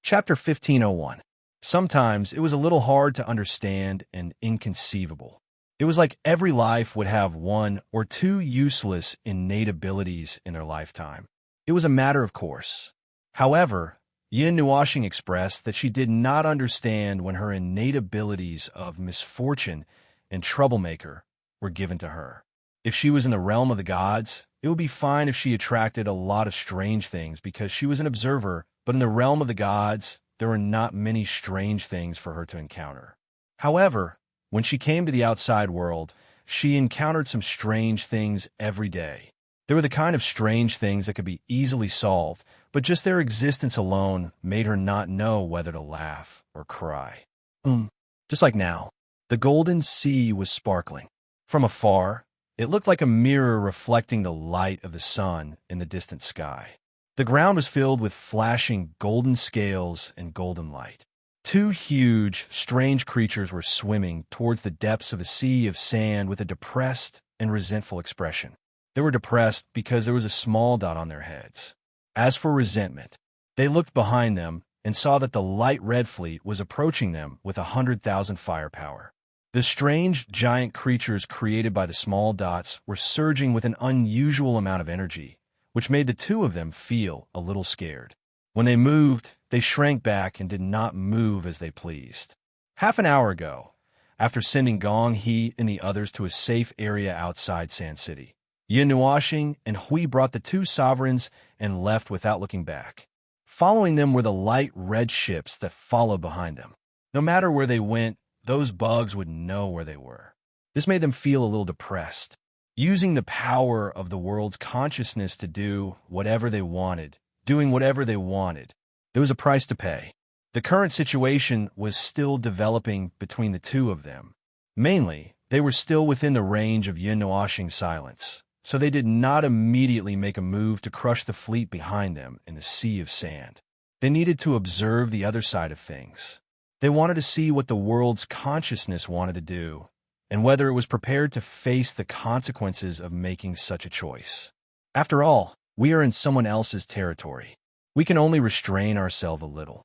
Chapter 1501. Sometimes it was a little hard to understand and inconceivable. It was like every life would have one or two useless innate abilities in their lifetime. It was a matter of course. However, Yin Nuashing expressed that she did not understand when her innate abilities of misfortune and troublemaker were given to her. If she was in the realm of the gods, it would be fine if she attracted a lot of strange things because she was an observer, but in the realm of the gods, there were not many strange things for her to encounter. However, when she came to the outside world, she encountered some strange things every day. They were the kind of strange things that could be easily solved, but just their existence alone made her not know whether to laugh or cry. Just like now, the golden sea was sparkling. From afar, it looked like a mirror reflecting the light of the sun in the distant sky. The ground was filled with flashing golden scales and golden light. Two huge, strange creatures were swimming towards the depths of a sea of sand with a depressed and resentful expression. They were depressed because there was a small dot on their heads. As for resentment, they looked behind them and saw that the light red fleet was approaching them with 100,000 firepower. The strange giant creatures created by the small dots were surging with an unusual amount of energy, which made the two of them feel a little scared. When they moved, they shrank back and did not move as they pleased. Half an hour ago, after sending Gong He and the others to a safe area outside Sand City, Yin Nuashing and Hui brought the two sovereigns and left without looking back. Following them were the light red ships that followed behind them. No matter where they went, those bugs would know where they were. This made them feel a little depressed. Using the power of the world's consciousness to do whatever they wanted, doing whatever they wanted, there was a price to pay. The current situation was still developing between the two of them. Mainly, they were still within the range of Yin Nuashing's silence, so they did not immediately make a move to crush the fleet behind them in the sea of sand. They needed to observe the other side of things. They wanted to see what the world's consciousness wanted to do, and whether it was prepared to face the consequences of making such a choice. After all, we are in someone else's territory. We can only restrain ourselves a little.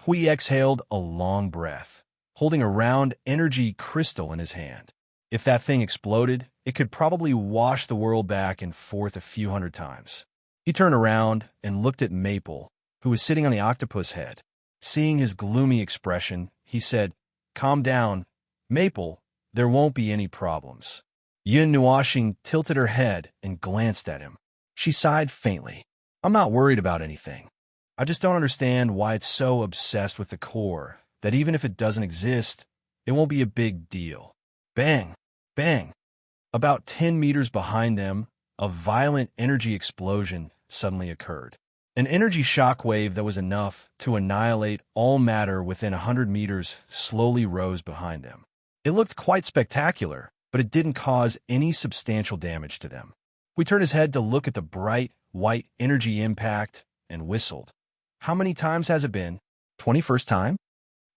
Hui exhaled a long breath, holding a round energy crystal in his hand. If that thing exploded, it could probably wash the world back and forth a few hundred times. He turned around and looked at Maple, who was sitting on the octopus head. Seeing his gloomy expression, he said, "Calm down, Maple, there won't be any problems." Yin Nuashing tilted her head and glanced at him. She sighed faintly. "I'm not worried about anything. I just don't understand why it's so obsessed with the core that even if it doesn't exist, it won't be a big deal." Bang! Bang! About 10 meters behind them, a violent energy explosion suddenly occurred. An energy shockwave that was enough to annihilate all matter within 100 meters slowly rose behind them. It looked quite spectacular, but it didn't cause any substantial damage to them. We turned his head to look at the bright, white energy impact and whistled. "How many times has it been? 21st time?"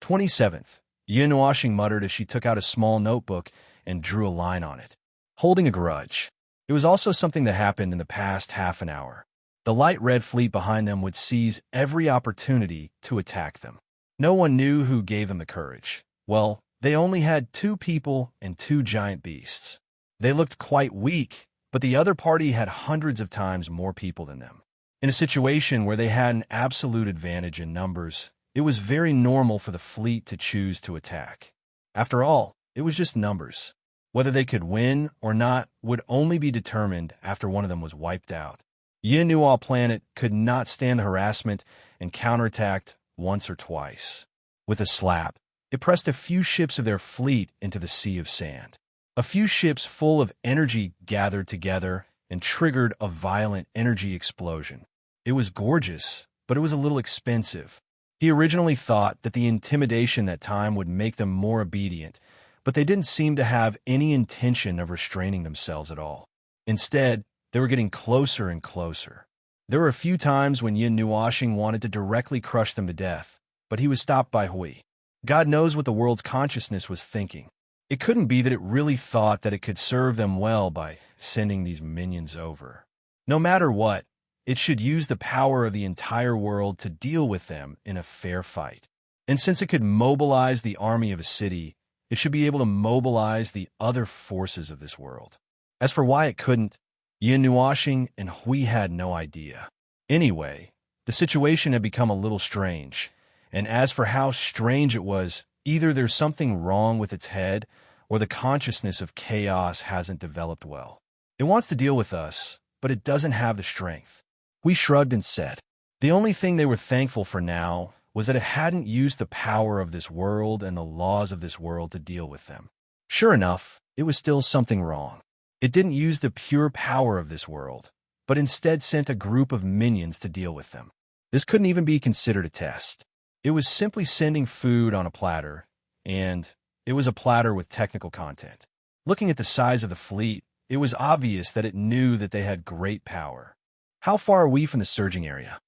27th, Yin Nuashing muttered as she took out a small notebook and drew a line on it. Holding a grudge. It was also something that happened in the past half an hour. The light red fleet behind them would seize every opportunity to attack them. No one knew who gave them the courage. Well, they only had 2 people and 2 giant beasts. They looked quite weak, but the other party had hundreds of times more people than them. In a situation where they had an absolute advantage in numbers, it was very normal for the fleet to choose to attack. After all, it was just numbers. Whether they could win or not would only be determined after one of them was wiped out. Yin Nuo planet could not stand the harassment and counterattacked once or twice. With a slap, it pressed a few ships of their fleet into the sea of sand. A few ships full of energy gathered together and triggered a violent energy explosion. It was gorgeous, but it was a little expensive. He originally thought that the intimidation that time would make them more obedient, but they didn't seem to have any intention of restraining themselves at all. Instead, they were getting closer and closer. There were a few times when Yin Nuashing wanted to directly crush them to death, but he was stopped by Hui. God knows what the world's consciousness was thinking. It couldn't be that it really thought that it could serve them well by sending these minions over. No matter what, it should use the power of the entire world to deal with them in a fair fight. And since it could mobilize the army of a city, it should be able to mobilize the other forces of this world. As for why it couldn't, Yin Nuashing and Hui had no idea. Anyway, the situation had become a little strange, and as for how strange it was, either there's something wrong with its head, or the consciousness of chaos hasn't developed well. It wants to deal with us, but it doesn't have the strength. We shrugged and said, the only thing they were thankful for now was that it hadn't used the power of this world and the laws of this world to deal with them. Sure enough, it was still something wrong. It didn't use the pure power of this world, but instead sent a group of minions to deal with them. This couldn't even be considered a test. It was simply sending food on a platter, and it was a platter with technical content. Looking at the size of the fleet, it was obvious that it knew that they had great power. How far are we from the surging area?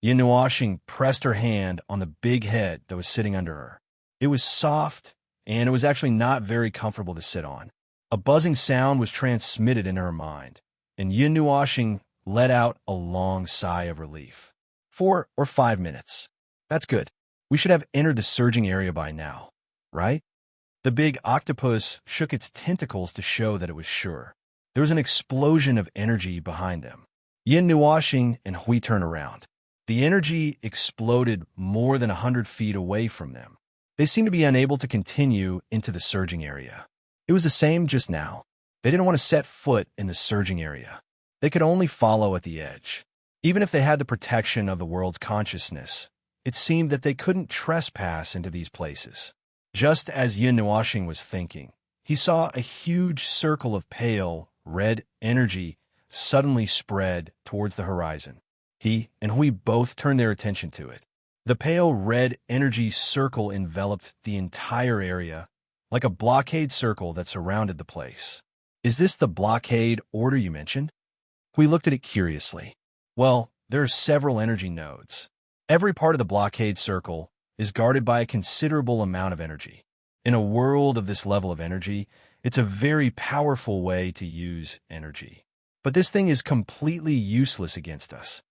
Yin Nuashing pressed her hand on the big head that was sitting under her. It was soft, and it was actually not very comfortable to sit on. A buzzing sound was transmitted in her mind, and Yin Nuashing let out a long sigh of relief. 4 or 5 minutes. That's good. We should have entered the surging area by now, right? The big octopus shook its tentacles to show that it was sure. There was an explosion of energy behind them. Yin Nuashing and Hui turned around. The energy exploded more than 100 feet away from them. They seemed to be unable to continue into the surging area. It was the same just now. They didn't want to set foot in the surging area. They could only follow at the edge. Even if they had the protection of the world's consciousness, it seemed that they couldn't trespass into these places. Just as Yin Nuashing was thinking, he saw a huge circle of pale, red energy suddenly spread towards the horizon. He and Hui both turned their attention to it. The pale red energy circle enveloped the entire area, like a blockade circle that surrounded the place. Is this the blockade order you mentioned? Hui looked at it curiously. Well, there are several energy nodes. Every part of the blockade circle is guarded by a considerable amount of energy. In a world of this level of energy, it's a very powerful way to use energy. But this thing is completely useless against us.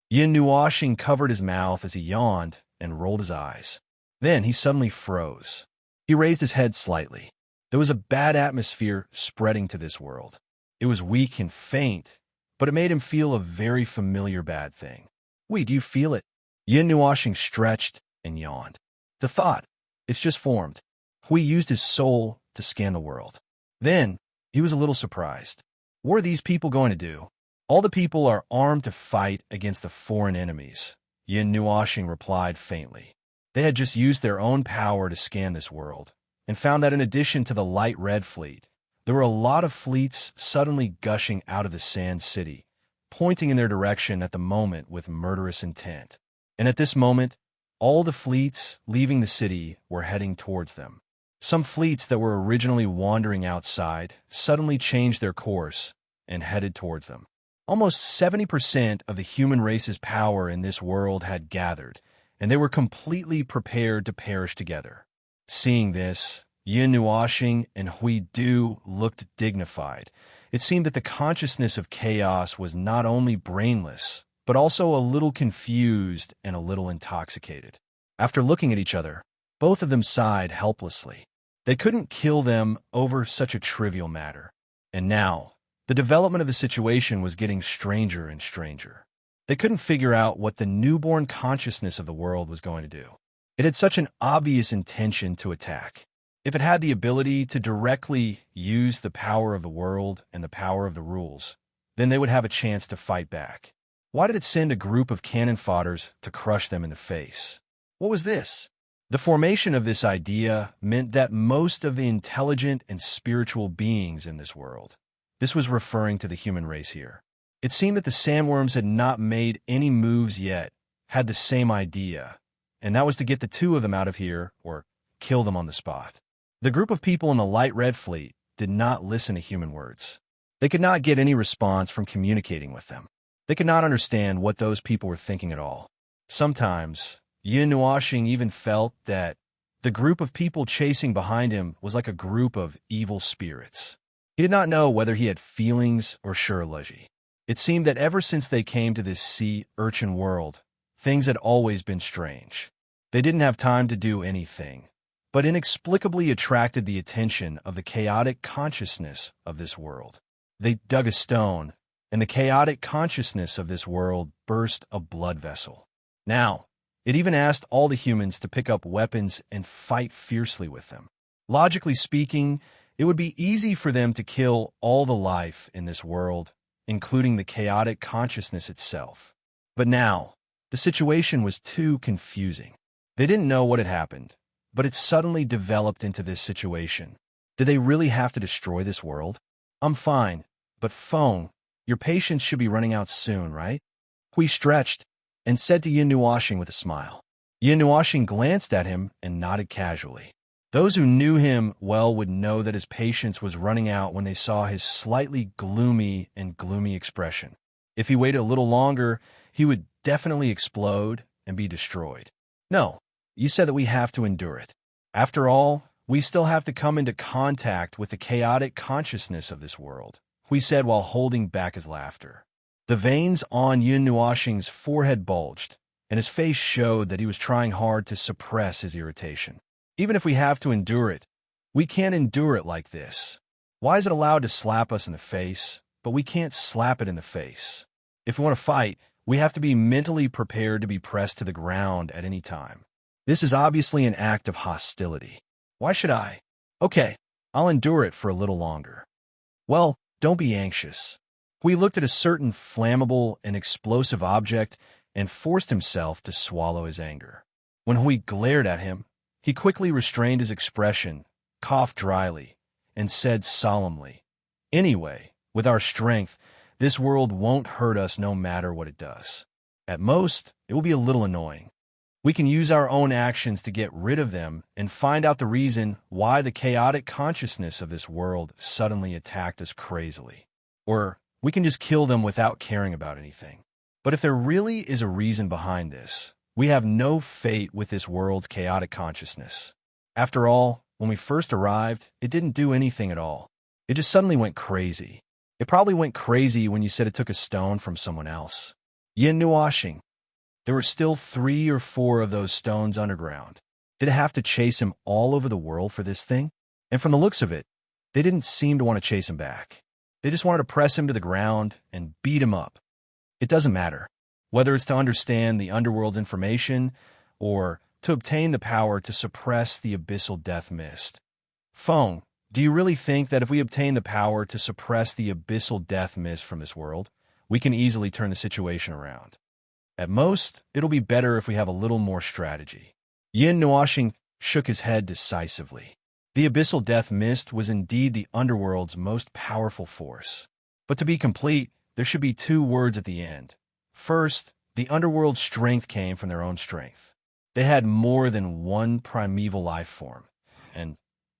Yin Nuashing covered his mouth as he yawned and rolled his eyes. Then he suddenly froze. He raised his head slightly. There was a bad atmosphere spreading to this world. It was weak and faint, but it made him feel a very familiar bad thing. Wait, do you feel it? Yin Nuashing stretched and yawned. The thought, it's just formed. Hui used his soul to scan the world. Then he was a little surprised. What are these people going to do? All the people are armed to fight against the foreign enemies, Yin Nuashing replied faintly. They had just used their own power to scan this world, and found that in addition to the light red fleet, there were a lot of fleets suddenly gushing out of the Sand City, pointing in their direction at the moment with murderous intent. And at this moment, all the fleets leaving the city were heading towards them. Some fleets that were originally wandering outside suddenly changed their course and headed towards them. Almost 70% of the human race's power in this world had gathered, and they were completely prepared to perish together. Seeing this, Yin Nuashing and Hui Du looked dignified. It seemed that the consciousness of chaos was not only brainless, but also a little confused and a little intoxicated. After looking at each other, both of them sighed helplessly. They couldn't kill them over such a trivial matter. And now, the development of the situation was getting stranger and stranger. They couldn't figure out what the newborn consciousness of the world was going to do. It had such an obvious intention to attack. If it had the ability to directly use the power of the world and the power of the rules, then they would have a chance to fight back. Why did it send a group of cannon fodders to crush them in the face? What was this? The formation of this idea meant that most of the intelligent and spiritual beings in this world, this was referring to the human race here. It seemed that the sandworms had not made any moves yet, had the same idea, and that was to get the two of them out of here or kill them on the spot. The group of people in the light red fleet did not listen to human words. They could not get any response from communicating with them. They could not understand what those people were thinking at all. Sometimes, Yin Nuashing even felt that the group of people chasing behind him was like a group of evil spirits. He did not know whether he had feelings or shurology. It seemed that ever since they came to this sea urchin world, things had always been strange. They didn't have time to do anything, but inexplicably attracted the attention of the chaotic consciousness of this world. They dug a stone, and the chaotic consciousness of this world burst a blood vessel. Now, it even asked all the humans to pick up weapons and fight fiercely with them. Logically speaking, it would be easy for them to kill all the life in this world, including the chaotic consciousness itself. But now, the situation was too confusing. They didn't know what had happened, but it suddenly developed into this situation. Did they really have to destroy this world? I'm fine, but Feng, your patience should be running out soon, right? Hui stretched and said to Yin Nuoxing with a smile. Yin Nuoxing glanced at him and nodded casually. Those who knew him well would know that his patience was running out when they saw his slightly gloomy expression. If he waited a little longer, he would definitely explode and be destroyed. No, you said that we have to endure it. After all, we still have to come into contact with the chaotic consciousness of this world, Hui said while holding back his laughter. The veins on Yin Nuoxing's forehead bulged, and his face showed that he was trying hard to suppress his irritation. Even if we have to endure it, we can't endure it like this. Why is it allowed to slap us in the face, but we can't slap it in the face? If we want to fight, we have to be mentally prepared to be pressed to the ground at any time. This is obviously an act of hostility. Why should I? Okay, I'll endure it for a little longer. Well, don't be anxious. Hui looked at a certain flammable and explosive object and forced himself to swallow his anger. When Hui glared at him, he quickly restrained his expression, coughed dryly, and said solemnly, "Anyway, with our strength, this world won't hurt us no matter what it does. At most, it will be a little annoying. We can use our own actions to get rid of them and find out the reason why the chaotic consciousness of this world suddenly attacked us crazily. Or we can just kill them without caring about anything. But if there really is a reason behind this, we have no fate with this world's chaotic consciousness. After all, when we first arrived, it didn't do anything at all. It just suddenly went crazy. It probably went crazy when you said it took a stone from someone else. Yin Nuoxing. There were still 3 or 4 of those stones underground. Did it have to chase him all over the world for this thing? And from the looks of it, they didn't seem to want to chase him back. They just wanted to press him to the ground and beat him up. It doesn't matter. Whether it's to understand the underworld's information or to obtain the power to suppress the abyssal death mist. Feng, do you really think that if we obtain the power to suppress the abyssal death mist from this world, we can easily turn the situation around? At most, it'll be better if we have a little more strategy. Yin Nuoxing shook his head decisively. The abyssal death mist was indeed the underworld's most powerful force. But to be complete, there should be 2 words at the end. First, the underworld's strength came from their own strength. They had more than one primeval life form, and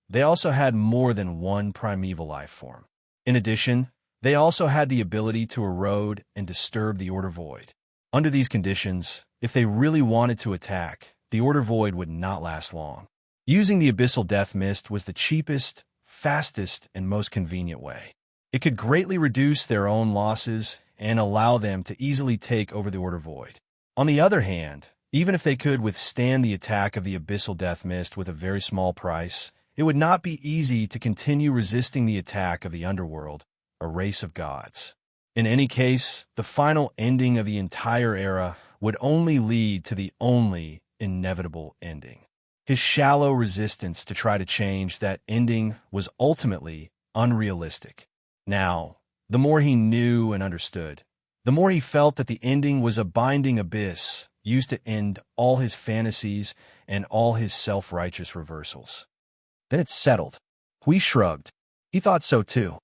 they also had more than one primeval life form. In addition, they also had the ability to erode and disturb the Order Void. Under these conditions, if they really wanted to attack, the Order Void would not last long. Using the abyssal death mist was the cheapest, fastest, and most convenient way. It could greatly reduce their own losses and allow them to easily take over the Order Void. On the other hand, even if they could withstand the attack of the abyssal death mist with a very small price, it would not be easy to continue resisting the attack of the underworld, a race of gods. In any case, the final ending of the entire era would only lead to the only inevitable ending. His shallow resistance to try to change that ending was ultimately unrealistic. Now, the more he knew and understood, the more he felt that the ending was a binding abyss used to end all his fantasies and all his self-righteous reversals. Then it settled. Hui shrugged. He thought so too.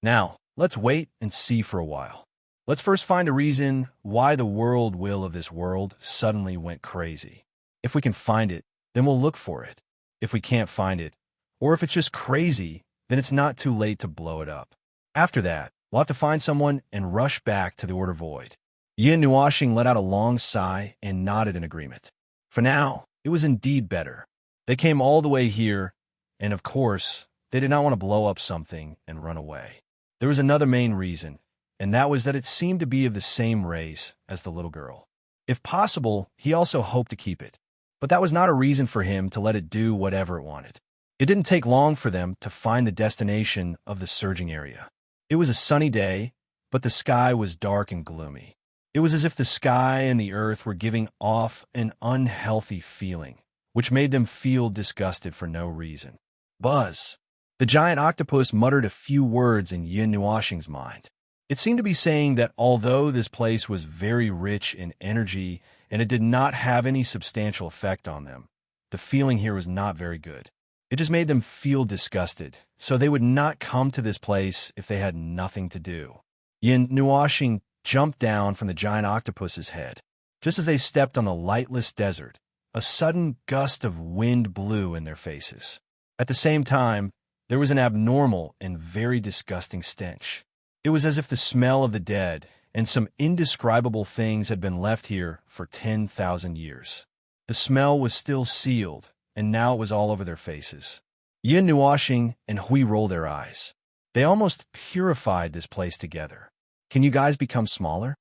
Now, let's wait and see for a while. Let's first find a reason why the world will of this world suddenly went crazy. If we can find it, then we'll look for it. If we can't find it, or if it's just crazy, then it's not too late to blow it up. After that, we'll have to find someone and rush back to the Order Void. Yin Nuoxing let out a long sigh and nodded in agreement. For now, it was indeed better. They came all the way here, and of course, they did not want to blow up something and run away. There was another main reason, and that was that it seemed to be of the same race as the little girl. If possible, he also hoped to keep it. But that was not a reason for him to let it do whatever it wanted. It didn't take long for them to find the destination of the surging area. It was a sunny day, but the sky was dark and gloomy. It was as if the sky and the earth were giving off an unhealthy feeling, which made them feel disgusted for no reason. Buzz. The giant octopus muttered a few words in Yin Nuoxing's mind. It seemed to be saying that although this place was very rich in energy and it did not have any substantial effect on them, the feeling here was not very good. It just made them feel disgusted, so they would not come to this place if they had nothing to do. Yin Nuoxing jumped down from the giant octopus's head. Just as they stepped on the lightless desert, a sudden gust of wind blew in their faces. At the same time, there was an abnormal and very disgusting stench. It was as if the smell of the dead and some indescribable things had been left here for 10,000 years. The smell was still sealed, and now it was all over their faces. Yin Nuoxing and Hui rolled their eyes. They almost purified this place together. Can you guys become smaller?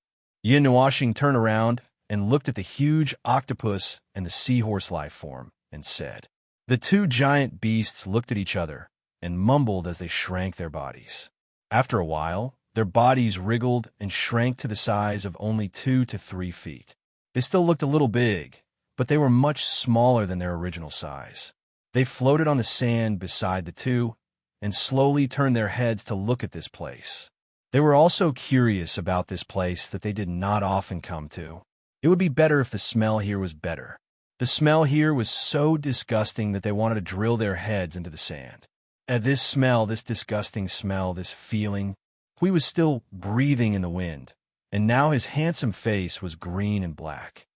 Yin Nuoxing turned around and looked at the huge octopus and the seahorse life form and said. The two giant beasts looked at each other and mumbled as they shrank their bodies. After a while, their bodies wriggled and shrank to the size of only 2 to 3 feet. They still looked a little big, but they were much smaller than their original size. They floated on the sand beside the two and slowly turned their heads to look at this place. They were also curious about this place that they did not often come to. It would be better if the smell here was better. The smell here was so disgusting that they wanted to drill their heads into the sand. At this smell, this disgusting smell, this feeling, Hui was still breathing in the wind, and now his handsome face was green and black.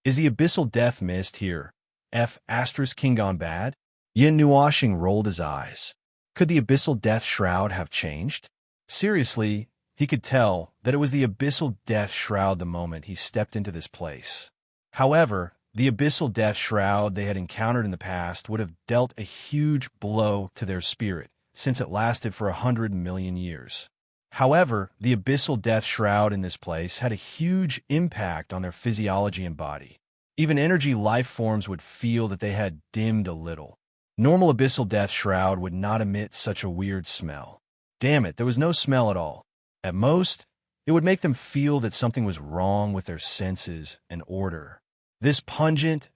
Is the abyssal death mist here? King gone bad? Yin Nuoxing rolled his eyes. Could the abyssal death shroud have changed? Seriously, he could tell that it was the abyssal death shroud the moment he stepped into this place. However, the abyssal death shroud they had encountered in the past would have dealt a huge blow to their spirit, since it lasted for 100 million years. However, the abyssal death shroud in this place had a huge impact on their physiology and body. Even energy life forms would feel that they had dimmed a little. Normal abyssal death shroud would not emit such a weird smell. Damn it, there was no smell at all. At most, it would make them feel that something was wrong with their senses and order. This pungent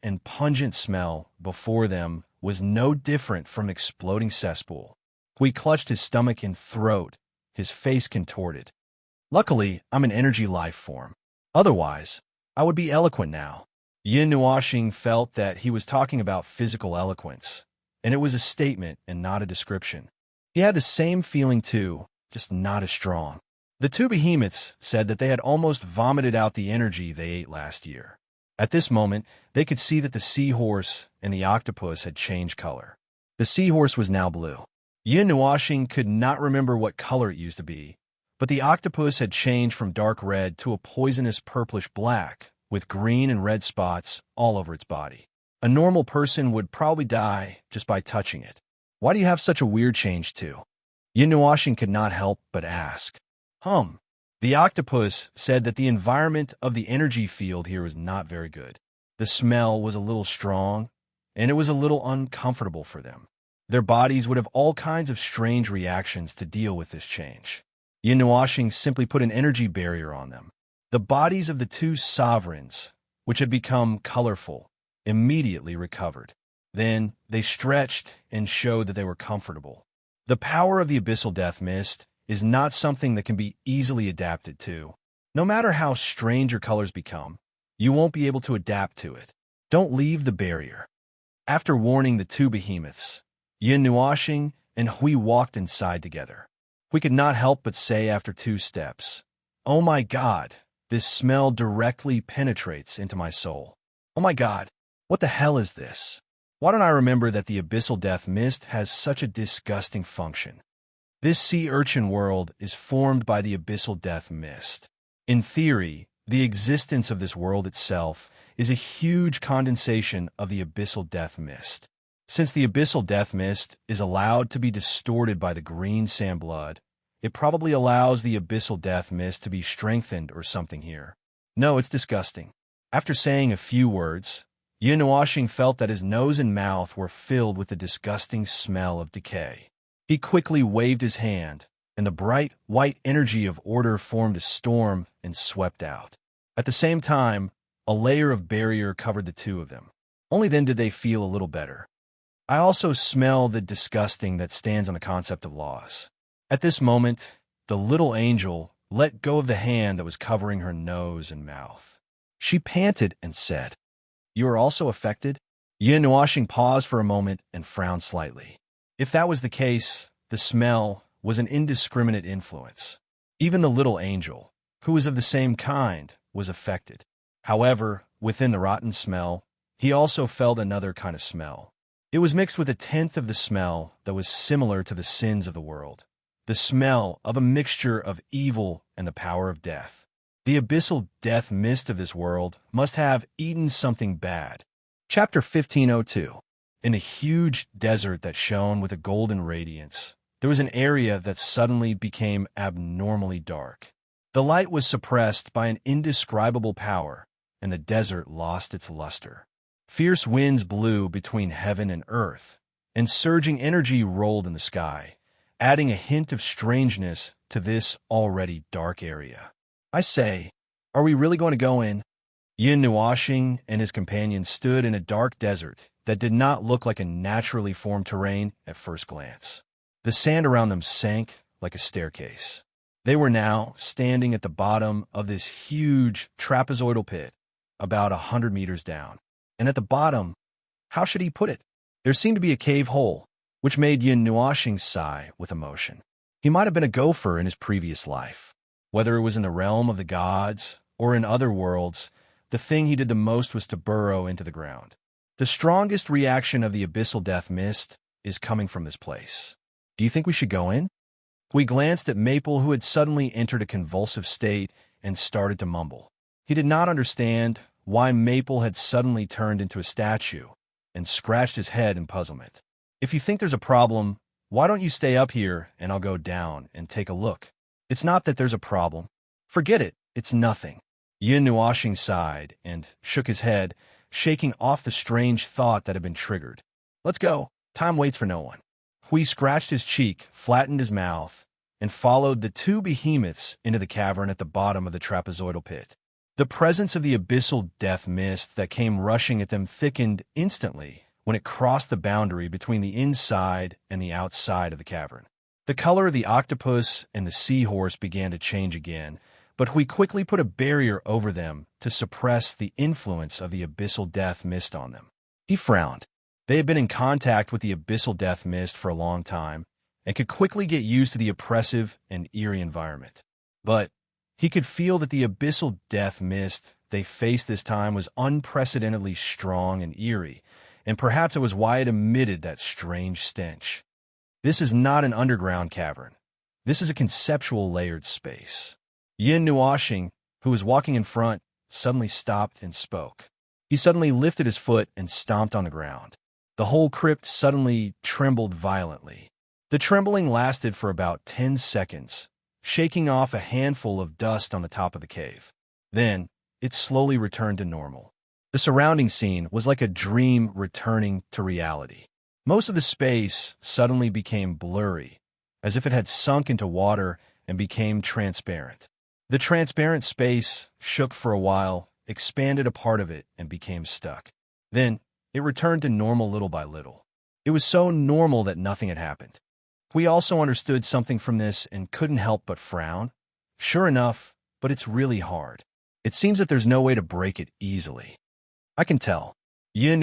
smell before them was no different from an exploding cesspool. Hui clutched his stomach and throat, his face contorted. Luckily, I'm an energy life form. Otherwise, I would be eloquent now. Yin Nuoxing felt that he was talking about physical eloquence, and it was a statement and not a description. He had the same feeling too, just not as strong. The two behemoths said that they had almost vomited out the energy they ate last year. At this moment, they could see that the seahorse and the octopus had changed color. The seahorse was now blue. Yin Nuoxing could not remember what color it used to be, but the octopus had changed from dark red to a poisonous purplish black, with green and red spots all over its body. A normal person would probably die just by touching it. Why do you have such a weird change too? Yin Nuoxing could not help but ask. The octopus said that the environment of the energy field here was not very good. The smell was a little strong, and it was a little uncomfortable for them. Their bodies would have all kinds of strange reactions to deal with this change. Yin Nuoxing simply put an energy barrier on them. The bodies of the two sovereigns, which had become colorful, immediately recovered. Then they stretched and showed that they were comfortable. The power of the abyssal death mist is not something that can be easily adapted to. No matter how strange your colors become, you won't be able to adapt to it. Don't leave the barrier. After warning the two behemoths, Yin Nuoxing and Hui walked inside together. We could not help but say after 2 steps, "Oh my God, this smell directly penetrates into my soul. Oh my God, what the hell is this? Why don't I remember that the abyssal death mist has such a disgusting function? This sea urchin world is formed by the abyssal death mist. In theory, the existence of this world itself is a huge condensation of the abyssal death mist. Since the abyssal death mist is allowed to be distorted by the green sand blood, It probably allows the abyssal death mist to be strengthened or something here. No, it's disgusting. After saying a few words, Yin felt that his nose and mouth were filled with the disgusting smell of decay. He quickly waved his hand, and the bright, white energy of order formed a storm and swept out. At the same time, a layer of barrier covered the two of them. Only then did they feel a little better. I also smell the disgusting that stands on the concept of loss. At this moment, the little angel let go of the hand that was covering her nose and mouth. She panted and said, "You are also affected?" Yin paused for a moment and frowned slightly. If that was the case, the smell was an indiscriminate influence. Even the little angel, who was of the same kind, was affected. However, within the rotten smell, he also felt another kind of smell. It was mixed with a tenth of the smell that was similar to the sins of the world. The smell of a mixture of evil and the power of death. The abyssal death mist of this world must have eaten something bad. Chapter 1502. In a huge desert that shone with a golden radiance, there was an area that suddenly became abnormally dark. The light was suppressed by an indescribable power, and the desert lost its luster. Fierce winds blew between heaven and earth, and surging energy rolled in the sky, adding a hint of strangeness to this already dark area. I say, are we really going to go in? Yin and his companions stood in a dark desert that did not look like a naturally formed terrain at first glance. The sand around them sank like a staircase. They were now standing at the bottom of this huge trapezoidal pit, about 100 meters down. And at the bottom, how should he put it? There seemed to be a cave hole, which made Yin sigh with emotion. He might have been a gopher in his previous life. Whether it was in the realm of the gods or in other worlds, the thing he did the most was to burrow into the ground. The strongest reaction of the abyssal death mist is coming from this place. Do you think we should go in? We glanced at Maple, who had suddenly entered a convulsive state and started to mumble. He did not understand why Maple had suddenly turned into a statue and scratched his head in puzzlement. If you think there's a problem, why don't you stay up here and I'll go down and take a look? It's not that there's a problem. Forget it. It's nothing. Yin sighed and shook his head, shaking off the strange thought that had been triggered. Let's go. Time waits for no one. Hui scratched his cheek, flattened his mouth, and followed the two behemoths into the cavern at the bottom of the trapezoidal pit. The presence of the abyssal death mist that came rushing at them thickened instantly when it crossed the boundary between the inside and the outside of the cavern. The color of the octopus and the seahorse began to change again, but Hui quickly put a barrier over them to suppress the influence of the abyssal death mist on them. He frowned. They had been in contact with the abyssal death mist for a long time and could quickly get used to the oppressive and eerie environment. But he could feel that the abyssal death mist they faced this time was unprecedentedly strong and eerie, and perhaps it was why it emitted that strange stench. This is not an underground cavern. This is a conceptual layered space. Yin who was walking in front, suddenly stopped and spoke. He suddenly lifted his foot and stomped on the ground. The whole crypt suddenly trembled violently. The trembling lasted for about 10 seconds, shaking off a handful of dust on the top of the cave. Then, it slowly returned to normal. The surrounding scene was like a dream returning to reality. Most of the space suddenly became blurry, as if it had sunk into water and became transparent. The transparent space shook for a while, expanded a part of it, and became stuck. Then, it returned to normal little by little. It was so normal that nothing had happened. We also understood something from this and couldn't help but frown. Sure enough, but it's really hard. It seems that there's no way to break it easily. I can tell. Yin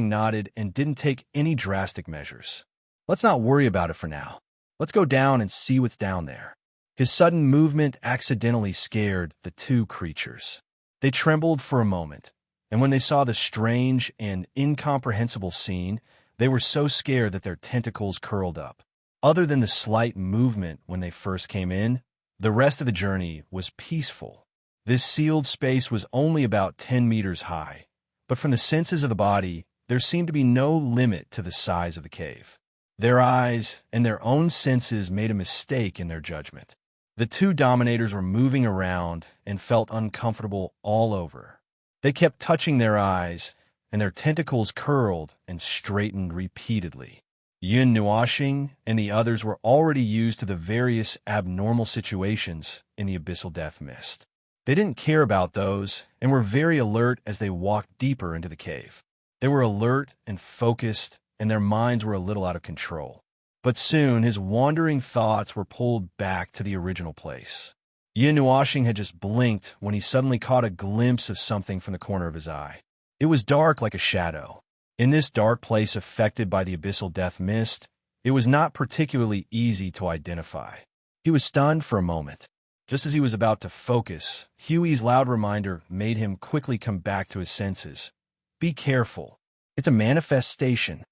nodded and didn't take any drastic measures. Let's not worry about it for now. Let's go down and see what's down there. His sudden movement accidentally scared the two creatures. They trembled for a moment, and when they saw the strange and incomprehensible scene, they were so scared that their tentacles curled up. Other than the slight movement when they first came in, the rest of the journey was peaceful. This sealed space was only about 10 meters high, but from the senses of the body, there seemed to be no limit to the size of the cave. Their eyes and their own senses made a mistake in their judgment. The two dominators were moving around and felt uncomfortable all over. They kept touching their eyes, and their tentacles curled and straightened repeatedly. Yun Nuashing and the others were already used to the various abnormal situations in the abyssal death mist. They didn't care about those and were very alert as they walked deeper into the cave. They were alert and focused, and their minds were a little out of control. But soon his wandering thoughts were pulled back to the original place. Yun Nuashing had just blinked when he suddenly caught a glimpse of something from the corner of his eye. It was dark like a shadow. In this dark place affected by the abyssal death mist, it was not particularly easy to identify. He was stunned for a moment. Just as he was about to focus, Huey's loud reminder made him quickly come back to his senses. Be careful. It's a manifestation.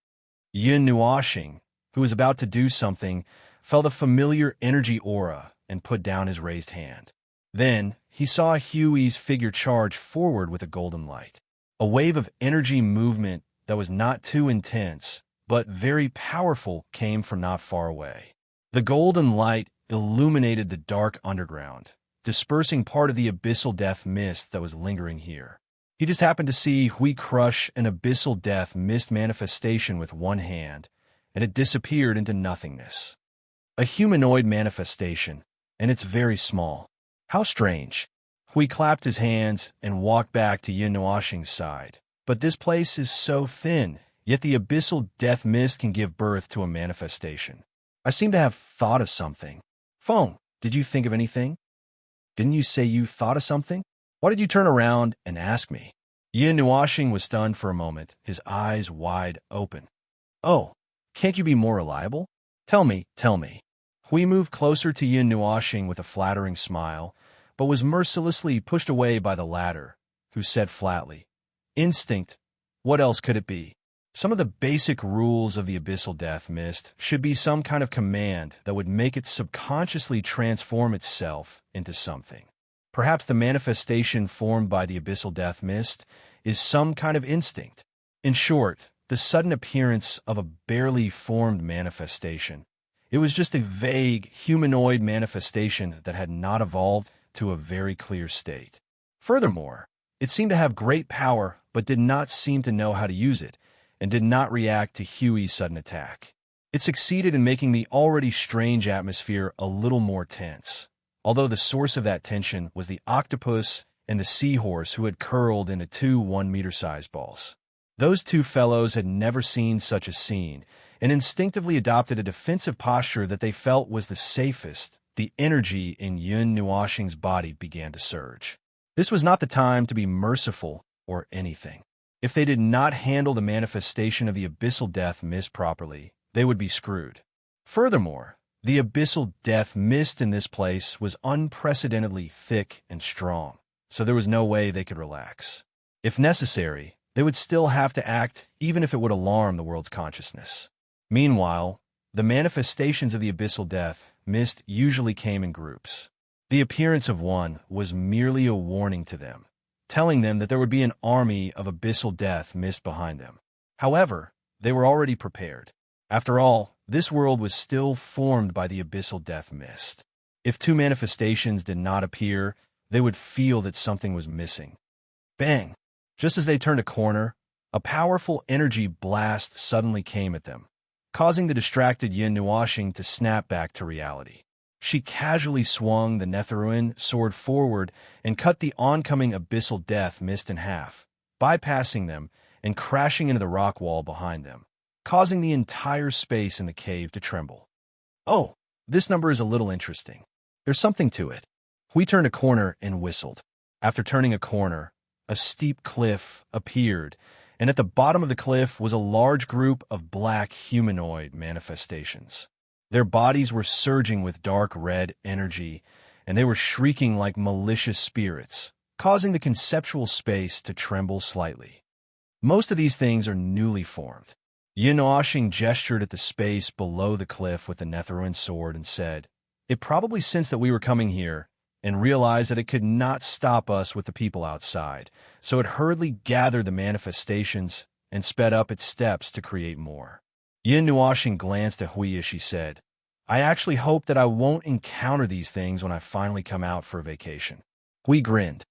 Yun Nuashing, who was about to do something, felt a familiar energy aura and put down his raised hand. Then he saw Huey's figure charge forward with a golden light. A wave of energy movement that was not too intense, but very powerful came from not far away. The golden light illuminated the dark underground, dispersing part of the abyssal death mist that was lingering here. He just happened to see Hui crush an abyssal death mist manifestation with one hand, and it disappeared into nothingness. A humanoid manifestation, and it's very small. How strange. Hui clapped his hands and walked back to Yun Nuashing's side. But this place is so thin, yet the abyssal death mist can give birth to a manifestation. I seem to have thought of something. Phone, did you think of anything? Didn't you say you thought of something? Why did you turn around and ask me? Yun Nuashing was stunned for a moment, his eyes wide open. Oh, can't you be more reliable? Tell me. Hui moved closer to Yun Nuashing with a flattering smile, but was mercilessly pushed away by the latter, who said flatly, Instinct. What else could it be? Some of the basic rules of the abyssal death mist should be some kind of command that would make it subconsciously transform itself into something. Perhaps the manifestation formed by the abyssal death mist is some kind of instinct. In short, the sudden appearance of a barely formed manifestation. It was just a vague, humanoid manifestation that had not evolved to a very clear state. Furthermore, it seemed to have great power, but did not seem to know how to use it, and did not react to Huey's sudden attack. It succeeded in making the already strange atmosphere a little more tense, although the source of that tension was the octopus and the seahorse who had curled into two 1-meter-sized balls. Those two fellows had never seen such a scene, and instinctively adopted a defensive posture that they felt was the safest. The energy in Yun Nuashing's body began to surge. This was not the time to be merciful or anything. If they did not handle the manifestation of the abyssal death mist properly, they would be screwed. Furthermore, the abyssal death mist in this place was unprecedentedly thick and strong, so there was no way they could relax. If necessary, they would still have to act even if it would alarm the world's consciousness. Meanwhile, the manifestations of the abyssal death mist usually came in groups. The appearance of one was merely a warning to them, telling them that there would be an army of abyssal death mist behind them. However, they were already prepared. After all, this world was still formed by the abyssal death mist. If two manifestations did not appear, they would feel that something was missing. Bang! Just as they turned a corner, a powerful energy blast suddenly came at them, causing the distracted Yun Nuashing to snap back to reality. She casually swung the Netheruin sword forward and cut the oncoming abyssal death mist in half, bypassing them and crashing into the rock wall behind them, causing the entire space in the cave to tremble. Oh, this number is a little interesting. There's something to it. We turned a corner and whistled. After turning a corner, a steep cliff appeared, and at the bottom of the cliff was a large group of black humanoid manifestations. Their bodies were surging with dark red energy, and they were shrieking like malicious spirits, causing the conceptual space to tremble slightly. Most of these things are newly formed. Yun Nuashing gestured at the space below the cliff with the Netheruin sword and said, It probably sensed that we were coming here, and realized that it could not stop us with the people outside, so it hurriedly gathered the manifestations and sped up its steps to create more. Yin Nuashing glanced at Hui as she said, I actually hope that I won't encounter these things when I finally come out for a vacation. Hui grinned.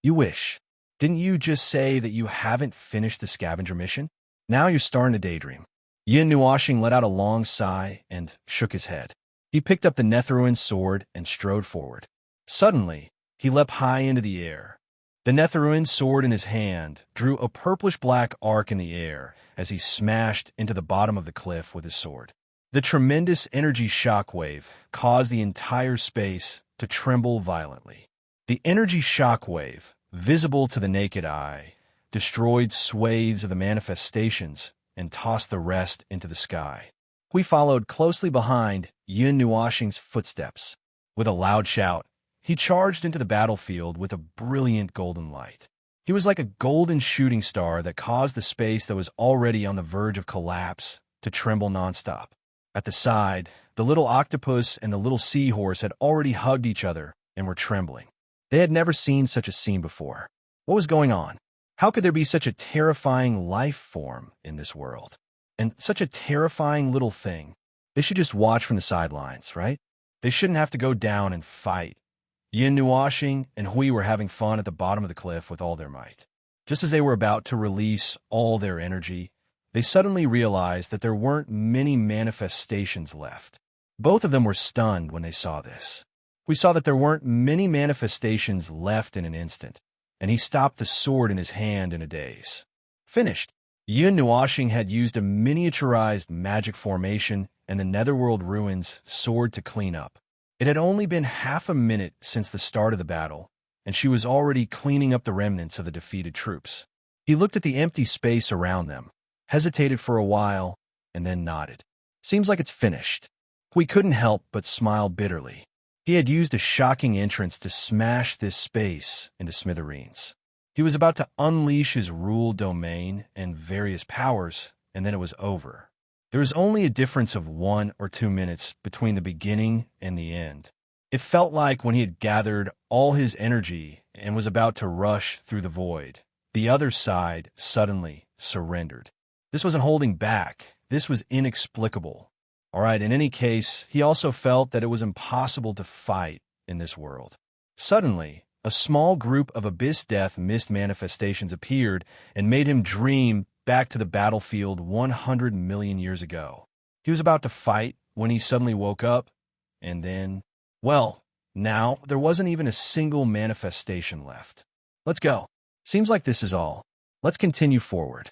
You wish. Didn't you just say that you haven't finished the scavenger mission? Now you're starting to daydream. Yin Nuashing let out a long sigh and shook his head. He picked up the Netheruin's sword and strode forward. Suddenly, he leapt high into the air. The Netheruin's sword in his hand drew a purplish-black arc in the air as he smashed into the bottom of the cliff with his sword. The tremendous energy shockwave caused the entire space to tremble violently. The energy shockwave, visible to the naked eye, destroyed swathes of the manifestations and tossed the rest into the sky. We followed closely behind Yin Nuashing's footsteps. With a loud shout, he charged into the battlefield with a brilliant golden light. He was like a golden shooting star that caused the space that was already on the verge of collapse to tremble nonstop. At the side, the little octopus and the little seahorse had already hugged each other and were trembling. They had never seen such a scene before. What was going on? How could there be such a terrifying life form in this world? And such a terrifying little thing. They should just watch from the sidelines, right? They shouldn't have to go down and fight. Yin Nuashing and Hui were having fun at the bottom of the cliff with all their might. Just as they were about to release all their energy, they suddenly realized that there weren't many manifestations left. Both of them were stunned when they saw this. We saw that there weren't many manifestations left in an instant, and he stopped the sword in his hand in a daze. Finished. Yin Nuashing had used a miniaturized magic formation and the Netherworld ruins sword to clean up. It had only been half a minute since the start of the battle, and she was already cleaning up the remnants of the defeated troops. He looked at the empty space around them, hesitated for a while, and then nodded. Seems like it's finished. We couldn't help but smile bitterly. He had used a shocking entrance to smash this space into smithereens. He was about to unleash his rule domain and various powers, and then it was over. There was only a difference of 1 or 2 minutes between the beginning and the end. It felt like when he had gathered all his energy and was about to rush through the void, the other side suddenly surrendered. This wasn't holding back. This was inexplicable. All right, in any case, he also felt that it was impossible to fight in this world. Suddenly, a small group of abyss-death mist manifestations appeared and made him dream back to the battlefield 100 million years ago. He was about to fight when he suddenly woke up, and then, well, now there wasn't even a single manifestation left. Let's go. Seems like this is all. Let's continue forward.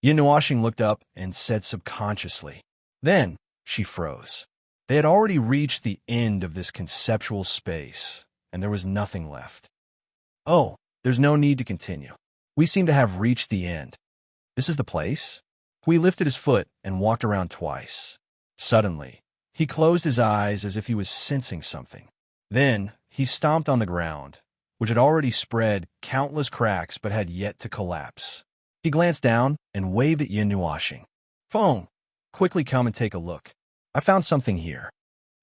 Yin Nuashing looked up and said subconsciously. Then she froze. They had already reached the end of this conceptual space, and there was nothing left. Oh, there's no need to continue. We seem to have reached the end. This is the place? Hui lifted his foot and walked around twice. Suddenly, he closed his eyes as if he was sensing something. Then, he stomped on the ground, which had already spread countless cracks but had yet to collapse. He glanced down and waved at Yin Nuashing. Phone, quickly come and take a look. I found something here.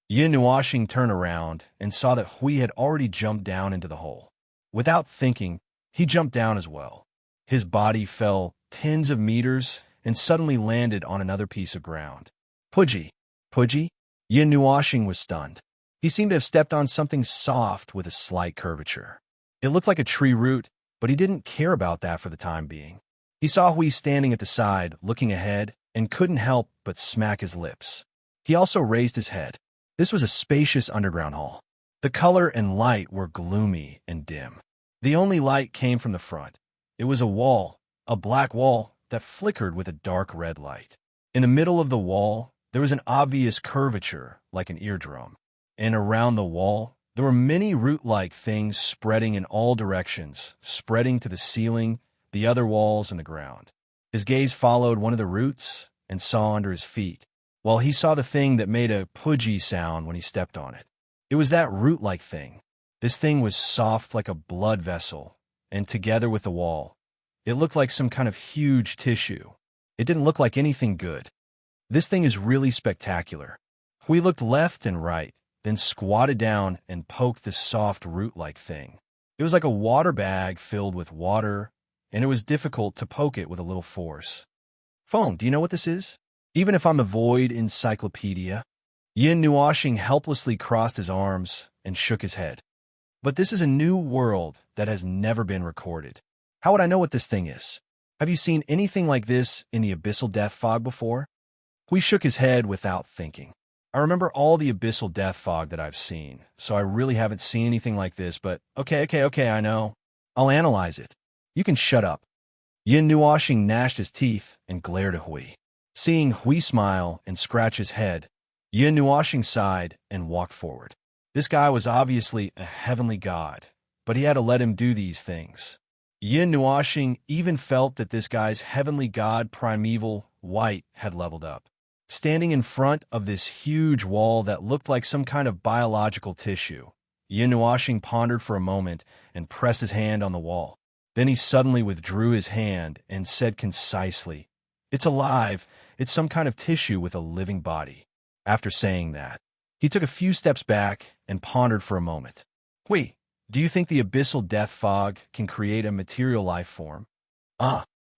Yin Nuashing turned around and saw that Hui had already jumped down into the hole. Without thinking, he jumped down as well. His body fell tens of meters and suddenly landed on another piece of ground. Pudgy, Pudgy? Yin Nuashing was stunned. He seemed to have stepped on something soft with a slight curvature. It looked like a tree root, but he didn't care about that for the time being. He saw Hui standing at the side, looking ahead, and couldn't help but smack his lips. He also raised his head. This was a spacious underground hall. The color and light were gloomy and dim. The only light came from the front. It was a wall, a black wall that flickered with a dark red light. In the middle of the wall, there was an obvious curvature, like an eardrum. And around the wall, there were many root-like things spreading in all directions, spreading to the ceiling, the other walls, and the ground. His gaze followed one of the roots and saw under his feet, while he saw the thing that made a pudgy sound when he stepped on it. It was that root-like thing. This thing was soft like a blood vessel, and together with the wall, it looked like some kind of huge tissue. It didn't look like anything good. This thing is really spectacular. Hui looked left and right, then squatted down and poked this soft root-like thing. It was like a water bag filled with water, and it was difficult to poke it with a little force. Phone, do you know what this is? Even if I'm a void encyclopedia. Yin Nuashing helplessly crossed his arms and shook his head. But this is a new world that has never been recorded. How would I know what this thing is? Have you seen anything like this in the abyssal death fog before? Hui shook his head without thinking. I remember all the abyssal death fog that I've seen, so I really haven't seen anything like this, but okay, I know. I'll analyze it. You can shut up. Yin Nuashing gnashed his teeth and glared at Hui. Seeing Hui smile and scratch his head, Yin Nuashing sighed and walked forward. This guy was obviously a heavenly god, but he had to let him do these things. Yin Nuashing even felt that this guy's heavenly god primeval white had leveled up. Standing in front of this huge wall that looked like some kind of biological tissue, Yin Nuashing pondered for a moment and pressed his hand on the wall. Then he suddenly withdrew his hand and said concisely, "It's alive. It's some kind of tissue with a living body." After saying that, he took a few steps back and pondered for a moment. "Hui, do you think the abyssal death fog can create a material life form?"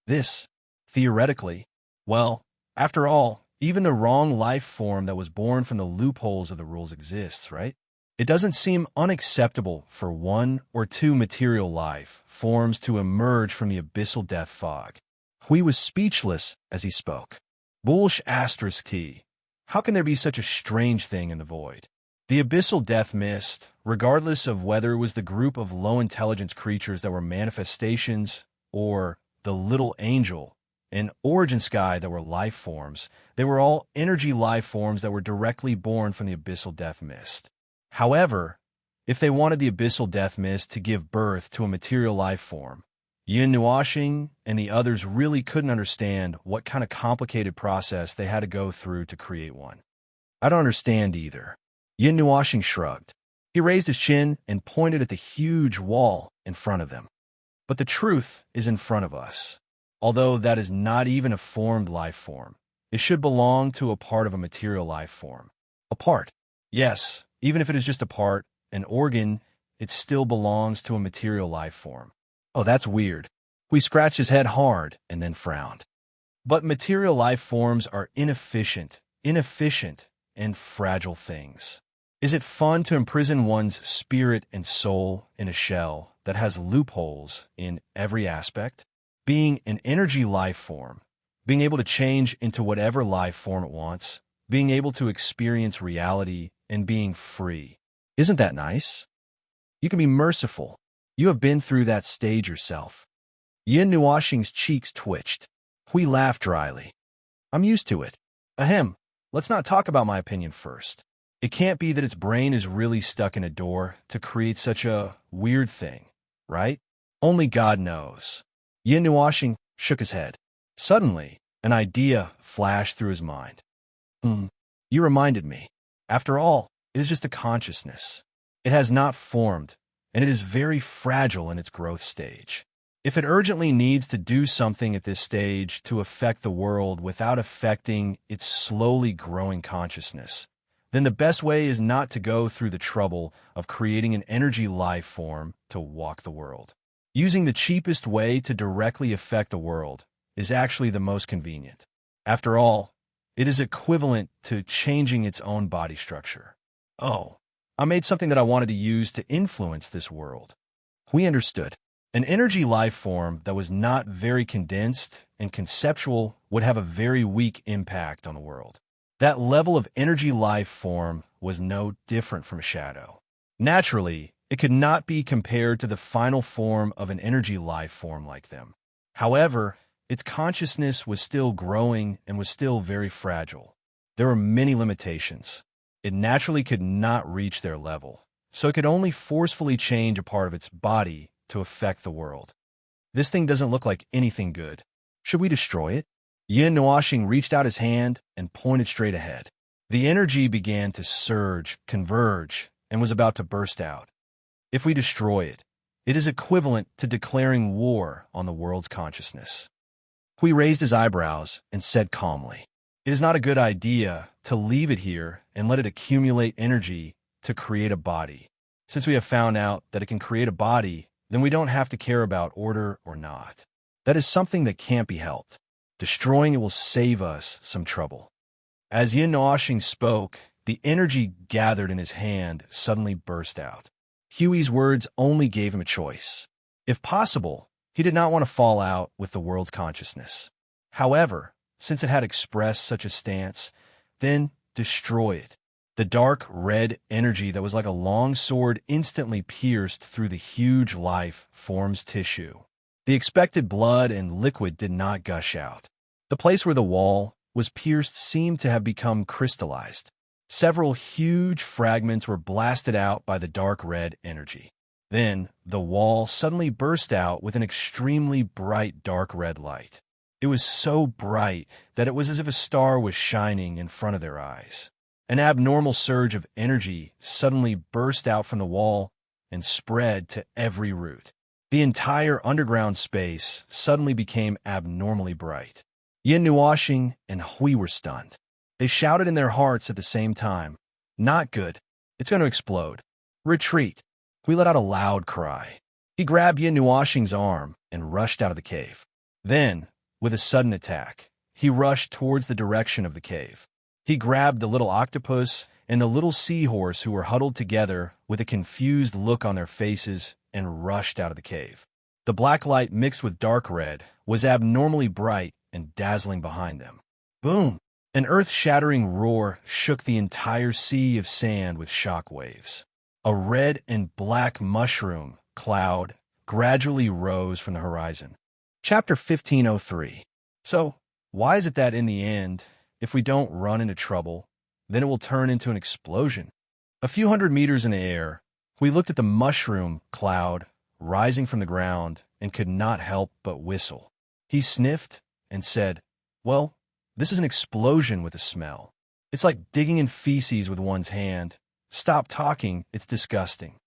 This. Theoretically. Well, after all, even the wrong life form that was born from the loopholes of the rules exists, right? It doesn't seem unacceptable for one or two material life forms to emerge from the abyssal death fog. Hui was speechless as he spoke. Bullish asterisk T. How can there be such a strange thing in the void? The abyssal death mist, regardless of whether it was the group of low-intelligence creatures that were manifestations or the little angel and origin sky that were life forms, they were all energy life forms that were directly born from the abyssal death mist. However, if they wanted the abyssal death mist to give birth to a material life form, Yin Nuashing and the others really couldn't understand what kind of complicated process they had to go through to create one. I don't understand either. Yin Nuashing shrugged. He raised his chin and pointed at the huge wall in front of them. But the truth is in front of us. Although that is not even a formed life form, it should belong to a part of a material life form. A part. Yes, even if it is just a part, an organ, it still belongs to a material life form. Oh, that's weird. Hui scratched his head hard and then frowned. But material life forms are inefficient, and fragile things. Is it fun to imprison one's spirit and soul in a shell that has loopholes in every aspect? Being an energy life form, being able to change into whatever life form it wants, being able to experience reality, and being free. Isn't that nice? You can be merciful. You have been through that stage yourself. Yin Nuashing's cheeks twitched. Hui laughed dryly. I'm used to it. Ahem, let's not talk about my opinion first. It can't be that its brain is really stuck in a door to create such a weird thing, right? Only God knows. Yin Nuashing shook his head. Suddenly, an idea flashed through his mind. You reminded me. After all, it is just a consciousness. It has not formed, and it is very fragile in its growth stage. If it urgently needs to do something at this stage to affect the world without affecting its slowly growing consciousness, then the best way is not to go through the trouble of creating an energy life form to walk the world. Using the cheapest way to directly affect the world is actually the most convenient. After all, it is equivalent to changing its own body structure. Oh, I made something that I wanted to use to influence this world. We understood. An energy life form that was not very condensed and conceptual would have a very weak impact on the world. That level of energy life form was no different from shadow. Naturally, it could not be compared to the final form of an energy life form like them. However, its consciousness was still growing and was still very fragile. There were many limitations. It naturally could not reach their level, so it could only forcefully change a part of its body to affect the world. This thing doesn't look like anything good. Should we destroy it? Yin Nuashing reached out his hand and pointed straight ahead. The energy began to surge, converge, and was about to burst out. If we destroy it, it is equivalent to declaring war on the world's consciousness. Hui raised his eyebrows and said calmly, "It is not a good idea to leave it here and let it accumulate energy to create a body. Since we have found out that it can create a body, then we don't have to care about order or not. That is something that can't be helped. Destroying it will save us some trouble. As Yin Noashing spoke, the energy gathered in his hand suddenly burst out. Huey's words only gave him a choice. If possible, he did not want to fall out with the world's consciousness. However, since it had expressed such a stance, then destroy it. The dark red energy that was like a long sword instantly pierced through the huge life form's tissue. The expected blood and liquid did not gush out. The place where the wall was pierced seemed to have become crystallized. Several huge fragments were blasted out by the dark red energy. Then, the wall suddenly burst out with an extremely bright dark red light. It was so bright that it was as if a star was shining in front of their eyes. An abnormal surge of energy suddenly burst out from the wall and spread to every root. The entire underground space suddenly became abnormally bright. Yin Nuashing and Hui were stunned. They shouted in their hearts at the same time, "Not good. It's going to explode. Retreat." Hui let out a loud cry. He grabbed Yin Nuashing's arm and rushed out of the cave. Then, with a sudden attack, he rushed towards the direction of the cave. He grabbed the little octopus and the little seahorse who were huddled together with a confused look on their faces and rushed out of the cave. The black light mixed with dark red was abnormally bright and dazzling behind them. Boom! An earth-shattering roar shook the entire sea of sand with shock waves. A red and black mushroom cloud gradually rose from the horizon. Chapter 1503. So, why is it that in the end, if we don't run into trouble, then it will turn into an explosion? A few hundred meters in the air, we looked at the mushroom cloud rising from the ground and could not help but whistle. He sniffed and said, "Well, this is an explosion with a smell. It's like digging in feces with one's hand. Stop talking, it's disgusting."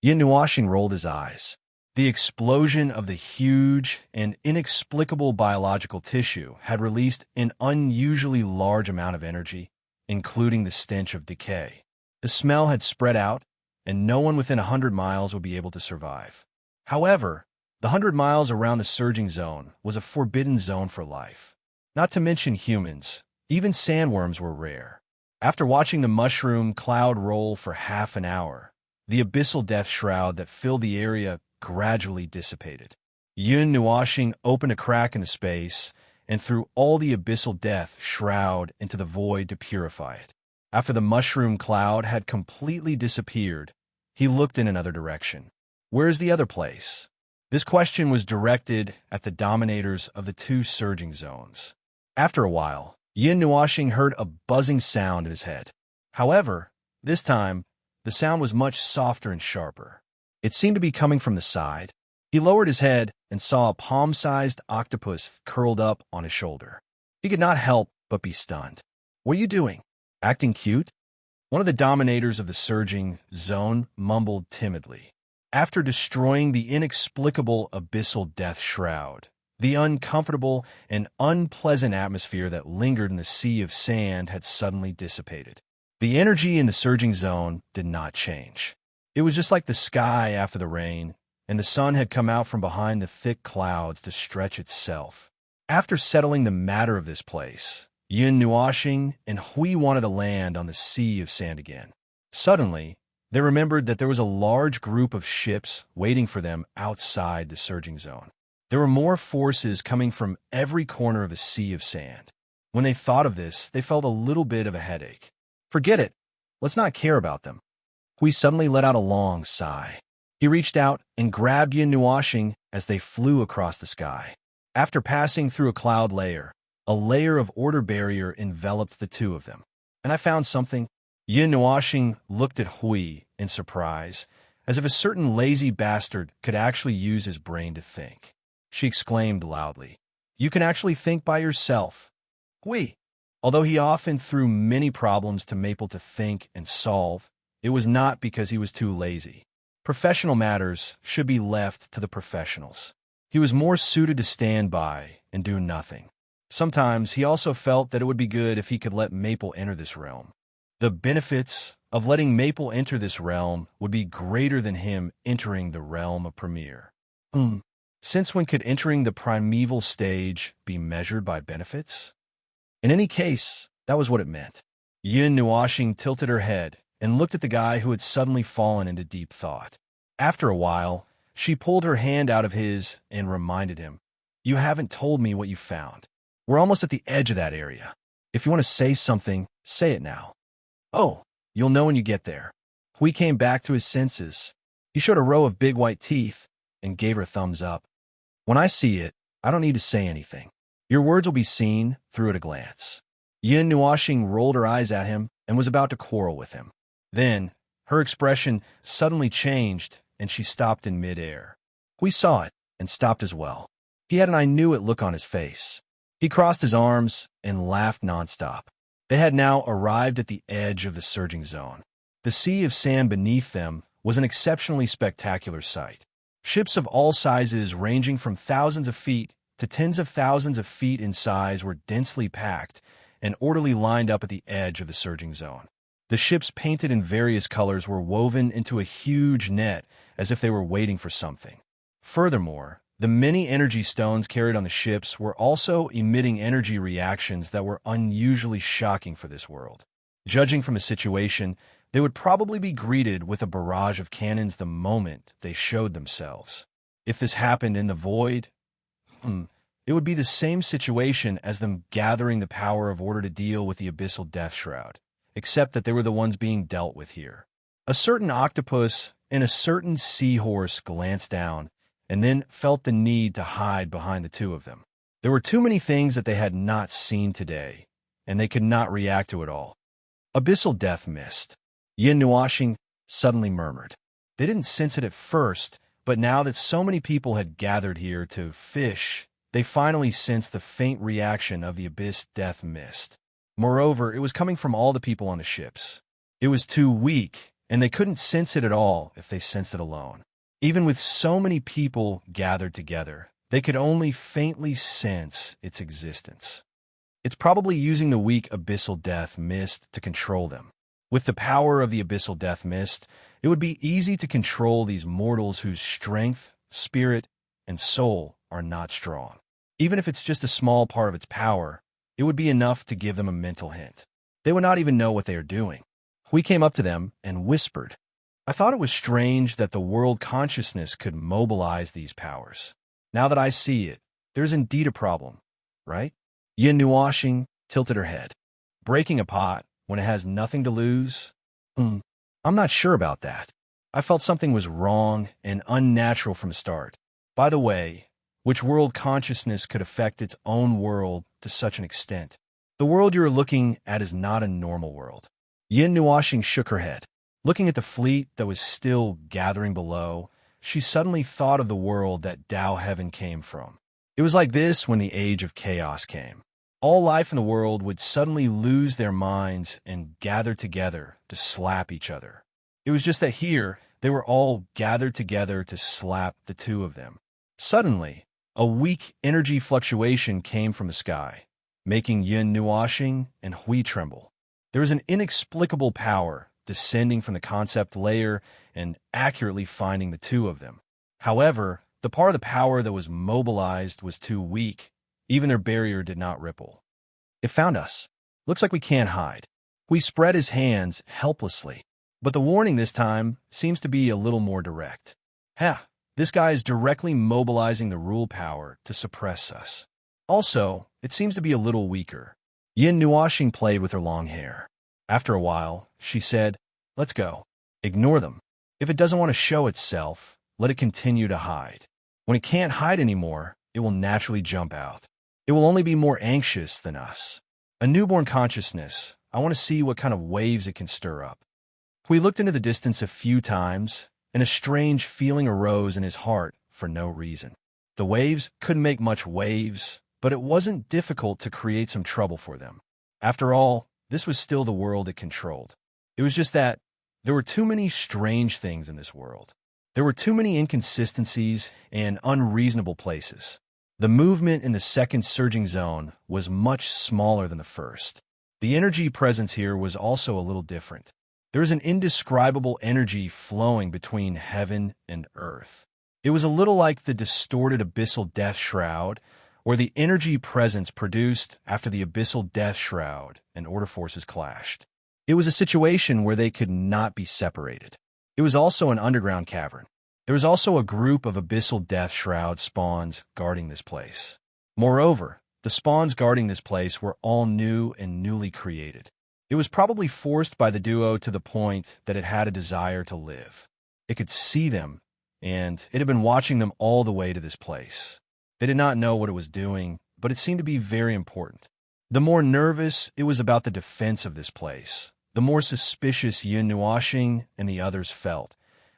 Yin Nuashing rolled his eyes. The explosion of the huge and inexplicable biological tissue had released an unusually large amount of energy, including the stench of decay. The smell had spread out, and no one within 100 miles would be able to survive. However, the 100 miles around the surging zone was a forbidden zone for life. Not to mention humans, even sandworms were rare. After watching the mushroom cloud roll for half an hour, the abyssal death shroud that filled the area gradually dissipated. Yin Nuashing opened a crack in the space and threw all the abyssal death shroud into the void to purify it. After the mushroom cloud had completely disappeared, he looked in another direction. Where is the other place? This question was directed at the dominators of the two surging zones. After a while, Yin Nuashing heard a buzzing sound in his head. However, this time, the sound was much softer and sharper. It seemed to be coming from the side. He lowered his head and saw a palm-sized octopus curled up on his shoulder. He could not help but be stunned. "What are you doing? Acting cute?" One of the dominators of the surging zone mumbled timidly. After destroying the inexplicable abyssal death shroud, the uncomfortable and unpleasant atmosphere that lingered in the sea of sand had suddenly dissipated. The energy in the surging zone did not change. It was just like the sky after the rain, and the sun had come out from behind the thick clouds to stretch itself. After settling the matter of this place, Yin Nuashing and Hui wanted to land on the sea of sand again. Suddenly, they remembered that there was a large group of ships waiting for them outside the surging zone. There were more forces coming from every corner of the sea of sand. When they thought of this, they felt a little bit of a headache. Forget it. Let's not care about them. Hui suddenly let out a long sigh. He reached out and grabbed Yin Nuashing as they flew across the sky. After passing through a cloud layer, a layer of order barrier enveloped the two of them. And I found something. Yin Nuashing looked at Hui in surprise, as if a certain lazy bastard could actually use his brain to think. She exclaimed loudly, "You can actually think by yourself." Hui, although he often threw many problems to Maple to think and solve, it was not because he was too lazy. Professional matters should be left to the professionals. He was more suited to stand by and do nothing. Sometimes he also felt that it would be good if he could let Maple enter this realm. The benefits of letting Maple enter this realm would be greater than him entering the realm of Premier. Since when could entering the primeval stage be measured by benefits? In any case, that was what it meant. Yin Nuashing tilted her head and looked at the guy who had suddenly fallen into deep thought. After a while, she pulled her hand out of his and reminded him, "You haven't told me what you found. We're almost at the edge of that area. If you want to say something, say it now." "Oh, you'll know when you get there." Hui came back to his senses. He showed a row of big white teeth and gave her a thumbs up. "When I see it, I don't need to say anything. Your words will be seen through at a glance." Yin Nuashing rolled her eyes at him and was about to quarrel with him. Then, her expression suddenly changed and she stopped in midair. Hui saw it and stopped as well. He had an "I knew it" look on his face. He crossed his arms and laughed nonstop. They had now arrived at the edge of the surging zone. The sea of sand beneath them was an exceptionally spectacular sight. Ships of all sizes ranging from thousands of feet to tens of thousands of feet in size were densely packed and orderly lined up at the edge of the surging zone. The ships painted in various colors were woven into a huge net as if they were waiting for something. Furthermore, the many energy stones carried on the ships were also emitting energy reactions that were unusually shocking for this world. Judging from the situation, they would probably be greeted with a barrage of cannons the moment they showed themselves. If this happened in the void, it would be the same situation as them gathering the power of order to deal with the abyssal death shroud, except that they were the ones being dealt with here. A certain octopus and a certain seahorse glanced down and then felt the need to hide behind the two of them. There were too many things that they had not seen today, and they could not react to it all. Abyssal death mist. Yin Nuashing suddenly murmured. They didn't sense it at first, but now that so many people had gathered here to fish, they finally sensed the faint reaction of the abyss death mist. Moreover, it was coming from all the people on the ships. It was too weak, and they couldn't sense it at all if they sensed it alone. Even with so many people gathered together, they could only faintly sense its existence. It's probably using the weak abyssal death mist to control them. With the power of the abyssal death mist, it would be easy to control these mortals whose strength, spirit, and soul are not strong. Even if it's just a small part of its power, it would be enough to give them a mental hint. They would not even know what they are doing. Hui came up to them and whispered, "I thought it was strange that the world consciousness could mobilize these powers. Now that I see it, there's indeed a problem, right?" Yin Nuashing tilted her head. "Breaking a pot when it has nothing to lose? I'm not sure about that. I felt something was wrong and unnatural from the start. By the way, which world consciousness could affect its own world to such an extent? The world you're looking at is not a normal world." Yin Nuashing shook her head. Looking at the fleet that was still gathering below, she suddenly thought of the world that Tao Heaven came from. It was like this when the age of chaos came. All life in the world would suddenly lose their minds and gather together to slap each other. It was just that here, they were all gathered together to slap the two of them. Suddenly, a weak energy fluctuation came from the sky, making Yin Nuashing and Hui tremble. There was an inexplicable power descending from the concept layer and accurately finding the two of them. However, the part of the power that was mobilized was too weak. Even their barrier did not ripple. "It found us. Looks like we can't hide." Hui spread his hands helplessly, but the warning this time seems to be a little more direct. This guy is directly mobilizing the rule power to suppress us. Also, it seems to be a little weaker. Yin Nuashing played with her long hair. After a while, she said, "Let's go. Ignore them. If it doesn't want to show itself, let it continue to hide. When it can't hide anymore, it will naturally jump out. It will only be more anxious than us. A newborn consciousness, I want to see what kind of waves it can stir up." We looked into the distance a few times, and a strange feeling arose in his heart for no reason. The waves couldn't make much waves, but it wasn't difficult to create some trouble for them. After all, this was still the world it controlled. It was just that there were too many strange things in this world. There were too many inconsistencies and unreasonable places. The movement in the second surging zone was much smaller than the first. The energy presence here was also a little different. There is an indescribable energy flowing between heaven and earth. It was a little like the distorted abyssal death shroud, or the energy presence produced after the abyssal death shroud and order forces clashed. It was a situation where they could not be separated. It was also an underground cavern. There was also a group of abyssal death shroud spawns guarding this place. Moreover, the spawns guarding this place were all new and newly created. It was probably forced by the duo to the point that it had a desire to live. It could see them, and it had been watching them all the way to this place. They did not know what it was doing, but it seemed to be very important. The more nervous it was about the defense of this place, the more suspicious Yun Nuashing and the others felt,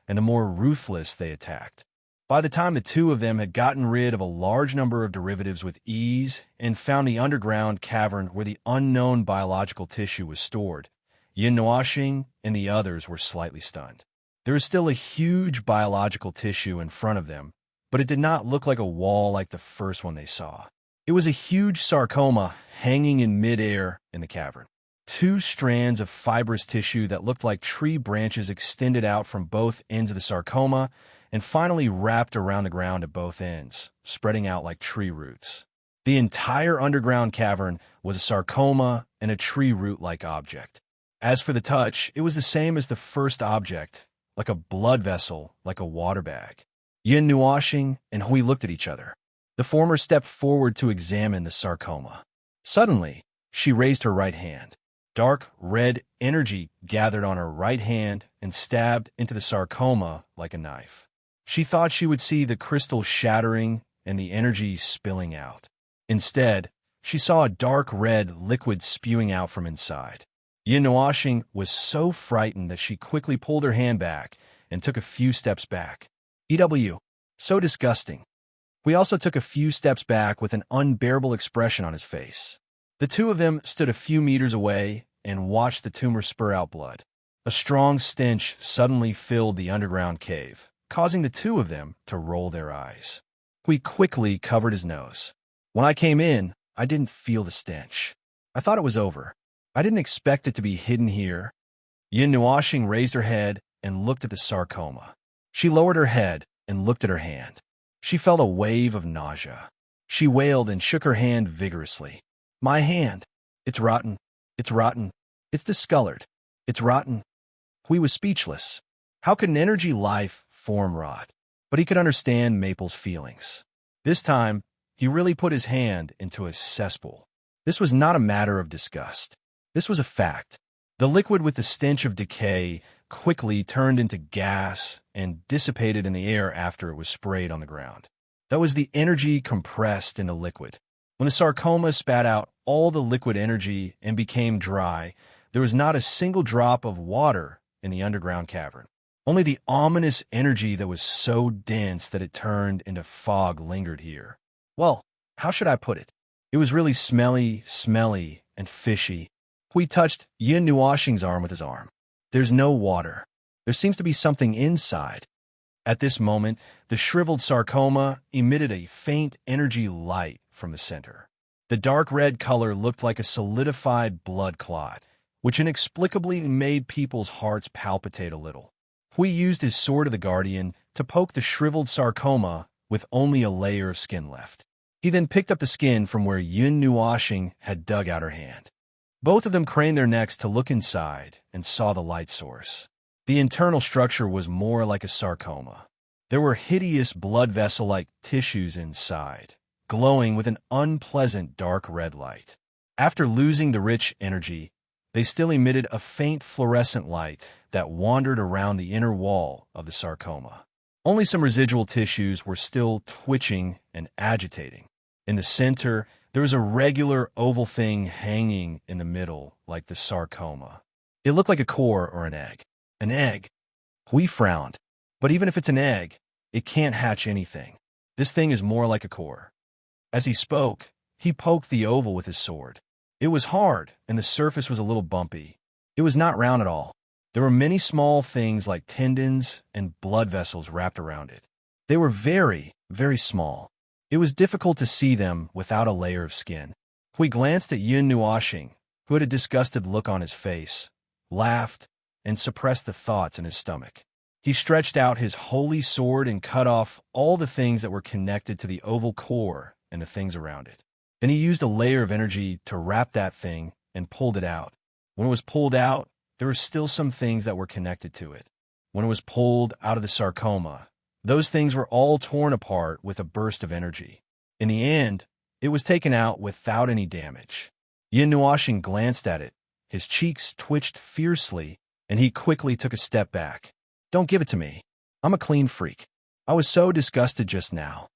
and the more ruthless they attacked. By the time the two of them had gotten rid of a large number of derivatives with ease and found the underground cavern where the unknown biological tissue was stored, Yun Nuashing and the others were slightly stunned. There was still a huge biological tissue in front of them, but it did not look like a wall like the first one they saw. It was a huge sarcoma hanging in midair in the cavern. Two strands of fibrous tissue that looked like tree branches extended out from both ends of the sarcoma and finally wrapped around the ground at both ends, spreading out like tree roots. The entire underground cavern was a sarcoma and a tree root-like object. As for the touch, it was the same as the first object, like a blood vessel, like a water bag. Yin Nuashing and Hui looked at each other. The former stepped forward to examine the sarcoma. Suddenly, she raised her right hand. Dark red energy gathered on her right hand and stabbed into the sarcoma like a knife. She thought she would see the crystal shattering and the energy spilling out. Instead, she saw a dark red liquid spewing out from inside. Yin Nuashing was so frightened that she quickly pulled her hand back and took a few steps back. EW. So disgusting. We also took a few steps back with an unbearable expression on his face. The two of them stood a few meters away and watched the tumor spur out blood. A strong stench suddenly filled the underground cave, causing the two of them to roll their eyes. Hui quickly covered his nose. When I came in, I didn't feel the stench. I thought it was over. I didn't expect it to be hidden here. Yin Nuashing raised her head and looked at the sarcoma. She lowered her head and looked at her hand. She felt a wave of nausea. She wailed and shook her hand vigorously. My hand. It's rotten. It's rotten. It's discolored. It's rotten. Hui was speechless. How could an energy life form rot? But he could understand Maple's feelings. This time, he really put his hand into a cesspool. This was not a matter of disgust. This was a fact. The liquid with the stench of decay quickly turned into gas and dissipated in the air after it was sprayed on the ground. That was the energy compressed into liquid. When the sarcoma spat out all the liquid energy and became dry, there was not a single drop of water in the underground cavern. Only the ominous energy that was so dense that it turned into fog lingered here. Well, how should I put it? It was really smelly, and fishy. Hui touched Yin Nuashing's arm with his arm. There's no water. There seems to be something inside. At this moment, the shriveled sarcoma emitted a faint energy light from the center. The dark red color looked like a solidified blood clot, which inexplicably made people's hearts palpitate a little. Hui used his Sword of the Guardian to poke the shriveled sarcoma with only a layer of skin left. He then picked up the skin from where Yun Nuashing had dug out her hand. Both of them craned their necks to look inside and saw the light source. The internal structure was more like a sarcoma. There were hideous blood vessel-like tissues inside, glowing with an unpleasant dark red light. After losing the rich energy, they still emitted a faint fluorescent light that wandered around the inner wall of the sarcoma. Only some residual tissues were still twitching and agitating. In the center, there was a regular oval thing hanging in the middle, like the sarcoma. It looked like a core or an egg. An egg. Hui frowned. But even if it's an egg, it can't hatch anything. This thing is more like a core. As he spoke, he poked the oval with his sword. It was hard, and the surface was a little bumpy. It was not round at all. There were many small things like tendons and blood vessels wrapped around it. They were very, very small. It was difficult to see them without a layer of skin. Hui glanced at Yun Nuashing, who had a disgusted look on his face, laughed, and suppressed the thoughts in his stomach. He stretched out his holy sword and cut off all the things that were connected to the oval core and the things around it. Then he used a layer of energy to wrap that thing and pulled it out. When it was pulled out, there were still some things that were connected to it. When it was pulled out of the sarcoma, those things were all torn apart with a burst of energy. In the end, it was taken out without any damage. Yin Nuoxing glanced at it. His cheeks twitched fiercely, and he quickly took a step back. Don't give it to me. I'm a clean freak. I was so disgusted just now.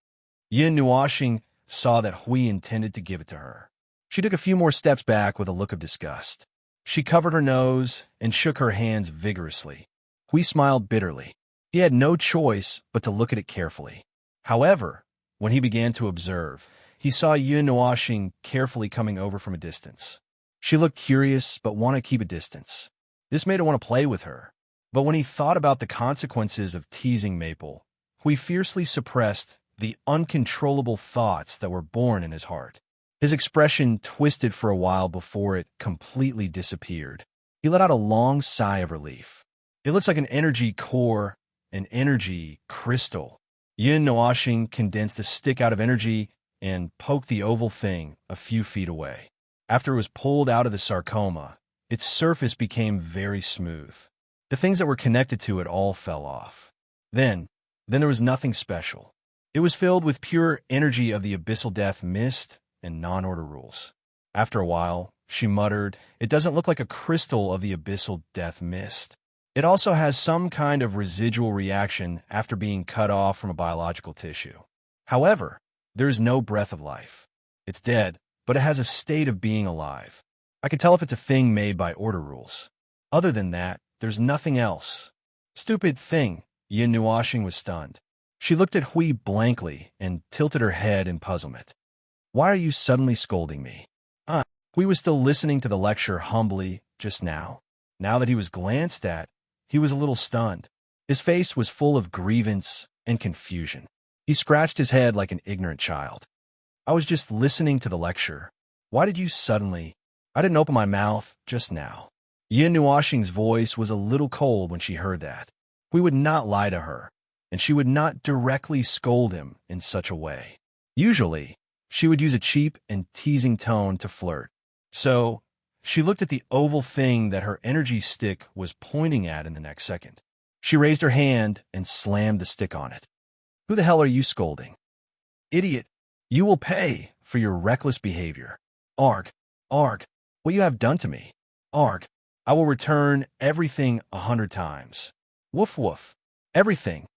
Yin Nuoxing saw that Hui intended to give it to her. She took a few more steps back with a look of disgust. She covered her nose and shook her hands vigorously. Hui smiled bitterly. He had no choice but to look at it carefully. However, when he began to observe, he saw Yin Nuoxing carefully coming over from a distance. She looked curious but wanted to keep a distance. This made her want to play with her. But when he thought about the consequences of teasing Maple, Hui fiercely suppressed the uncontrollable thoughts that were born in his heart. His expression twisted for a while before it completely disappeared. He let out a long sigh of relief. It looks like an energy core, an energy crystal. Yin Nuoxing condensed a stick out of energy and poked the oval thing a few feet away. After it was pulled out of the sarcoma, its surface became very smooth. The things that were connected to it all fell off. Then there was nothing special. It was filled with pure energy of the abyssal death mist and non-order rules. After a while, she muttered, "It doesn't look like a crystal of the abyssal death mist. It also has some kind of residual reaction after being cut off from a biological tissue. However, there is no breath of life. It's dead, but it has a state of being alive. I can tell if it's a thing made by order rules. Other than that, there's nothing else." "Stupid thing." Yin Nuoxing was stunned. She looked at Hui blankly and tilted her head in puzzlement. "Why are you suddenly scolding me?" Hui was still listening to the lecture humbly just now. Now that he was glanced at, he was a little stunned. His face was full of grievance and confusion. He scratched his head like an ignorant child. "I was just listening to the lecture. Why did you suddenly—" "I didn't open my mouth just now." Yin Nuoxing's voice was a little cold when she heard that. Hui would not lie to her, and she would not directly scold him in such a way. Usually, she would use a cheap and teasing tone to flirt. So, she looked at the oval thing that her energy stick was pointing at in the next second. She raised her hand and slammed the stick on it. "Who the hell are you scolding? Idiot! You will pay for your reckless behavior. Arg, arg, what you have done to me. Arg, I will return everything 100 times. Woof woof, everything."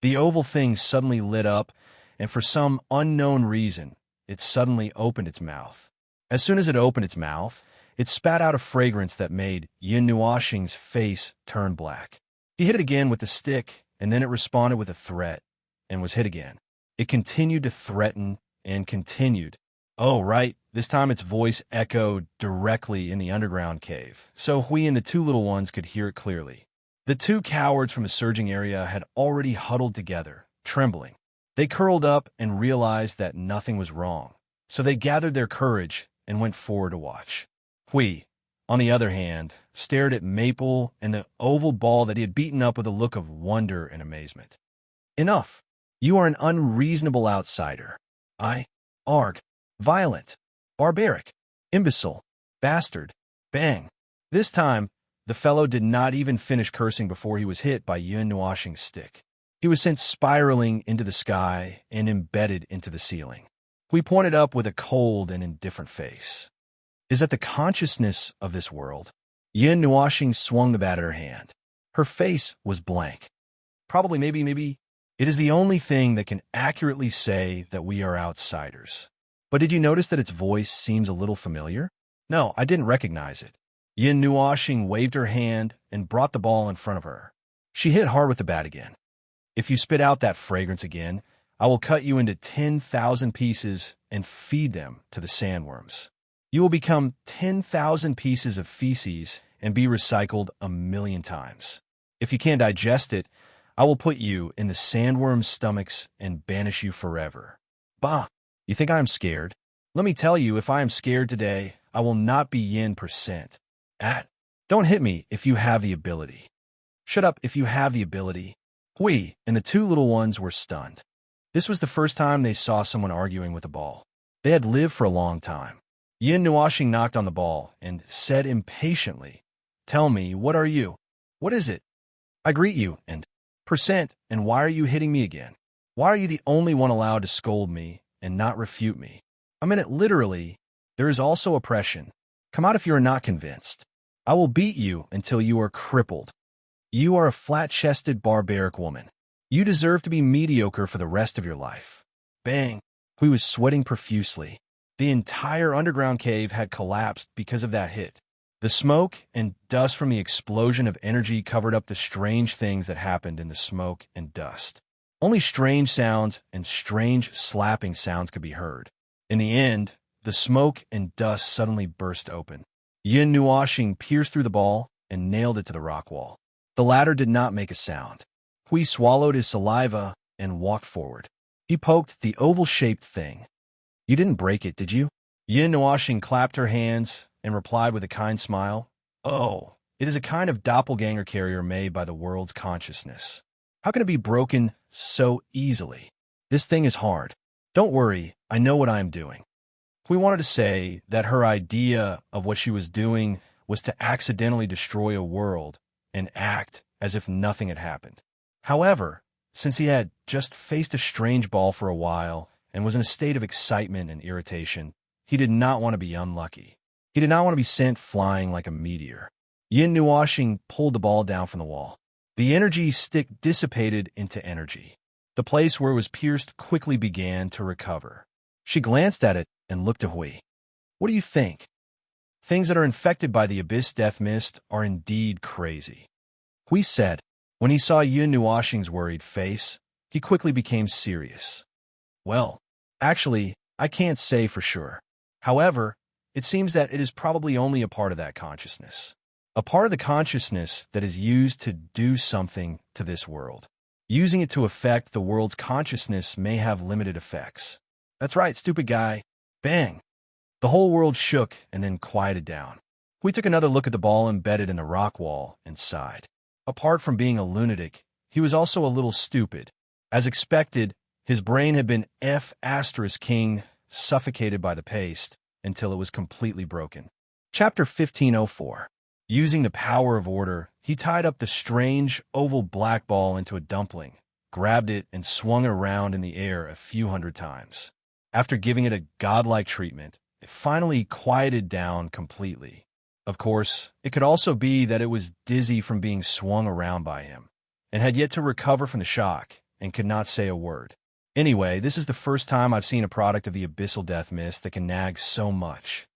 The oval thing suddenly lit up, and for some unknown reason, it suddenly opened its mouth. As soon as it opened its mouth, it spat out a fragrance that made Yin Nuoxing's face turn black. He hit it again with the stick, and then it responded with a threat, and was hit again. It continued to threaten and continued. Oh, right, this time its voice echoed directly in the underground cave, so Hui and the two little ones could hear it clearly. The two cowards from the surging area had already huddled together, trembling. They curled up and realized that nothing was wrong, so they gathered their courage and went forward to watch. Hui, on the other hand, stared at Maple and the oval ball that he had beaten up with a look of wonder and amazement. "Enough! You are an unreasonable outsider. Arg, violent, barbaric, imbecile, bastard, bang." This time, the fellow did not even finish cursing before he was hit by Yin Nuoxing's stick. He was sent spiraling into the sky and embedded into the ceiling. Hui pointed up with a cold and indifferent face. "Is that the consciousness of this world?" Yin Nuoxing swung the bat at her hand. Her face was blank. "Probably, maybe. It is the only thing that can accurately say that we are outsiders." "But did you notice that its voice seems a little familiar?" "No, I didn't recognize it." Yin Nuoxing waved her hand and brought the ball in front of her. She hit hard with the bat again. "If you spit out that fragrance again, I will cut you into 10,000 pieces and feed them to the sandworms. You will become 10,000 pieces of feces and be recycled 1,000,000 times. If you can't digest it, I will put you in the sandworms' stomachs and banish you forever." "Bah, you think I am scared? Let me tell you, if I am scared today, I will not be Yin %. Don't hit me if you have the ability." Shut up if you have the ability. Hui and the two little ones were stunned. This was the first time they saw someone arguing with a ball. They had lived for a long time. Yin Nuashing knocked on the ball and said impatiently, "Tell me, what are you? What is it? I greet you, and why are you hitting me again? Why are you the only one allowed to scold me and not refute me? I mean it literally. There is also oppression. Come out if you are not convinced. I will beat you until you are crippled. You are a flat-chested, barbaric woman. You deserve to be mediocre for the rest of your life." Bang! Hui was sweating profusely. The entire underground cave had collapsed because of that hit. The smoke and dust from the explosion of energy covered up the strange things that happened in the smoke and dust. Only strange sounds and strange slapping sounds could be heard. In the end, the smoke and dust suddenly burst open. Yin Nuashing pierced through the ball and nailed it to the rock wall. The latter did not make a sound. Hui swallowed his saliva and walked forward. He poked the oval-shaped thing. "You didn't break it, did you?" Yin Nuashing clapped her hands and replied with a kind smile, "Oh, it is a kind of doppelganger carrier made by the world's consciousness. How can it be broken so easily? This thing is hard. Don't worry, I know what I am doing." Hui wanted to say that her idea of what she was doing was to accidentally destroy a world and act as if nothing had happened. However, since he had just faced a strange ball for a while and was in a state of excitement and irritation, he did not want to be unlucky. He did not want to be sent flying like a meteor. Yin Nuashing pulled the ball down from the wall. The energy stick dissipated into energy. The place where it was pierced quickly began to recover. She glanced at it and looked at Hui. "What do you think? Things that are infected by the Abyss Death Mist are indeed crazy." Hui said. When he saw Yin Nuashing's worried face, he quickly became serious. "Well, actually, I can't say for sure. However, it seems that it is probably only a part of that consciousness. A part of the consciousness that is used to do something to this world. Using it to affect the world's consciousness may have limited effects." "That's right, stupid guy." Bang! The whole world shook and then quieted down. We took another look at the ball embedded in the rock wall and sighed. Apart from being a lunatic, he was also a little stupid. As expected, his brain had been F***king suffocated by the paste until it was completely broken. Chapter 1504. Using the power of order, he tied up the strange, oval black ball into a dumpling, grabbed it, and swung it around in the air a few hundred times. After giving it a godlike treatment, it finally quieted down completely. Of course, it could also be that it was dizzy from being swung around by him, and had yet to recover from the shock, and could not say a word. Anyway, this is the first time I've seen a product of the Abyssal Death Mist that can nag so much.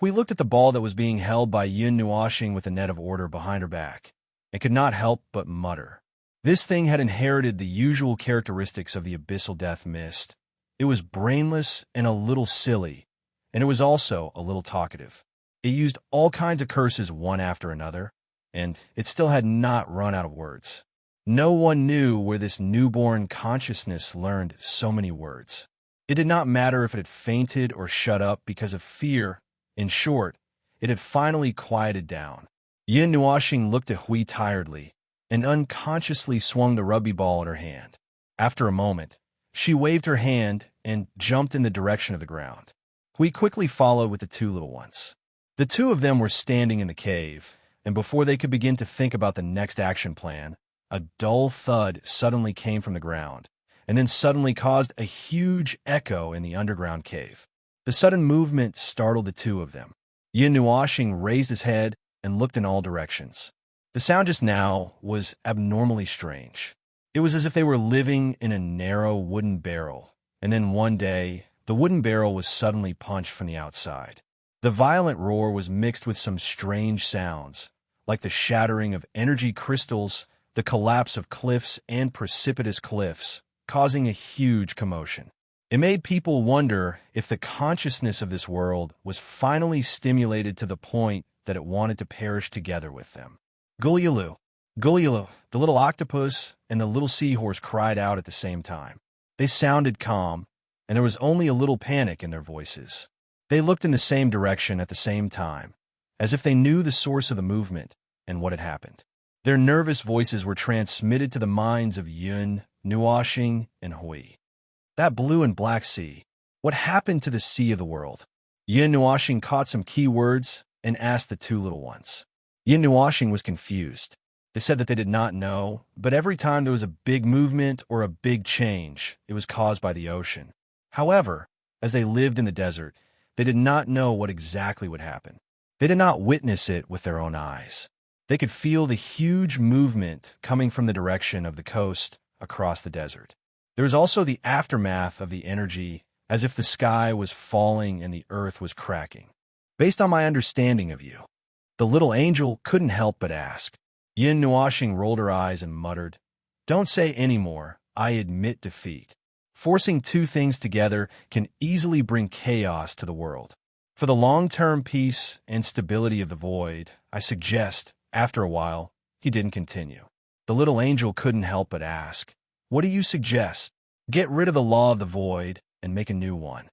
We looked at the ball that was being held by Yin Nuashing with a net of order behind her back, and could not help but mutter. This thing had inherited the usual characteristics of the Abyssal Death Mist. It was brainless and a little silly, and it was also a little talkative. It used all kinds of curses one after another, and it still had not run out of words. No one knew where this newborn consciousness learned so many words. It did not matter if it had fainted or shut up because of fear. In short, it had finally quieted down. Yin Nuashing looked at Hui tiredly and unconsciously swung the rugby ball in her hand. After a moment, she waved her hand and jumped in the direction of the ground. Hui quickly followed with the two little ones. The two of them were standing in the cave, and before they could begin to think about the next action plan, a dull thud suddenly came from the ground, and then suddenly caused a huge echo in the underground cave. The sudden movement startled the two of them. Yin Nuashing raised his head and looked in all directions. The sound just now was abnormally strange. It was as if they were living in a narrow wooden barrel, and then one day, the wooden barrel was suddenly punched from the outside. The violent roar was mixed with some strange sounds, like the shattering of energy crystals, the collapse of cliffs and precipitous cliffs, causing a huge commotion. It made people wonder if the consciousness of this world was finally stimulated to the point that it wanted to perish together with them. Gulyalu, Gulyalu, the little octopus and the little seahorse cried out at the same time. They sounded calm, and there was only a little panic in their voices. They looked in the same direction at the same time, as if they knew the source of the movement and what had happened. Their nervous voices were transmitted to the minds of Yun, Nuashing, and Hui. That blue and black sea. What happened to the sea of the world? Yin Nuashing caught some key words and asked the two little ones. Yin Nuashing was confused. They said that they did not know, but every time there was a big movement or a big change, it was caused by the ocean. However, as they lived in the desert, they did not know what exactly would happen. They did not witness it with their own eyes. They could feel the huge movement coming from the direction of the coast across the desert. There was also the aftermath of the energy, as if the sky was falling and the earth was cracking. Based on my understanding of you, the little angel couldn't help but ask. Yin Nuashing rolled her eyes and muttered, "Don't say any more. I admit defeat. Forcing two things together can easily bring chaos to the world. For the long-term peace and stability of the void, I suggest, after a while, he didn't continue." The little angel couldn't help but ask, "What do you suggest? Get rid of the law of the void and make a new one."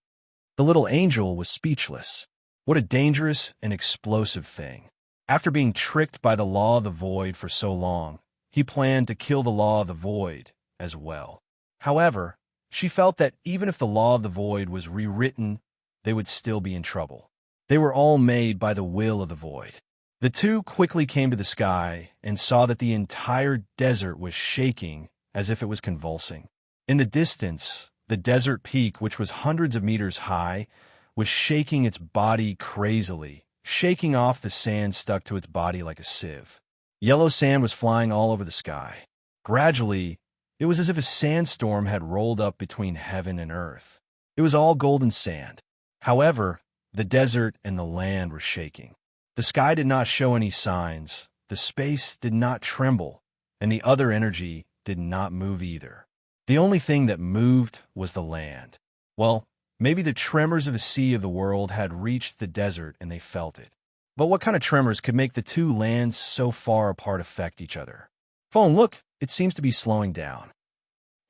The little angel was speechless. What a dangerous and explosive thing. After being tricked by the law of the void for so long, he planned to kill the law of the void as well. However, she felt that even if the law of the void was rewritten, they would still be in trouble. They were all made by the will of the void. The two quickly came to the sky and saw that the entire desert was shaking as if it was convulsing. In the distance, the desert peak, which was hundreds of meters high, was shaking its body crazily, shaking off the sand stuck to its body like a sieve. Yellow sand was flying all over the sky. Gradually, it was as if a sandstorm had rolled up between heaven and earth. It was all golden sand. However, the desert and the land were shaking. The sky did not show any signs, the space did not tremble, and the other energy did not move either. The only thing that moved was the land. Well, maybe the tremors of the sea of the world had reached the desert and they felt it. But what kind of tremors could make the two lands so far apart affect each other? Phone, look, it seems to be slowing down.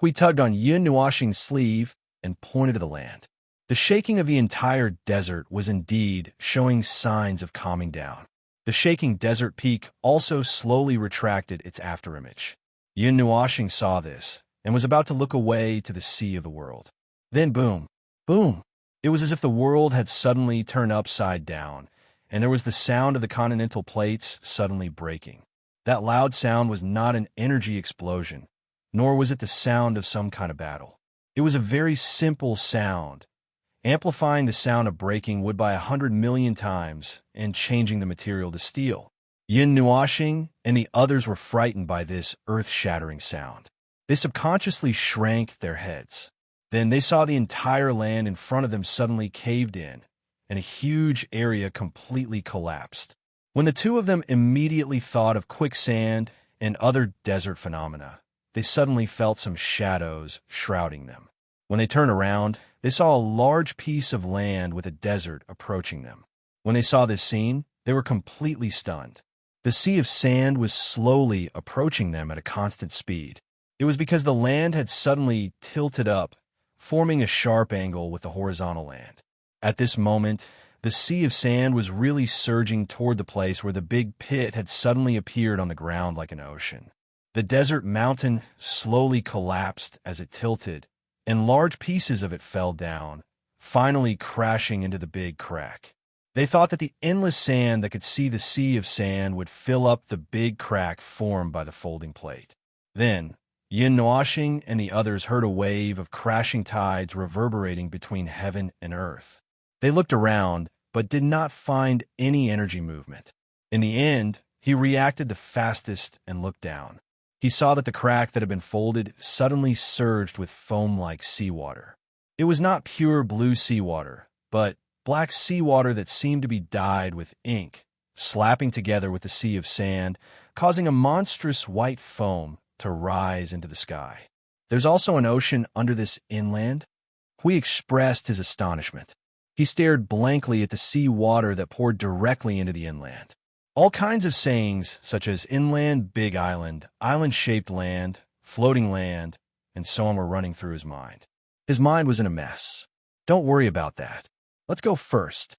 We tugged on Yin Nuashing's sleeve and pointed to the land. The shaking of the entire desert was indeed showing signs of calming down. The shaking desert peak also slowly retracted its afterimage. Yin Nuashing saw this and was about to look away to the sea of the world. Then boom, boom. It was as if the world had suddenly turned upside down, and there was the sound of the continental plates suddenly breaking. That loud sound was not an energy explosion, nor was it the sound of some kind of battle. It was a very simple sound, amplifying the sound of breaking wood by 100 million times and changing the material to steel. Yin Nuashing and the others were frightened by this earth-shattering sound. They subconsciously shrank their heads. Then they saw the entire land in front of them suddenly caved in, and a huge area completely collapsed. When the two of them immediately thought of quicksand and other desert phenomena, they suddenly felt some shadows shrouding them. When they turned around, they saw a large piece of land with a desert approaching them. When they saw this scene, they were completely stunned. The sea of sand was slowly approaching them at a constant speed. It was because the land had suddenly tilted up, forming a sharp angle with the horizontal land. At this moment, the sea of sand was really surging toward the place where the big pit had suddenly appeared on the ground like an ocean. The desert mountain slowly collapsed as it tilted, and large pieces of it fell down, finally crashing into the big crack. They thought that the endless sand that could see the sea of sand would fill up the big crack formed by the folding plate. Then, Yin Nuashing and the others heard a wave of crashing tides reverberating between heaven and earth. They looked around, but did not find any energy movement. In the end, he reacted the fastest and looked down. He saw that the crack that had been folded suddenly surged with foam-like seawater. It was not pure blue seawater, but black seawater that seemed to be dyed with ink, slapping together with the sea of sand, causing a monstrous white foam to rise into the sky. There's also an ocean under this inland? Hui expressed his astonishment. He stared blankly at the sea water that poured directly into the inland. All kinds of sayings, such as inland, big island, island-shaped land, floating land, and so on were running through his mind. His mind was in a mess. Don't worry about that. Let's go first.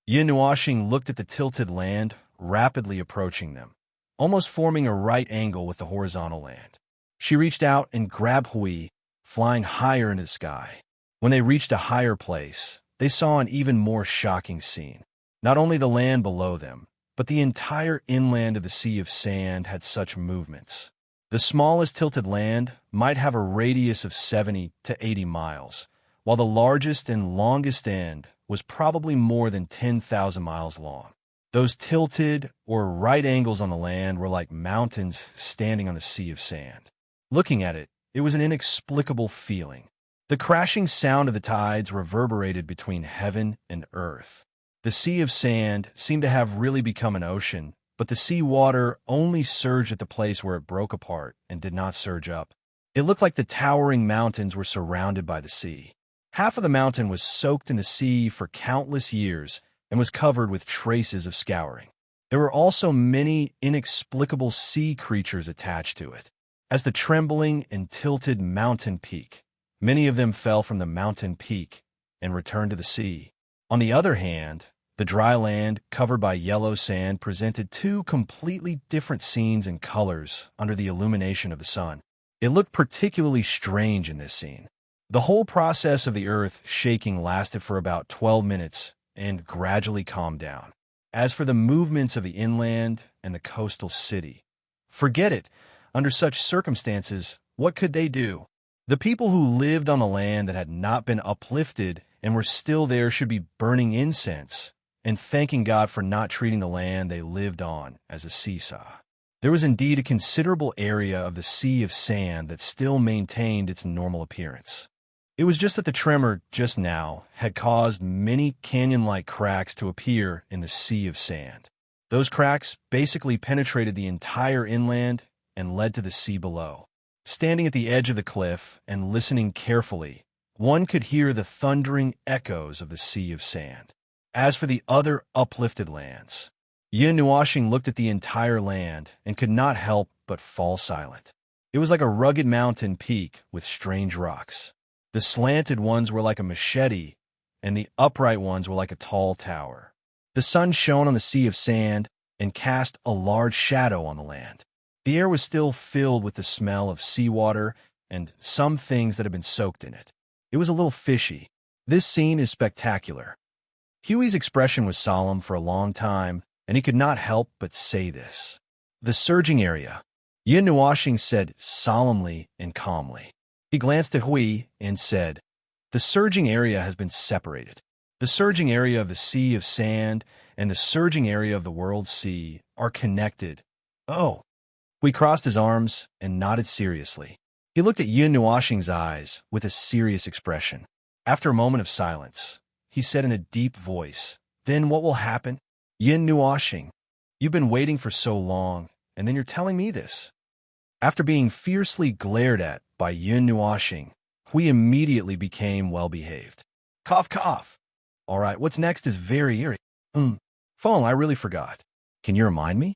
Yin Nuashing looked at the tilted land, rapidly approaching them. almost forming a right angle with the horizontal land. She reached out and grabbed Hui, flying higher into the sky. When they reached a higher place, they saw an even more shocking scene. Not only the land below them, but the entire inland of the Sea of Sand had such movements. The smallest tilted land might have a radius of 70 to 80 miles, while the largest and longest end was probably more than 10,000 miles long. Those tilted or right angles on the land were like mountains standing on the Sea of Sand. Looking at it, it was an inexplicable feeling. The crashing sound of the tides reverberated between heaven and earth. The Sea of Sand seemed to have really become an ocean, but the sea water only surged at the place where it broke apart and did not surge up. It looked like the towering mountains were surrounded by the sea. Half of the mountain was soaked in the sea for countless years and was covered with traces of scouring. There were also many inexplicable sea creatures attached to it. As the trembling and tilted mountain peak, many of them fell from the mountain peak and returned to the sea. On the other hand, the dry land covered by yellow sand presented two completely different scenes and colors under the illumination of the sun. It looked particularly strange in this scene. The whole process of the earth shaking lasted for about 12 minutes and gradually calmed down. As for the movements of the inland and the coastal city, forget it. Under such circumstances, what could they do? The people who lived on the land that had not been uplifted and were still there should be burning incense and thanking God for not treating the land they lived on as a seesaw. There was indeed a considerable area of the Sea of Sand that still maintained its normal appearance. It was just that the tremor just now had caused many canyon-like cracks to appear in the Sea of Sand. Those cracks basically penetrated the entire inland and led to the sea below. Standing at the edge of the cliff and listening carefully, one could hear the thundering echoes of the Sea of Sand. As for the other uplifted lands, Yin Nuashing looked at the entire land and could not help but fall silent. It was like a rugged mountain peak with strange rocks. The slanted ones were like a machete, and the upright ones were like a tall tower. The sun shone on the Sea of Sand and cast a large shadow on the land. The air was still filled with the smell of seawater and some things that had been soaked in it. It was a little fishy. This scene is spectacular. Huey's expression was solemn for a long time, and he could not help but say this. The surging area, Yin Nuashing said solemnly and calmly. He glanced at Hui and said, the surging area has been separated. The surging area of the Sea of Sand and the surging area of the World Sea are connected. Oh. Hui crossed his arms and nodded seriously. He looked at Yin Nuashing's eyes with a serious expression. After a moment of silence, he said in a deep voice, then what will happen? Yin Nuashing, you've been waiting for so long, and then you're telling me this. After being fiercely glared at by Yin Nuashing, Hui immediately became well-behaved. Cough, cough. All right, what's next is very eerie. Phone, I really forgot. Can you remind me?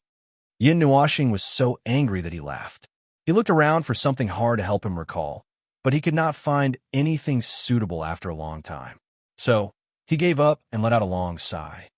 Yin Nuashing was so angry that he laughed. He looked around for something hard to help him recall, but he could not find anything suitable after a long time. So, he gave up and let out a long sigh.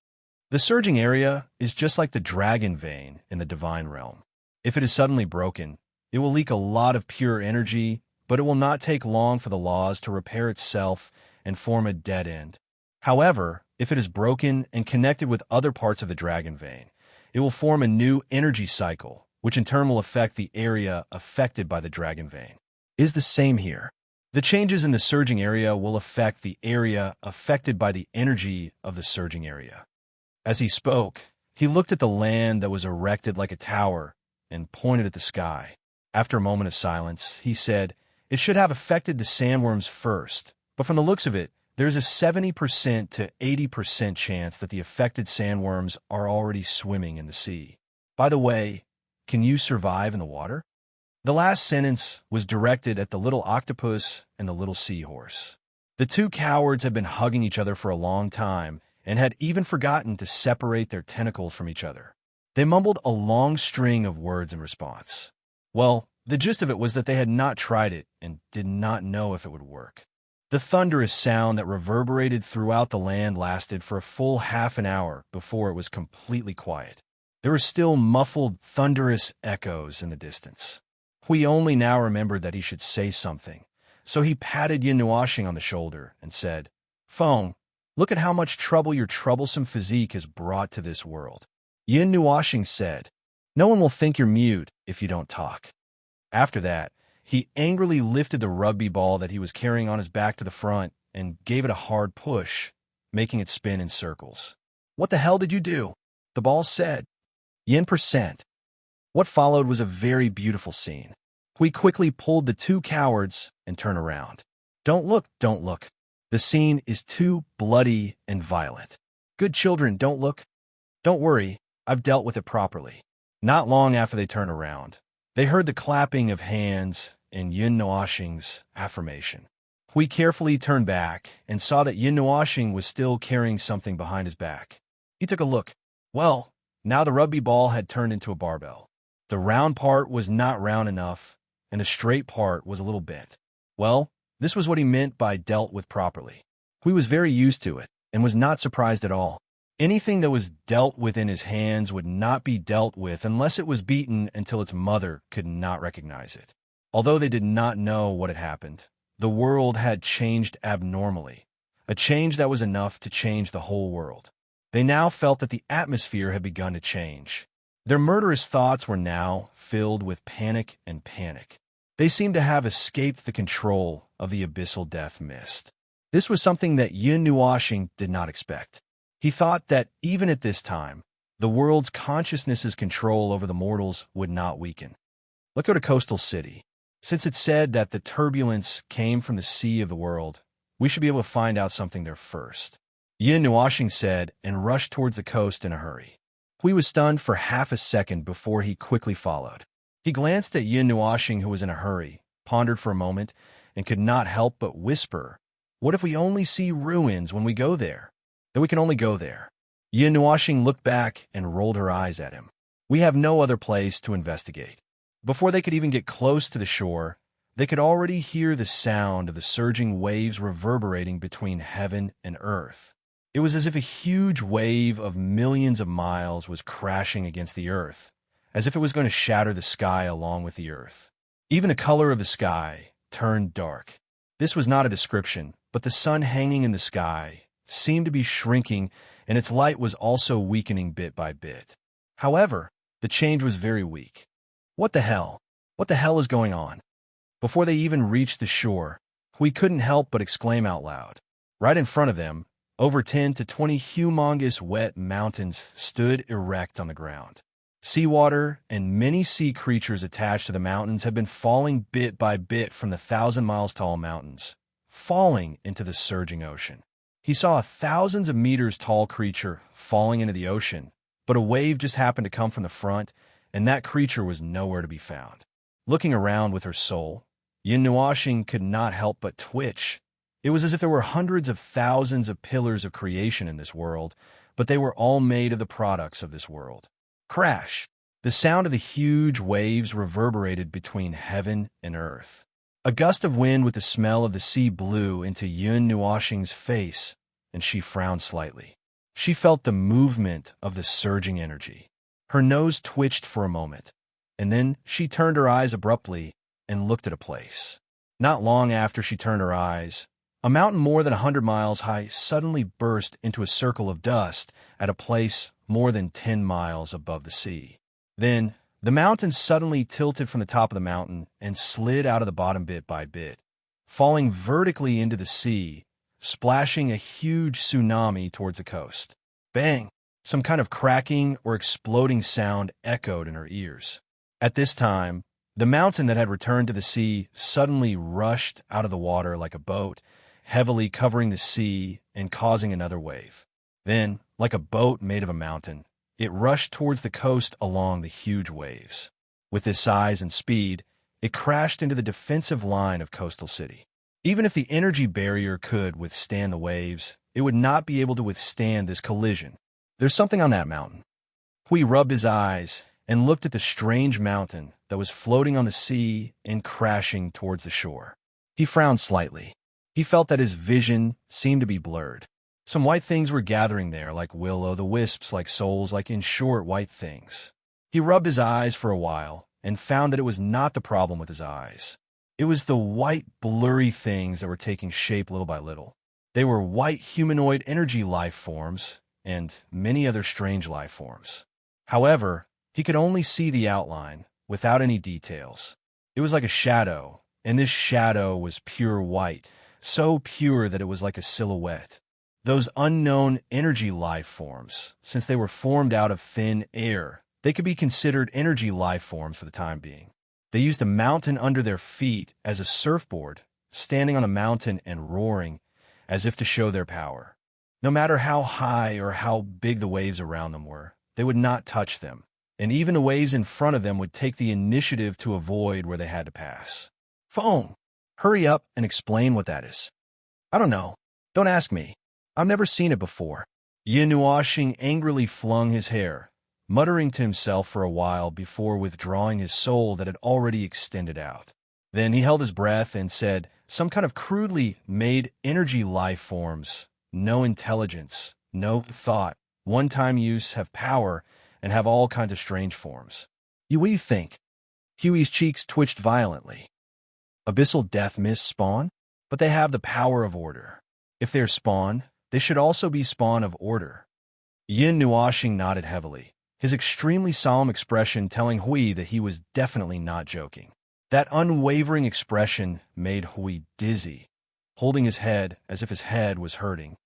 The surging area is just like the dragon vein in the divine realm. If it is suddenly broken, it will leak a lot of pure energy, but it will not take long for the laws to repair itself and form a dead end. However, if it is broken and connected with other parts of the dragon vein, it will form a new energy cycle, which in turn will affect the area affected by the dragon vein. It is the same here. The changes in the surging area will affect the area affected by the energy of the surging area. As he spoke, he looked at the land that was erected like a tower and pointed at the sky. After a moment of silence, he said, it should have affected the sandworms first, but from the looks of it, there's a 70% to 80% chance that the affected sandworms are already swimming in the sea. By the way, can you survive in the water? The last sentence was directed at the little octopus and the little seahorse. The two cowards had been hugging each other for a long time and had even forgotten to separate their tentacles from each other. They mumbled a long string of words in response. Well, the gist of it was that they had not tried it and did not know if it would work. The thunderous sound that reverberated throughout the land lasted for a full half an hour before it was completely quiet. There were still muffled, thunderous echoes in the distance. Hui only now remembered that he should say something, so he patted Yin Nuashing on the shoulder and said, "Feng, look at how much trouble your troublesome physique has brought to this world." Yin Nuashing said, "No one will think you're mute if you don't talk." After that, he angrily lifted the rugby ball that he was carrying on his back to the front and gave it a hard push, making it spin in circles. "What the hell did you do?" the ball said. Yin%. What followed was a very beautiful scene. Hui quickly pulled the two cowards and turned around. "Don't look, don't look. The scene is too bloody and violent. Good children, don't look. Don't worry, I've dealt with it properly." Not long after they turned around, they heard the clapping of hands and Yin Nuashing's affirmation. Hui carefully turned back and saw that Yin Nuashing was still carrying something behind his back. He took a look. Well, now the rugby ball had turned into a barbell. The round part was not round enough, and the straight part was a little bent. Well, this was what he meant by dealt with properly. Hui was very used to it, and was not surprised at all. Anything that was dealt with in his hands would not be dealt with unless it was beaten until its mother could not recognize it. Although they did not know what had happened, the world had changed abnormally, a change that was enough to change the whole world. They now felt that the atmosphere had begun to change. Their murderous thoughts were now filled with panic and panic. They seemed to have escaped the control of the abyssal death mist. This was something that Yin Nuashing did not expect. He thought that even at this time, the world's consciousness's control over the mortals would not weaken. Let's go to Coastal City. Since it said that the turbulence came from the sea of the world, we should be able to find out something there first. Yin Nuashing said and rushed towards the coast in a hurry. Hui was stunned for half a second before he quickly followed. He glanced at Yin Nuashing, who was in a hurry, pondered for a moment, and could not help but whisper, "What if we only see ruins when we go there? Then we can only go there." Yin Nuashing looked back and rolled her eyes at him. "We have no other place to investigate." Before they could even get close to the shore, they could already hear the sound of the surging waves reverberating between heaven and earth. It was as if a huge wave of millions of miles was crashing against the earth, as if it was going to shatter the sky along with the earth. Even the color of the sky turned dark. This was not a description, but the sun hanging in the sky seemed to be shrinking, and its light was also weakening bit by bit. However, the change was very weak. What the hell? What the hell is going on? Before they even reached the shore, Hui couldn't help but exclaim out loud. Right in front of them, over 10 to 20 humongous wet mountains stood erect on the ground. Seawater and many sea creatures attached to the mountains had been falling bit by bit from the 1,000-mile-tall mountains, falling into the surging ocean. He saw a thousands of meters tall creature falling into the ocean, but a wave just happened to come from the front, and that creature was nowhere to be found. Looking around with her soul, Yin Nuashing could not help but twitch. It was as if there were hundreds of thousands of pillars of creation in this world, but they were all made of the products of this world. Crash! The sound of the huge waves reverberated between heaven and earth. A gust of wind with the smell of the sea blew into Yin Nuashing's face, and she frowned slightly. She felt the movement of the surging energy. Her nose twitched for a moment, and then she turned her eyes abruptly and looked at a place. Not long after she turned her eyes, a mountain more than 100 miles high suddenly burst into a circle of dust at a place more than 10 miles above the sea. Then, the mountain suddenly tilted from the top of the mountain and slid out of the bottom bit by bit, falling vertically into the sea, splashing a huge tsunami towards the coast. Bang! Some kind of cracking or exploding sound echoed in her ears. At this time, the mountain that had returned to the sea suddenly rushed out of the water like a boat, heavily covering the sea and causing another wave. Then, like a boat made of a mountain, it rushed towards the coast along the huge waves. With this size and speed, it crashed into the defensive line of Coastal City. Even if the energy barrier could withstand the waves, it would not be able to withstand this collision. There's something on that mountain. Hui rubbed his eyes and looked at the strange mountain that was floating on the sea and crashing towards the shore. He frowned slightly. He felt that his vision seemed to be blurred. Some white things were gathering there, like will-o'-the-wisps, like souls, like in short, white things. He rubbed his eyes for a while and found that it was not the problem with his eyes. It was the white, blurry things that were taking shape little by little. They were white humanoid energy life forms and many other strange life forms. However, he could only see the outline without any details. It was like a shadow, and this shadow was pure white, so pure that it was like a silhouette. Those unknown energy life forms, since they were formed out of thin air, they could be considered energy life forms for the time being. They used a mountain under their feet as a surfboard, standing on a mountain and roaring, as if to show their power. No matter how high or how big the waves around them were, they would not touch them, and even the waves in front of them would take the initiative to avoid where they had to pass. Foam! Hurry up and explain what that is. I don't know. Don't ask me. I've never seen it before. Yin Nuoxing angrily flung his hair, muttering to himself for a while before withdrawing his soul that had already extended out. Then he held his breath and said, some kind of crudely made energy life forms, no intelligence, no thought, one-time use, have power, and have all kinds of strange forms. What do you think? Huey's cheeks twitched violently. Abyssal death mist spawn? But they have the power of order. If they're spawn, they should also be spawn of order. Yin Nuoxing nodded heavily, his extremely solemn expression telling Hui that he was definitely not joking. That unwavering expression made Hui dizzy, holding his head as if his head was hurting.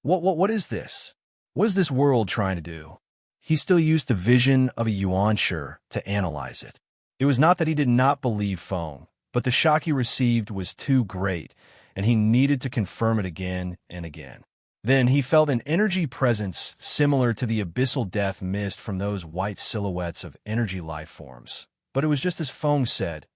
What is this? What is this world trying to do? He still used the vision of a yuanshi to analyze it. It was not that he did not believe Feng, but the shock he received was too great, and he needed to confirm it again and again. Then he felt an energy presence similar to the abyssal death mist from those white silhouettes of energy life forms. But it was just as Feng said,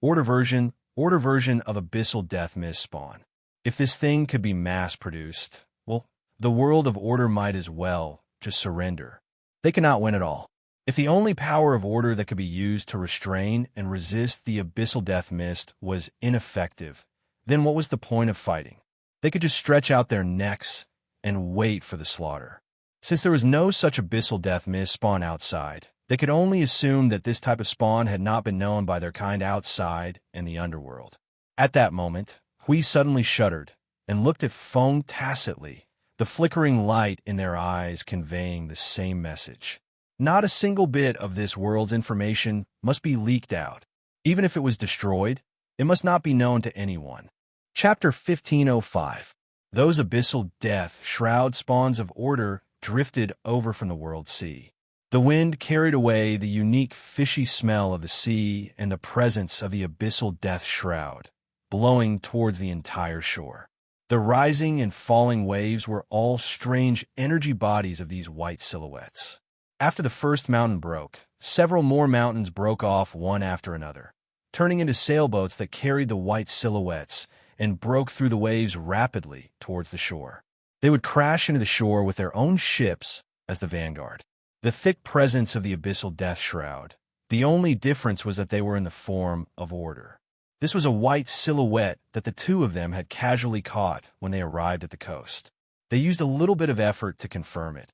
order version of abyssal death mist spawn. If this thing could be mass-produced, well, the world of order might as well just surrender. They cannot win at all. If the only power of order that could be used to restrain and resist the abyssal death mist was ineffective, then what was the point of fighting? They could just stretch out their necks and wait for the slaughter. Since there was no such abyssal death mist spawn outside, they could only assume that this type of spawn had not been known by their kind outside in the underworld. At that moment, Hui suddenly shuddered and looked at Feng tacitly, the flickering light in their eyes conveying the same message. Not a single bit of this world's information must be leaked out. Even if it was destroyed, it must not be known to anyone. Chapter 1505. Those abyssal death shroud spawns of order drifted over from the world sea. The wind carried away the unique fishy smell of the sea and the presence of the abyssal death shroud, blowing towards the entire shore. The rising and falling waves were all strange energy bodies of these white silhouettes. After the first mountain broke, several more mountains broke off one after another, turning into sailboats that carried the white silhouettes and broke through the waves rapidly towards the shore. They would crash into the shore with their own ships as the vanguard. The thick presence of the abyssal death shroud. The only difference was that they were in the form of order. This was a white silhouette that the two of them had casually caught when they arrived at the coast. They used a little bit of effort to confirm it.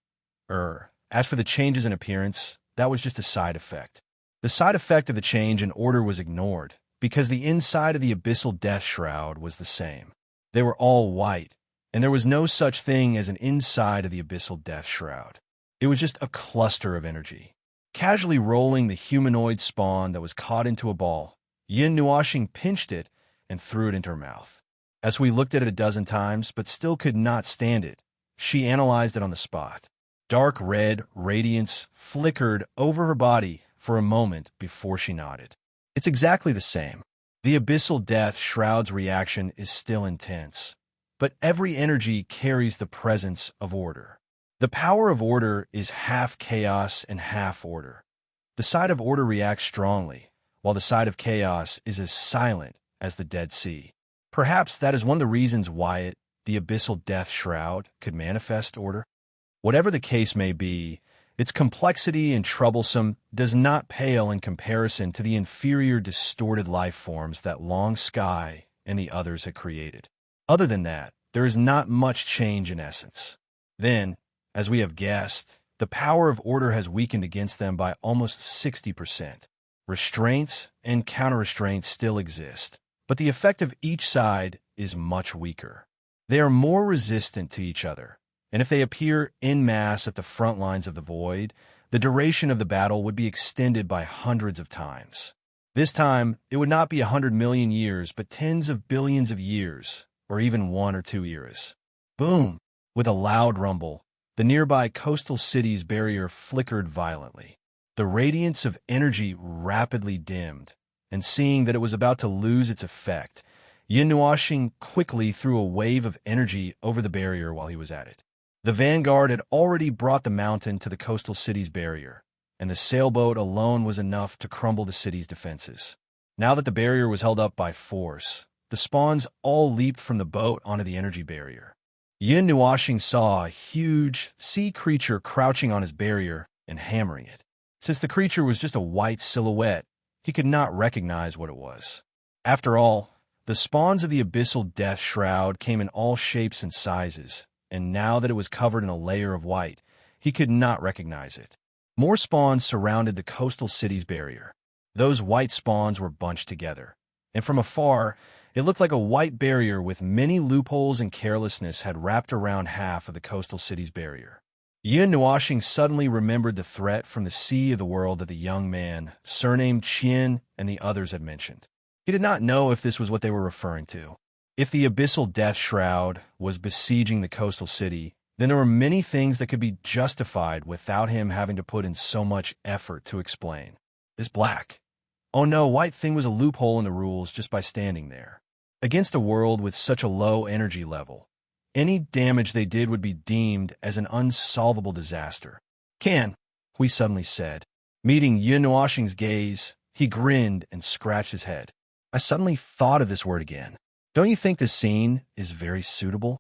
As for the changes in appearance, that was just a side effect. The side effect of the change in order was ignored, because the inside of the abyssal death shroud was the same. They were all white, and there was no such thing as an inside of the abyssal death shroud. It was just a cluster of energy. Casually rolling the humanoid spawn that was caught into a ball, Yin Nuoxing pinched it and threw it into her mouth. As we looked at it a dozen times but still could not stand it, she analyzed it on the spot. Dark red radiance flickered over her body for a moment before she nodded. It's exactly the same. The abyssal death shroud's reaction is still intense, but every energy carries the presence of order. The power of order is half chaos and half order. The side of order reacts strongly, while the side of chaos is as silent as the Dead Sea. Perhaps that is one of the reasons why the abyssal death shroud could manifest order. Whatever the case may be, its complexity and troublesome does not pale in comparison to the inferior distorted life forms that Long Sky and the others had created. Other than that, there is not much change in essence. Then, as we have guessed, the power of order has weakened against them by almost 60%. Restraints and counter-restraints still exist, but the effect of each side is much weaker. They are more resistant to each other, and if they appear en masse at the front lines of the void, the duration of the battle would be extended by hundreds of times. This time, it would not be 100 million years, but tens of billions of years, or even 1 or 2 eras. Boom! With a loud rumble, the nearby coastal city's barrier flickered violently. The radiance of energy rapidly dimmed, and seeing that it was about to lose its effect, Yin Nuoxing quickly threw a wave of energy over the barrier while he was at it. The vanguard had already brought the mountain to the coastal city's barrier, and the sailboat alone was enough to crumble the city's defenses. Now that the barrier was held up by force, the spawns all leaped from the boat onto the energy barrier. Yin Nuoxing saw a huge sea creature crouching on his barrier and hammering it. Since the creature was just a white silhouette, he could not recognize what it was. After all, the spawns of the abyssal death shroud came in all shapes and sizes, and now that it was covered in a layer of white, he could not recognize it. More spawns surrounded the coastal city's barrier. Those white spawns were bunched together, and from afar, it looked like a white barrier with many loopholes and carelessness had wrapped around half of the coastal city's barrier. Yin Nuoxing suddenly remembered the threat from the sea of the world that the young man, surnamed Qian, and the others had mentioned. He did not know if this was what they were referring to. If the abyssal death shroud was besieging the coastal city, then there were many things that could be justified without him having to put in so much effort to explain. This black. Oh no, white thing was a loophole in the rules just by standing there. Against a world with such a low energy level, any damage they did would be deemed as an unsolvable disaster. Can, Hui suddenly said. Meeting Yin Nuoxing's gaze, he grinned and scratched his head. I suddenly thought of this word again. Don't you think this scene is very suitable?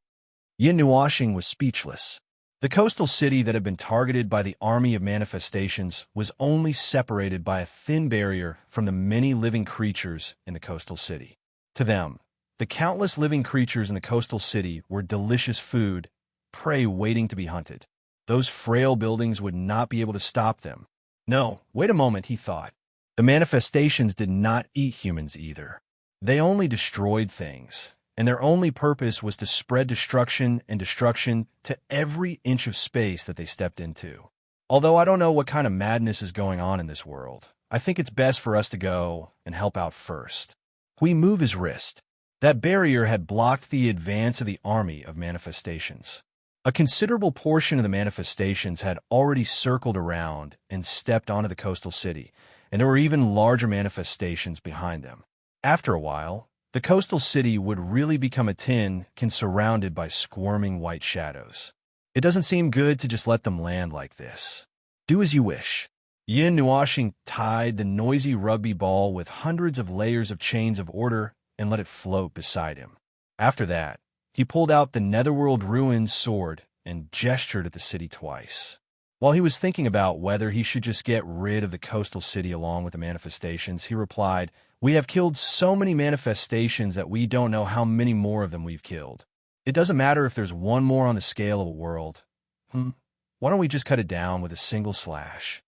Yin Nuoxing was speechless. The coastal city that had been targeted by the army of manifestations was only separated by a thin barrier from the many living creatures in the coastal city. To them, the countless living creatures in the coastal city were delicious food, prey waiting to be hunted. Those frail buildings would not be able to stop them. No, wait a moment, he thought. The manifestations did not eat humans either. They only destroyed things, and their only purpose was to spread destruction and destruction to every inch of space that they stepped into. Although I don't know what kind of madness is going on in this world, I think it's best for us to go and help out first. Hui moved his wrist. That barrier had blocked the advance of the army of manifestations. A considerable portion of the manifestations had already circled around and stepped onto the coastal city, and there were even larger manifestations behind them. After a while, the coastal city would really become a tin can surrounded by squirming white shadows. It doesn't seem good to just let them land like this. Do as you wish. Yin Nuoxing tied the noisy rugby ball with hundreds of layers of chains of order and let it float beside him. After that, he pulled out the Netherworld Ruins sword and gestured at the city twice. While he was thinking about whether he should just get rid of the coastal city along with the manifestations, he replied, "We have killed so many manifestations that we don't know how many more of them we've killed. It doesn't matter if there's one more on the scale of a world. Why don't we just cut it down with a single slash?"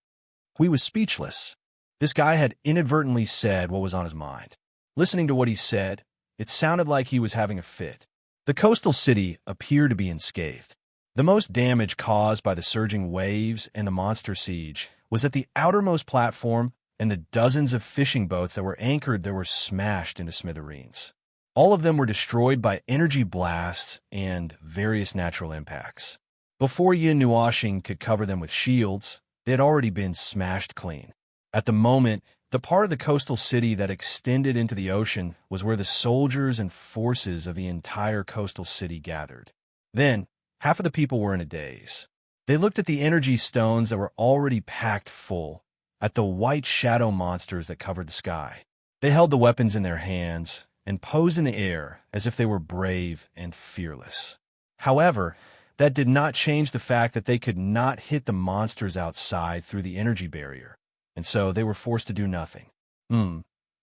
Hui was speechless. This guy had inadvertently said what was on his mind. Listening to what he said, it sounded like he was having a fit. The coastal city appeared to be unscathed. The most damage caused by the surging waves and the monster siege was that the outermost platform and the dozens of fishing boats that were anchored there were smashed into smithereens. All of them were destroyed by energy blasts and various natural impacts. Before Yin Nuoxing could cover them with shields, they had already been smashed clean. At the moment, the part of the coastal city that extended into the ocean was where the soldiers and forces of the entire coastal city gathered. Then, half of the people were in a daze. They looked at the energy stones that were already packed full, at the white shadow monsters that covered the sky. They held the weapons in their hands and posed in the air as if they were brave and fearless. However, that did not change the fact that they could not hit the monsters outside through the energy barrier, and so they were forced to do nothing.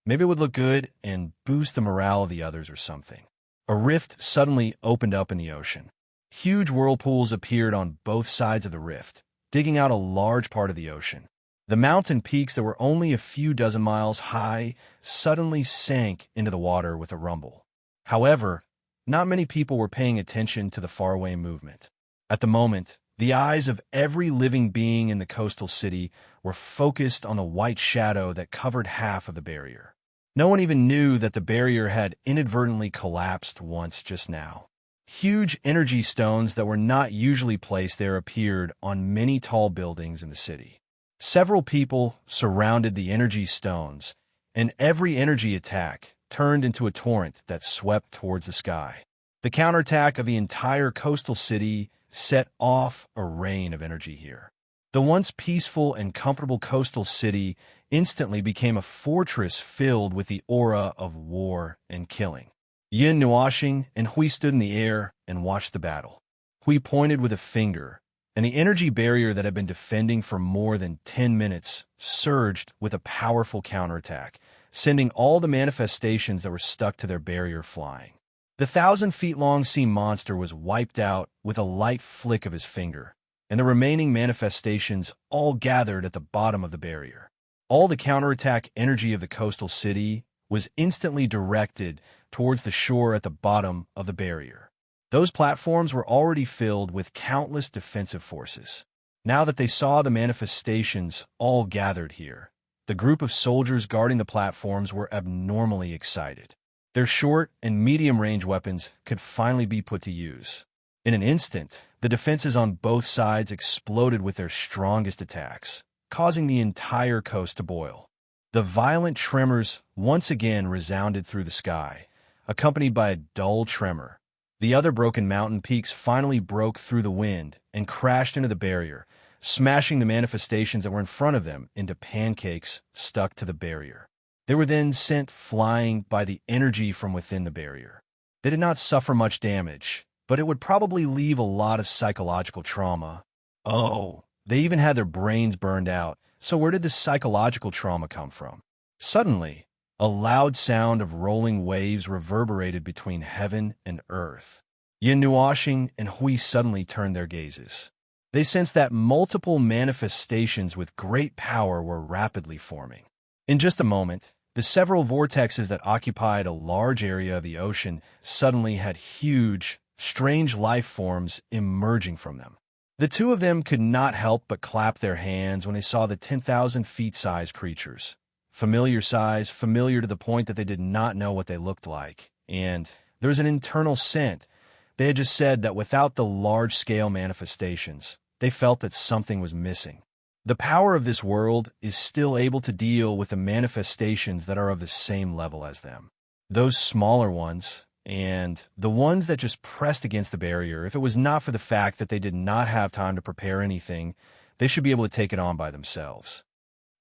Maybe it would look good and boost the morale of the others or something. A rift suddenly opened up in the ocean. Huge whirlpools appeared on both sides of the rift, digging out a large part of the ocean. The mountain peaks that were only a few dozen miles high suddenly sank into the water with a rumble. However, not many people were paying attention to the faraway movement. At the moment, the eyes of every living being in the coastal city were focused on the white shadow that covered half of the barrier. No one even knew that the barrier had inadvertently collapsed once just now. Huge energy stones that were not usually placed there appeared on many tall buildings in the city. Several people surrounded the energy stones, and every energy attack turned into a torrent that swept towards the sky. The counterattack of the entire coastal city set off a rain of energy here. The once peaceful and comfortable coastal city instantly became a fortress filled with the aura of war and killing. Yin Nuashing and Hui stood in the air and watched the battle. Hui pointed with a finger, and the energy barrier that had been defending for more than 10 minutes surged with a powerful counterattack, sending all the manifestations that were stuck to their barrier flying. The 1,000-feet-long sea monster was wiped out with a light flick of his finger, and the remaining manifestations all gathered at the bottom of the barrier. All the counterattack energy of the coastal city was instantly directed towards the shore at the bottom of the barrier. Those platforms were already filled with countless defensive forces. Now that they saw the manifestations all gathered here, the group of soldiers guarding the platforms were abnormally excited. Their short and medium-range weapons could finally be put to use. In an instant, the defenses on both sides exploded with their strongest attacks, causing the entire coast to boil. The violent tremors once again resounded through the sky, accompanied by a dull tremor. The other broken mountain peaks finally broke through the wind and crashed into the barrier, smashing the manifestations that were in front of them into pancakes stuck to the barrier. They were then sent flying by the energy from within the barrier. They did not suffer much damage, but it would probably leave a lot of psychological trauma. Oh, they even had their brains burned out. So where did this psychological trauma come from? Suddenly, a loud sound of rolling waves reverberated between heaven and earth. Yin Nuashing and Hui suddenly turned their gazes. They sensed that multiple manifestations with great power were rapidly forming. In just a moment, the several vortexes that occupied a large area of the ocean suddenly had huge, strange life forms emerging from them. The two of them could not help but clap their hands when they saw the 10,000-feet-sized creatures. Familiar size, familiar to the point that they did not know what they looked like. And there was an internal scent. They had just said that without the large-scale manifestations, they felt that something was missing. The power of this world is still able to deal with the manifestations that are of the same level as them. Those smaller ones, and the ones that just pressed against the barrier, if it was not for the fact that they did not have time to prepare anything, they should be able to take it on by themselves.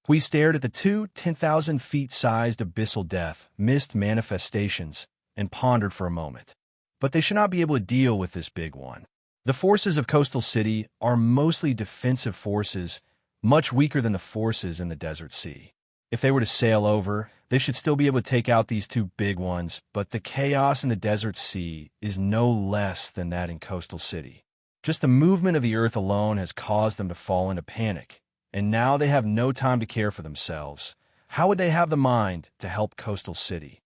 We stared at the two 10,000-feet-sized abyssal death, mist manifestations, and pondered for a moment. But they should not be able to deal with this big one. The forces of Coastal City are mostly defensive forces, much weaker than the forces in the Desert Sea. If they were to sail over, they should still be able to take out these two big ones, but the chaos in the Desert Sea is no less than that in Coastal City. Just the movement of the earth alone has caused them to fall into panic, and now they have no time to care for themselves. How would they have the mind to help Coastal City?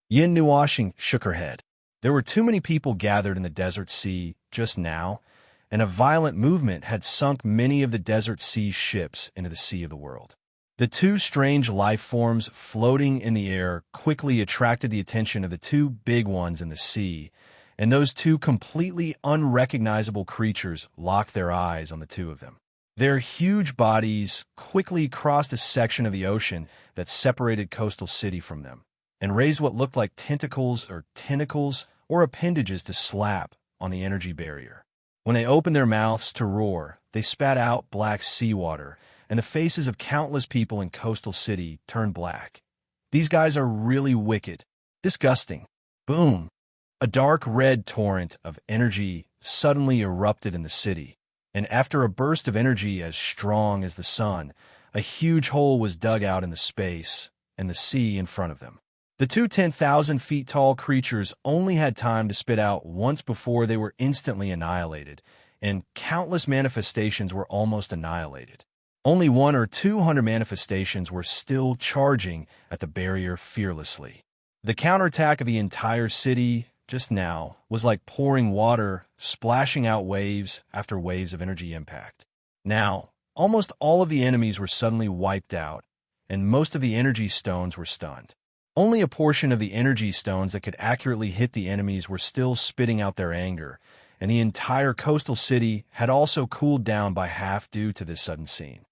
Yin Nuashing shook her head. There were too many people gathered in the Desert Sea just now, and a violent movement had sunk many of the Desert Sea ships into the Sea of the World. The two strange life forms floating in the air quickly attracted the attention of the two big ones in the sea, and those two completely unrecognizable creatures locked their eyes on the two of them. Their huge bodies quickly crossed a section of the ocean that separated Coastal City from them, and raised what looked like tentacles or appendages to slap on the energy barrier. When they opened their mouths to roar, they spat out black seawater, and the faces of countless people in Coastal City turned black. These guys are really wicked. Disgusting. Boom! A dark red torrent of energy suddenly erupted in the city, and after a burst of energy as strong as the sun, a huge hole was dug out in the space and the sea in front of them. The two 10,000 feet tall creatures only had time to spit out once before they were instantly annihilated, and countless manifestations were almost annihilated. Only 100 or 200 manifestations were still charging at the barrier fearlessly. The counterattack of the entire city just now was like pouring water, splashing out waves after waves of energy impact. Now, almost all of the enemies were suddenly wiped out, and most of the energy stones were stunned. Only a portion of the energy stones that could accurately hit the enemies were still spitting out their anger, and the entire coastal city had also cooled down by half due to this sudden scene.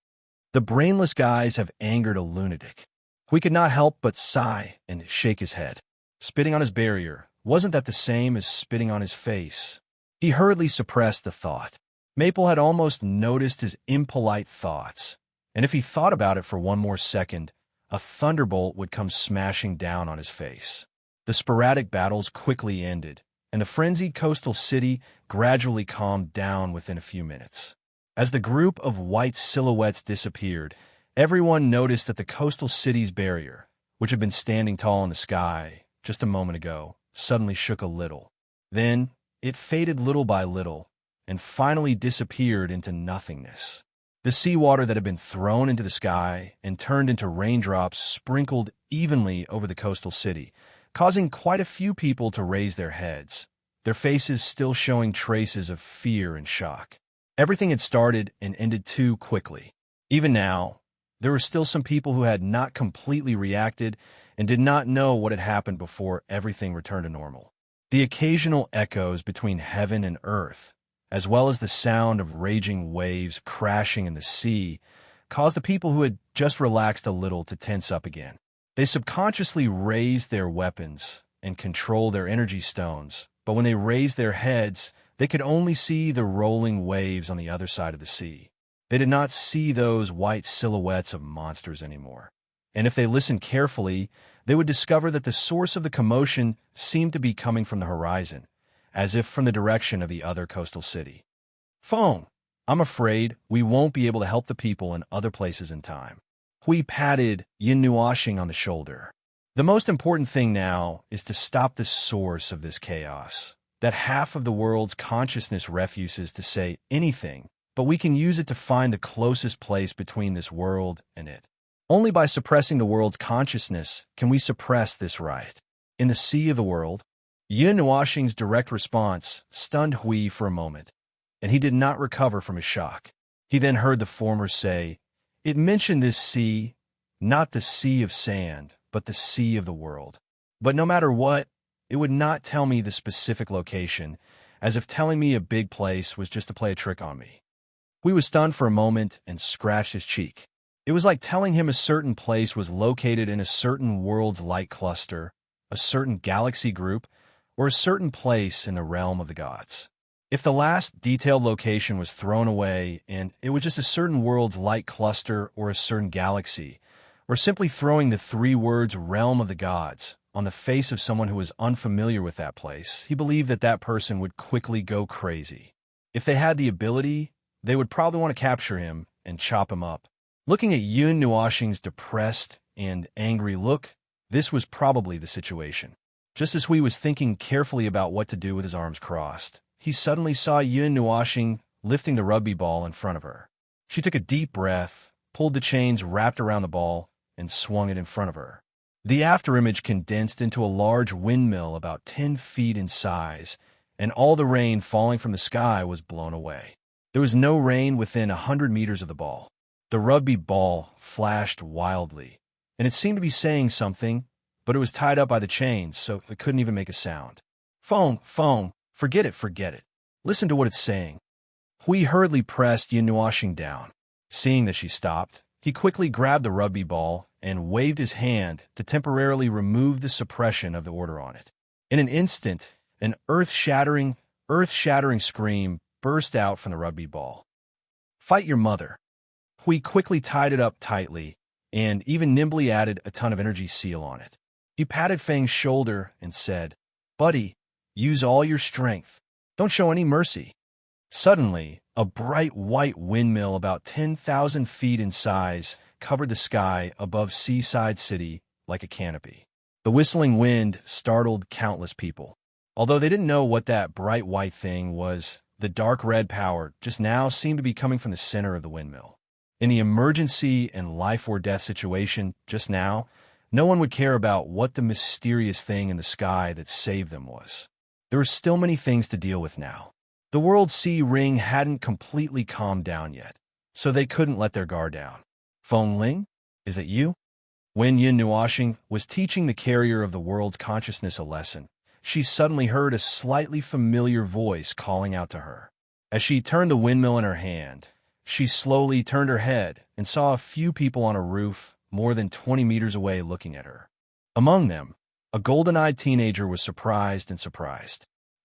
The brainless guys have angered a lunatic. We could not help but sigh and shake his head. Spitting on his barrier, wasn't that the same as spitting on his face? He hurriedly suppressed the thought. Maple had almost noticed his impolite thoughts, and if he thought about it for one more second, a thunderbolt would come smashing down on his face. The sporadic battles quickly ended, and the frenzied coastal city gradually calmed down within a few minutes. As the group of white silhouettes disappeared, everyone noticed that the coastal city's barrier, which had been standing tall in the sky just a moment ago, suddenly shook a little. Then it faded little by little and finally disappeared into nothingness. The seawater that had been thrown into the sky and turned into raindrops sprinkled evenly over the coastal city, causing quite a few people to raise their heads, their faces still showing traces of fear and shock. Everything had started and ended too quickly. Even now, there were still some people who had not completely reacted and did not know what had happened before everything returned to normal. The occasional echoes between heaven and earth, as well as the sound of raging waves crashing in the sea, caused the people who had just relaxed a little to tense up again. They subconsciously raised their weapons and controlled their energy stones, but when they raised their heads, they could only see the rolling waves on the other side of the sea. They did not see those white silhouettes of monsters anymore. And if they listened carefully, they would discover that the source of the commotion seemed to be coming from the horizon, as if from the direction of the other coastal city. Phone, I'm afraid we won't be able to help the people in other places in time. Hui patted Yin Nuashing on the shoulder. The most important thing now is to stop the source of this chaos. That half of the world's consciousness refuses to say anything, but we can use it to find the closest place between this world and it. Only by suppressing the world's consciousness can we suppress this riot. In the sea of the world, Yin Nuashing's direct response stunned Hui for a moment, and he did not recover from his shock. He then heard the former say, "It mentioned this sea, not the sea of sand, but the sea of the world. But no matter what, it would not tell me the specific location, as if telling me a big place was just to play a trick on me." Hui was stunned for a moment and scratched his cheek. It was like telling him a certain place was located in a certain world's light cluster, a certain galaxy group, or a certain place in the realm of the gods. If the last detailed location was thrown away and it was just a certain world's light cluster or a certain galaxy, or simply throwing the three words realm of the gods on the face of someone who was unfamiliar with that place, he believed that that person would quickly go crazy. If they had the ability, they would probably want to capture him and chop him up. Looking at Yun Nuashing's depressed and angry look, this was probably the situation. Just as Hui was thinking carefully about what to do with his arms crossed, he suddenly saw Yun Nuashing lifting the rugby ball in front of her. She took a deep breath, pulled the chains wrapped around the ball, and swung it in front of her. The afterimage condensed into a large windmill about 10 feet in size, and all the rain falling from the sky was blown away. There was no rain within 100 meters of the ball. The rugby ball flashed wildly, and it seemed to be saying something, but it was tied up by the chains, so it couldn't even make a sound. Foam, forget it. Listen to what it's saying. Hui hurriedly pressed Yin Nuashing down. Seeing that she stopped, he quickly grabbed the rugby ball and waved his hand to temporarily remove the suppression of the order on it. In an instant, an earth-shattering scream burst out from the rugby ball. Fight your mother. Hui quickly tied it up tightly and even nimbly added a ton of energy seal on it. He patted Fang's shoulder and said, "Buddy, use all your strength. Don't show any mercy." Suddenly, a bright white windmill about 10,000 feet in size covered the sky above Seaside City like a canopy. The whistling wind startled countless people. Although they didn't know what that bright white thing was, the dark red power just now seemed to be coming from the center of the windmill. In the emergency and life or death situation just now, no one would care about what the mysterious thing in the sky that saved them was. There were still many things to deal with now. The world sea ring hadn't completely calmed down yet, so they couldn't let their guard down. Feng Ling, is that you? When Yin Nuoxing was teaching the carrier of the world's consciousness a lesson, she suddenly heard a slightly familiar voice calling out to her. As she turned the windmill in her hand, she slowly turned her head and saw a few people on a roof more than 20 meters away looking at her. Among them, a golden-eyed teenager was surprised.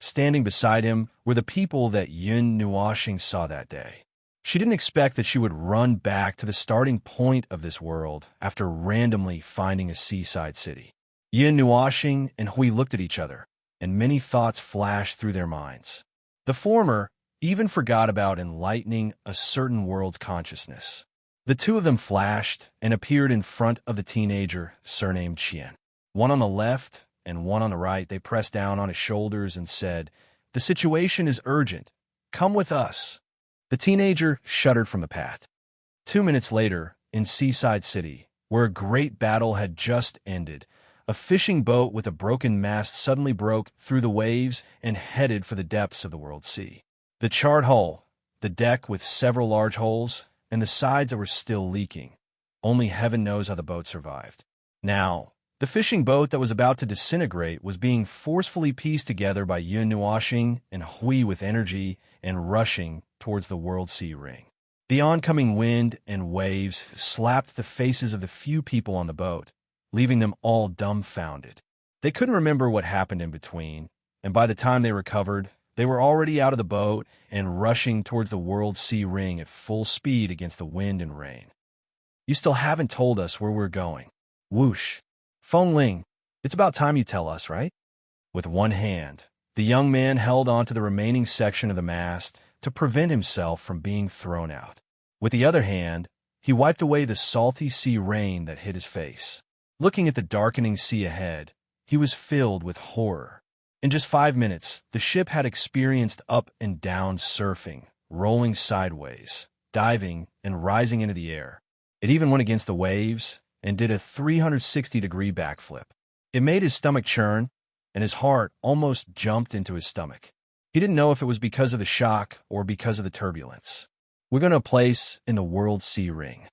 Standing beside him were the people that Yin Nuoxing saw that day. She didn't expect that she would run back to the starting point of this world after randomly finding a seaside city. Yin Nuoxing and Hui looked at each other, and many thoughts flashed through their minds. The former even forgot about enlightening a certain world's consciousness. The two of them flashed and appeared in front of the teenager surnamed Qian. One on the left and one on the right. They pressed down on his shoulders and said, "The situation is urgent. Come with us." The teenager shuddered from the path. 2 minutes later, in Seaside City, where a great battle had just ended, a fishing boat with a broken mast suddenly broke through the waves and headed for the depths of the world sea. The charred hull, the deck with several large holes, and the sides that were still leaking. Only heaven knows how the boat survived. Now, the fishing boat that was about to disintegrate was being forcefully pieced together by Yun Nuoxing and Hui with energy and rushing towards the world sea ring. The oncoming wind and waves slapped the faces of the few people on the boat, leaving them all dumbfounded. They couldn't remember what happened in between, and by the time they recovered, they were already out of the boat and rushing towards the world sea ring at full speed against the wind and rain. "You still haven't told us where we're going." Whoosh. "Feng Ling, it's about time you tell us, right?" With one hand, the young man held onto the remaining section of the mast to prevent himself from being thrown out. With the other hand, he wiped away the salty sea rain that hit his face. Looking at the darkening sea ahead, he was filled with horror. In just 5 minutes, the ship had experienced up and down surfing, rolling sideways, diving, and rising into the air. It even went against the waves and did a 360-degree backflip. It made his stomach churn, and his heart almost jumped into his stomach. He didn't know if it was because of the shock or because of the turbulence. "We're going to place in the world sea ring."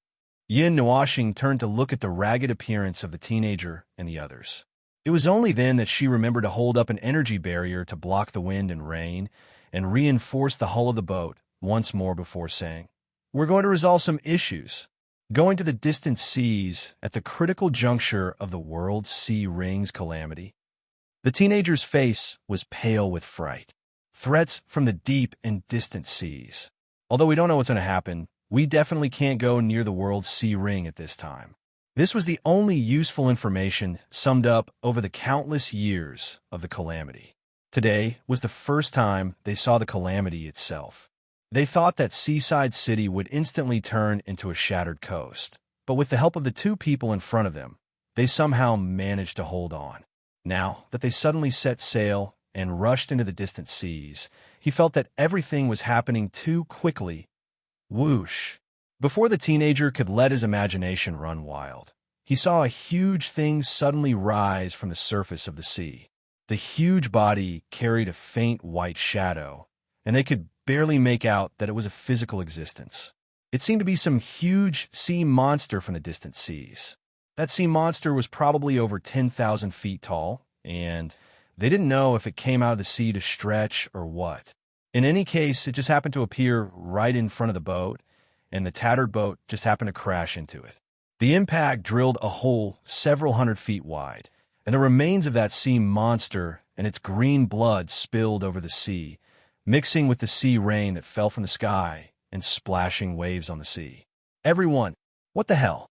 Yin Nuoxing turned to look at the ragged appearance of the teenager and the others. It was only then that she remembered to hold up an energy barrier to block the wind and rain and reinforce the hull of the boat once more before saying, "We're going to resolve some issues. Going to the distant seas at the critical juncture of the world sea ring's calamity." The teenager's face was pale with fright. "Threats from the deep and distant seas. Although we don't know what's going to happen, we definitely can't go near the world sea ring at this time." This was the only useful information summed up over the countless years of the calamity. Today was the first time they saw the calamity itself. They thought that Seaside City would instantly turn into a shattered coast, but with the help of the two people in front of them, they somehow managed to hold on. Now that they suddenly set sail and rushed into the distant seas, he felt that everything was happening too quickly. Whoosh! Before the teenager could let his imagination run wild, he saw a huge thing suddenly rise from the surface of the sea. The huge body carried a faint white shadow, and they could barely make out that it was a physical existence. It seemed to be some huge sea monster from the distant seas. That sea monster was probably over 10,000 feet tall, and they didn't know if it came out of the sea to stretch or what. In any case, it just happened to appear right in front of the boat, and the tattered boat just happened to crash into it. The impact drilled a hole several hundred feet wide, and the remains of that sea monster and its green blood spilled over the sea, mixing with the sea rain that fell from the sky and splashing waves on the sea. "Everyone, what the hell?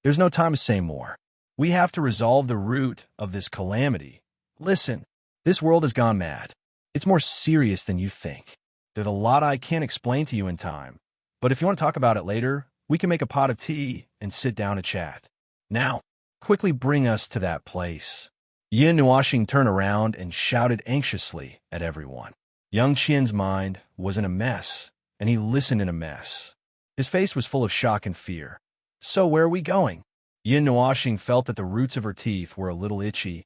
There's no time to say more. We have to resolve the root of this calamity. Listen, this world has gone mad. It's more serious than you think. There's a lot I can't explain to you in time, but if you want to talk about it later, we can make a pot of tea and sit down and chat. Now, Quickly bring us to that place. Yin Nuashing turned around and shouted anxiously at everyone. Young Qian's mind was in a mess, and he listened in a mess. His face was full of shock and fear. So where are we going? Yin Nuashing felt that the roots of her teeth were a little itchy.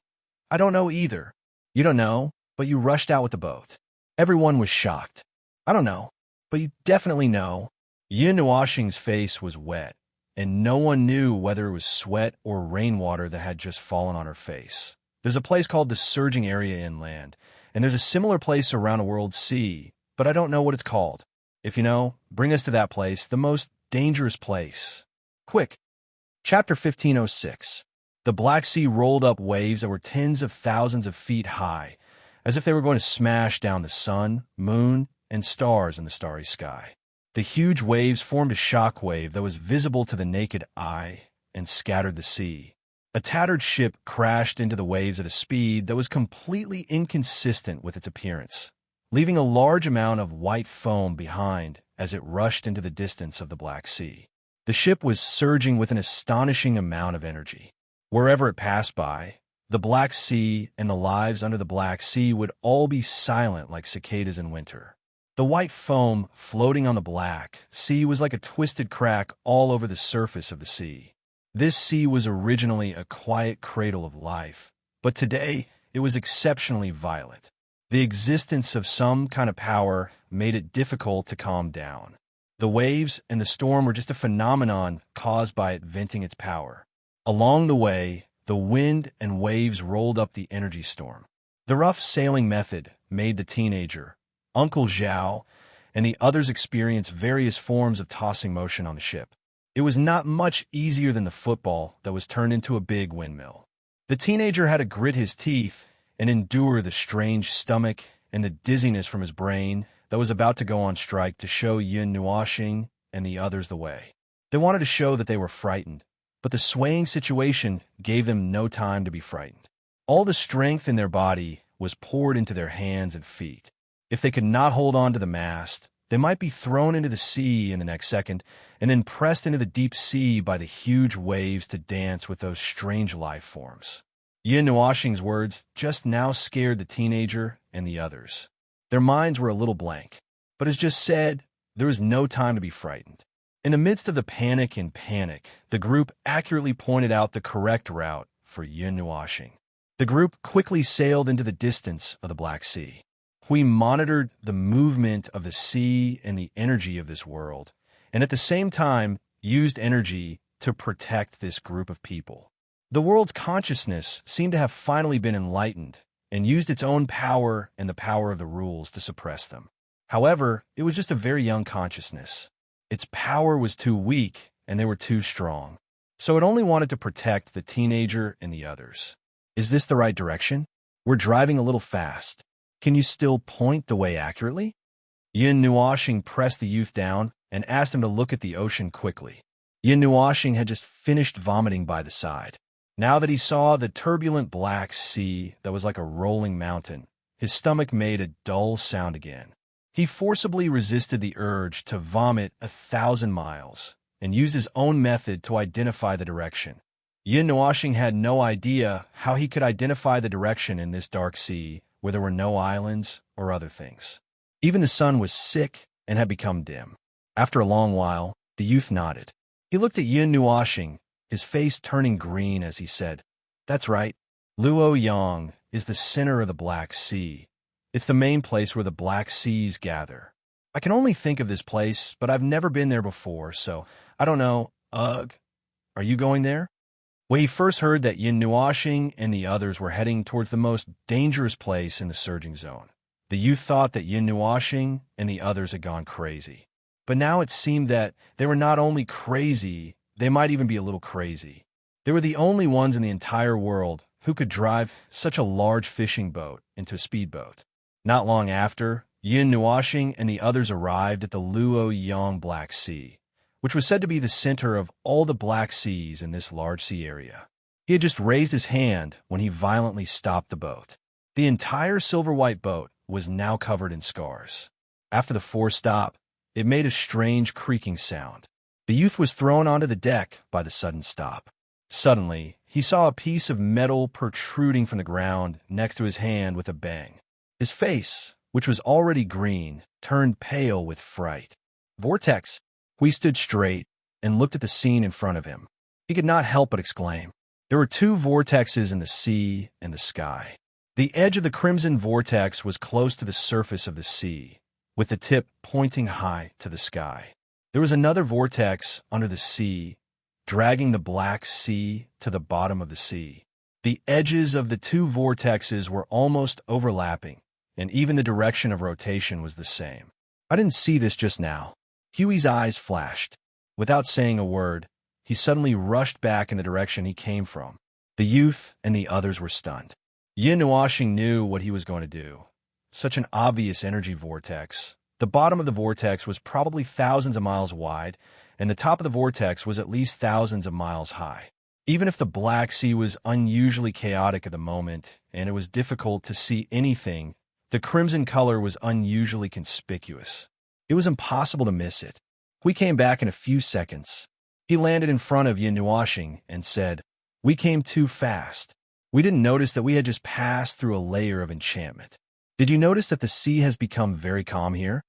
I don't know either. You don't know, but you rushed out with the boat. Everyone was shocked. I don't know, but you definitely know. Yin Nuashing's face was wet, and no one knew whether it was sweat or rainwater that had just fallen on her face. There's a place called the Surging Area inland, and there's a similar place around a world sea, but I don't know what it's called. If you know, bring us to that place, the most dangerous place. Quick. Chapter 1506. The Black Sea rolled up waves that were tens of thousands of feet high, as if they were going to smash down the sun, moon, and stars in the starry sky. The huge waves formed a shock wave that was visible to the naked eye and scattered the sea. A tattered ship crashed into the waves at a speed that was completely inconsistent with its appearance, leaving a large amount of white foam behind as it rushed into the distance of the Black Sea. The ship was surging with an astonishing amount of energy. Wherever it passed by, the Black Sea and the lives under the Black Sea would all be silent like cicadas in winter. The white foam floating on the Black Sea was like a twisted crack all over the surface of the sea. This sea was originally a quiet cradle of life, but today it was exceptionally violent. The existence of some kind of power made it difficult to calm down. The waves and the storm were just a phenomenon caused by it venting its power. Along the way, the wind and waves rolled up the energy storm. The rough sailing method made the teenager, Uncle Zhao, and the others experience various forms of tossing motion on the ship. It was not much easier than the football that was turned into a big windmill. The teenager had to grit his teeth and endure the strange stomach and the dizziness from his brain that was about to go on strike to show Yin Nuashing and the others the way. They wanted to show that they were frightened, but the swaying situation gave them no time to be frightened. All the strength in their body was poured into their hands and feet. If they could not hold on to the mast, they might be thrown into the sea in the next second and then pressed into the deep sea by the huge waves to dance with those strange life forms. Yin Nuashing's words just now scared the teenager and the others. Their minds were a little blank, but as just said, there was no time to be frightened. In the midst of the panic, the group accurately pointed out the correct route for Yin Nuashing. The group quickly sailed into the distance of the Black Sea. We monitored the movement of the sea and the energy of this world, and at the same time used energy to protect this group of people. The world's consciousness seemed to have finally been enlightened and used its own power and the power of the rules to suppress them. However, it was just a very young consciousness. Its power was too weak and they were too strong, so it only wanted to protect the teenager and the others. Is this the right direction? We're driving a little fast. Can you still point the way accurately? Yin Nuashing pressed the youth down and asked him to look at the ocean quickly. Yin Nuashing had just finished vomiting by the side. Now that he saw the turbulent Black Sea that was like a rolling mountain, his stomach made a dull sound again. He forcibly resisted the urge to vomit 1,000 miles and used his own method to identify the direction. Yin Nuashing had no idea how he could identify the direction in this dark sea where there were no islands or other things. Even the sun was sick and had become dim. After a long while, the youth nodded. He looked at Yin Nuashing, his face turning green as he said, "That's right. Luoyang is the center of the Black Sea. It's the main place where the Black Seas gather. I can only think of this place, but I've never been there before, so I don't know. Ugh. Are you going there?" When he first heard that Yin Nuashing and the others were heading towards the most dangerous place in the surging zone, the youth thought that Yin Nuashing and the others had gone crazy. But now it seemed that they were not only crazy, they might even be a little crazy. They were the only ones in the entire world who could drive such a large fishing boat into a speedboat. Not long after, Yin Nuashing and the others arrived at the Luoyang Black Sea, which was said to be the center of all the Black Seas in this large sea area. He had just raised his hand when he violently stopped the boat. The entire silver-white boat was now covered in scars. After the forced stop, it made a strange creaking sound. The youth was thrown onto the deck by the sudden stop. Suddenly, he saw a piece of metal protruding from the ground next to his hand with a bang. His face, which was already green, turned pale with fright. Vortex! Hui stood straight and looked at the scene in front of him. He could not help but exclaim. There were two vortexes in the sea and the sky. The edge of the crimson vortex was close to the surface of the sea, with the tip pointing high to the sky. There was another vortex under the sea, dragging the Black Sea to the bottom of the sea. The edges of the two vortexes were almost overlapping, and even the direction of rotation was the same. I didn't see this just now. Huey's eyes flashed. Without saying a word, he suddenly rushed back in the direction he came from. The youth and the others were stunned. Yin Nuoxing knew what he was going to do. Such an obvious energy vortex. The bottom of the vortex was probably thousands of miles wide, and the top of the vortex was at least thousands of miles high. Even if the Black Sea was unusually chaotic at the moment, and it was difficult to see anything, the crimson color was unusually conspicuous. It was impossible to miss it. We came back in a few seconds. He landed in front of Yin Nuoxing and said, "We came too fast. We didn't notice that we had just passed through a layer of enchantment. Did you notice that the sea has become very calm here?"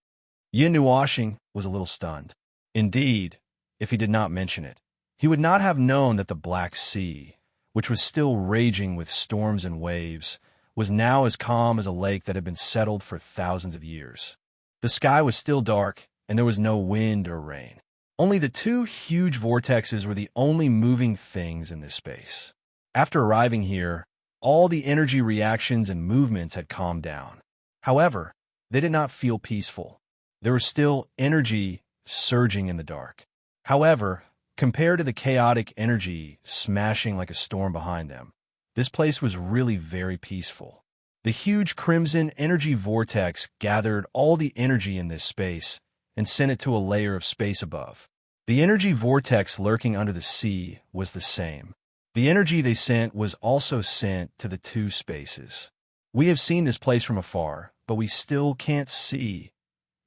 Yin Nuoxing was a little stunned. Indeed, if he did not mention it, he would not have known that the Black Sea, which was still raging with storms and waves, was now as calm as a lake that had been settled for thousands of years. The sky was still dark, and there was no wind or rain. Only the two huge vortexes were the only moving things in this space. After arriving here, all the energy reactions and movements had calmed down. However, they did not feel peaceful. There was still energy surging in the dark. However, compared to the chaotic energy smashing like a storm behind them, this place was really very peaceful. The huge crimson energy vortex gathered all the energy in this space and sent it to a layer of space above. The energy vortex lurking under the sea was the same. The energy they sent was also sent to the two spaces. We have seen this place from afar, but we still can't see.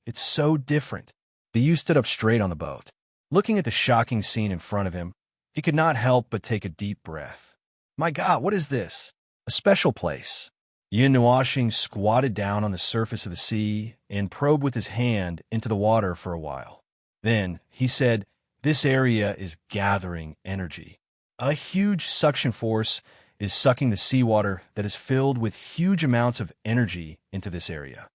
It's so different. The youth stood up straight on the boat. Looking at the shocking scene in front of him, he could not help but take a deep breath. My God, what is this? A special place. Yin Nuoxing squatted down on the surface of the sea and probed with his hand into the water for a while. Then he said, "This area is gathering energy. A huge suction force is sucking the seawater that is filled with huge amounts of energy into this area.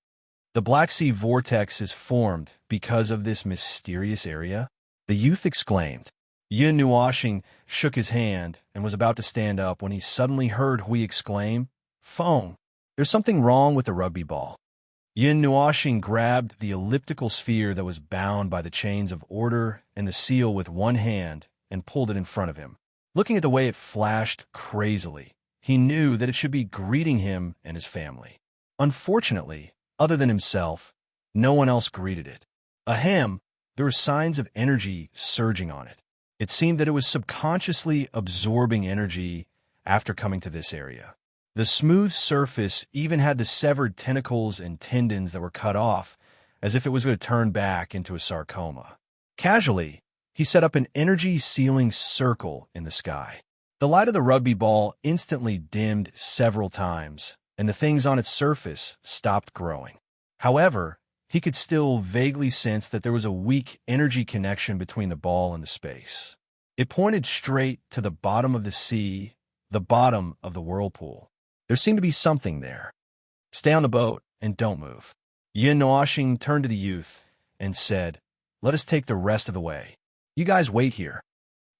The Black Sea vortex is formed because of this mysterious area," the youth exclaimed. Yin Nuoxing shook his hand and was about to stand up when he suddenly heard Hui exclaim, "Phone! There's something wrong with the rugby ball." Yin Nuoxing grabbed the elliptical sphere that was bound by the chains of order and the seal with one hand and pulled it in front of him. Looking at the way it flashed crazily, he knew that it should be greeting him and his family. Unfortunately, other than himself, no one else greeted it. Ahem, there were signs of energy surging on it. It seemed that it was subconsciously absorbing energy after coming to this area. The smooth surface even had the severed tentacles and tendons that were cut off, as if it was going to turn back into a sarcoma. Casually, he set up an energy-sealing circle in the sky. The light of the rugby ball instantly dimmed several times, and the things on its surface stopped growing. However, he could still vaguely sense that there was a weak energy connection between the ball and the space. It pointed straight to the bottom of the sea, the bottom of the whirlpool. There seemed to be something there. "Stay on the boat and don't move." Yin Nuoxing turned to the youth and said, "Let us take the rest of the way. You guys wait here."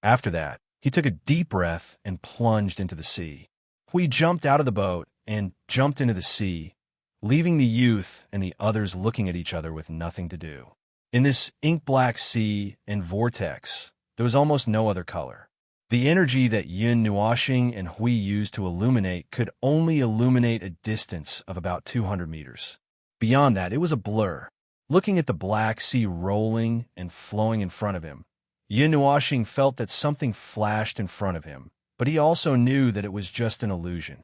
After that, he took a deep breath and plunged into the sea. Hui jumped out of the boat and jumped into the sea, leaving the youth and the others looking at each other with nothing to do. In this ink-black sea and vortex, there was almost no other color. The energy that Yin Nuoxing and Hui used to illuminate could only illuminate a distance of about 200 meters. Beyond that, it was a blur. Looking at the Black Sea rolling and flowing in front of him, Yin Nuoxing felt that something flashed in front of him, but he also knew that it was just an illusion.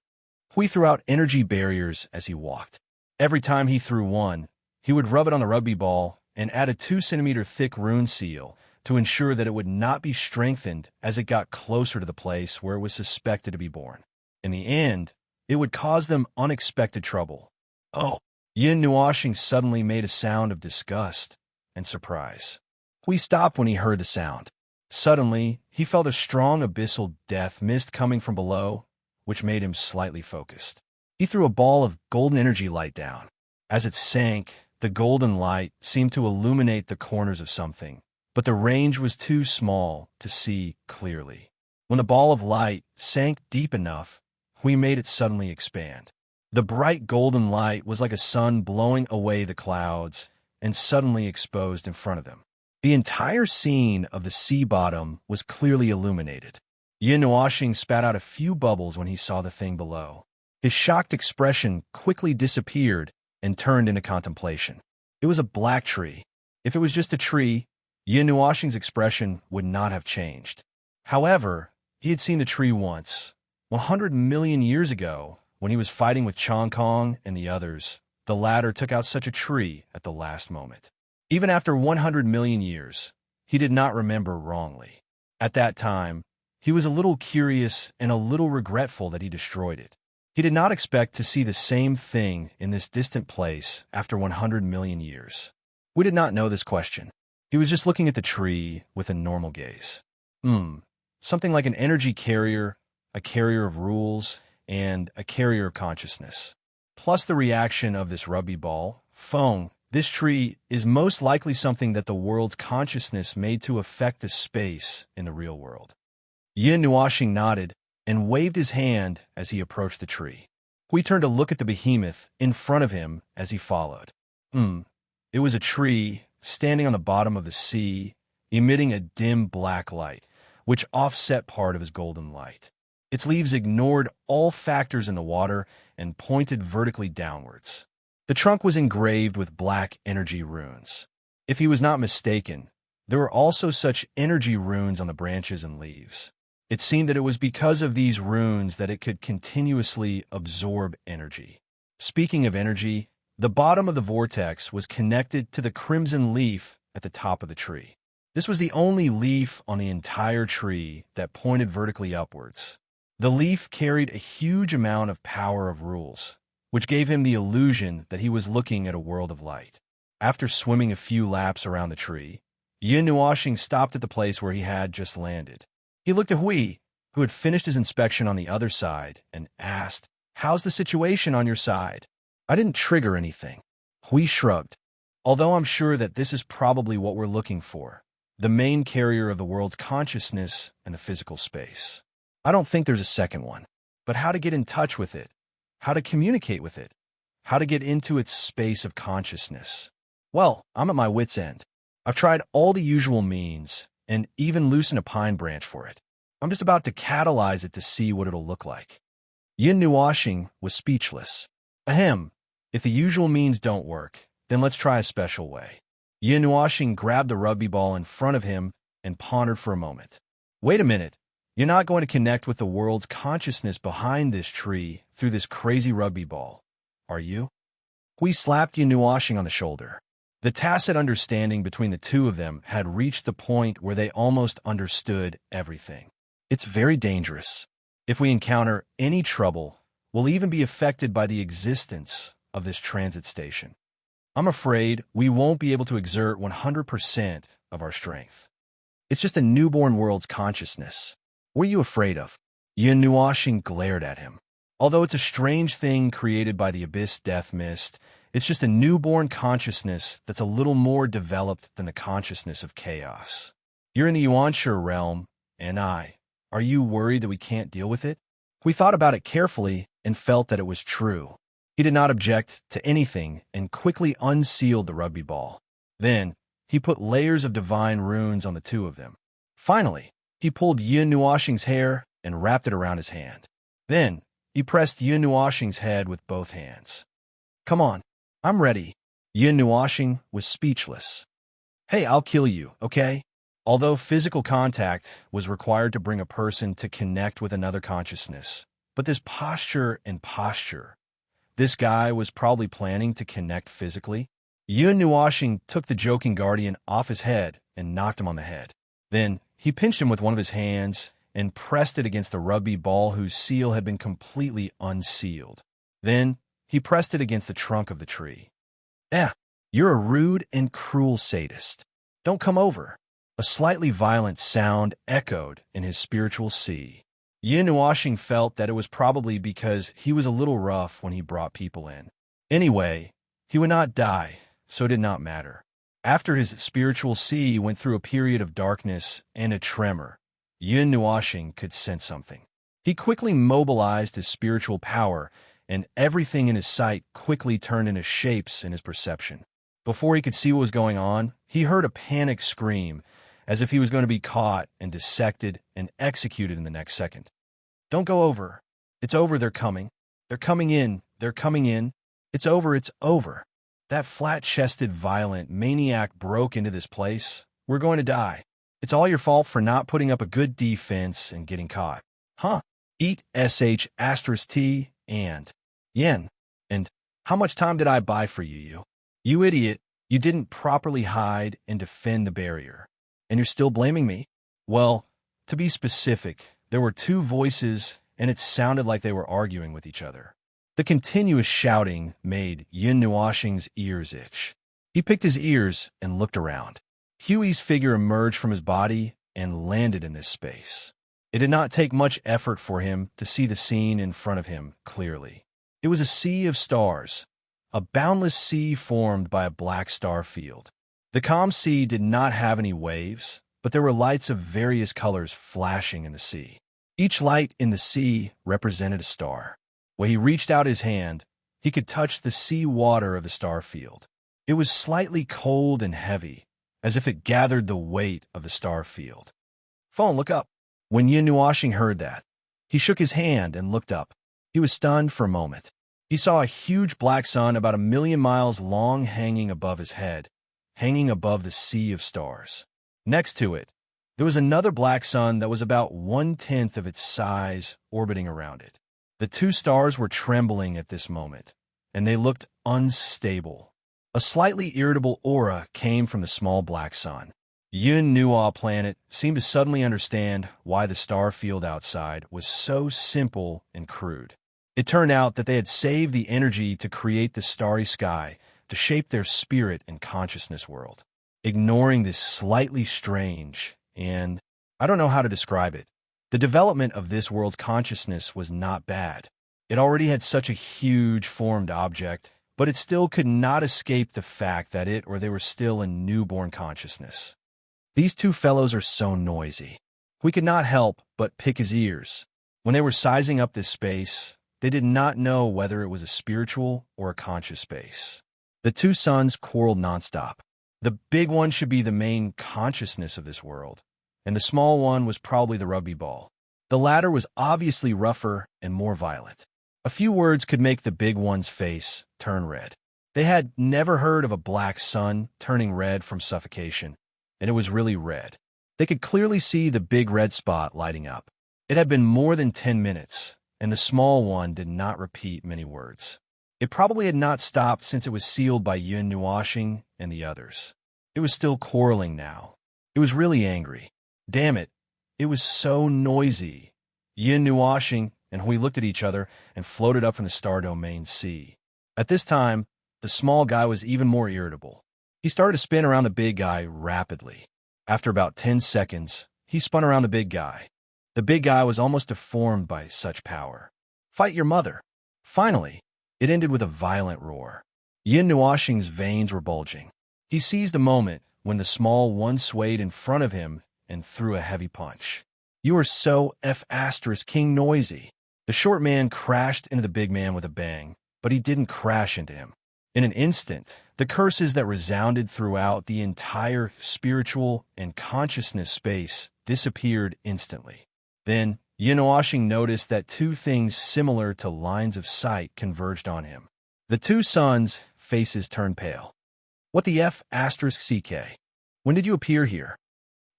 Hui threw out energy barriers as he walked. Every time he threw one, he would rub it on the rugby ball and add a 2-centimeter thick rune seal to ensure that it would not be strengthened as it got closer to the place where it was suspected to be born. In the end, it would cause them unexpected trouble. Oh, Yin Nuashing suddenly made a sound of disgust and surprise. Hui stopped when he heard the sound. Suddenly, he felt a strong abyssal death mist coming from below, which made him slightly focused. He threw a ball of golden energy light down. As it sank, the golden light seemed to illuminate the corners of something, but the range was too small to see clearly. When the ball of light sank deep enough, Hui made it suddenly expand. The bright golden light was like a sun blowing away the clouds and suddenly exposed in front of them. The entire scene of the sea bottom was clearly illuminated. Yin Nuashing spat out a few bubbles when he saw the thing below. His shocked expression quickly disappeared and turned into contemplation. It was a black tree. If it was just a tree, Yin Nuashing's expression would not have changed. However, he had seen the tree once, 100 million years ago, when he was fighting with Chong Kong and the others. The latter took out such a tree at the last moment. Even after 100 million years, he did not remember wrongly. At that time, he was a little curious and a little regretful that he destroyed it. He did not expect to see the same thing in this distant place after 100 million years. We did not know this question. He was just looking at the tree with a normal gaze. Something like an energy carrier, a carrier of rules, and a carrier of consciousness. Plus the reaction of this rugby ball, Feng. This tree is most likely something that the world's consciousness made to affect the space in the real world. Yin Nuashing nodded and waved his hand as he approached the tree. Hui turned to look at the behemoth in front of him as he followed. It was a tree standing on the bottom of the sea, emitting a dim black light, which offset part of his golden light. Its leaves ignored all factors in the water and pointed vertically downwards. The trunk was engraved with black energy runes. If he was not mistaken, there were also such energy runes on the branches and leaves. It seemed that it was because of these runes that it could continuously absorb energy. Speaking of energy, the bottom of the vortex was connected to the crimson leaf at the top of the tree. This was the only leaf on the entire tree that pointed vertically upwards. The leaf carried a huge amount of power of rules, which gave him the illusion that he was looking at a world of light. After swimming a few laps around the tree, Yin Nuashing stopped at the place where he had just landed. He looked at Hui, who had finished his inspection on the other side, and asked, "How's the situation on your side?" "I didn't trigger anything." Hui shrugged. "Although I'm sure that this is probably what we're looking for, the main carrier of the world's consciousness and the physical space. I don't think there's a second one. But how to get in touch with it? How to communicate with it? How to get into its space of consciousness? Well, I'm at my wit's end. I've tried all the usual means, and even loosened a pine branch for it. I'm just about to catalyze it to see what it'll look like." Yin Nuashing was speechless. Ahem, if the usual means don't work, then let's try a special way. Yin Nuashing grabbed the rugby ball in front of him and pondered for a moment. Wait a minute. You're not going to connect with the world's consciousness behind this tree through this crazy rugby ball, are you? Hui slapped Yin Nuashing on the shoulder. The tacit understanding between the two of them had reached the point where they almost understood everything. It's very dangerous. If we encounter any trouble, we'll even be affected by the existence of this transit station. I'm afraid we won't be able to exert 100% of our strength. It's just a newborn world's consciousness. What are you afraid of? Yin Nuashing glared at him. Although it's a strange thing created by the abyss death mist, it's just a newborn consciousness that's a little more developed than the consciousness of chaos. You're in the Yuanshi realm, and are you worried that we can't deal with it? We thought about it carefully and felt that it was true. He did not object to anything and quickly unsealed the rugby ball. Then, he put layers of divine runes on the two of them. Finally, he pulled Yin Nuashing's hair and wrapped it around his hand. Then, he pressed Yin Nuashing's head with both hands. Come on, I'm ready. Yin Nuashing was speechless. Hey, I'll kill you, okay? Although physical contact was required to bring a person to connect with another consciousness, but this posture, this guy was probably planning to connect physically. Yin Nuashing took the joking guardian off his head and knocked him on the head. Then he pinched him with one of his hands and pressed it against the rugby ball whose seal had been completely unsealed. Then he pressed it against the trunk of the tree. You're a rude and cruel sadist. Don't come over." A slightly violent sound echoed in his spiritual sea. Yin Nuashing felt that it was probably because he was a little rough when he brought people in. Anyway, he would not die, so it did not matter. After his spiritual sea went through a period of darkness and a tremor, Yin Nuashing could sense something. He quickly mobilized his spiritual power, and everything in his sight quickly turned into shapes in his perception. Before he could see what was going on, he heard a panicked scream, as if he was going to be caught and dissected and executed in the next second. "Don't go over. It's over, they're coming. They're coming in. They're coming in. It's over, it's over." That flat-chested, violent maniac broke into this place. "We're going to die. It's all your fault for not putting up a good defense and getting caught." "Huh? Eat sh*t and yen. And how much time did I buy for you? You idiot. You didn't properly hide and defend the barrier. And you're still blaming me?" Well, to be specific, there were two voices, and it sounded like they were arguing with each other. The continuous shouting made Yin Nuashing's ears itch. He picked his ears and looked around. Huey's figure emerged from his body and landed in this space. It did not take much effort for him to see the scene in front of him clearly. It was a sea of stars, a boundless sea formed by a black star field. The calm sea did not have any waves, but there were lights of various colors flashing in the sea. Each light in the sea represented a star. When he reached out his hand, he could touch the sea water of the star field. It was slightly cold and heavy, as if it gathered the weight of the star field. "Phone, look up." When Yin Nuashing heard that, he shook his hand and looked up. He was stunned for a moment. He saw a huge black sun about 1,000,000 miles long hanging above his head, hanging above the sea of stars. Next to it, there was another black sun that was about 1/10 of its size orbiting around it. The two stars were trembling at this moment, and they looked unstable. A slightly irritable aura came from the small black sun. Yun Nua planet seemed to suddenly understand why the star field outside was so simple and crude. It turned out that they had saved the energy to create the starry sky to shape their spirit and consciousness world. Ignoring this slightly strange and, I don't know how to describe it, the development of this world's consciousness was not bad. It already had such a huge formed object, but it still could not escape the fact that it or they were still in newborn consciousness. These two fellows are so noisy. We could not help but pick his ears. When they were sizing up this space, they did not know whether it was a spiritual or a conscious space. The two sons quarreled nonstop. The big one should be the main consciousness of this world, and the small one was probably the rugby ball. The latter was obviously rougher and more violent. A few words could make the big one's face turn red. They had never heard of a black sun turning red from suffocation, and it was really red. They could clearly see the big red spot lighting up. It had been more than 10 minutes, and the small one did not repeat many words. It probably had not stopped since it was sealed by Yun Nuashing and the others. It was still quarreling now. It was really angry. Damn it, it was so noisy. Yun Nuashing and Hui looked at each other and floated up from the star domain sea. At this time, the small guy was even more irritable. He started to spin around the big guy rapidly. After about 10 seconds, he spun around the big guy. The big guy was almost deformed by such power. "Fight your mother." Finally, it ended with a violent roar. Yin Nuashing's veins were bulging. He seized the moment when the small one swayed in front of him and threw a heavy punch. "You are so King noisy." The short man crashed into the big man with a bang, but he didn't crash into him. In an instant, the curses that resounded throughout the entire spiritual and consciousness space disappeared instantly. Then, Yin Nuashing noticed that two things similar to lines of sight converged on him. The two sons' faces turned pale. "What the CK? When did you appear here?"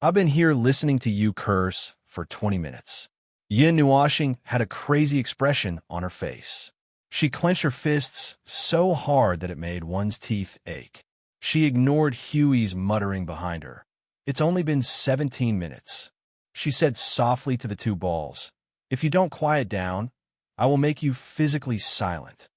"I've been here listening to you curse for 20 minutes. Yin Nuashing had a crazy expression on her face. She clenched her fists so hard that it made one's teeth ache. She ignored Huey's muttering behind her. It's only been 17 minutes. She said softly to the two balls. If you don't quiet down, I will make you physically silent.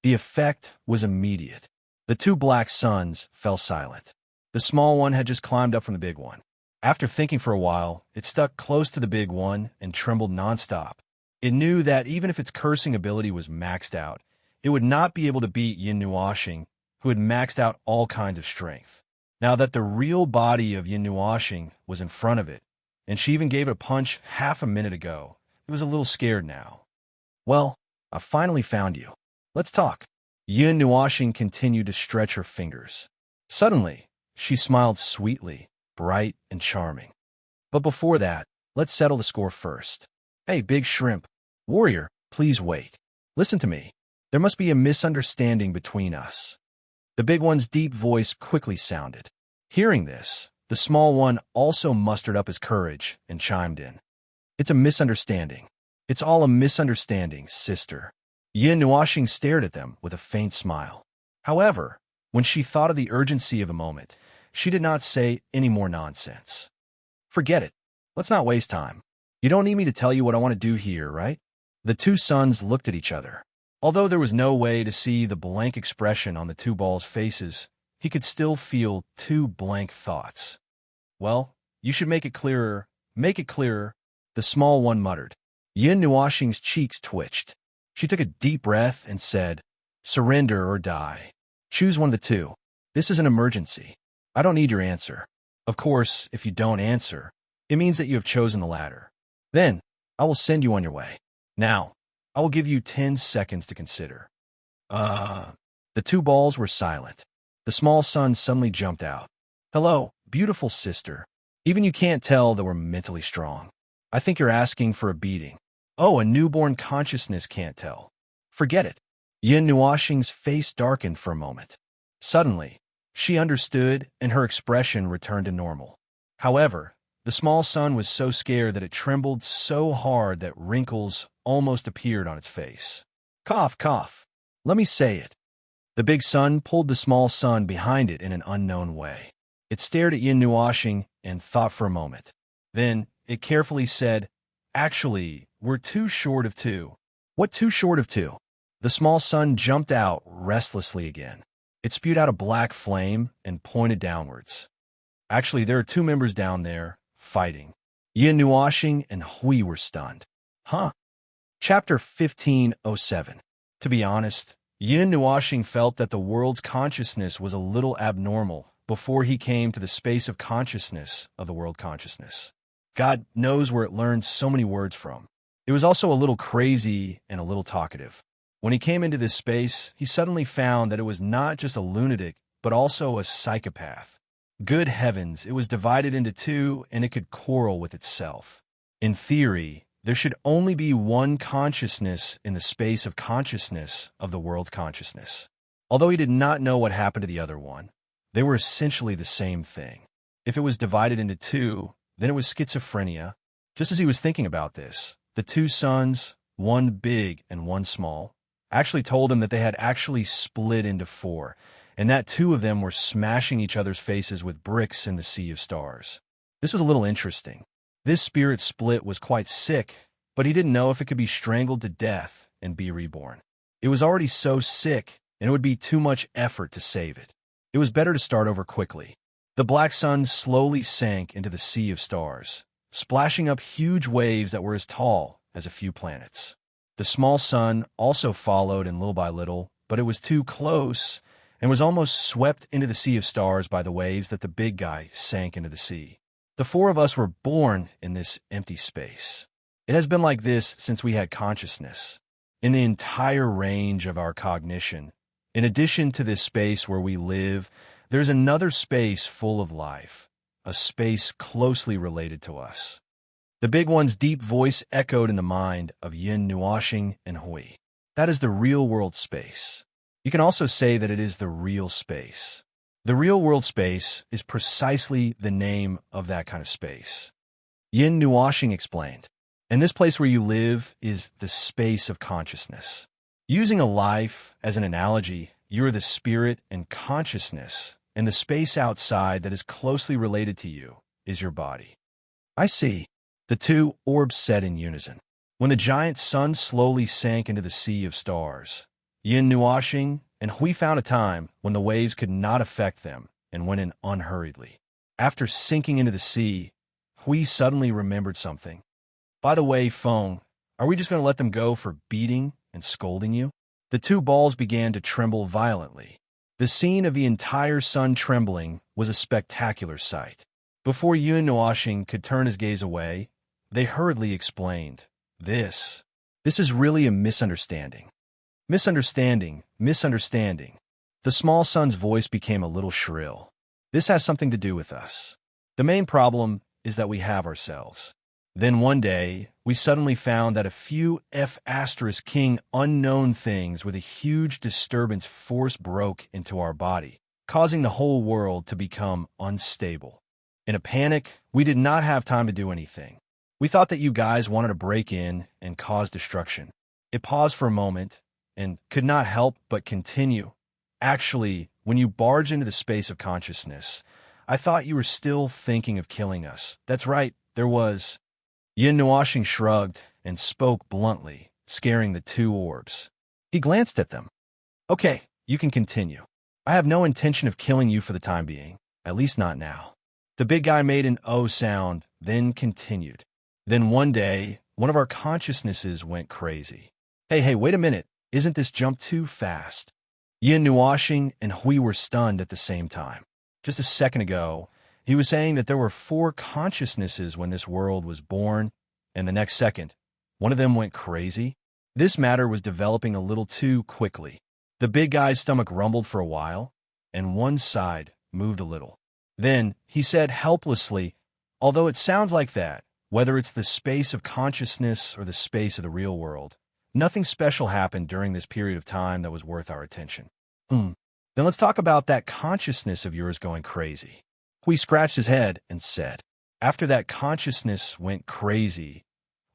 The effect was immediate. The two black suns fell silent. The small one had just climbed up from the big one. After thinking for a while, it stuck close to the big one and trembled nonstop. It knew that even if its cursing ability was maxed out, it would not be able to beat Yin Nuashing, who had maxed out all kinds of strength. Now that the real body of Yin Nuashing was in front of it, and she even gave it a punch half a minute ago, it was a little scared now. Well, I finally found you. Let's talk. Yin Nuashing continued to stretch her fingers. Suddenly, she smiled sweetly, bright and charming. But before that, let's settle the score first. Hey, big shrimp. Warrior, please wait. Listen to me. There must be a misunderstanding between us. The big one's deep voice quickly sounded. Hearing this, the small one also mustered up his courage and chimed in. It's a misunderstanding. It's all a misunderstanding, sister. Yin Nuashing stared at them with a faint smile. However, when she thought of the urgency of the moment, she did not say any more nonsense. Forget it. Let's not waste time. You don't need me to tell you what I want to do here, right? The two sons looked at each other. Although there was no way to see the blank expression on the two balls' faces, he could still feel two blank thoughts. Well, you should make it clearer. Make it clearer, the small one muttered. Yin Nuashing's cheeks twitched. She took a deep breath and said, Surrender or die. Choose one of the two. This is an emergency. I don't need your answer. Of course, if you don't answer, it means that you have chosen the latter. Then, I will send you on your way. Now, I will give you 10 seconds to consider. The two balls were silent. The small son suddenly jumped out. Hello, beautiful sister. Even you can't tell that we're mentally strong. I think you're asking for a beating. Oh, a newborn consciousness can't tell. Forget it. Yin Nuashing's face darkened for a moment. Suddenly, she understood and her expression returned to normal. However, the small son was so scared that it trembled so hard that wrinkles almost appeared on its face. Cough, cough. Let me say it. The big son pulled the small son behind it in an unknown way. It stared at Yin Nuashing and thought for a moment. Then, it carefully said, Actually, we're too short of two. What too short of two? The small son jumped out restlessly again. It spewed out a black flame and pointed downwards. Actually, there are two members down there, fighting. Yin Nuashing and Hui were stunned. Huh? Chapter 1507. To be honest, Yin Nuashing felt that the world's consciousness was a little abnormal before he came to the space of consciousness of the world consciousness. God knows where it learned so many words from. It was also a little crazy and a little talkative. When he came into this space, he suddenly found that it was not just a lunatic, but also a psychopath. Good heavens, it was divided into two and it could quarrel with itself. In theory, there should only be one consciousness in the space of consciousness of the world's consciousness. Although he did not know what happened to the other one, they were essentially the same thing. If it was divided into two, then it was schizophrenia. Just as he was thinking about this, the two sons, one big and one small, actually told him that they had actually split into four, and that two of them were smashing each other's faces with bricks in the sea of stars. This was a little interesting. This spirit split was quite sick, but he didn't know if it could be strangled to death and be reborn. It was already so sick, and it would be too much effort to save it. It was better to start over quickly. The black sun slowly sank into the sea of stars, splashing up huge waves that were as tall as a few planets. The small sun also followed in little by little, but it was too close and was almost swept into the sea of stars by the waves that the big guy sank into the sea. The four of us were born in this empty space. It has been like this since we had consciousness. In the entire range of our cognition, in addition to this space where we live, there's another space full of life, a space closely related to us. The big one's deep voice echoed in the mind of Yin Nuashing and Hui. That is the real-world space. You can also say that it is the real space. The real-world space is precisely the name of that kind of space. Yin Nuashing explained, and this place where you live is the space of consciousness. Using a life as an analogy, you are the spirit and consciousness, and the space outside that is closely related to you is your body. I see, the two orbs said in unison. When the giant sun slowly sank into the sea of stars, Yin Nuashing and Hui found a time when the waves could not affect them and went in unhurriedly. After sinking into the sea, Hui suddenly remembered something. By the way, Feng, are we just going to let them go for beating and scolding you? The two balls began to tremble violently. The scene of the entire sun trembling was a spectacular sight. Before Yun Nuashing could turn his gaze away, they hurriedly explained, This is really a misunderstanding. Misunderstanding. The small sun's voice became a little shrill. This has something to do with us. The main problem is that we have ourselves. Then one day, we suddenly found that a few King unknown things with a huge disturbance force broke into our body, causing the whole world to become unstable. In a panic, we did not have time to do anything. We thought that you guys wanted to break in and cause destruction. It paused for a moment and could not help but continue. Actually, when you barged into the space of consciousness, I thought you were still thinking of killing us. That's right, there was. Yin Nuashing shrugged and spoke bluntly, scaring the two orbs. He glanced at them. Okay, you can continue. I have no intention of killing you for the time being, at least not now. The big guy made an O sound, then continued. Then one day, one of our consciousnesses went crazy. Hey, wait a minute. Isn't this jump too fast? Yin Nuashing and Hui were stunned at the same time. Just a second ago, he was saying that there were 4 consciousnesses when this world was born, and the next second, one of them went crazy. This matter was developing a little too quickly. The big guy's stomach rumbled for a while, and one side moved a little. Then he said helplessly, although it sounds like that, whether it's the space of consciousness or the space of the real world, nothing special happened during this period of time that was worth our attention. Then let's talk about that consciousness of yours going crazy. Hui scratched his head and said, after that consciousness went crazy,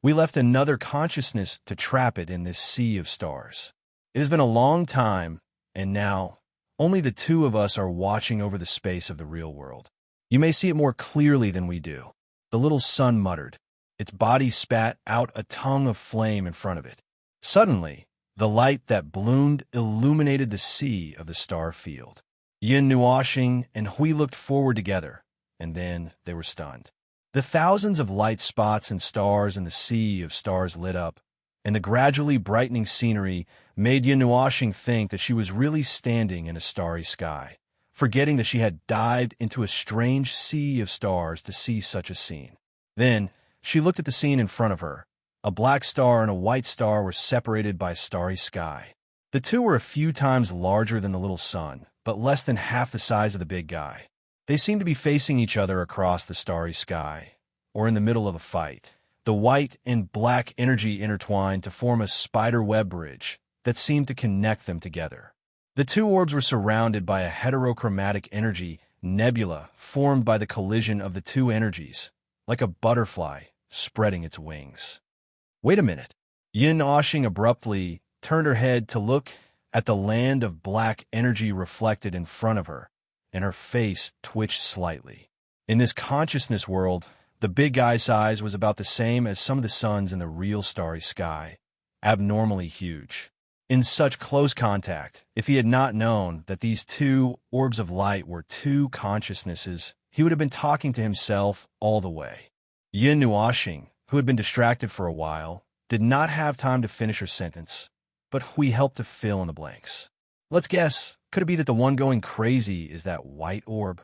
we left another consciousness to trap it in this sea of stars. It has been a long time, and now only the two of us are watching over the space of the real world. You may see it more clearly than we do. The little sun muttered. Its body spat out a tongue of flame in front of it. Suddenly, the light that bloomed illuminated the sea of the star field. Yin Nuashing and Hui looked forward together, and then they were stunned. The thousands of light spots and stars in the sea of stars lit up, and the gradually brightening scenery made Yin Nuashing think that she was really standing in a starry sky, forgetting that she had dived into a strange sea of stars to see such a scene. Then, she looked at the scene in front of her. A black star and a white star were separated by a starry sky. The two were a few times larger than the little sun, but less than half the size of the big guy. They seemed to be facing each other across the starry sky, or in the middle of a fight. The white and black energy intertwined to form a spider web bridge that seemed to connect them together. The two orbs were surrounded by a heterochromatic energy nebula formed by the collision of the two energies, like a butterfly spreading its wings. Wait a minute. Yin Nuashing abruptly turned her head to look at the land of black energy reflected in front of her, and her face twitched slightly. In this consciousness world, the big guy's size was about the same as some of the suns in the real starry sky, abnormally huge. In such close contact, if he had not known that these two orbs of light were two consciousnesses, he would have been talking to himself all the way. Yin Nuashing, who had been distracted for a while, did not have time to finish her sentence, but Hui helped to fill in the blanks. Let's guess, could it be that the one going crazy is that white orb?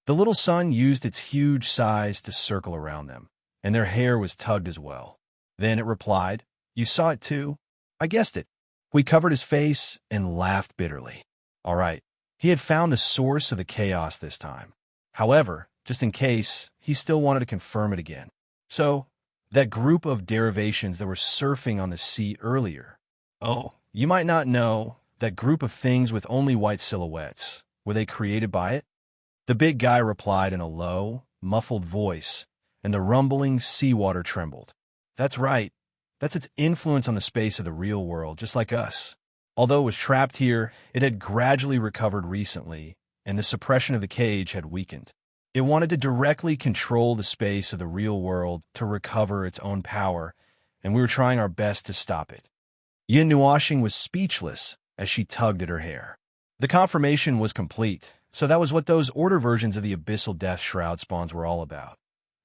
The little sun used its huge size to circle around them, and their hair was tugged as well. Then it replied, You saw it too? I guessed it. Hui covered his face and laughed bitterly. All right, he had found the source of the chaos this time. However, just in case, he still wanted to confirm it again. So, that group of derivations that were surfing on the sea earlier. Oh, you might not know, that group of things with only white silhouettes. Were they created by it? The big guy replied in a low, muffled voice, and the rumbling seawater trembled. That's right. That's its influence on the space of the real world, just like us. Although it was trapped here, it had gradually recovered recently, and the suppression of the cage had weakened. It wanted to directly control the space of the real world to recover its own power, and we were trying our best to stop it. Yin Nuashing was speechless as she tugged at her hair. The confirmation was complete, so that was what those order versions of the abyssal death shroud spawns were all about.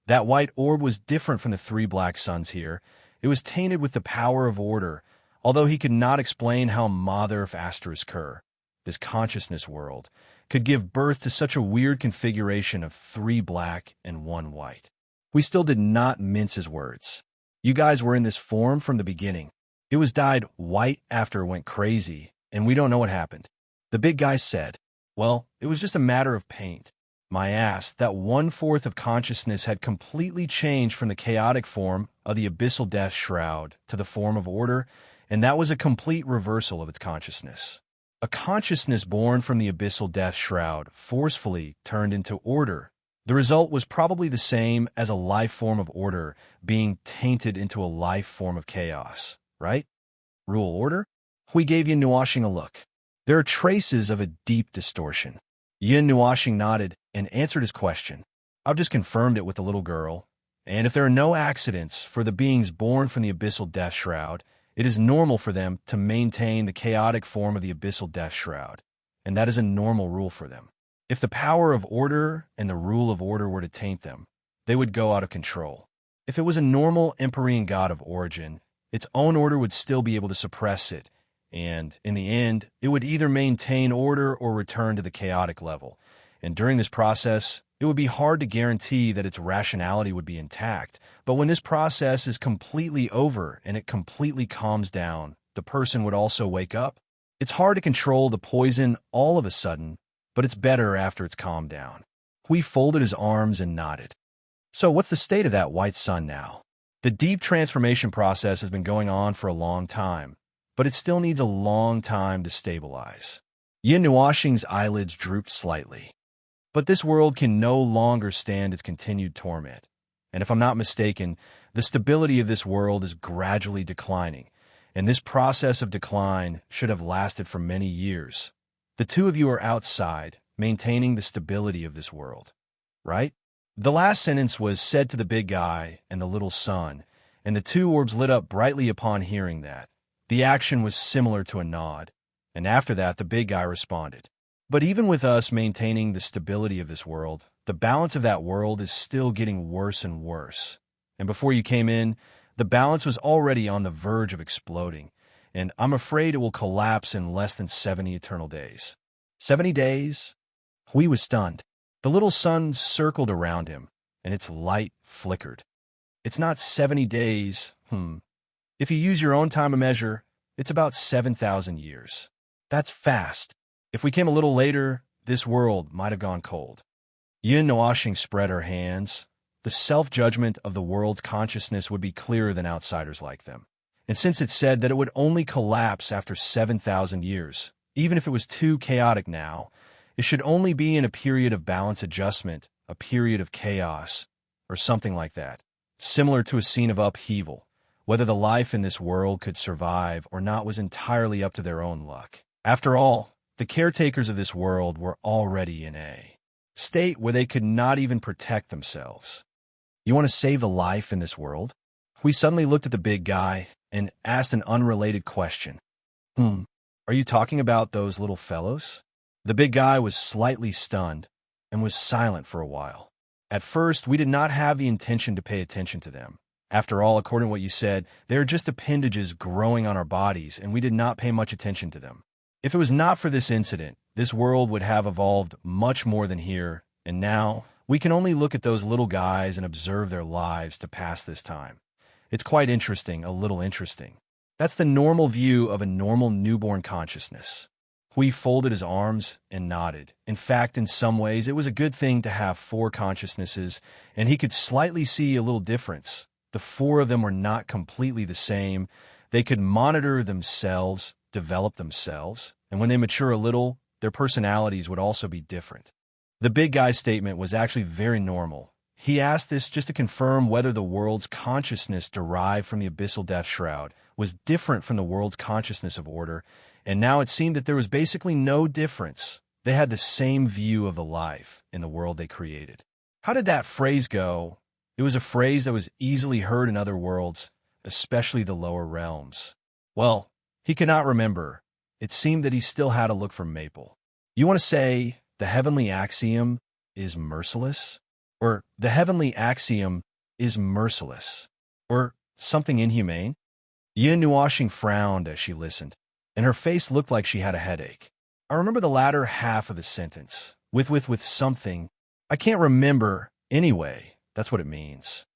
That white orb was different from the three black suns here. It was tainted with the power of order, although he could not explain how Mother of Asterisk Kerr, this consciousness world, could give birth to such a weird configuration of 3 black and 1 white. We still did not mince his words. You guys were in this form from the beginning. It was dyed white after it went crazy, and we don't know what happened. The big guy said, well, it was just a matter of paint. My ass, that 1/4 of consciousness had completely changed from the chaotic form of the abyssal death shroud to the form of order, and that was a complete reversal of its consciousness. A consciousness born from the abyssal death shroud forcefully turned into order. The result was probably the same as a life form of order being tainted into a life form of chaos, right? Rule order? We gave Yin Nuashing a look. There are traces of a deep distortion. Yin Nuashing nodded and answered his question. I've just confirmed it with the little girl, and if there are no accidents for the beings born from the abyssal death shroud, it is normal for them to maintain the chaotic form of the abyssal death shroud, and that is a normal rule for them. If the power of order and the rule of order were to taint them, they would go out of control. If it was a normal Empyrean god of origin, its own order would still be able to suppress it, and, in the end, it would either maintain order or return to the chaotic level. And during this process, it would be hard to guarantee that its rationality would be intact. But when this process is completely over and it completely calms down, the person would also wake up. It's hard to control the poison all of a sudden, but it's better after it's calmed down. Hui folded his arms and nodded. So what's the state of that white sun now? The deep transformation process has been going on for a long time, but it still needs a long time to stabilize. Yin Nuashing's eyelids drooped slightly. But this world can no longer stand its continued torment. And if I'm not mistaken, the stability of this world is gradually declining, and this process of decline should have lasted for many years. The two of you are outside, maintaining the stability of this world, right? The last sentence was said to the big guy and the little sun, and the two orbs lit up brightly upon hearing that. The action was similar to a nod, and after that the big guy responded. But even with us maintaining the stability of this world, the balance of that world is still getting worse and worse. And before you came in, the balance was already on the verge of exploding, and I'm afraid it will collapse in less than 70 eternal days. 70 days? Hui was stunned. The little sun circled around him, and its light flickered. It's not 70 days, If you use your own time of measure, it's about 7,000 years. That's fast. If we came a little later, this world might have gone cold. Yin Nuashing spread her hands. The self-judgment of the world's consciousness would be clearer than outsiders like them. And since it said that it would only collapse after 7,000 years, even if it was too chaotic now, it should only be in a period of balance adjustment, a period of chaos, or something like that, similar to a scene of upheaval. Whether the life in this world could survive or not was entirely up to their own luck. After all, the caretakers of this world were already in a state where they could not even protect themselves. You want to save the life in this world? We suddenly looked at the big guy and asked an unrelated question. Are you talking about those little fellows? The big guy was slightly stunned and was silent for a while. At first, we did not have the intention to pay attention to them. After all, according to what you said, they are just appendages growing on our bodies, and we did not pay much attention to them. If it was not for this incident, this world would have evolved much more than here, and now we can only look at those little guys and observe their lives to pass this time. It's quite interesting, a little interesting. That's the normal view of a normal newborn consciousness. Hui folded his arms and nodded. In fact, in some ways, it was a good thing to have 4 consciousnesses, and he could slightly see a little difference. The 4 of them were not completely the same. They could monitor themselves, develop themselves, and when they mature a little, their personalities would also be different. The big guy's statement was actually very normal. He asked this just to confirm whether the world's consciousness derived from the abyssal death shroud was different from the world's consciousness of order, and now it seemed that there was basically no difference. They had the same view of the life in the world they created. How did that phrase go? It was a phrase that was easily heard in other worlds, especially the lower realms. Well, he could not remember. It seemed that he still had to look for Maple. You want to say the heavenly axiom is merciless? Or the heavenly axiom is merciless? Or something inhumane? Yin Nuashing frowned as she listened, and her face looked like she had a headache. I remember the latter half of the sentence. With something. I can't remember. Anyway, that's what it means.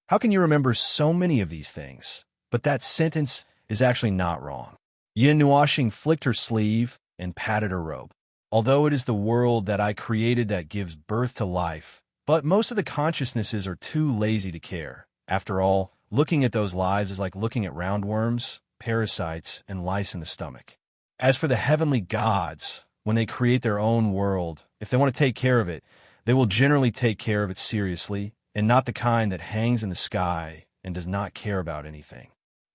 How can you remember so many of these things? But that sentence is actually not wrong. Yin Nuashing flicked her sleeve and patted her robe. Although it is the world that I created that gives birth to life, but most of the consciousnesses are too lazy to care. After all, looking at those lives is like looking at roundworms, parasites, and lice in the stomach. As for the heavenly gods, when they create their own world, if they want to take care of it, they will generally take care of it seriously, and not the kind that hangs in the sky and does not care about anything.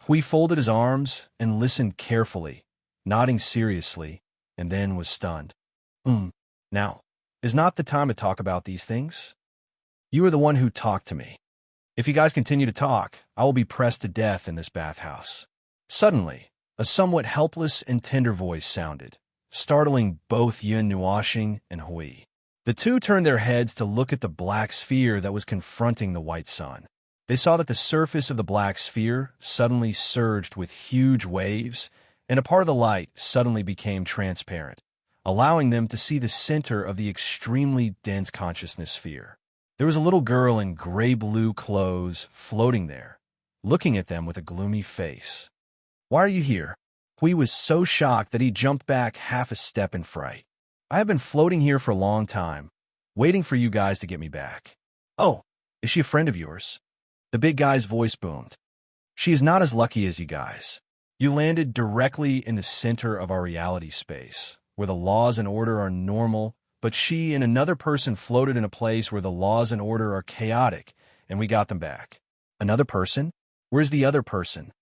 Hui folded his arms and listened carefully, nodding seriously, and then was stunned. Now, is not the time to talk about these things? You are the one who talked to me. If you guys continue to talk, I will be pressed to death in this bathhouse. Suddenly, a somewhat helpless and tender voice sounded, startling both Yun Nuashing and Hui. The two turned their heads to look at the black sphere that was confronting the white sun. They saw that the surface of the black sphere suddenly surged with huge waves, and a part of the light suddenly became transparent, allowing them to see the center of the extremely dense consciousness sphere. There was a little girl in gray-blue clothes floating there, looking at them with a gloomy face. "Why are you here?" Hui was so shocked that he jumped back half a step in fright. "I have been floating here for a long time, waiting for you guys to get me back." "Oh, is she a friend of yours?" The big guy's voice boomed. "She is not as lucky as you guys. You landed directly in the center of our reality space, where the laws and order are normal, but she and another person floated in a place where the laws and order are chaotic, and we got them back." "Another person? Where's the other person?"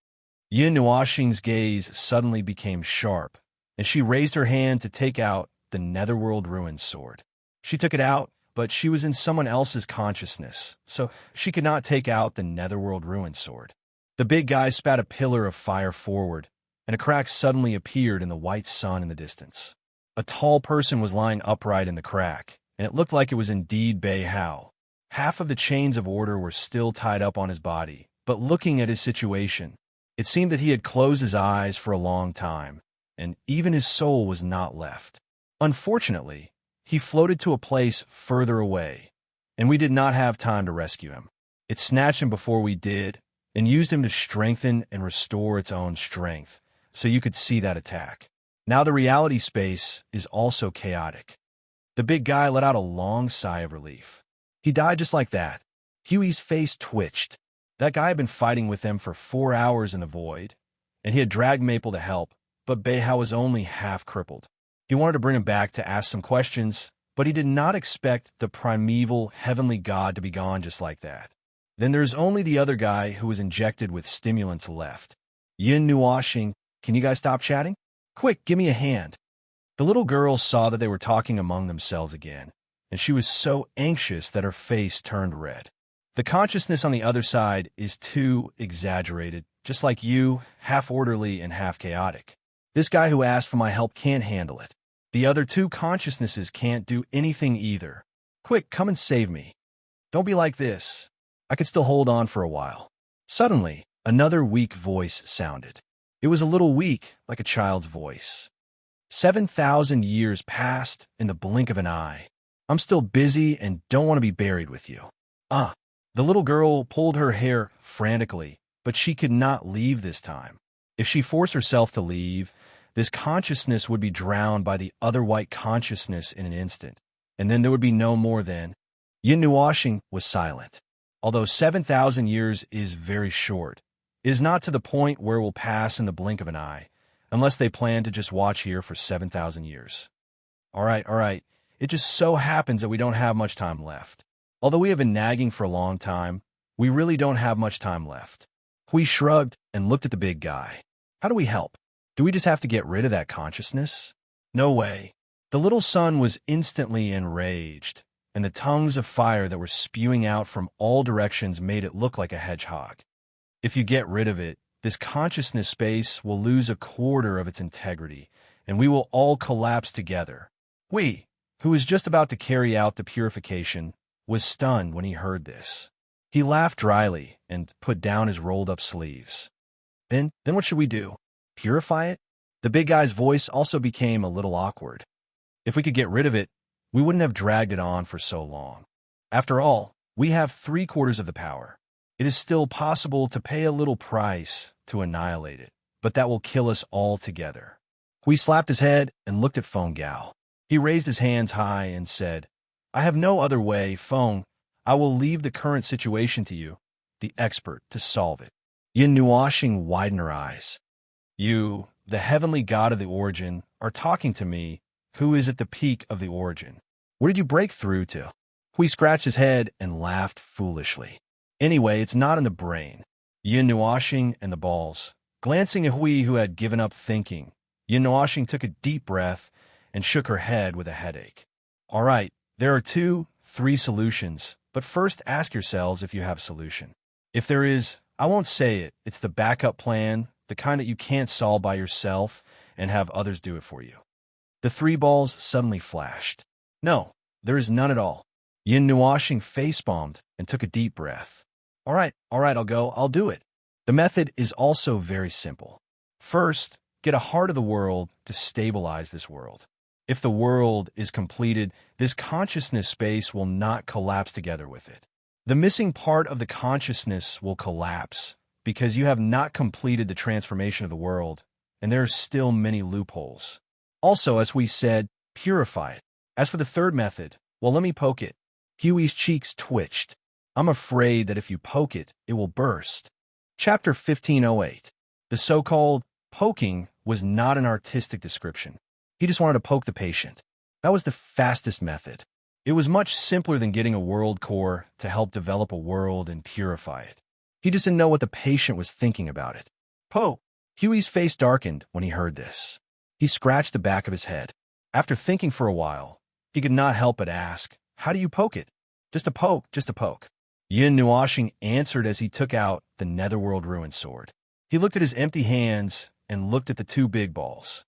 Yin Nuashing's gaze suddenly became sharp, and she raised her hand to take out the Netherworld Ruin Sword. She took it out, but she was in someone else's consciousness, so she could not take out the Netherworld Ruin Sword. The big guy spat a pillar of fire forward, and a crack suddenly appeared in the white sun in the distance. A tall person was lying upright in the crack, and it looked like it was indeed Bei Hao. Half of the chains of order were still tied up on his body, but looking at his situation, it seemed that he had closed his eyes for a long time, and even his soul was not left. Unfortunately, he floated to a place further away, and we did not have time to rescue him. It snatched him before we did, and used him to strengthen and restore its own strength, so you could see that attack. Now the reality space is also chaotic. The big guy let out a long sigh of relief. He died just like that. Huey's face twitched. That guy had been fighting with them for 4 hours in the void, and he had dragged Maple to help, but Beihao was only half crippled. He wanted to bring him back to ask some questions, but he did not expect the primeval heavenly god to be gone just like that. Then there's only the other guy who was injected with stimulants left. Yin Nuashing, can you guys stop chatting? Quick, give me a hand. The little girl saw that they were talking among themselves again, and she was so anxious that her face turned red. The consciousness on the other side is too exaggerated, just like you, half orderly and half chaotic. This guy who asked for my help can't handle it. The other two consciousnesses can't do anything either. Quick, come and save me. Don't be like this. I could still hold on for a while. Suddenly, another weak voice sounded. It was a little weak, like a child's voice. 7,000 years passed in the blink of an eye. I'm still busy and don't want to be buried with you. The little girl pulled her hair frantically, but she could not leave this time. If she forced herself to leave, this consciousness would be drowned by the other white consciousness in an instant, and then there would be no more then. Yin Nuashing was silent. Although 7,000 years is very short, it is not to the point where it will pass in the blink of an eye, unless they plan to just watch here for 7,000 years. All right. It just so happens that we don't have much time left. Although we have been nagging for a long time, we really don't have much time left. Hui shrugged and looked at the big guy. How do we help? Do we just have to get rid of that consciousness? No way. The little son was instantly enraged, and the tongues of fire that were spewing out from all directions made it look like a hedgehog. If you get rid of it, this consciousness space will lose a quarter of its integrity, and we will all collapse together. We, who was just about to carry out the purification, was stunned when he heard this. He laughed dryly and put down his rolled-up sleeves. Then what should we do? Purify it? The big guy's voice also became a little awkward. If we could get rid of it, we wouldn't have dragged it on for so long. After all, we have 3/4 of the power. It is still possible to pay a little price to annihilate it, but that will kill us all together. Hui slapped his head and looked at Feng Gao. He raised his hands high and said, I have no other way, Feng. I will leave the current situation to you, the expert, to solve it. Yin Nuoxing widened her eyes. You, the heavenly god of the origin, are talking to me, who is at the peak of the origin. Where did you break through to? Hui scratched his head and laughed foolishly. Anyway, it's not in the brain. Yin Nuoxing and the balls. Glancing at Hui, who had given up thinking, Yin Nuoxing took a deep breath and shook her head with a headache. All right, there are 2, 3 solutions, but first ask yourselves if you have a solution. If there is, I won't say it. It's the backup plan, the kind that you can't solve by yourself and have others do it for you. The 3 balls suddenly flashed. No, there is none at all. Yin Nuoxing face-bombed and took a deep breath. All right, I'll do it. The method is also very simple. First, get a heart of the world to stabilize this world. If the world is completed, this consciousness space will not collapse together with it. The missing part of the consciousness will collapse because you have not completed the transformation of the world, and there are still many loopholes. Also, as we said, purify it. As for the third method, well, let me poke it. Huey's cheeks twitched. I'm afraid that if you poke it, it will burst. Chapter 1508. The so-called poking was not an artistic description. He just wanted to poke the patient. That was the fastest method. It was much simpler than getting a world core to help develop a world and purify it. He just didn't know what the patient was thinking about it. Poke! Huey's face darkened when he heard this. He scratched the back of his head. After thinking for a while, he could not help but ask, how do you poke it? Just a poke, just a poke. Yin Nuoxing answered as he took out the Netherworld Ruin Sword. He looked at his empty hands and looked at the 2 big balls.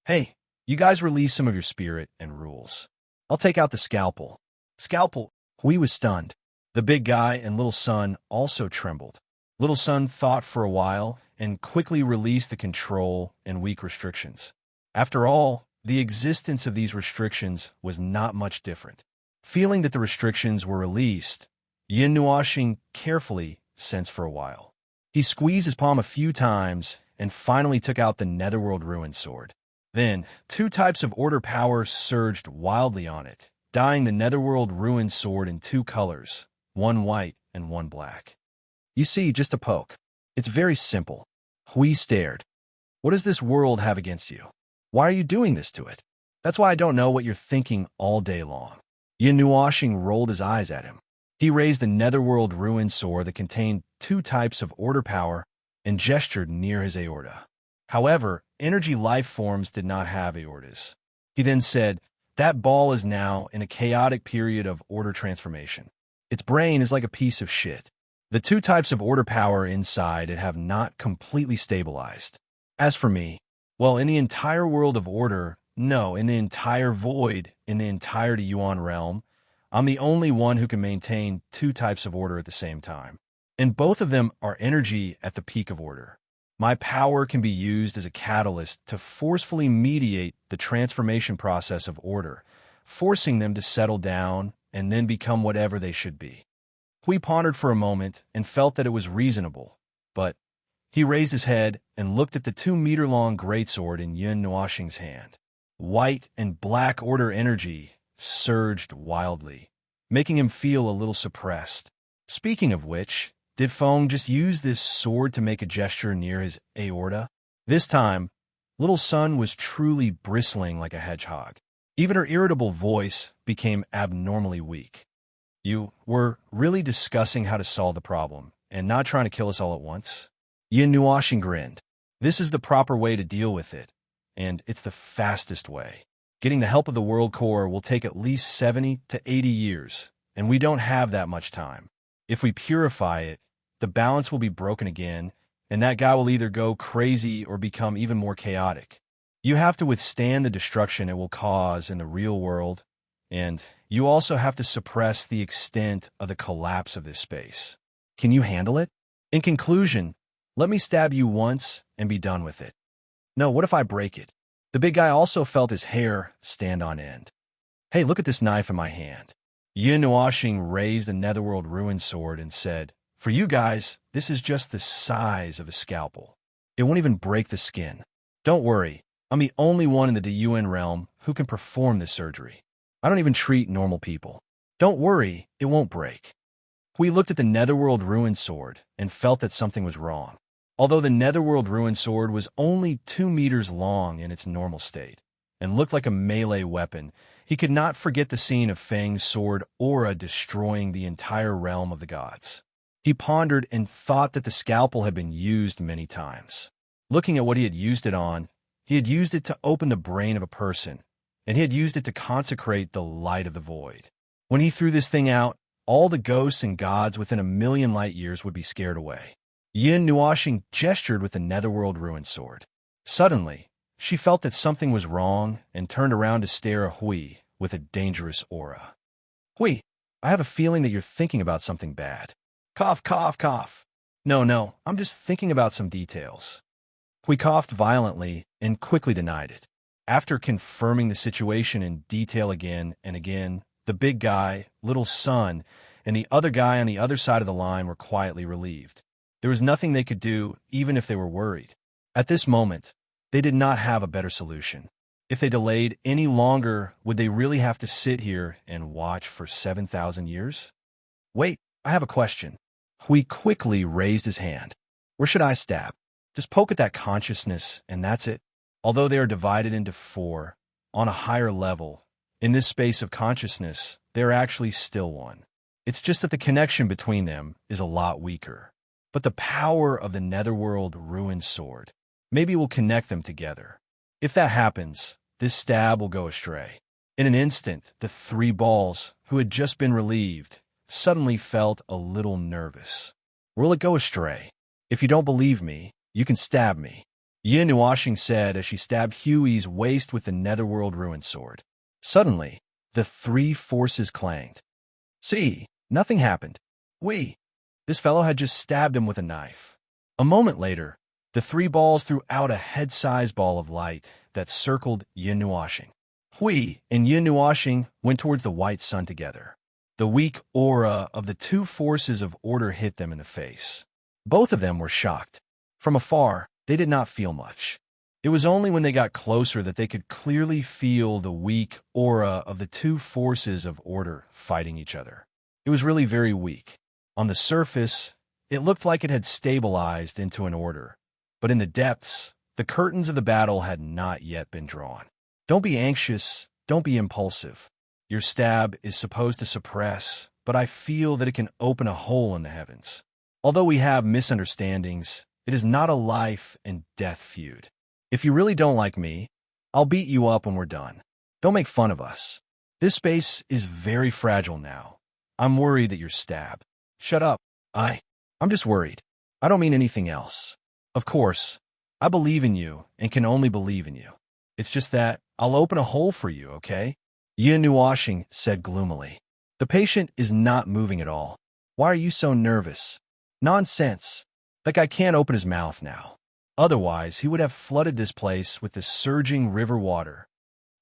Hey, you guys release some of your spirit and rules. I'll take out the scalpel. Scalpel? Hui was stunned. The big guy and Little Sun also trembled. Little Sun thought for a while and quickly released the control and weak restrictions. After all, the existence of these restrictions was not much different. Feeling that the restrictions were released, Yin Nuoxing carefully sensed for a while. He squeezed his palm a few times and finally took out the Netherworld Ruin Sword. Then, 2 types of order power surged wildly on it, dyeing the Netherworld Ruin Sword in 2 colors, one white and one black. You see, just a poke. It's very simple. Hui stared. What does this world have against you? Why are you doing this to it? That's why I don't know what you're thinking all day long. Yin Nuoxing rolled his eyes at him. He raised the Netherworld Ruin Sword that contained 2 types of order power and gestured near his aorta. However, energy life forms did not have aortas. He then said, that ball is now in a chaotic period of order transformation. Its brain is like a piece of shit. The 2 types of order power inside it have not completely stabilized. As for me, well, in the entire world of order, no, in the entire void, in the entirety Yuan realm, I'm the only one who can maintain 2 types of order at the same time. And both of them are energy at the peak of order. My power can be used as a catalyst to forcefully mediate the transformation process of order, forcing them to settle down and then become whatever they should be. Hui pondered for a moment and felt that it was reasonable, but he raised his head and looked at the 2-meter-long greatsword in Yin Nuoxing's hand. White and black order energy surged wildly, making him feel a little suppressed. Speaking of which, did Feng just use this sword to make a gesture near his aorta? This time, Little Sun was truly bristling like a hedgehog. Even her irritable voice became abnormally weak. You were really discussing how to solve the problem, and not trying to kill us all at once? Yin Nuoxing grinned. This is the proper way to deal with it, and it's the fastest way. Getting the help of the World Core will take at least 70 to 80 years, and we don't have that much time. If we purify it, the balance will be broken again, and that guy will either go crazy or become even more chaotic. You have to withstand the destruction it will cause in the real world, and you also have to suppress the extent of the collapse of this space. Can you handle it? In conclusion, let me stab you once and be done with it. No, what if I break it? The big guy also felt his hair stand on end. Hey, look at this knife in my hand. Yin Nuashing raised the Netherworld Ruin Sword and said, for you guys, this is just the size of a scalpel. It won't even break the skin. Don't worry, I'm the only one in the DUN realm who can perform this surgery. I don't even treat normal people. Don't worry, it won't break. We looked at the Netherworld Ruin Sword and felt that something was wrong. Although the Netherworld Ruin Sword was only 2 meters long in its normal state and looked like a melee weapon, he could not forget the scene of Fang's sword aura destroying the entire realm of the gods. He pondered and thought that the scalpel had been used many times. Looking at what he had used it on, he had used it to open the brain of a person, and he had used it to consecrate the light of the void. When he threw this thing out, all the ghosts and gods within 1,000,000 light years would be scared away. Yin Nuashing gestured with the Netherworld Ruin Sword. Suddenly, she felt that something was wrong and turned around to stare at Hui with a dangerous aura. Hui, I have a feeling that you're thinking about something bad. Cough, cough, cough. No, I'm just thinking about some details. Hui coughed violently and quickly denied it. After confirming the situation in detail again and again, the big guy, little son, and the other guy on the other side of the line were quietly relieved. There was nothing they could do, even if they were worried. At this moment, they did not have a better solution. If they delayed any longer, would they really have to sit here and watch for 7,000 years? Wait, I have a question. Hui quickly raised his hand. Where should I stab? Just poke at that consciousness, and that's it. Although they are divided into 4, on a higher level, in this space of consciousness, they're actually still one. It's just that the connection between them is a lot weaker. But the power of the Netherworld Ruin Sword maybe will connect them together. If that happens, this stab will go astray. In an instant, the 3 balls, who had just been relieved, suddenly felt a little nervous. Will it go astray? If you don't believe me, you can stab me, Yin Nuashing said as she stabbed Huey's waist with the Netherworld Ruin Sword. Suddenly, the 3 forces clanged. See, nothing happened. This fellow had just stabbed him with a knife. A moment later, the 3 balls threw out a head-sized ball of light that circled Yin Nuashing. Hui and Yin Nuashing went towards the white sun together. The weak aura of the 2 forces of order hit them in the face. Both of them were shocked. From afar, they did not feel much. It was only when they got closer that they could clearly feel the weak aura of the 2 forces of order fighting each other. It was really very weak. On the surface, it looked like it had stabilized into an order, but in the depths, the curtains of the battle had not yet been drawn. Don't be anxious, don't be impulsive. Your stab is supposed to suppress, but I feel that it can open a hole in the heavens. Although we have misunderstandings, it is not a life and death feud. If you really don't like me, I'll beat you up when we're done. Don't make fun of us. This space is very fragile now. I'm worried that you're stabbed. Shut up. I'm just worried. I don't mean anything else. Of course, I believe in you and can only believe in you. It's just that I'll open a hole for you, okay? Yin Nuashing said gloomily. The patient is not moving at all. Why are you so nervous? Nonsense. That guy can't open his mouth now. Otherwise, he would have flooded this place with the surging river water.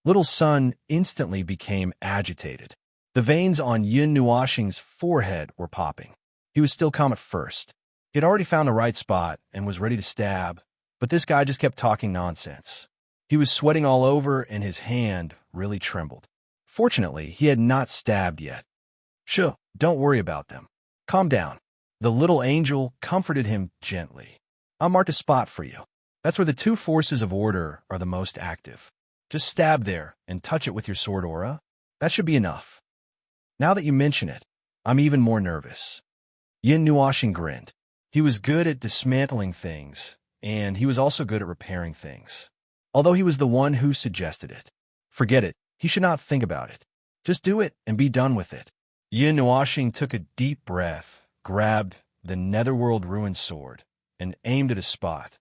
Little Sun instantly became agitated. The veins on Yin Nuashing's forehead were popping. He was still calm at first. He had already found the right spot and was ready to stab, but this guy just kept talking nonsense. He was sweating all over and his hand really trembled. Fortunately, he had not stabbed yet. Shh, don't worry about them. Calm down. The little angel comforted him gently. I'll mark a spot for you. That's where the 2 forces of order are the most active. Just stab there and touch it with your sword aura. That should be enough. Now that you mention it, I'm even more nervous. Yin Nuashing grinned. He was good at dismantling things, and he was also good at repairing things. Although he was the one who suggested it. Forget it. He should not think about it. Just do it and be done with it. Yin Nuashing took a deep breath, grabbed the Netherworld Ruin Sword, and aimed at a spot.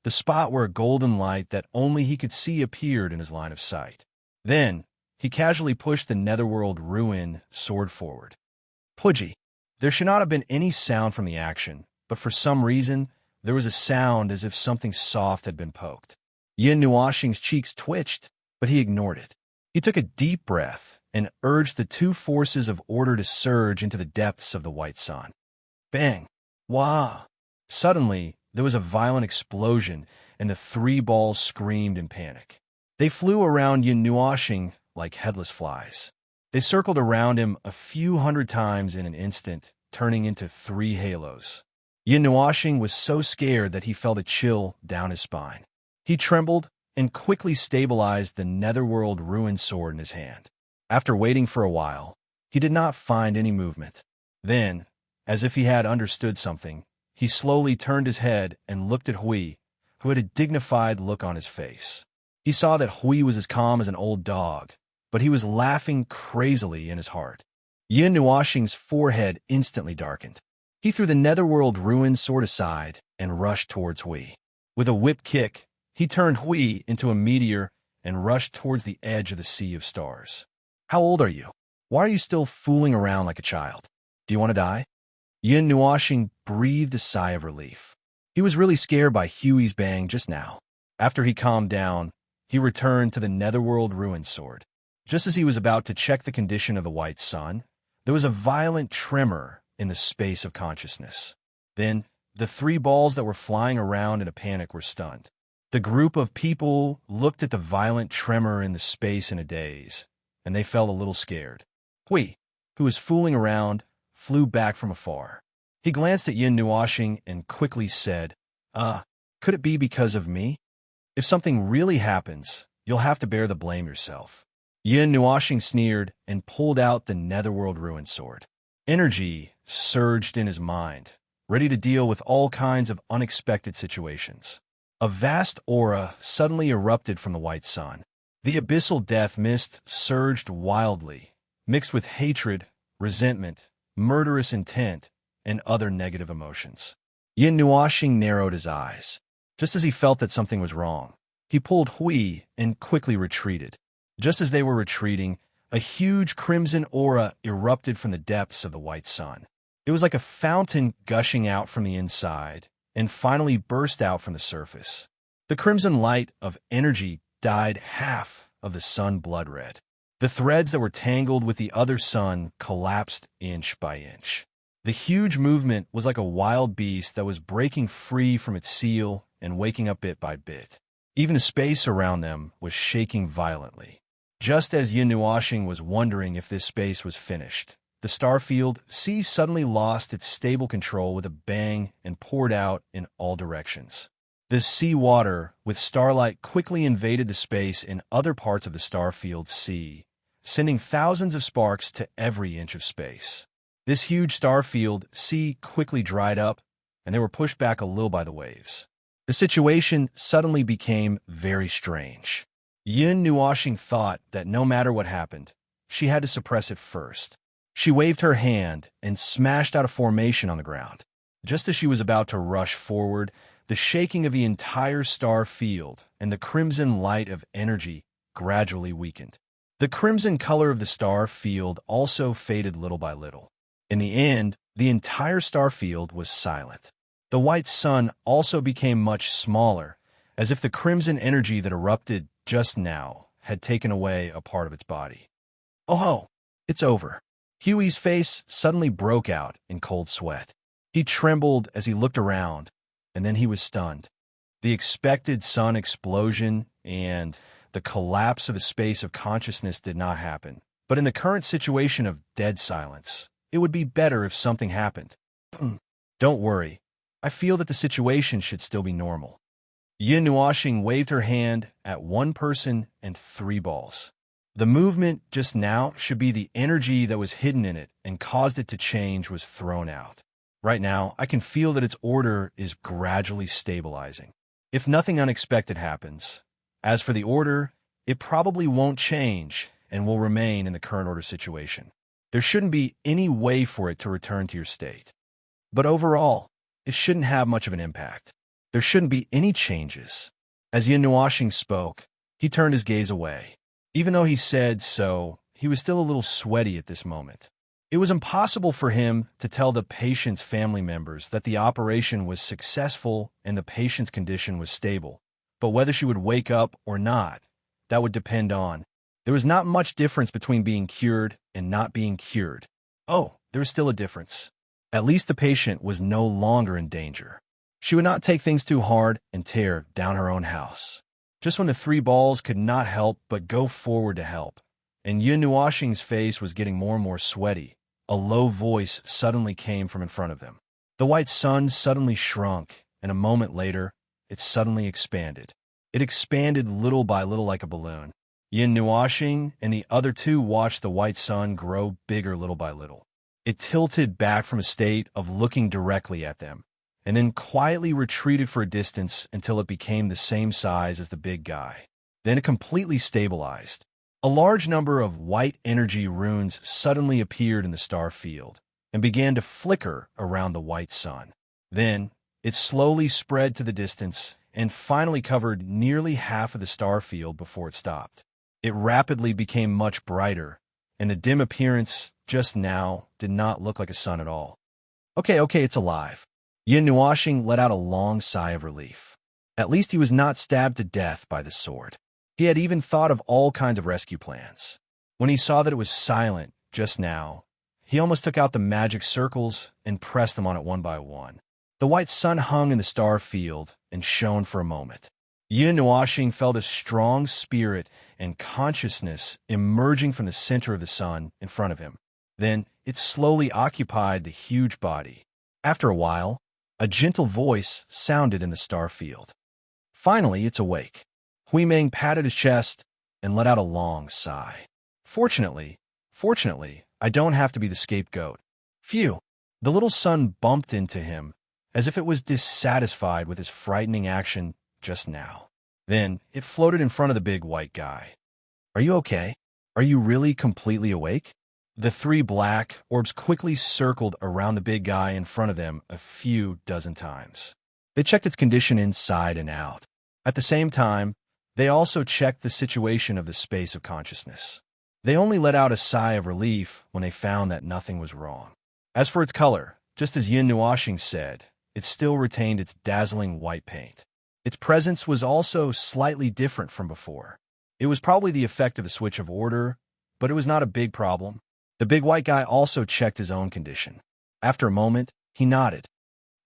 The spot where a golden light that only he could see appeared in his line of sight. Then, he casually pushed the Netherworld Ruin Sword forward. Pudgy. There should not have been any sound from the action, but for some reason, there was a sound as if something soft had been poked. Yin Nuashing's cheeks twitched, but he ignored it. He took a deep breath and urged the two forces of order to surge into the depths of the white sun. Bang! Wah! Suddenly, there was a violent explosion, and the three balls screamed in panic. They flew around Yin Nuashing like headless flies. They circled around him a few hundred times in an instant, turning into three halos. Yin Nuashing was so scared that he felt a chill down his spine. He trembled and quickly stabilized the Netherworld Ruin Sword in his hand. After waiting for a while, he did not find any movement. Then, as if he had understood something, he slowly turned his head and looked at Hui, who had a dignified look on his face. He saw that Hui was as calm as an old dog, but he was laughing crazily in his heart. Yin Nuashing's forehead instantly darkened. He threw the Netherworld Ruin Sword aside and rushed towards Hui. With a whip kick, he turned Hui into a meteor and rushed towards the edge of the sea of stars. How old are you? Why are you still fooling around like a child? Do you want to die? Yin Nuashing breathed a sigh of relief. He was really scared by Huey's bang just now. After he calmed down, he returned to the Netherworld Ruin Sword. Just as he was about to check the condition of the white sun, there was a violent tremor in the space of consciousness. Then, the three balls that were flying around in a panic were stunned. The group of people looked at the violent tremor in the space in a daze, and they felt a little scared. Hui, who was fooling around, flew back from afar. He glanced at Yin Nuashing and quickly said, could it be because of me? If something really happens, you'll have to bear the blame yourself. Yin Nuashing sneered and pulled out the Netherworld Ruin Sword. Energy surged in his mind, ready to deal with all kinds of unexpected situations. A vast aura suddenly erupted from the white sun. The abyssal death mist surged wildly, mixed with hatred, resentment, murderous intent, and other negative emotions. Yin Nuashing narrowed his eyes. Just as he felt that something was wrong, he pulled Hui and quickly retreated. Just as they were retreating, a huge crimson aura erupted from the depths of the white sun. It was like a fountain gushing out from the inside, and finally burst out from the surface. The crimson light of energy dyed half of the sun blood red. The threads that were tangled with the other sun collapsed inch by inch. The huge movement was like a wild beast that was breaking free from its seal and waking up bit by bit. Even the space around them was shaking violently. Just as Yin Nuashing was wondering if this space was finished, the starfield sea suddenly lost its stable control with a bang and poured out in all directions. The sea water, with starlight, quickly invaded the space in other parts of the starfield sea, sending thousands of sparks to every inch of space. This huge starfield sea quickly dried up, and they were pushed back a little by the waves. The situation suddenly became very strange. Yin Nuashing thought that no matter what happened, she had to suppress it first. She waved her hand and smashed out a formation on the ground. Just as she was about to rush forward, the shaking of the entire star field and the crimson light of energy gradually weakened. The crimson color of the star field also faded little by little. In the end, the entire star field was silent. The white sun also became much smaller, as if the crimson energy that erupted just now had taken away a part of its body. Oh ho, it's over. Huey's face suddenly broke out in cold sweat. He trembled as he looked around, and then he was stunned. The expected sun explosion and the collapse of the space of consciousness did not happen. But in the current situation of dead silence, it would be better if something happened. Don't worry. I feel that the situation should still be normal. Yin Nuashing waved her hand at one person and three balls. The movement just now should be the energy that was hidden in it and caused it to change was thrown out. Right now, I can feel that its order is gradually stabilizing. If nothing unexpected happens, as for the order, it probably won't change and will remain in the current order situation. There shouldn't be any way for it to return to your state. But overall, it shouldn't have much of an impact. There shouldn't be any changes. As Yin Nuashing spoke, he turned his gaze away. Even though he said so, he was still a little sweaty at this moment. It was impossible for him to tell the patient's family members that the operation was successful and the patient's condition was stable. But whether she would wake up or not, that would depend on. There was not much difference between being cured and not being cured. Oh, there was still a difference. At least the patient was no longer in danger. She would not take things too hard and tear down her own house. Just when the three balls could not help but go forward to help, and Yin Nuashing's face was getting more and more sweaty, a low voice suddenly came from in front of them. The white sun suddenly shrunk, and a moment later, it suddenly expanded. It expanded little by little like a balloon. Yin Nuashing and the other two watched the white sun grow bigger little by little. It tilted back from a state of looking directly at them, and then quietly retreated for a distance until it became the same size as the big guy. Then it completely stabilized. A large number of white energy runes suddenly appeared in the star field and began to flicker around the white sun. Then it slowly spread to the distance and finally covered nearly half of the star field before it stopped. It rapidly became much brighter, and the dim appearance just now did not look like a sun at all. Okay, it's alive. Yin Nuashing let out a long sigh of relief. At least he was not stabbed to death by the sword. He had even thought of all kinds of rescue plans. When he saw that it was silent just now, he almost took out the magic circles and pressed them on it one by one. The white sun hung in the star field and shone for a moment. Yin Nuashing felt a strong spirit and consciousness emerging from the center of the sun in front of him. Then it slowly occupied the huge body. After a while, a gentle voice sounded in the star field. Finally, it's awake. Huimeng patted his chest and let out a long sigh. Fortunately, I don't have to be the scapegoat. Phew. The little sun bumped into him as if it was dissatisfied with his frightening action just now. Then it floated in front of the big white guy. Are you okay? Are you really completely awake? The three black orbs quickly circled around the big guy in front of them a few dozen times. They checked its condition inside and out. At the same time, they also checked the situation of the space of consciousness. They only let out a sigh of relief when they found that nothing was wrong. As for its color, just as Yin Nuashing said, it still retained its dazzling white paint. Its presence was also slightly different from before. It was probably the effect of the switch of order, but it was not a big problem. The big white guy also checked his own condition. After a moment, he nodded.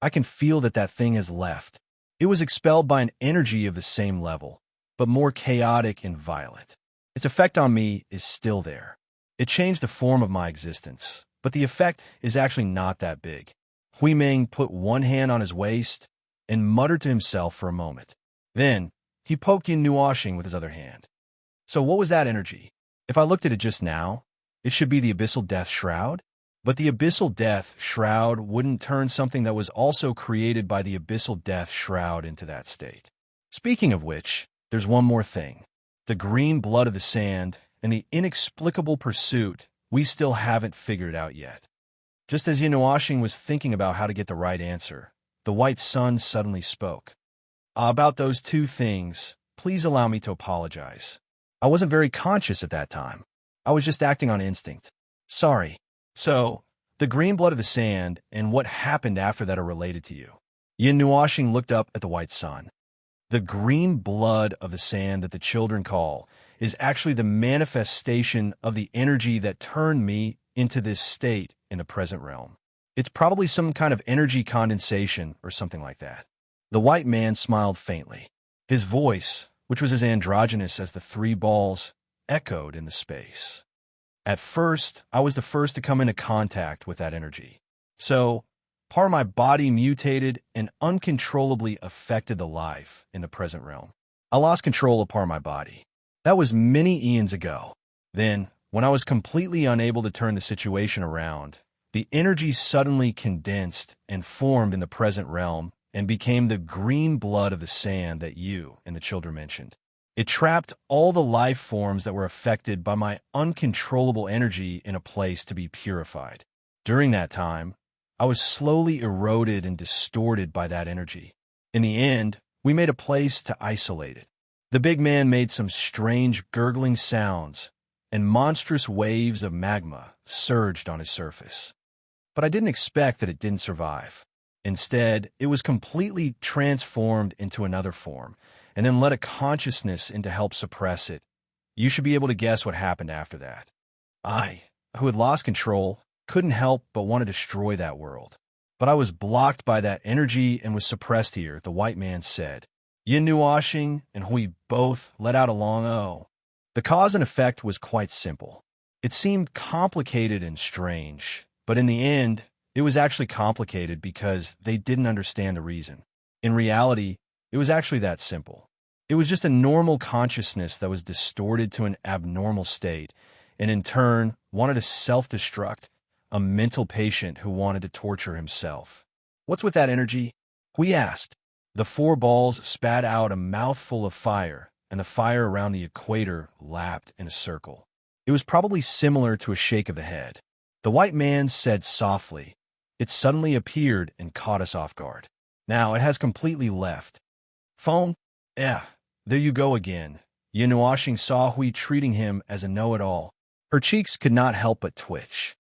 I can feel that thing has left. It was expelled by an energy of the same level, but more chaotic and violent. Its effect on me is still there. It changed the form of my existence, but the effect is actually not that big. Huimeng put one hand on his waist and muttered to himself for a moment. Then, he poked Yin Nuashing with his other hand. So what was that energy? If I looked at it just now, it should be the Abyssal Death Shroud? But the Abyssal Death Shroud wouldn't turn something that was also created by the Abyssal Death Shroud into that state. Speaking of which, there's one more thing. The green blood of the sand and the inexplicable pursuit we still haven't figured out yet. Just as Yin Nuashing was thinking about how to get the right answer, the white sun suddenly spoke. About those two things, please allow me to apologize. I wasn't very conscious at that time. I was just acting on instinct. Sorry. So, the green blood of the sand and what happened after that are related to you. Yin Nuashing looked up at the white sun. The green blood of the sand that the children call is actually the manifestation of the energy that turned me into this state in the present realm. It's probably some kind of energy condensation or something like that. The white man smiled faintly. His voice, which was as androgynous as the three balls, echoed in the space. At first, I was the first to come into contact with that energy. So, part of my body mutated and uncontrollably affected the life in the present realm. I lost control of part of my body. That was many eons ago. Then, when I was completely unable to turn the situation around, the energy suddenly condensed and formed in the present realm and became the green blood of the sand that you and the children mentioned. It trapped all the life forms that were affected by my uncontrollable energy in a place to be purified. During that time, I was slowly eroded and distorted by that energy. In the end, we made a place to isolate it. The big man made some strange gurgling sounds, and monstrous waves of magma surged on his surface. But I didn't expect that it didn't survive. Instead, it was completely transformed into another form, and then let a consciousness in to help suppress it. You should be able to guess what happened after that. I, who had lost control, couldn't help but want to destroy that world. But I was blocked by that energy and was suppressed here, the white man said. Yin Nuashing and Hui both let out a long oh. The cause and effect was quite simple. It seemed complicated and strange, but in the end, it was actually complicated because they didn't understand the reason. In reality, it was actually that simple. It was just a normal consciousness that was distorted to an abnormal state, and in turn wanted to self-destruct, a mental patient who wanted to torture himself. What's with that energy? We asked. The four balls spat out a mouthful of fire, and the fire around the equator lapped in a circle. It was probably similar to a shake of the head. The white man said softly. It suddenly appeared and caught us off guard. Now it has completely left. Phone? Yeah, there you go again. Yin Nuashing saw Hui treating him as a know-it-all. Her cheeks could not help but twitch.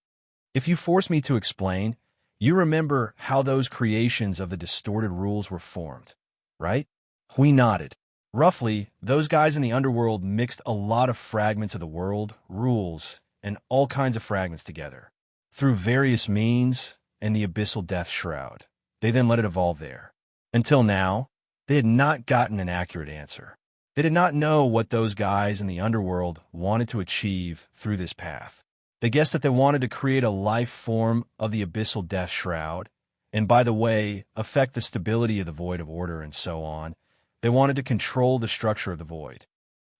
If you force me to explain, you remember how those creations of the distorted rules were formed, right? Hui nodded. Roughly, those guys in the underworld mixed a lot of fragments of the world, rules, and all kinds of fragments together. Through various means and the abyssal death shroud. They then let it evolve there. Until now, they had not gotten an accurate answer. They did not know what those guys in the underworld wanted to achieve through this path. They guessed that they wanted to create a life form of the abyssal death shroud, and by the way, affect the stability of the void of order and so on. They wanted to control the structure of the void.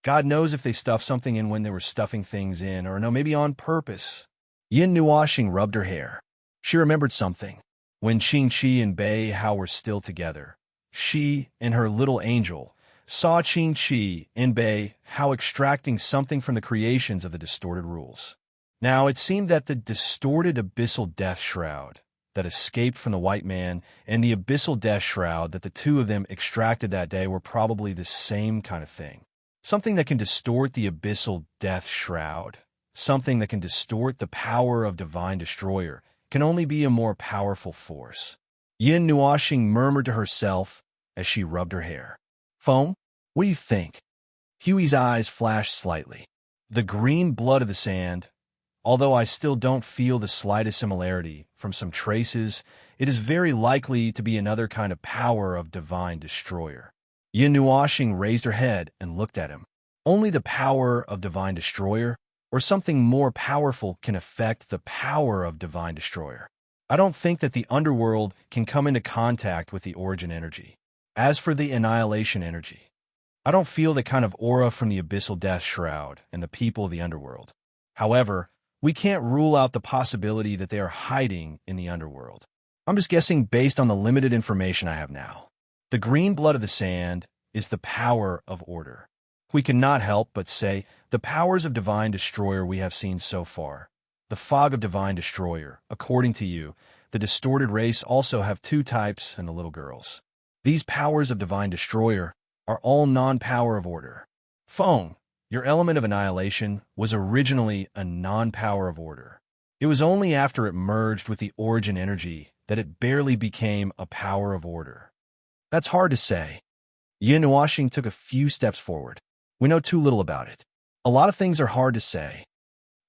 God knows if they stuffed something in when they were stuffing things in, or no, maybe on purpose. Yin Nuashing rubbed her hair. She remembered something. When Qingqi and Bei Hao were still together, she and her little angel saw Qingqi and Bei Hao extracting something from the creations of the distorted rules. Now, it seemed that the distorted abyssal death shroud that escaped from the white man and the abyssal death shroud that the two of them extracted that day were probably the same kind of thing. Something that can distort the abyssal death shroud, something that can distort the power of Divine Destroyer, can only be a more powerful force. Yin Nuashing murmured to herself as she rubbed her hair. Foam, what do you think? Huey's eyes flashed slightly. The green blood of the sand. Although I still don't feel the slightest similarity from some traces, it is very likely to be another kind of power of Divine Destroyer. Yin Nuashing raised her head and looked at him. Only the power of Divine Destroyer, or something more powerful, can affect the power of Divine Destroyer. I don't think that the underworld can come into contact with the origin energy. As for the annihilation energy, I don't feel the kind of aura from the abyssal death shroud and the people of the underworld. However, we can't rule out the possibility that they are hiding in the underworld. I'm just guessing based on the limited information I have now. The green blood of the sand is the power of order. We cannot help but say the powers of Divine Destroyer we have seen so far. The fog of Divine Destroyer, according to you, the distorted race also have two types and the little girls. These powers of Divine Destroyer are all non-power of order. Phone. Your element of annihilation was originally a non-power of order. It was only after it merged with the origin energy that it barely became a power of order. That's hard to say. Yin Nuashing took a few steps forward. We know too little about it. A lot of things are hard to say.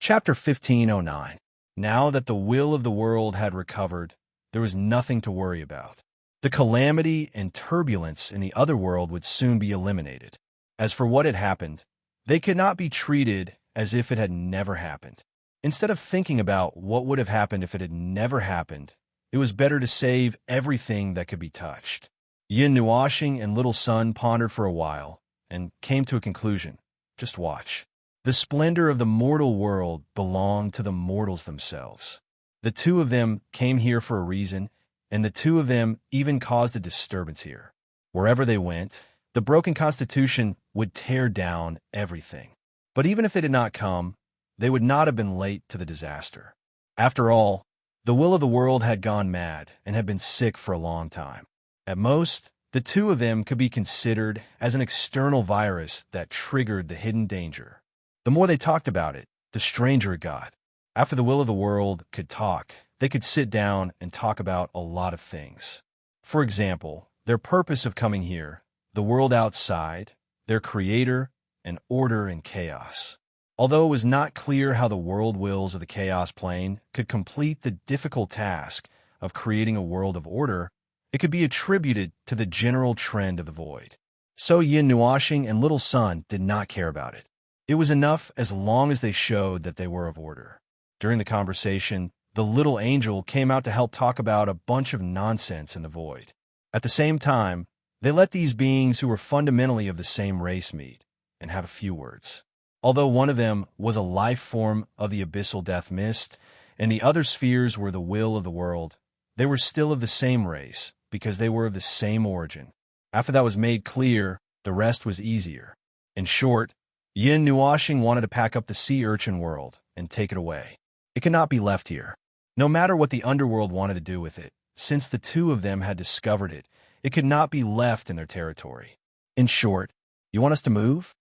Chapter 1509. Now that the will of the world had recovered, there was nothing to worry about. The calamity and turbulence in the other world would soon be eliminated. As for what had happened, they could not be treated as if it had never happened. Instead of thinking about what would have happened if it had never happened, it was better to save everything that could be touched. Yin Nuashing and Little Sun pondered for a while and came to a conclusion. Just watch. The splendor of the mortal world belonged to the mortals themselves. The two of them came here for a reason, and the two of them even caused a disturbance here. Wherever they went, The broken constitution would tear down everything. But even if they did not come, they would not have been late to the disaster. After all, the will of the world had gone mad and had been sick for a long time. At most, the two of them could be considered as an external virus that triggered the hidden danger. The more they talked about it, the stranger it got. After the will of the world could talk, they could sit down and talk about a lot of things. For example, their purpose of coming here, the world outside, their creator, and order and chaos. Although it was not clear how the world wills of the chaos plane could complete the difficult task of creating a world of order, it could be attributed to the general trend of the void. So Yin Nuashing and Little Sun did not care about it. It was enough as long as they showed that they were of order. During the conversation, the little angel came out to help talk about a bunch of nonsense in the void. At the same time, they let these beings who were fundamentally of the same race meet and have a few words. Although one of them was a life form of the abyssal death mist, and the other spheres were the will of the world, they were still of the same race because they were of the same origin. After that was made clear, the rest was easier. In short, Yin Nuashing wanted to pack up the sea urchin world and take it away. It could not be left here. No matter what the underworld wanted to do with it, since the two of them had discovered it, it could not be left in their territory. In short, you want us to move?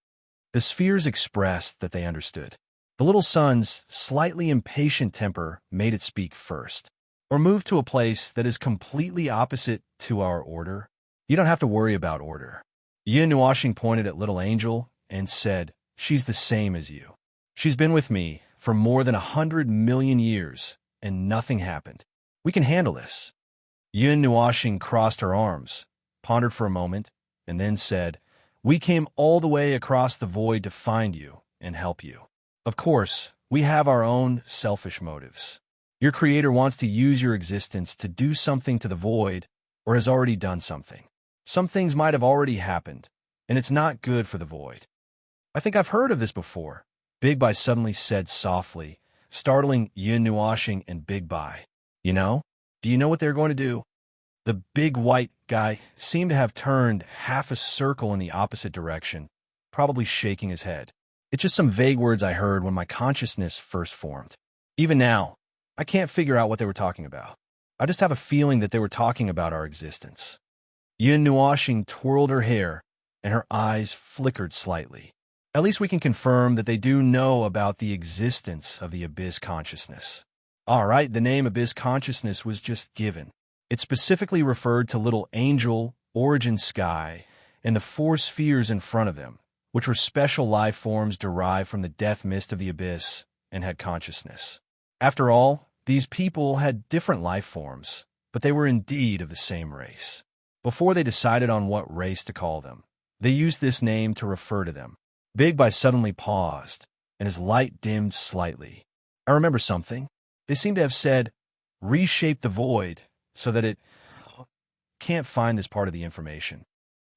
The spheres expressed that they understood. The little sun's slightly impatient temper made it speak first. Or move to a place that is completely opposite to our order? You don't have to worry about order. Yin Nuashing pointed at Little Angel and said, "She's the same as you. She's been with me for more than 100 million years, and nothing happened. We can handle this." Yin Nuashing crossed her arms, pondered for a moment, and then said, "We came all the way across the void to find you and help you. Of course, we have our own selfish motives. Your creator wants to use your existence to do something to the void, or has already done something. Some things might have already happened, and it's not good for the void." "I think I've heard of this before," Big Bai suddenly said softly, startling Yin Nuashing and Big Bai. "You know? Do you know what they're going to do?" The big white guy seemed to have turned half a circle in the opposite direction, probably shaking his head. "It's just some vague words I heard when my consciousness first formed. Even now, I can't figure out what they were talking about. I just have a feeling that they were talking about our existence." Yin Nuashing twirled her hair, and her eyes flickered slightly. "At least we can confirm that they do know about the existence of the Abyss Consciousness." All right, the name Abyss Consciousness was just given. It specifically referred to Little Angel, Origin Sky, and the 4 spheres in front of them, which were special life forms derived from the death mist of the Abyss and had consciousness. After all, these people had different life forms, but they were indeed of the same race. Before they decided on what race to call them, they used this name to refer to them. Big Bai suddenly paused, and his light dimmed slightly. "I remember something. They seem to have said, 'Reshape the void,' so that it can't find this part of the information."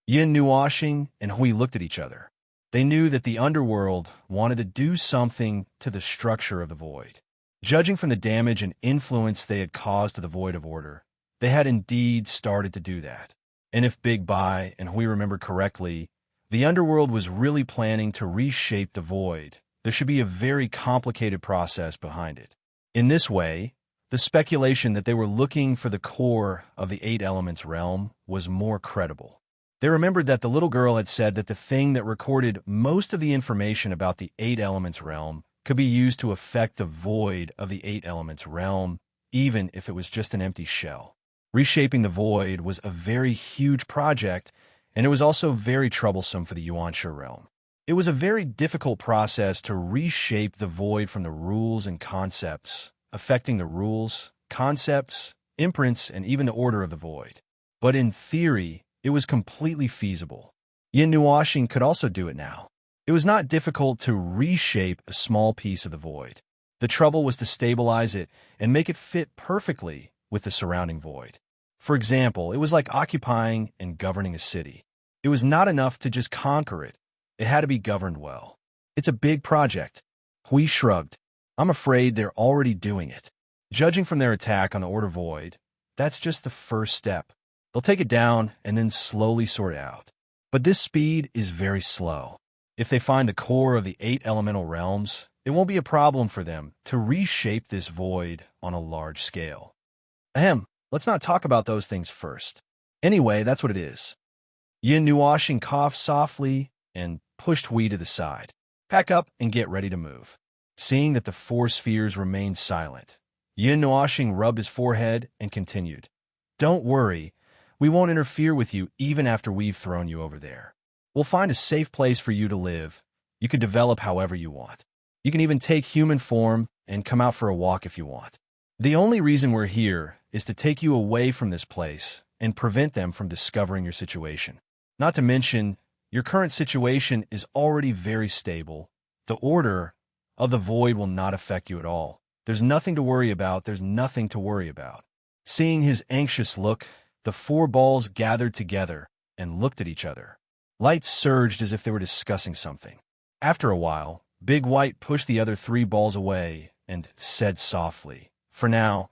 Yin Nuashing and Hui looked at each other. They knew that the underworld wanted to do something to the structure of the void. Judging from the damage and influence they had caused to the void of order, they had indeed started to do that. And if Big Bai and Hui remembered correctly, the underworld was really planning to reshape the void. There should be a very complicated process behind it. In this way, the speculation that they were looking for the core of the 8 elements realm was more credible. They remembered that the little girl had said that the thing that recorded most of the information about the 8 elements realm could be used to affect the void of the 8 elements realm, even if it was just an empty shell. Reshaping the void was a very huge project, and it was also very troublesome for the Yuanshe realm. It was a very difficult process to reshape the void from the rules and concepts, affecting the rules, concepts, imprints, and even the order of the void. But in theory, it was completely feasible. Yin Nuashing could also do it now. It was not difficult to reshape a small piece of the void. The trouble was to stabilize it and make it fit perfectly with the surrounding void. For example, it was like occupying and governing a city. It was not enough to just conquer it. It had to be governed well. "It's a big project." Hui shrugged. "I'm afraid they're already doing it. Judging from their attack on the Order Void, that's just the first step. They'll take it down and then slowly sort it out. But this speed is very slow. If they find the core of the 8 elemental realms, it won't be a problem for them to reshape this void on a large scale. Ahem, let's not talk about those things first. Anyway, that's what it is. Yin Nuashing coughed softly and pushed Hui to the side. Pack up and get ready to move. Seeing that the 4 spheres remained silent, Yin Nuashing rubbed his forehead and continued. Don't worry, we won't interfere with you even after we've thrown you over there. We'll find a safe place for you to live. You can develop however you want. You can even take human form and come out for a walk if you want. The only reason we're here is to take you away from this place and prevent them from discovering your situation. Not to mention, your current situation is already very stable. The order of the void will not affect you at all. There's nothing to worry about. There's nothing to worry about. Seeing his anxious look, the 4 balls gathered together and looked at each other. Lights surged as if they were discussing something. After a while, Big White pushed the other 3 balls away and said softly, For now,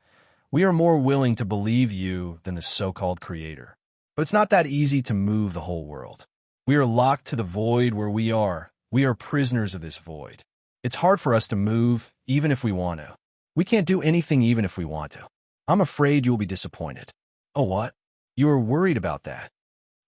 we are more willing to believe you than the so-called creator. But it's not that easy to move the whole world. We are locked to the void where we are. We are prisoners of this void. It's hard for us to move, even if we want to. We can't do anything even if we want to. I'm afraid you will be disappointed. Oh, what? You are worried about that?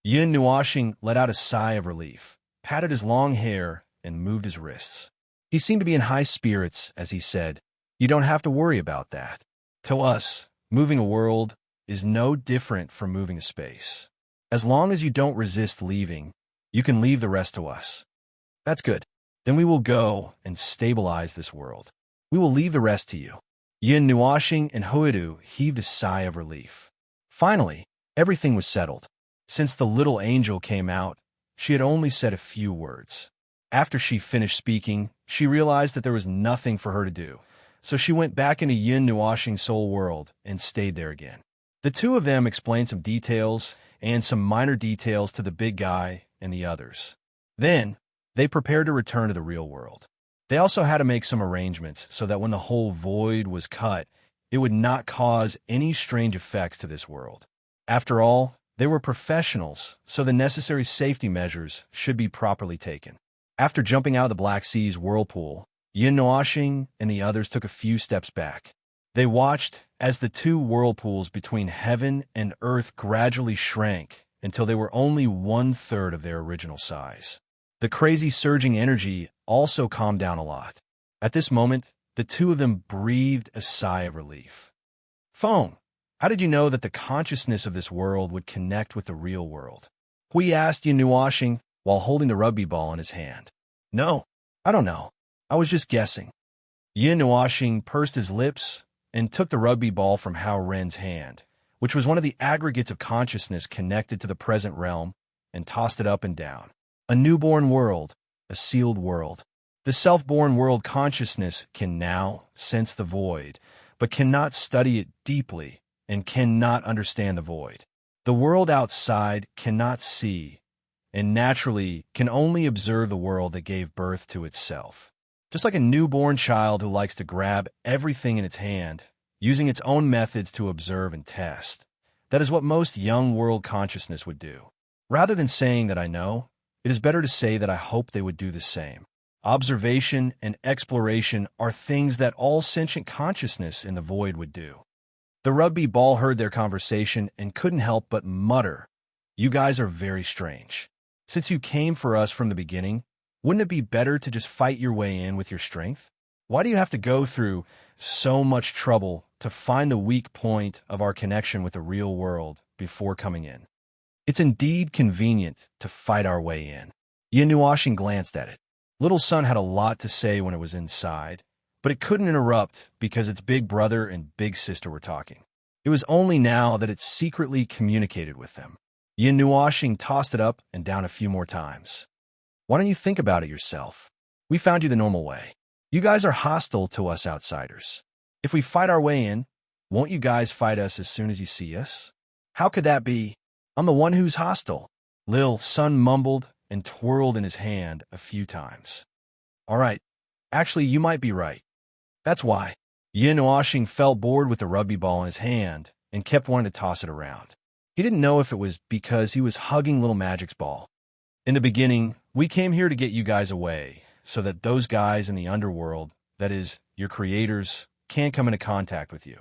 Yin Nuashing let out a sigh of relief, patted his long hair, and moved his wrists. He seemed to be in high spirits as he said, You don't have to worry about that. To us, moving a world is no different from moving a space. As long as you don't resist leaving, you can leave the rest to us. That's good. Then we will go and stabilize this world. We will leave the rest to you. Yin Nuashing and Huidu heaved a sigh of relief. Finally, everything was settled. Since the little angel came out, she had only said a few words. After she finished speaking, she realized that there was nothing for her to do, so she went back into Yin Nuashing's soul world and stayed there again. The 2 of them explained some details and some minor details to the big guy and the others. Then, they prepared to return to the real world. They also had to make some arrangements so that when the whole void was cut, it would not cause any strange effects to this world. After all, they were professionals, so the necessary safety measures should be properly taken. After jumping out of the Black Sea's whirlpool, Yin Nuashing and the others took a few steps back. They watched as the 2 whirlpools between heaven and earth gradually shrank until they were only 1/3 of their original size. The crazy surging energy also calmed down a lot. At this moment, the 2 of them breathed a sigh of relief. Phone, how did you know that the consciousness of this world would connect with the real world? Hui asked Yin Nuashing while holding the rugby ball in his hand. No, I don't know. I was just guessing. Yin Nuashing pursed his lips and took the rugby ball from Hao Ren's hand, which was one of the aggregates of consciousness connected to the present realm, and tossed it up and down. A newborn world, a sealed world. The self-born world consciousness can now sense the void, but cannot study it deeply and cannot understand the void. The world outside cannot see, and naturally can only observe the world that gave birth to itself. Just like a newborn child who likes to grab everything in its hand, using its own methods to observe and test. That is what most young world consciousness would do. Rather than saying that I know, it is better to say that I hope they would do the same. Observation and exploration are things that all sentient consciousness in the void would do. The rugby ball heard their conversation and couldn't help but mutter, You guys are very strange. Since you came for us from the beginning, wouldn't it be better to just fight your way in with your strength? Why do you have to go through so much trouble to find the weak point of our connection with the real world before coming in? It's indeed convenient to fight our way in. Yin Nuashing glanced at it. Little Sun had a lot to say when it was inside, but it couldn't interrupt because its big brother and big sister were talking. It was only now that it secretly communicated with them. Yin Nuashing tossed it up and down a few more times. Why don't you think about it yourself? We found you the normal way. You guys are hostile to us outsiders. If we fight our way in, won't you guys fight us as soon as you see us? How could that be? I'm the one who's hostile. Lil Sun mumbled and twirled in his hand a few times. All right, actually you might be right. That's why. Yin Nuashing felt bored with the rugby ball in his hand and kept wanting to toss it around. He didn't know if it was because he was hugging Little Magic's ball. In the beginning, we came here to get you guys away, so that those guys in the underworld, that is, your creators, can't come into contact with you.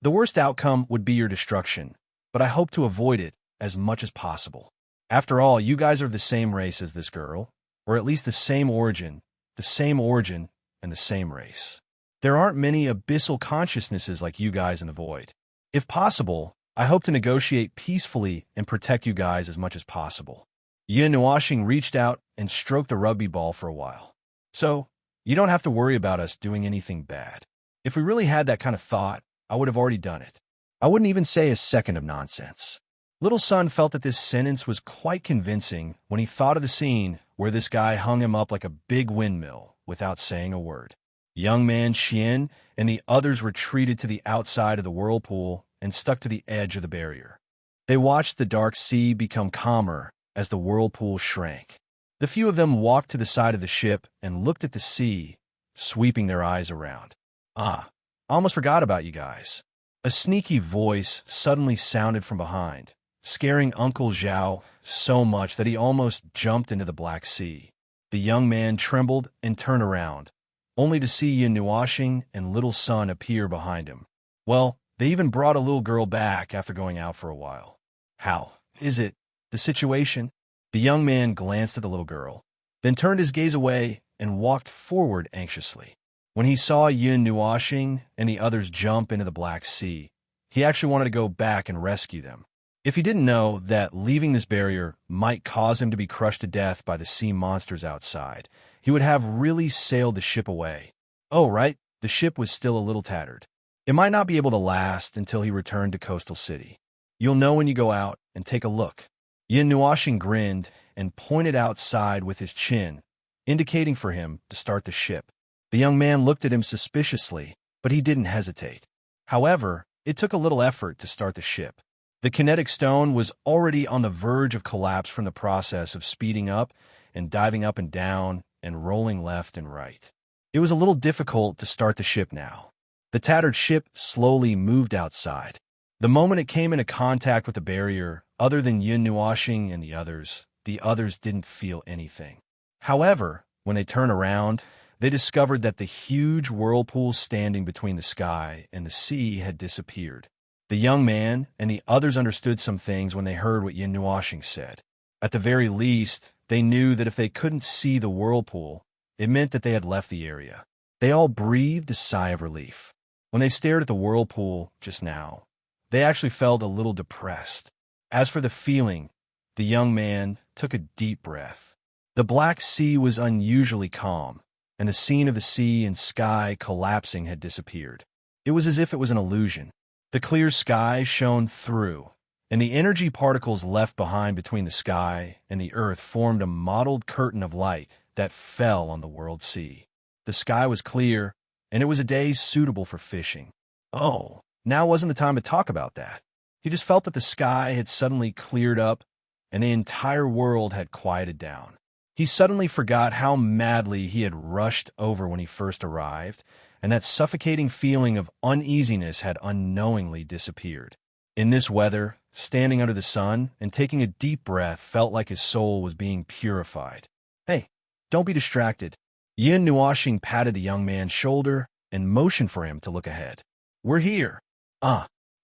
The worst outcome would be your destruction, but I hope to avoid it as much as possible. After all, you guys are the same race as this girl, or at least the same origin, and the same race. There aren't many abyssal consciousnesses like you guys in the void. If possible, I hope to negotiate peacefully and protect you guys as much as possible. Yin Nuashing reached out and stroked the rugby ball for a while. So, you don't have to worry about us doing anything bad. If we really had that kind of thought, I would have already done it. I wouldn't even say a second of nonsense. Little Sun felt that this sentence was quite convincing when he thought of the scene where this guy hung him up like a big windmill without saying a word. Young man Xian and the others retreated to the outside of the whirlpool and stuck to the edge of the barrier. They watched the dark sea become calmer as the whirlpool shrank. The few of them walked to the side of the ship and looked at the sea, sweeping their eyes around. I almost forgot about you guys. A sneaky voice suddenly sounded from behind, scaring Uncle Zhao so much that he almost jumped into the Black Sea. The young man trembled and turned around, only to see Yin Nuashing and Little Sun appear behind him. Well, they even brought a little girl back after going out for a while. How is it? The situation? The young man glanced at the little girl, then turned his gaze away and walked forward anxiously. When he saw Yin Nuashing and the others jump into the Black Sea, he actually wanted to go back and rescue them. If he didn't know that leaving this barrier might cause him to be crushed to death by the sea monsters outside, he would have really sailed the ship away. Oh, right, the ship was still a little tattered. It might not be able to last until he returned to Coastal City. You'll know when you go out and take a look. Yin Nuashing grinned and pointed outside with his chin, indicating for him to start the ship. The young man looked at him suspiciously, but he didn't hesitate. However, it took a little effort to start the ship. The kinetic stone was already on the verge of collapse from the process of speeding up and diving up and down and rolling left and right. It was a little difficult to start the ship now. The tattered ship slowly moved outside. The moment it came into contact with the barrier, other than Yin Nuashing and the others didn't feel anything. However, when they turned around, they discovered that the huge whirlpool standing between the sky and the sea had disappeared. The young man and the others understood some things when they heard what Yin Nuashing said. At the very least, they knew that if they couldn't see the whirlpool, it meant that they had left the area. They all breathed a sigh of relief. When they stared at the whirlpool just now, they actually felt a little depressed. As for the feeling, the young man took a deep breath. The Black Sea was unusually calm, and the scene of the sea and sky collapsing had disappeared. It was as if it was an illusion. The clear sky shone through, and the energy particles left behind between the sky and the earth formed a mottled curtain of light that fell on the world sea. The sky was clear, and it was a day suitable for fishing. Oh, now wasn't the time to talk about that. He just felt that the sky had suddenly cleared up, and the entire world had quieted down. He suddenly forgot how madly he had rushed over when he first arrived, and that suffocating feeling of uneasiness had unknowingly disappeared. In this weather, standing under the sun and taking a deep breath felt like his soul was being purified. Hey, don't be distracted. Yin Nuashing patted the young man's shoulder and motioned for him to look ahead. We're here.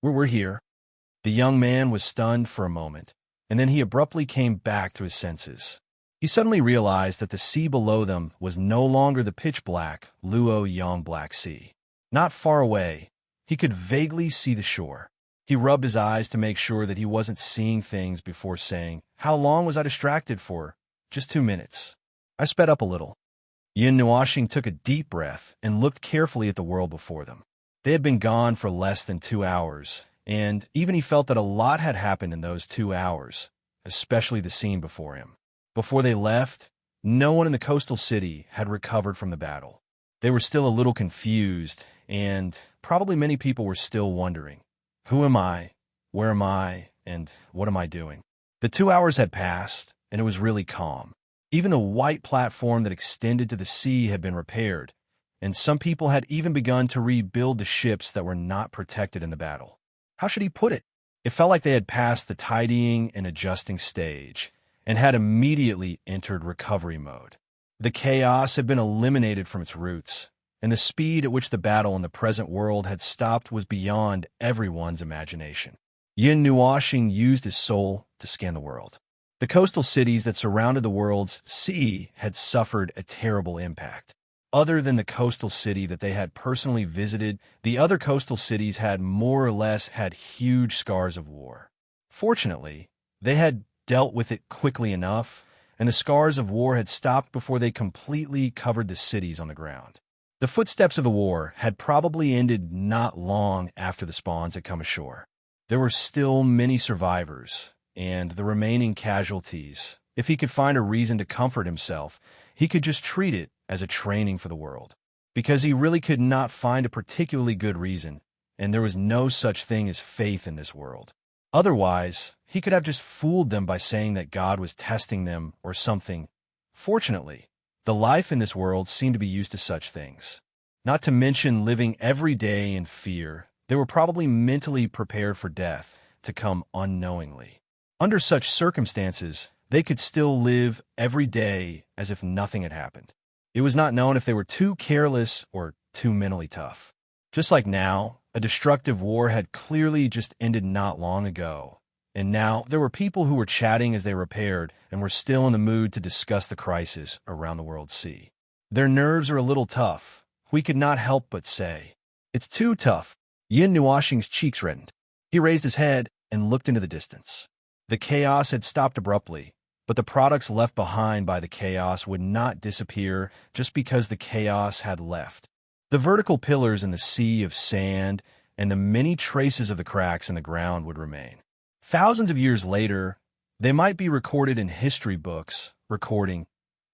We're here. The young man was stunned for a moment, and then he abruptly came back to his senses. He suddenly realized that the sea below them was no longer the pitch-black Luoyang Black Sea. Not far away, he could vaguely see the shore. He rubbed his eyes to make sure that he wasn't seeing things before saying, "How long was I distracted for?" "Just 2 minutes." I sped up a little. Yin Nuashing took a deep breath and looked carefully at the world before them. They had been gone for less than 2 hours, and even he felt that a lot had happened in those 2 hours, especially the scene before him. Before they left, no one in the coastal city had recovered from the battle. They were still a little confused, and probably many people were still wondering, who am I, where am I, and what am I doing? The 2 hours had passed, and it was really calm. Even the white platform that extended to the sea had been repaired, and some people had even begun to rebuild the ships that were not protected in the battle. How should he put it? It felt like they had passed the tidying and adjusting stage, and had immediately entered recovery mode. The chaos had been eliminated from its roots, and the speed at which the battle in the present world had stopped was beyond everyone's imagination. Yin Nuoxing used his soul to scan the world. The coastal cities that surrounded the world's sea had suffered a terrible impact. Other than the coastal city that they had personally visited, the other coastal cities had more or less had huge scars of war. Fortunately, they had dealt with it quickly enough, and the scars of war had stopped before they completely covered the cities on the ground. The footsteps of the war had probably ended not long after the spawns had come ashore. There were still many survivors, and the remaining casualties. If he could find a reason to comfort himself, he could just treat it as a training for the world. Because he really could not find a particularly good reason, and there was no such thing as faith in this world. Otherwise, he could have just fooled them by saying that God was testing them or something. Fortunately, the life in this world seemed to be used to such things. Not to mention living every day in fear, they were probably mentally prepared for death to come unknowingly. Under such circumstances, they could still live every day as if nothing had happened. It was not known if they were too careless or too mentally tough. Just like now, a destructive war had clearly just ended not long ago, and now there were people who were chatting as they repaired and were still in the mood to discuss the crisis around the world's sea. Their nerves are a little tough, we could not help but say. It's too tough. Yin Nuoxing's cheeks reddened. He raised his head and looked into the distance. The chaos had stopped abruptly, but the products left behind by the chaos would not disappear just because the chaos had left. The vertical pillars in the sea of sand and the many traces of the cracks in the ground would remain. Thousands of years later, they might be recorded in history books, recording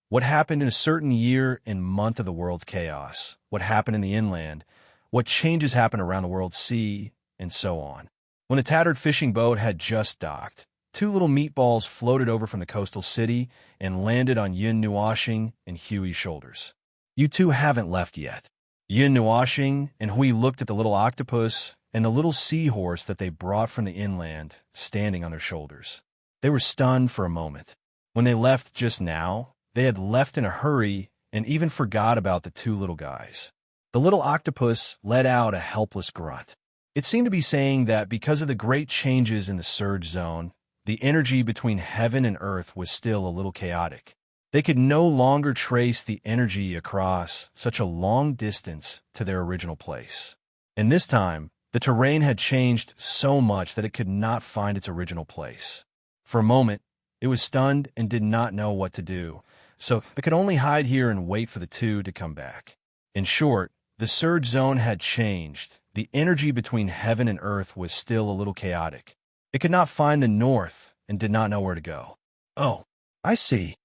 what happened in a certain year and month of the world's chaos, what happened in the inland, what changes happened around the world's sea, and so on. When the tattered fishing boat had just docked, two little meatballs floated over from the coastal city and landed on Yin Nuoxing and Huey's shoulders. You two haven't left yet. Yin Nuoxing and Hui looked at the little octopus and the little seahorse that they brought from the inland, standing on their shoulders. They were stunned for a moment. When they left just now, they had left in a hurry and even forgot about the two little guys. The little octopus let out a helpless grunt. It seemed to be saying that because of the great changes in the surge zone, the energy between heaven and earth was still a little chaotic. They could no longer trace the energy across such a long distance to their original place. And this time, the terrain had changed so much that it could not find its original place. For a moment, it was stunned and did not know what to do, so it could only hide here and wait for the two to come back. In short, the surge zone had changed. The energy between heaven and earth was still a little chaotic. It could not find the north and did not know where to go. Oh, I see.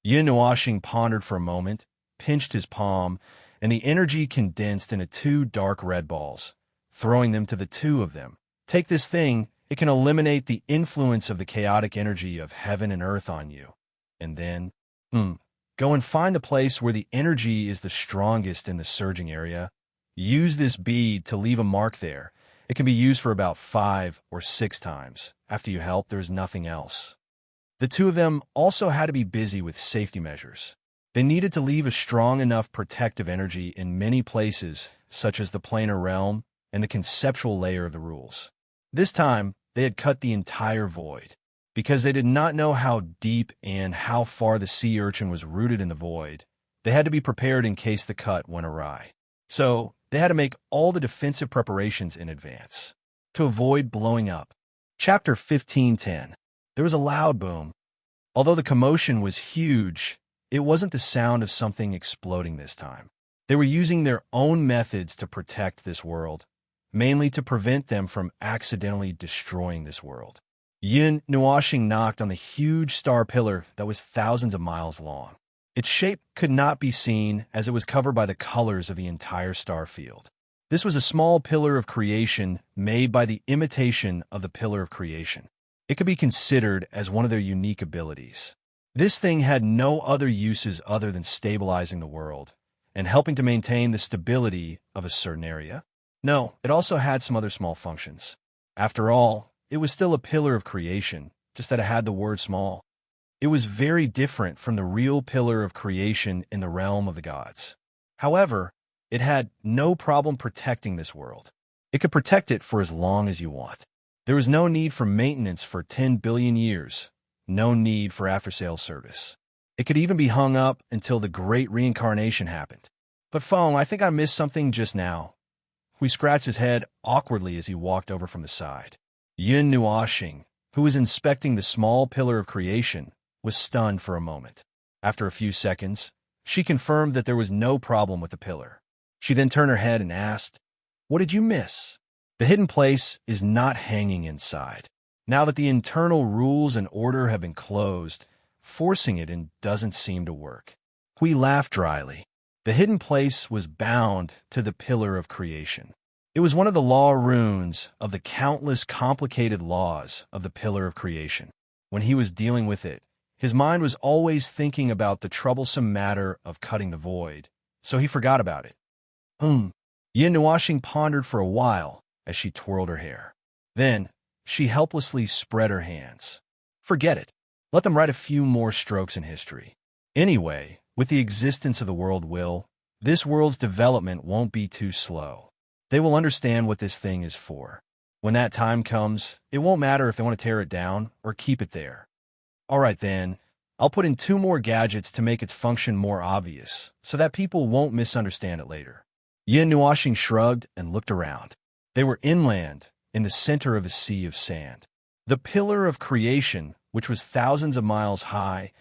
Yin Nuoxing pondered for a moment, pinched his palm, and the energy condensed into two dark red balls, throwing them to the two of them. Take this thing, it can eliminate the influence of the chaotic energy of heaven and earth on you. And then, go and find the place where the energy is the strongest in the surging area. Use this bead to leave a mark there. It can be used for about 5 or 6 times. After you help, there's nothing else. The two of them also had to be busy with safety measures. They needed to leave a strong enough protective energy in many places, such as the planar realm and the conceptual layer of the rules. This time, they had cut the entire void. Because they did not know how deep and how far the sea urchin was rooted in the void, they had to be prepared in case the cut went awry. So, they had to make all the defensive preparations in advance to avoid blowing up. Chapter 15:10. There was a loud boom. Although the commotion was huge, it wasn't the sound of something exploding this time. They were using their own methods to protect this world, mainly to prevent them from accidentally destroying this world. Yin Nuoxing knocked on the huge star pillar that was thousands of miles long. Its shape could not be seen as it was covered by the colors of the entire star field. This was a small pillar of creation made by the imitation of the pillar of creation. It could be considered as one of their unique abilities. This thing had no other uses other than stabilizing the world and helping to maintain the stability of a certain area. No, it also had some other small functions. After all, it was still a pillar of creation, just that it had the word small. It was very different from the real pillar of creation in the realm of the gods. However, it had no problem protecting this world. It could protect it for as long as you want. There was no need for maintenance for 10 billion years, no need for after-sales service. It could even be hung up until the great reincarnation happened. But Feng, I think I missed something just now. He scratched his head awkwardly as he walked over from the side. Yin Nuoxing, who was inspecting the small pillar of creation, was stunned for a moment. After a few seconds, she confirmed that there was no problem with the pillar. She then turned her head and asked, "What did you miss?" The hidden place is not hanging inside. Now that the internal rules and order have been closed, forcing it in doesn't seem to work. Hui laughed dryly. The hidden place was bound to the pillar of creation. It was one of the law runes of the countless complicated laws of the pillar of creation. When he was dealing with it, his mind was always thinking about the troublesome matter of cutting the void, so he forgot about it. Yin Nuoxing pondered for a while as she twirled her hair. Then, she helplessly spread her hands. Forget it. Let them write a few more strokes in history. Anyway, with the existence of the world this world's development won't be too slow. They will understand what this thing is for. When that time comes, it won't matter if they want to tear it down or keep it there. All right then, I'll put in 2 more gadgets to make its function more obvious, so that people won't misunderstand it later. Yin Nuoxing shrugged and looked around. They were inland, in the center of a sea of sand. The pillar of creation, which was thousands of miles high,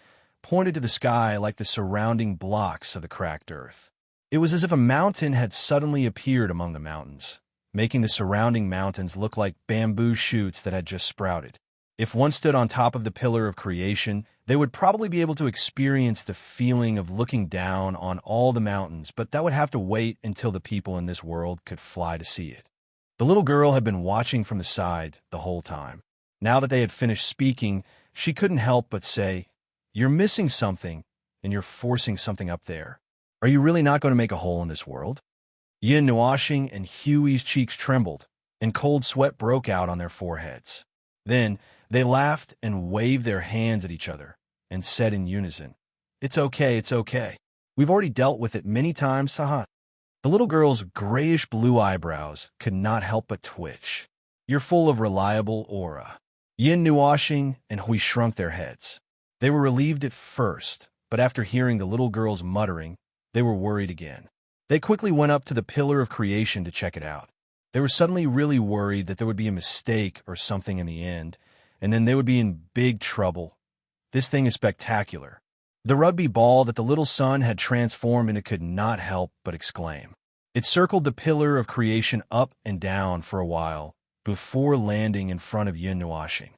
pointed to the sky like the surrounding blocks of the cracked earth. It was as if a mountain had suddenly appeared among the mountains, making the surrounding mountains look like bamboo shoots that had just sprouted. If one stood on top of the pillar of creation, they would probably be able to experience the feeling of looking down on all the mountains, but that would have to wait until the people in this world could fly to see it. The little girl had been watching from the side the whole time. Now that they had finished speaking, she couldn't help but say, "You're missing something, and you're forcing something up there. Are you really not going to make a hole in this world?" Yin Nuoxing and Huey's cheeks trembled, and cold sweat broke out on their foreheads. Then they laughed and waved their hands at each other, and said in unison, "It's okay, it's okay. We've already dealt with it many times, haha." The little girl's grayish-blue eyebrows could not help but twitch. "You're full of reliable aura." Yin Nuoxing and Hui shrunk their heads. They were relieved at first, but after hearing the little girl's muttering, they were worried again. They quickly went up to the pillar of creation to check it out. They were suddenly really worried that there would be a mistake or something in the end, and then they would be in big trouble. This thing is spectacular. The rugby ball that the little sun had transformed into could not help but exclaim. It circled the pillar of creation up and down for a while before landing in front of Yin Nuoxing.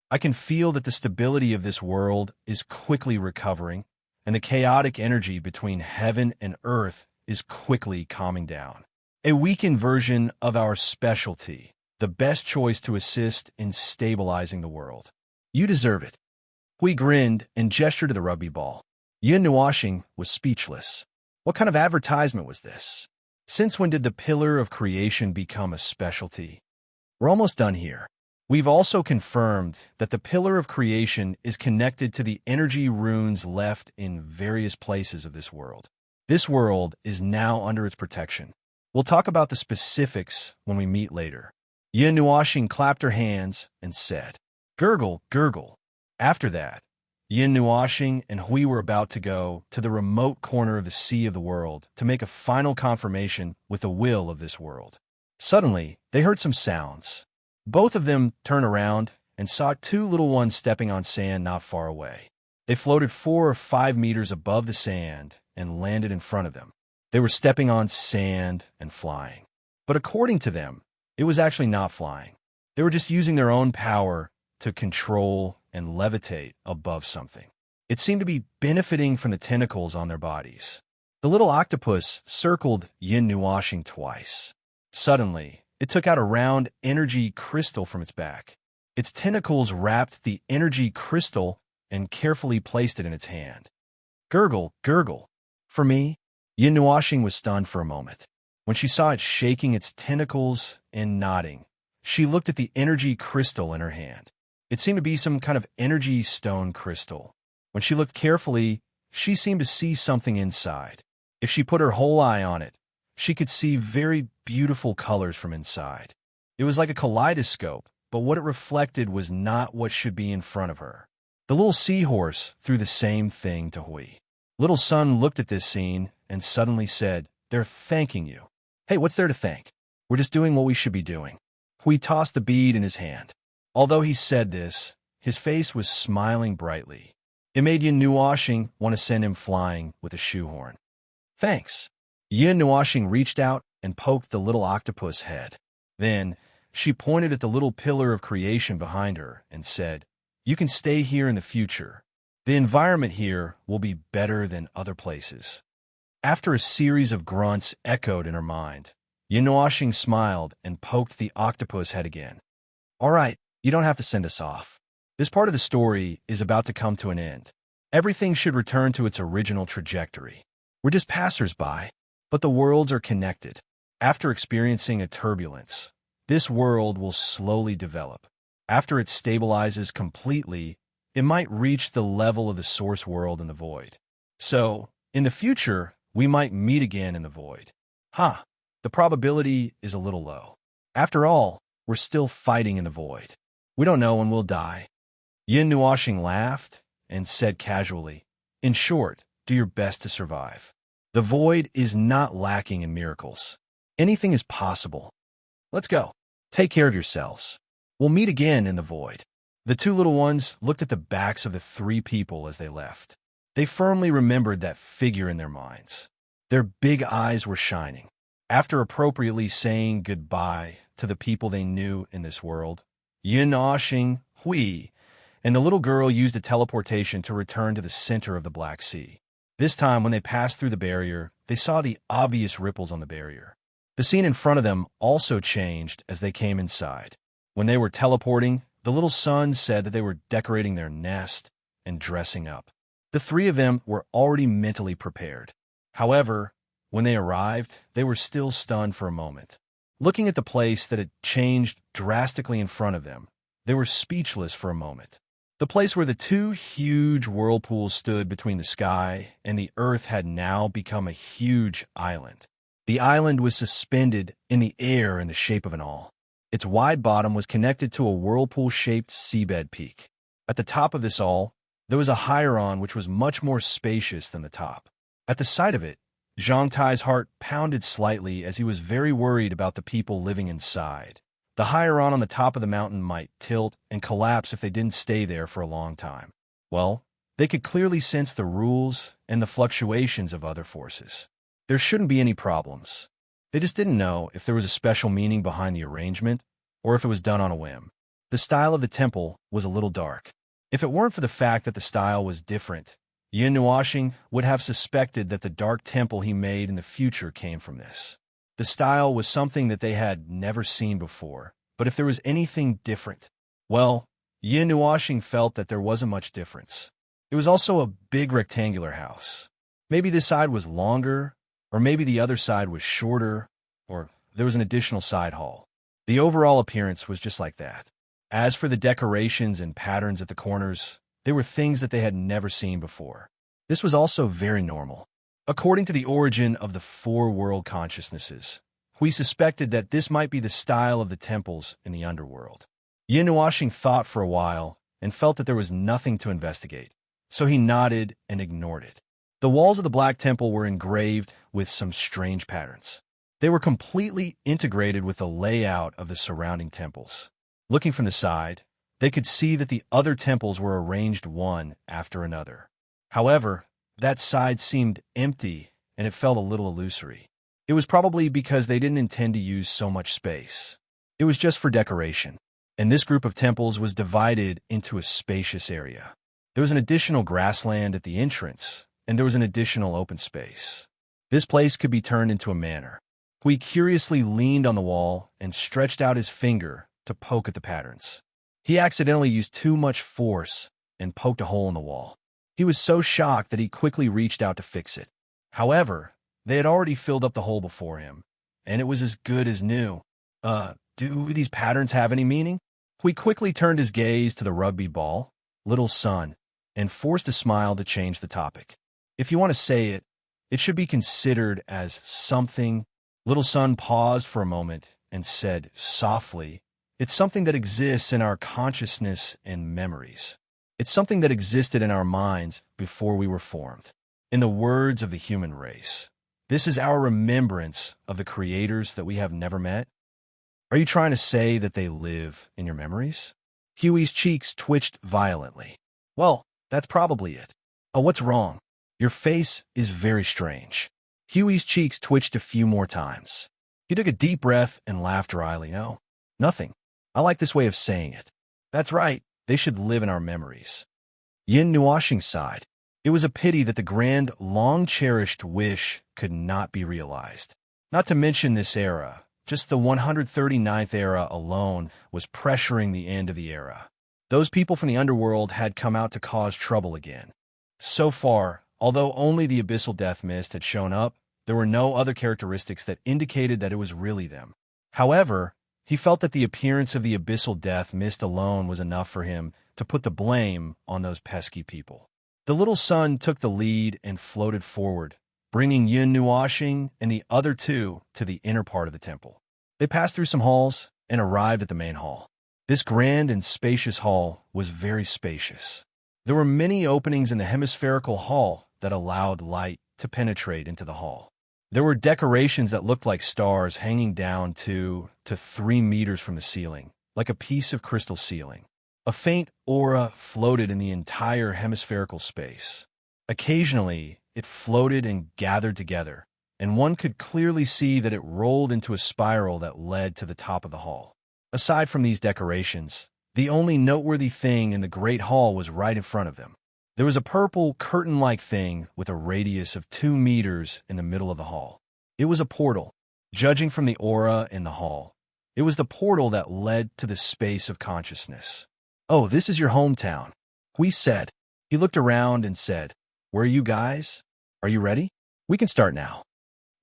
"I can feel that the stability of this world is quickly recovering, and the chaotic energy between heaven and earth is quickly calming down. A weakened version of our specialty, the best choice to assist in stabilizing the world. You deserve it." Hui grinned and gestured to the rugby ball. Yin Nuoxing was speechless. What kind of advertisement was this? Since when did the pillar of creation become a specialty? We're almost done here. We've also confirmed that the pillar of creation is connected to the energy runes left in various places of this world. This world is now under its protection. We'll talk about the specifics when we meet later. Yin Nuoxing clapped her hands and said, "Gurgle, gurgle." After that, Yin Nuoxing and Hui were about to go to the remote corner of the sea of the world to make a final confirmation with the will of this world. Suddenly, they heard some sounds. Both of them turned around and saw 2 little ones stepping on sand not far away. They floated 4 or 5 meters above the sand and landed in front of them. They were stepping on sand and flying. But according to them, it was actually not flying. They were just using their own power to control and levitate above something. It seemed to be benefiting from the tentacles on their bodies. The little octopus circled Yin Nuoxing twice. Suddenly, it took out a round energy crystal from its back. Its tentacles wrapped the energy crystal and carefully placed it in its hand. "Gurgle, gurgle." For me, Yin Nuoxing was stunned for a moment. When she saw it shaking its tentacles and nodding, she looked at the energy crystal in her hand. It seemed to be some kind of energy stone crystal, When she looked carefully, she seemed to see something inside. If she put her whole eye on it, she could see very beautiful colors from inside. It was like a kaleidoscope, but what it reflected was not what should be in front of her. The little seahorse threw the same thing to Hui. Little Sun looked at this scene and suddenly said, "They're thanking you." "Hey, what's there to thank? We're just doing what we should be doing." Hui tossed the bead in his hand. Although he said this, his face was smiling brightly. It made Yin Nuoshing want to send him flying with a shoehorn. "Thanks." Yin Nuoshing reached out and poked the little octopus head. Then, she pointed at the little pillar of creation behind her and said, "You can stay here in the future. The environment here will be better than other places." After a series of grunts echoed in her mind, Yin Nuoshing smiled and poked the octopus head again. "All right, you don't have to send us off. This part of the story is about to come to an end. Everything should return to its original trajectory. We're just passers-by, but the worlds are connected. After experiencing a turbulence, this world will slowly develop. After it stabilizes completely, it might reach the level of the source world in the void. So, in the future, we might meet again in the void. The probability is a little low. After all, we're still fighting in the void. We don't know when we'll die." Yin Nuoshing laughed and said casually, "In short, do your best to survive. The void is not lacking in miracles. Anything is possible. Let's go. Take care of yourselves. We'll meet again in the void." The two little ones looked at the backs of the three people as they left. They firmly remembered that figure in their minds. Their big eyes were shining. After appropriately saying goodbye to the people they knew in this world, Yin Nuoshing, Hui, and the little girl used a teleportation to return to the center of the Black Sea. This time, when they passed through the barrier, they saw the obvious ripples on the barrier. The scene in front of them also changed as they came inside. When they were teleporting, the little Sun said that they were decorating their nest and dressing up. The three of them were already mentally prepared. However, when they arrived, they were still stunned for a moment. Looking at the place that had changed drastically in front of them, they were speechless for a moment. The place where the two huge whirlpools stood between the sky and the earth had now become a huge island. The island was suspended in the air in the shape of an awl. Its wide bottom was connected to a whirlpool-shaped seabed peak. At the top of this awl, there was a hieron which was much more spacious than the top. At the sight of it, Zhang Tai's heart pounded slightly as he was very worried about the people living inside. The hieron on the top of the mountain might tilt and collapse if they didn't stay there for a long time. Well, they could clearly sense the rules and the fluctuations of other forces. There shouldn't be any problems. They just didn't know if there was a special meaning behind the arrangement or if it was done on a whim. The style of the temple was a little dark. If it weren't for the fact that the style was different, Yin Nuoshing would have suspected that the dark temple he made in the future came from this. The style was something that they had never seen before, but if there was anything different, well, Yin Nuoshing felt that there wasn't much difference. It was also a big rectangular house. Maybe this side was longer, or maybe the other side was shorter, or there was an additional side hall. The overall appearance was just like that. As for the decorations and patterns at the corners, they were things that they had never seen before. This was also very normal. According to the origin of the four world consciousnesses, we suspected that this might be the style of the temples in the underworld. Yin Nuoshing thought for a while and felt that there was nothing to investigate, so he nodded and ignored it. The walls of the Black Temple were engraved with some strange patterns. They were completely integrated with the layout of the surrounding temples. Looking from the side, they could see that the other temples were arranged one after another. However, that side seemed empty and it felt a little illusory. It was probably because they didn't intend to use so much space. It was just for decoration, and this group of temples was divided into a spacious area. There was an additional grassland at the entrance, and there was an additional open space. This place could be turned into a manor. Hui curiously leaned on the wall and stretched out his finger to poke at the patterns. He accidentally used too much force and poked a hole in the wall. He was so shocked that he quickly reached out to fix it. However, they had already filled up the hole before him, and it was as good as new. Do these patterns have any meaning? Hui quickly turned his gaze to the rugby ball, Little Sun, and forced a smile to change the topic. If you want to say it, it should be considered as something. Little Sun paused for a moment and said softly, "It's something that exists in our consciousness and memories. It's something that existed in our minds before we were formed. In the words of the human race, this is our remembrance of the creators that we have never met." Are you trying to say that they live in your memories? Huey's cheeks twitched violently. Well, that's probably it. Oh, what's wrong? Your face is very strange. Huey's cheeks twitched a few more times. He took a deep breath and laughed dryly. No, nothing. I like this way of saying it. That's right. They should live in our memories. Yin Nuashing sighed. It was a pity that the grand, long-cherished wish could not be realized. Not to mention this era. Just the 139th era alone was pressuring the end of the era. Those people from the underworld had come out to cause trouble again. So far, although only the abyssal death mist had shown up, there were no other characteristics that indicated that it was really them. However, he felt that the appearance of the abyssal death mist alone was enough for him to put the blame on those pesky people. The little sun took the lead and floated forward, bringing Yin Nuashing and the other two to the inner part of the temple. They passed through some halls and arrived at the main hall. This grand and spacious hall was very spacious. There were many openings in the hemispherical hall that allowed light to penetrate into the hall. There were decorations that looked like stars hanging down 2 to 3 meters from the ceiling, like a piece of crystal ceiling. A faint aura floated in the entire hemispherical space. Occasionally, it floated and gathered together, and one could clearly see that it rolled into a spiral that led to the top of the hall. Aside from these decorations, the only noteworthy thing in the great hall was right in front of them. There was a purple, curtain-like thing with a radius of 2 meters in the middle of the hall. It was a portal. Judging from the aura in the hall, it was the portal that led to the space of consciousness. "Oh, this is your hometown," Hui said. He looked around and said, "Where are you guys? Are you ready? We can start now."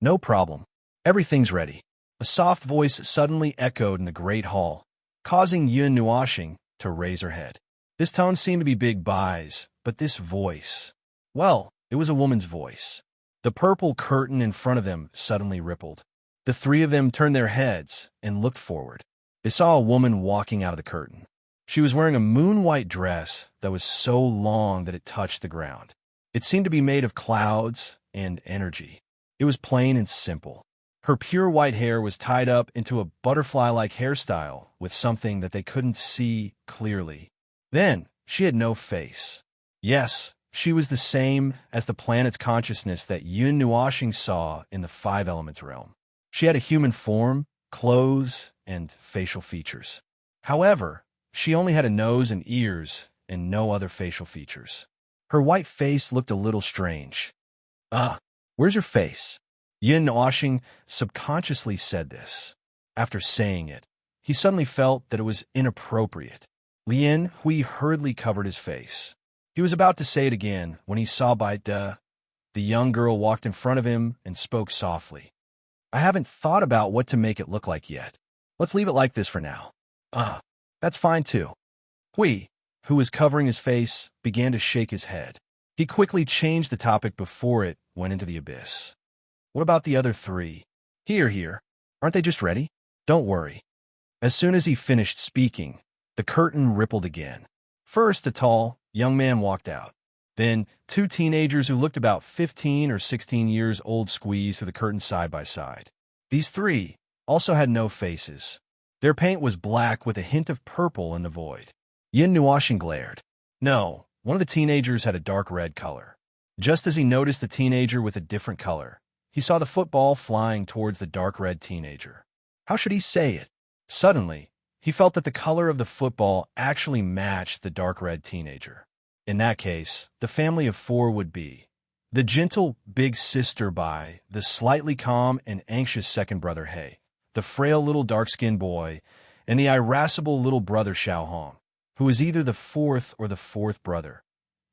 "No problem. Everything's ready." A soft voice suddenly echoed in the great hall, causing Yin Nuashing to raise her head. This tone seemed to be Big Bai's, but this voice, well, it was a woman's voice. The purple curtain in front of them suddenly rippled. The three of them turned their heads and looked forward. They saw a woman walking out of the curtain. She was wearing a moon-white dress that was so long that it touched the ground. It seemed to be made of clouds and energy. It was plain and simple. Her pure white hair was tied up into a butterfly-like hairstyle with something that they couldn't see clearly. Then, she had no face. Yes, she was the same as the planet's consciousness that Yun Nuashing saw in the Five Elements realm. She had a human form, clothes, and facial features. However, she only had a nose and ears and no other facial features. Her white face looked a little strange. Where's your face?" Yin Nuashing subconsciously said this. After saying it, he suddenly felt that it was inappropriate. Lien Hui hurriedly covered his face. He was about to say it again when he saw Bai De. The young girl walked in front of him and spoke softly. "I haven't thought about what to make it look like yet. Let's leave it like this for now." That's fine too." Hui, who was covering his face, began to shake his head. He quickly changed the topic before it went into the abyss. "What about the other three? Here. Aren't they just ready? Don't worry." As soon as he finished speaking, the curtain rippled again. First, a tall, young man walked out. Then, 2 teenagers who looked about 15 or 16 years old squeezed through the curtain side by side. These 3 also had no faces. Their paint was black with a hint of purple in the void. Yin Nuashing glared. No, one of the teenagers had a dark red color. Just as he noticed the teenager with a different color, he saw the football flying towards the dark red teenager. How should he say it? Suddenly, he felt that the color of the football actually matched the dark red teenager. In that case, the family of 4 would be the gentle big sister Bai, the slightly calm and anxious second brother He, the frail little dark-skinned boy, and the irascible little brother Xiao Hong, who was either the 4th or the 4th brother.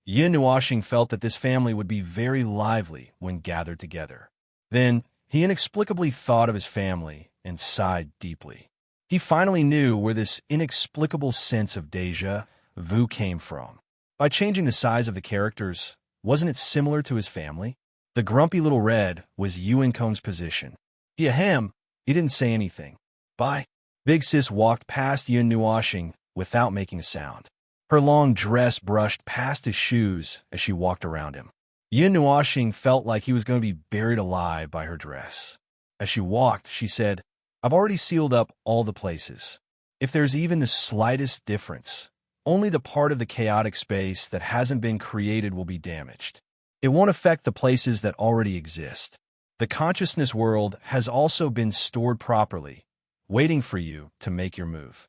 Yin Nuashing felt that this family would be very lively when gathered together. Then, he inexplicably thought of his family and sighed deeply. He finally knew where this inexplicable sense of déjà vu came from. By changing the size of the characters, wasn't it similar to his family? The grumpy little red was Yuinkom's position. He ahem, he didn't say anything. Bye. Big Sis walked past Yun Nuashing without making a sound. Her long dress brushed past his shoes as she walked around him. Yun Nuashing felt like he was going to be buried alive by her dress. As she walked, she said, I've already sealed up all the places. If there's even the slightest difference, only the part of the chaotic space that hasn't been created will be damaged. It won't affect the places that already exist. The consciousness world has also been stored properly, waiting for you to make your move.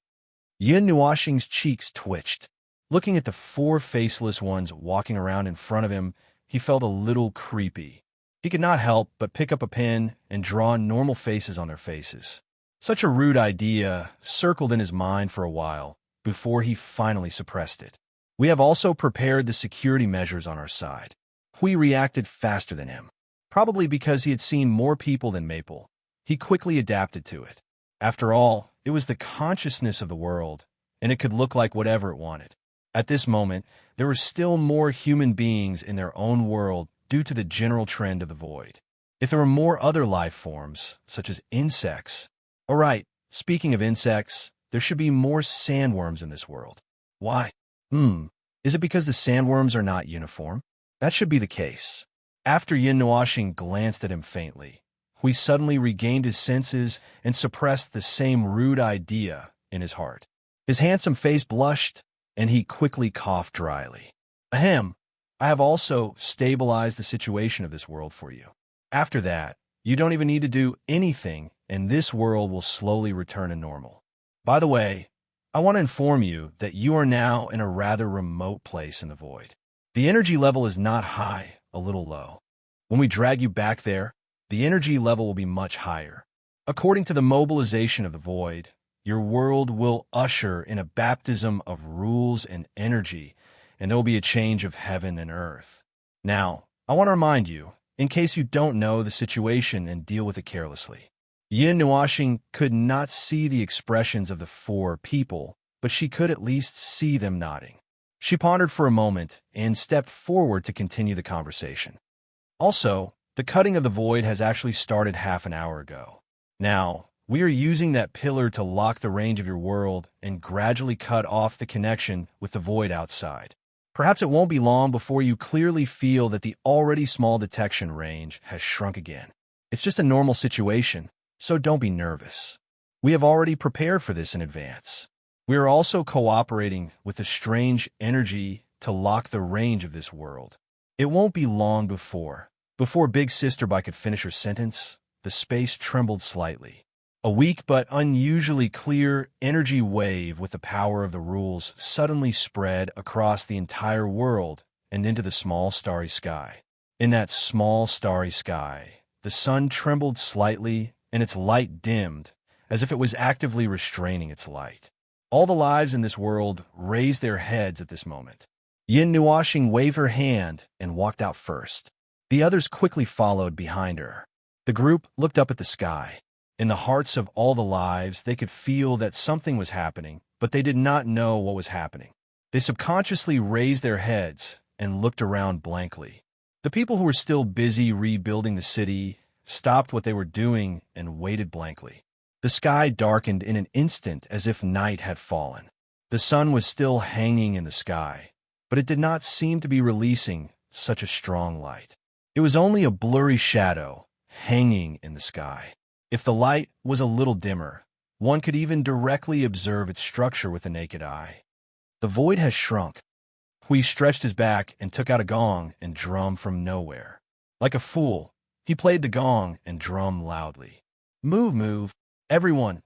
Yun Nuashing's cheeks twitched. Looking at the four faceless ones walking around in front of him, he felt a little creepy. He could not help but pick up a pen and draw normal faces on their faces. Such a rude idea circled in his mind for a while before he finally suppressed it. We have also prepared the security measures on our side. Hui reacted faster than him. Probably because he had seen more people than Maple, he quickly adapted to it. After all, it was the consciousness of the world, and it could look like whatever it wanted. At this moment, there were still more human beings in their own world due to the general trend of the void. If there were more other life forms, such as insects... Alright, speaking of insects, there should be more sandworms in this world. Why? Is it because the sandworms are not uniform? That should be the case. After Yin Nuashing glanced at him faintly, Hui suddenly regained his senses and suppressed the same rude idea in his heart. His handsome face blushed, and he quickly coughed dryly. Ahem, I have also stabilized the situation of this world for you. After that, you don't even need to do anything, and this world will slowly return to normal. By the way, I want to inform you that you are now in a rather remote place in the void. The energy level is not high, a little low. When we drag you back there, the energy level will be much higher. According to the mobilization of the void, your world will usher in a baptism of rules and energy, and there will be a change of heaven and earth. Now, I want to remind you, in case you don't know the situation and deal with it carelessly. Yin Nuashing could not see the expressions of the four people, but she could at least see them nodding. She pondered for a moment and stepped forward to continue the conversation. Also, the cutting of the void has actually started half an hour ago. Now, we are using that pillar to lock the range of your world and gradually cut off the connection with the void outside. Perhaps it won't be long before you clearly feel that the already small detection range has shrunk again. It's just a normal situation, so don't be nervous. We have already prepared for this in advance. We are also cooperating with the strange energy to lock the range of this world. It won't be long before Big Sister Bai could finish her sentence, the space trembled slightly. A weak but unusually clear energy wave with the power of the rules suddenly spread across the entire world and into the small starry sky. In that small starry sky, the sun trembled slightly and its light dimmed, as if it was actively restraining its light. All the lives in this world raised their heads at this moment. Yin Nuashing waved her hand and walked out first. The others quickly followed behind her. The group looked up at the sky. In the hearts of all the lives, they could feel that something was happening, but they did not know what was happening. They subconsciously raised their heads and looked around blankly. The people who were still busy rebuilding the city stopped what they were doing and waited blankly. The sky darkened in an instant as if night had fallen. The sun was still hanging in the sky, but it did not seem to be releasing such a strong light. It was only a blurry shadow hanging in the sky. If the light was a little dimmer, one could even directly observe its structure with the naked eye. The void has shrunk. Hui stretched his back and took out a gong and drum from nowhere. Like a fool, he played the gong and drummed loudly. Move, move, everyone.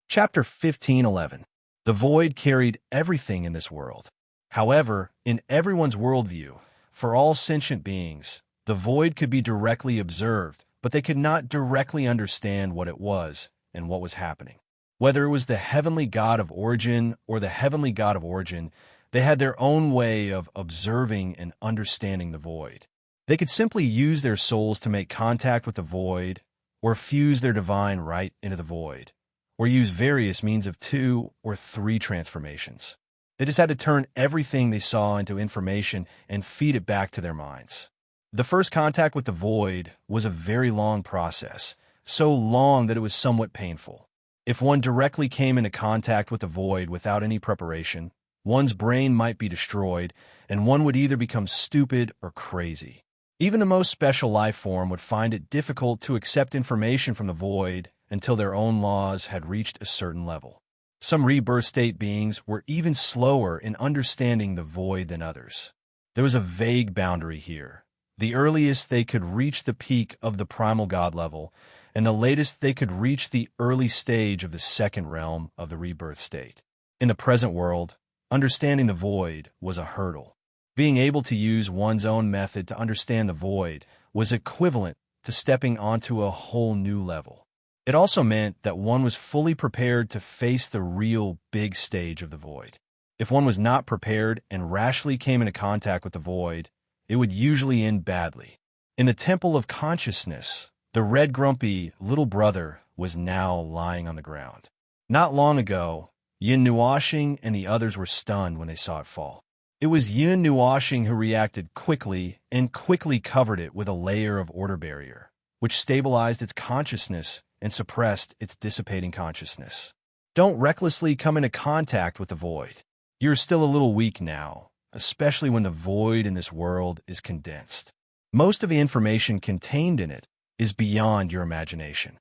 Chapter 15:11. The void carried everything in this world. However, in everyone's worldview, for all sentient beings, the void could be directly observed, but they could not directly understand what it was and what was happening. Whether it was the heavenly god of origin or the heavenly god of origin, they had their own way of observing and understanding the void. They could simply use their souls to make contact with the void, or fuse their divine right into the void, or use various means of 2 or 3 transformations. They just had to turn everything they saw into information and feed it back to their minds. The first contact with the void was a very long process, so long that it was somewhat painful. If one directly came into contact with the void without any preparation, one's brain might be destroyed, and one would either become stupid or crazy. Even the most special life form would find it difficult to accept information from the void until their own laws had reached a certain level. Some rebirth state beings were even slower in understanding the void than others. There was a vague boundary here. The earliest they could reach the peak of the primal god level, and the latest they could reach the early stage of the second realm of the rebirth state. In the present world, understanding the void was a hurdle. Being able to use one's own method to understand the void was equivalent to stepping onto a whole new level. It also meant that one was fully prepared to face the real big stage of the void. If one was not prepared and rashly came into contact with the void, it would usually end badly. In the temple of consciousness, the red grumpy little brother was now lying on the ground. Not long ago, Yin Nuashing and the others were stunned when they saw it fall. It was Yin Nuashing who reacted quickly and quickly covered it with a layer of order barrier, which stabilized its consciousness and suppressed its dissipating consciousness. Don't recklessly come into contact with the void. You're still a little weak now, especially when the void in this world is condensed. Most of the information contained in it is beyond your imagination.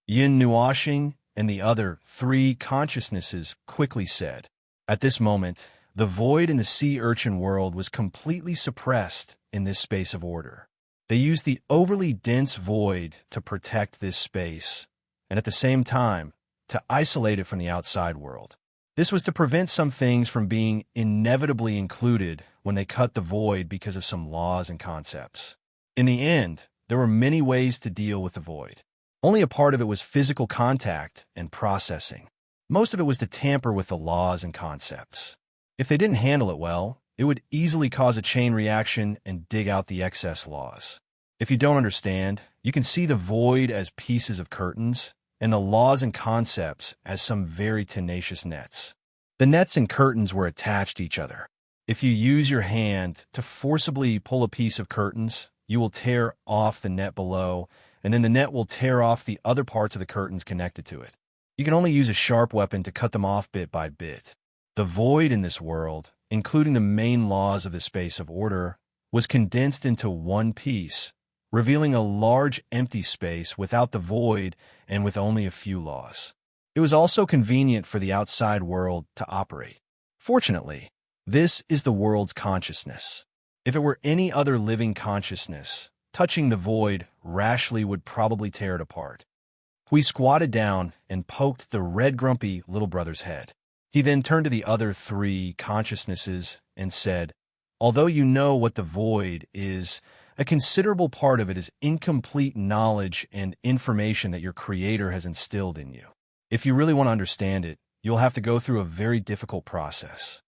Yin Nuashing and the other 3 consciousnesses quickly said. At this moment, the void in the sea urchin world was completely suppressed in this space of order. They used the overly dense void to protect this space, and at the same time, to isolate it from the outside world. This was to prevent some things from being inevitably included when they cut the void because of some laws and concepts. In the end, there were many ways to deal with the void. Only a part of it was physical contact and processing. Most of it was to tamper with the laws and concepts. If they didn't handle it well, it would easily cause a chain reaction and dig out the excess laws. If you don't understand, you can see the void as pieces of curtains, and the laws and concepts as some very tenacious nets. The nets and curtains were attached to each other. If you use your hand to forcibly pull a piece of curtains, you will tear off the net below, and then the net will tear off the other parts of the curtains connected to it. You can only use a sharp weapon to cut them off bit by bit. The void in this world, including the main laws of the space of order, was condensed into one piece, revealing a large empty space without the void and with only a few laws. It was also convenient for the outside world to operate. Fortunately, this is the world's consciousness. If it were any other living consciousness, touching the void rashly would probably tear it apart. We squatted down and poked the red grumpy little brother's head. He then turned to the other 3 consciousnesses and said, "Although you know what the void is, a considerable part of it is incomplete knowledge and information that your Creator has instilled in you. If you really want to understand it, you'll have to go through a very difficult process."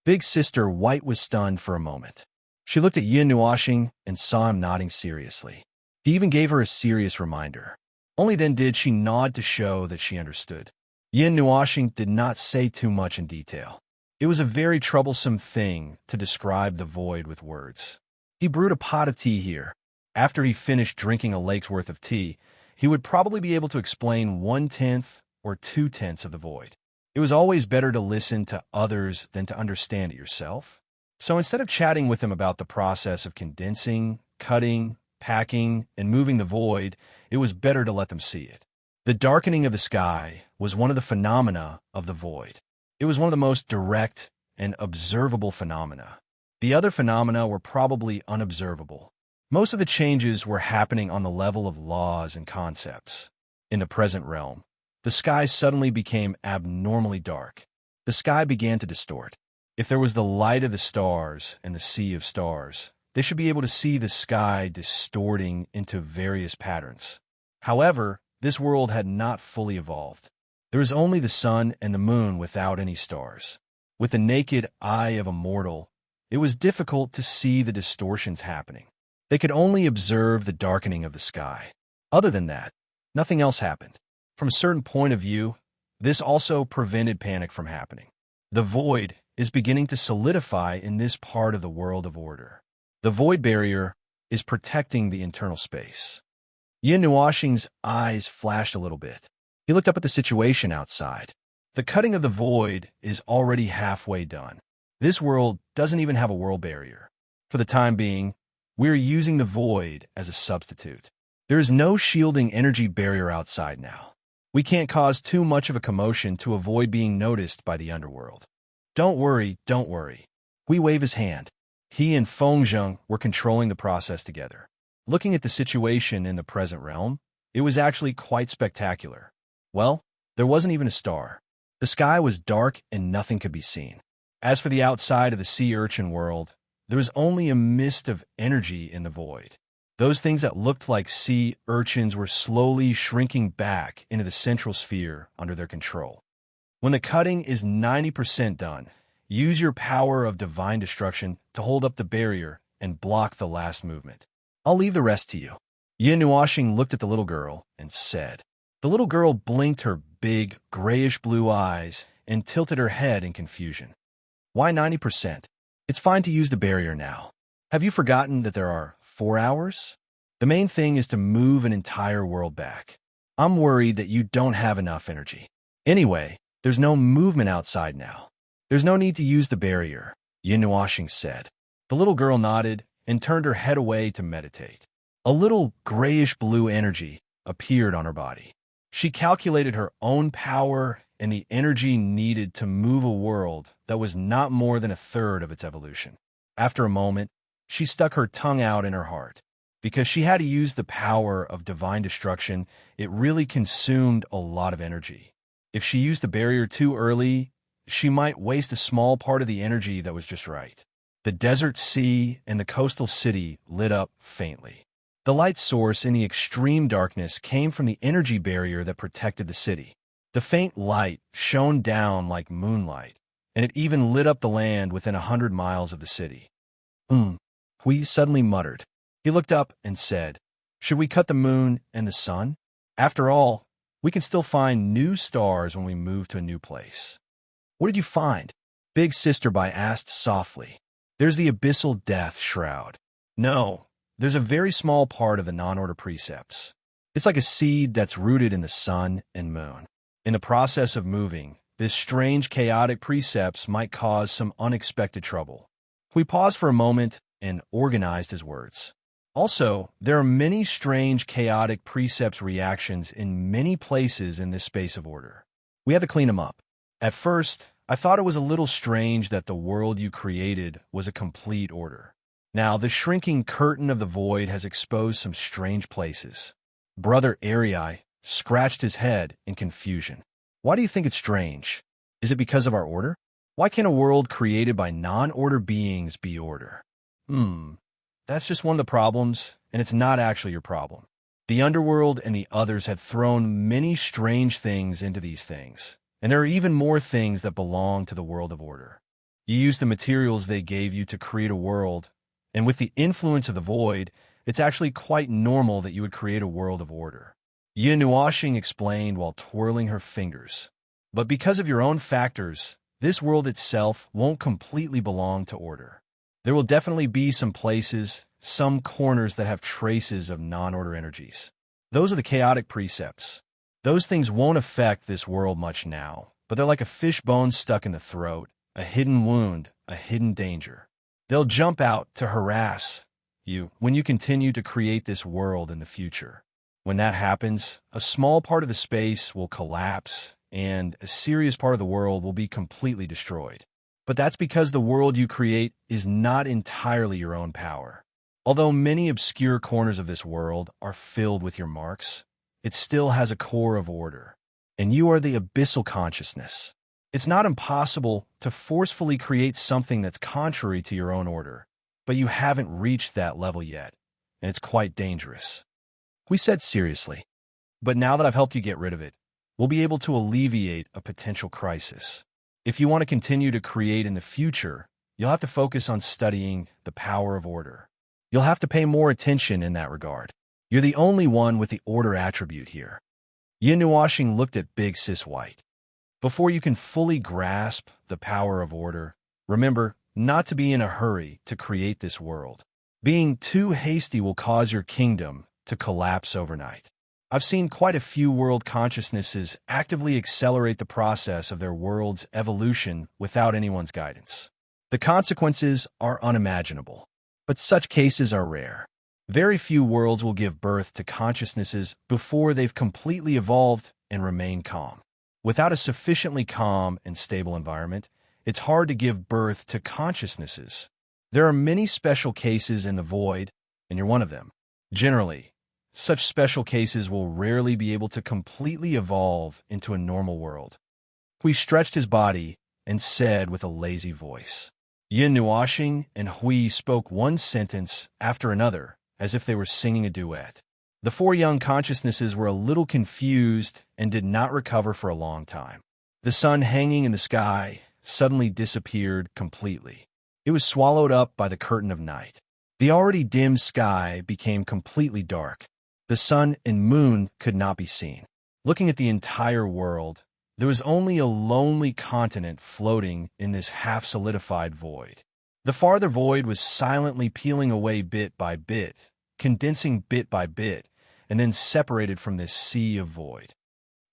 Big Sister White was stunned for a moment. She looked at Yin Nuashing and saw him nodding seriously. He even gave her a serious reminder. Only then did she nod to show that she understood. Yin Nuashing did not say too much in detail. It was a very troublesome thing to describe the void with words. He brewed a pot of tea here. After he finished drinking a lake's worth of tea, he would probably be able to explain 1/10 or 2/10 of the void. It was always better to listen to others than to understand it yourself. So instead of chatting with him about the process of condensing, cutting, packing, and moving the void, it was better to let them see it. The darkening of the sky was one of the phenomena of the void. It was one of the most direct and observable phenomena. The other phenomena were probably unobservable. Most of the changes were happening on the level of laws and concepts. In the present realm, the sky suddenly became abnormally dark. The sky began to distort. If there was the light of the stars and the sea of stars, they should be able to see the sky distorting into various patterns. However, this world had not fully evolved. There was only the sun and the moon without any stars. With the naked eye of a mortal, it was difficult to see the distortions happening. They could only observe the darkening of the sky. Other than that, nothing else happened. From a certain point of view, this also prevented panic from happening. The void, is beginning to solidify in this part of the world of order. The void barrier is protecting the internal space. Yin Nuoxing's eyes flashed a little bit. He looked up at the situation outside. The cutting of the void is already halfway done. This world doesn't even have a world barrier. For the time being, we're using the void as a substitute. There is no shielding energy barrier outside now. We can't cause too much of a commotion to avoid being noticed by the underworld. Don't worry, don't worry. Hui waved his hand. He and Fengzheng were controlling the process together. Looking at the situation in the present realm, it was actually quite spectacular. Well, there wasn't even a star. The sky was dark and nothing could be seen. As for the outside of the sea urchin world, there was only a mist of energy in the void. Those things that looked like sea urchins were slowly shrinking back into the central sphere under their control. When the cutting is 90% done, use your power of divine destruction to hold up the barrier and block the last movement. I'll leave the rest to you. Yin Nuoxing looked at the little girl and said. The little girl blinked her big, grayish-blue eyes and tilted her head in confusion. Why 90%? It's fine to use the barrier now. Have you forgotten that there are 4 hours? The main thing is to move an entire world back. I'm worried that you don't have enough energy. Anyway, there's no movement outside now. There's no need to use the barrier, Yin Nuoxing said. The little girl nodded and turned her head away to meditate. A little grayish-blue energy appeared on her body. She calculated her own power and the energy needed to move a world that was not more than a third of its evolution. After a moment, she stuck her tongue out in her heart. Because she had to use the power of divine destruction, it really consumed a lot of energy. If she used the barrier too early, she might waste a small part of the energy that was just right. The desert sea and the coastal city lit up faintly. The light source in the extreme darkness came from the energy barrier that protected the city. The faint light shone down like moonlight, and it even lit up the land within 100 miles of the city. Hui suddenly muttered. He looked up and said, should we cut the moon and the sun? After all, we can still find new stars when we move to a new place. What did you find? Big Sister Bai asked softly. There's the abyssal death shroud. No, there's a very small part of the non-order precepts. It's like a seed that's rooted in the sun and moon. In the process of moving, this strange chaotic precepts might cause some unexpected trouble. We paused for a moment and organized his words. Also, there are many strange chaotic precepts reactions in many places in this space of order. We have to clean them up. At first, I thought it was a little strange that the world you created was a complete order. Now, the shrinking curtain of the void has exposed some strange places. Brother Arii scratched his head in confusion. Why do you think it's strange? Is it because of our order? Why can't a world created by non-order beings be order? That's just one of the problems, and it's not actually your problem. The underworld and the others have thrown many strange things into these things, and there are even more things that belong to the world of order. You use the materials they gave you to create a world, and with the influence of the void, it's actually quite normal that you would create a world of order. Yin Nuoxing explained while twirling her fingers. But because of your own factors, this world itself won't completely belong to order. There will definitely be some places, some corners that have traces of non-order energies. Those are the chaotic precepts. Those things won't affect this world much now, but they're like a fish bone stuck in the throat, a hidden wound, a hidden danger. They'll jump out to harass you when you continue to create this world in the future. When that happens, a small part of the space will collapse, and a serious part of the world will be completely destroyed. But that's because the world you create is not entirely your own power. Although many obscure corners of this world are filled with your marks, it still has a core of order, and you are the abyssal consciousness. It's not impossible to forcefully create something that's contrary to your own order, but you haven't reached that level yet, and it's quite dangerous. We said seriously, but now that I've helped you get rid of it, we'll be able to alleviate a potential crisis. If you want to continue to create in the future, you'll have to focus on studying the power of order. You'll have to pay more attention in that regard. You're the only one with the order attribute here. Yin Nuoxing looked at Big Sis White. Before you can fully grasp the power of order, Remember not to be in a hurry to create this world. Being too hasty will cause your kingdom to collapse overnight. I've seen quite a few world consciousnesses actively accelerate the process of their world's evolution without anyone's guidance. The consequences are unimaginable, but such cases are rare. Very few worlds will give birth to consciousnesses before they've completely evolved and remain calm. Without a sufficiently calm and stable environment, it's hard to give birth to consciousnesses. There are many special cases in the void, and you're one of them. Generally, such special cases will rarely be able to completely evolve into a normal world. Hui stretched his body and said with a lazy voice. Yin Nuashing and Hui spoke one sentence after another, as if they were singing a duet. The four young consciousnesses were a little confused and did not recover for a long time. The sun hanging in the sky suddenly disappeared completely. It was swallowed up by the curtain of night. The already dim sky became completely dark. The sun and moon could not be seen. Looking at the entire world, there was only a lonely continent floating in this half-solidified void. The farther void was silently peeling away bit by bit, condensing bit by bit, and then separated from this sea of void.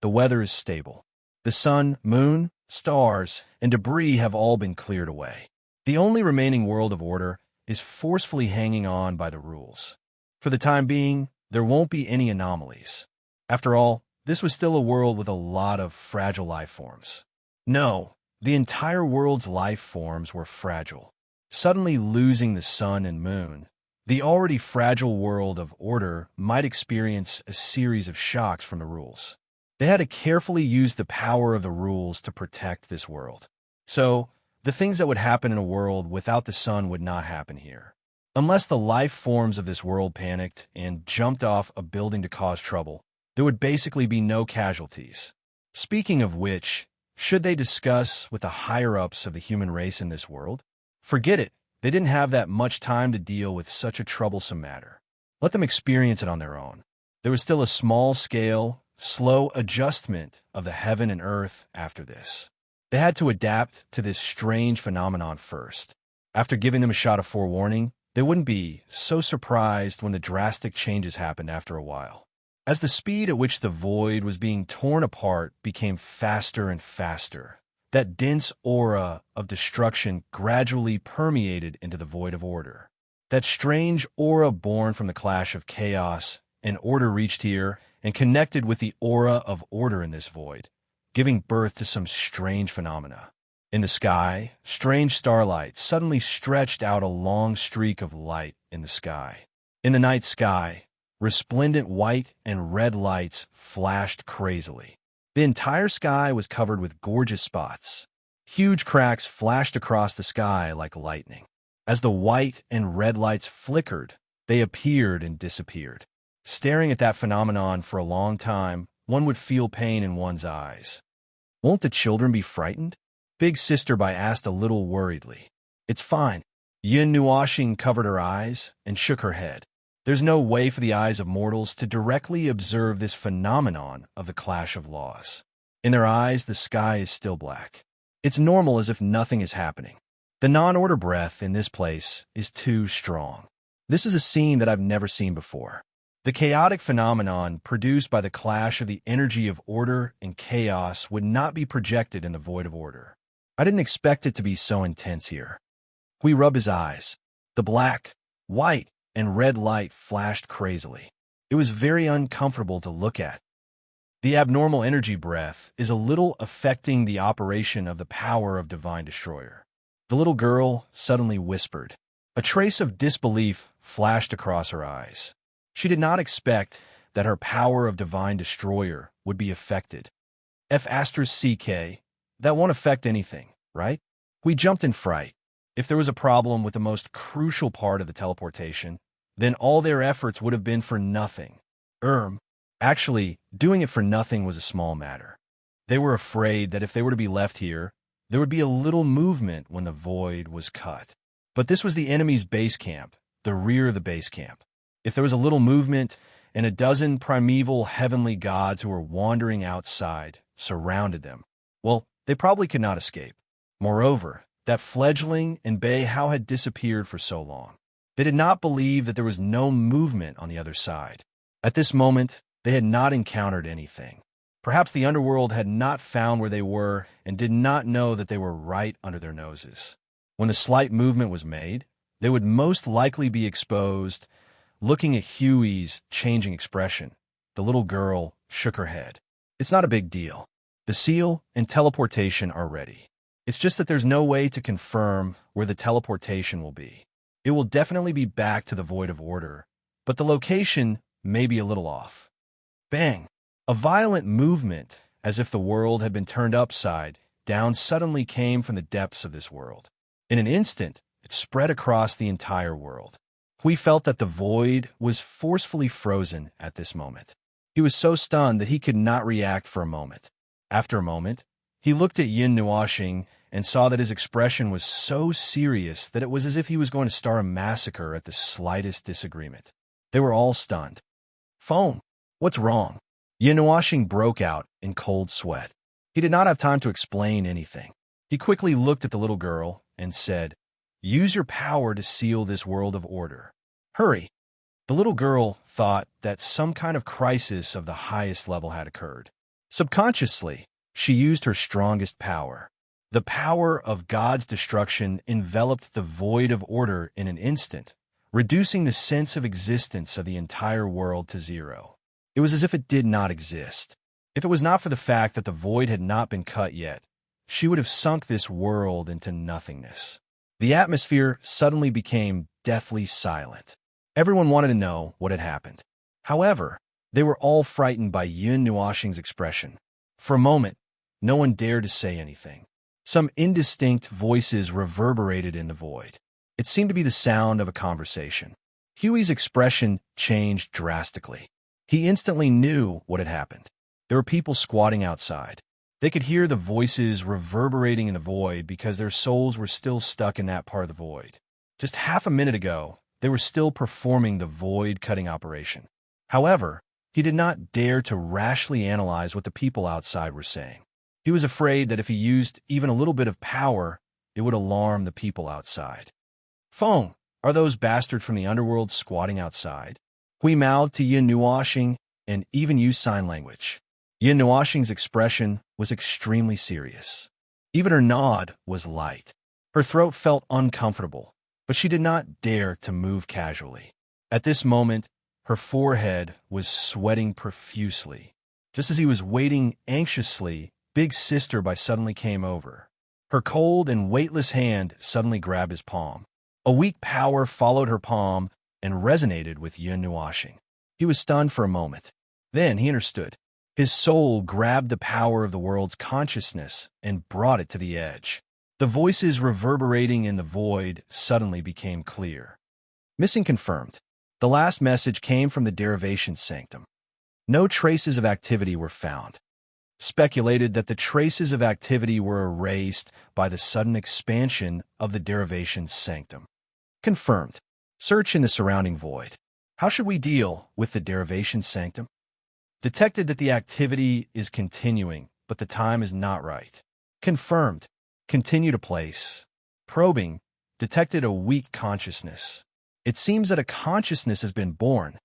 The weather is stable. The sun, moon, stars, and debris have all been cleared away. The only remaining world of order is forcefully hanging on by the rules. For the time being, there won't be any anomalies. After all, this was still a world with a lot of fragile life forms. No, the entire world's life forms were fragile. Suddenly losing the sun and moon, the already fragile world of order might experience a series of shocks from the rules. They had to carefully use the power of the rules to protect this world. So, the things that would happen in a world without the sun would not happen here. Unless the life forms of this world panicked and jumped off a building to cause trouble, there would basically be no casualties. Speaking of which, should they discuss with the higher-ups of the human race in this world? Forget it. They didn't have that much time to deal with such a troublesome matter. Let them experience it on their own. There was still a small-scale, slow adjustment of the heaven and earth after this. They had to adapt to this strange phenomenon first. After giving them a shot of forewarning, they wouldn't be so surprised when the drastic changes happened after a while. As the speed at which the void was being torn apart became faster and faster, that dense aura of destruction gradually permeated into the void of order. That strange aura born from the clash of chaos and order reached here and connected with the aura of order in this void, giving birth to some strange phenomena. In the sky, strange starlight suddenly stretched out a long streak of light in the sky. In the night sky, resplendent white and red lights flashed crazily. The entire sky was covered with gorgeous spots. Huge cracks flashed across the sky like lightning. As the white and red lights flickered, they appeared and disappeared. Staring at that phenomenon for a long time, one would feel pain in one's eyes. Won't the children be frightened? Big Sister Bai asked a little worriedly. It's fine. Yin Nuashing covered her eyes and shook her head. There's no way for the eyes of mortals to directly observe this phenomenon of the clash of laws. In their eyes, the sky is still black. It's normal, as if nothing is happening. The non-order breath in this place is too strong. This is a scene that I've never seen before. The chaotic phenomenon produced by the clash of the energy of order and chaos would not be projected in the void of order. I didn't expect it to be so intense here. Hui rubbed his eyes. The black, white, and red light flashed crazily. It was very uncomfortable to look at. The abnormal energy breath is a little affecting the operation of the power of Divine Destroyer. The little girl suddenly whispered. A trace of disbelief flashed across her eyes. She did not expect that her power of Divine Destroyer would be affected. F*CK, that won't affect anything, right? We jumped in fright. If there was a problem with the most crucial part of the teleportation, then all their efforts would have been for nothing. Actually, doing it for nothing was a small matter. They were afraid that if they were to be left here, there would be a little movement when the void was cut. But this was the enemy's base camp, the rear of the base camp. If there was a little movement, and a dozen primeval heavenly gods who were wandering outside surrounded them, well, they probably could not escape. Moreover, that fledgling and Bei Hao had disappeared for so long. They did not believe that there was no movement on the other side. At this moment, they had not encountered anything. Perhaps the underworld had not found where they were and did not know that they were right under their noses. When a slight movement was made, they would most likely be exposed. Looking at Huey's changing expression, the little girl shook her head. It's not a big deal. The seal and teleportation are ready. It's just that there's no way to confirm where the teleportation will be. It will definitely be back to the Void of Order, but the location may be a little off. Bang! A violent movement, as if the world had been turned upside down, suddenly came from the depths of this world. In an instant, it spread across the entire world. We felt that the void was forcefully frozen at this moment. He was so stunned that he could not react for a moment. After a moment, he looked at Yin Nuoxing and saw that his expression was so serious that it was as if he was going to start a massacre at the slightest disagreement. They were all stunned. Foam, what's wrong? Yin Nuoxing broke out in cold sweat. He did not have time to explain anything. He quickly looked at the little girl and said, "Use your power to seal this world of order. Hurry." The little girl thought that some kind of crisis of the highest level had occurred. Subconsciously, she used her strongest power. The power of God's destruction enveloped the void of order in an instant, reducing the sense of existence of the entire world to zero. It was as if it did not exist. If it was not for the fact that the void had not been cut yet, she would have sunk this world into nothingness. The atmosphere suddenly became deathly silent. Everyone wanted to know what had happened. However, they were all frightened by Yin Nuoxing's expression. For a moment, no one dared to say anything. Some indistinct voices reverberated in the void. It seemed to be the sound of a conversation. Huey's expression changed drastically. He instantly knew what had happened. There were people squatting outside. They could hear the voices reverberating in the void because their souls were still stuck in that part of the void. Just half a minute ago, they were still performing the void-cutting operation. However, he did not dare to rashly analyze what the people outside were saying. He was afraid that if he used even a little bit of power, it would alarm the people outside. Feng, are those bastards from the underworld squatting outside? Hui mouthed to Yin Nuoxing and even used sign language. Yin Nuoxing's expression was extremely serious. Even her nod was light. Her throat felt uncomfortable, but she did not dare to move casually. At this moment, her forehead was sweating profusely. Just as he was waiting anxiously, Big Sister suddenly came over. Her cold and weightless hand suddenly grabbed his palm. A weak power followed her palm and resonated with Yin Nuoxing. He was stunned for a moment. Then he understood. His soul grabbed the power of the world's consciousness and brought it to the edge. The voices reverberating in the void suddenly became clear. Missing confirmed. The last message came from the derivation sanctum. No traces of activity were found. Speculated that the traces of activity were erased by the sudden expansion of the derivation sanctum. Confirmed. Search in the surrounding void. How should we deal with the derivation sanctum? Detected that the activity is continuing, but the time is not right. Confirmed. Continue to place. Probing. Detected a weak consciousness. It seems that a consciousness has been born.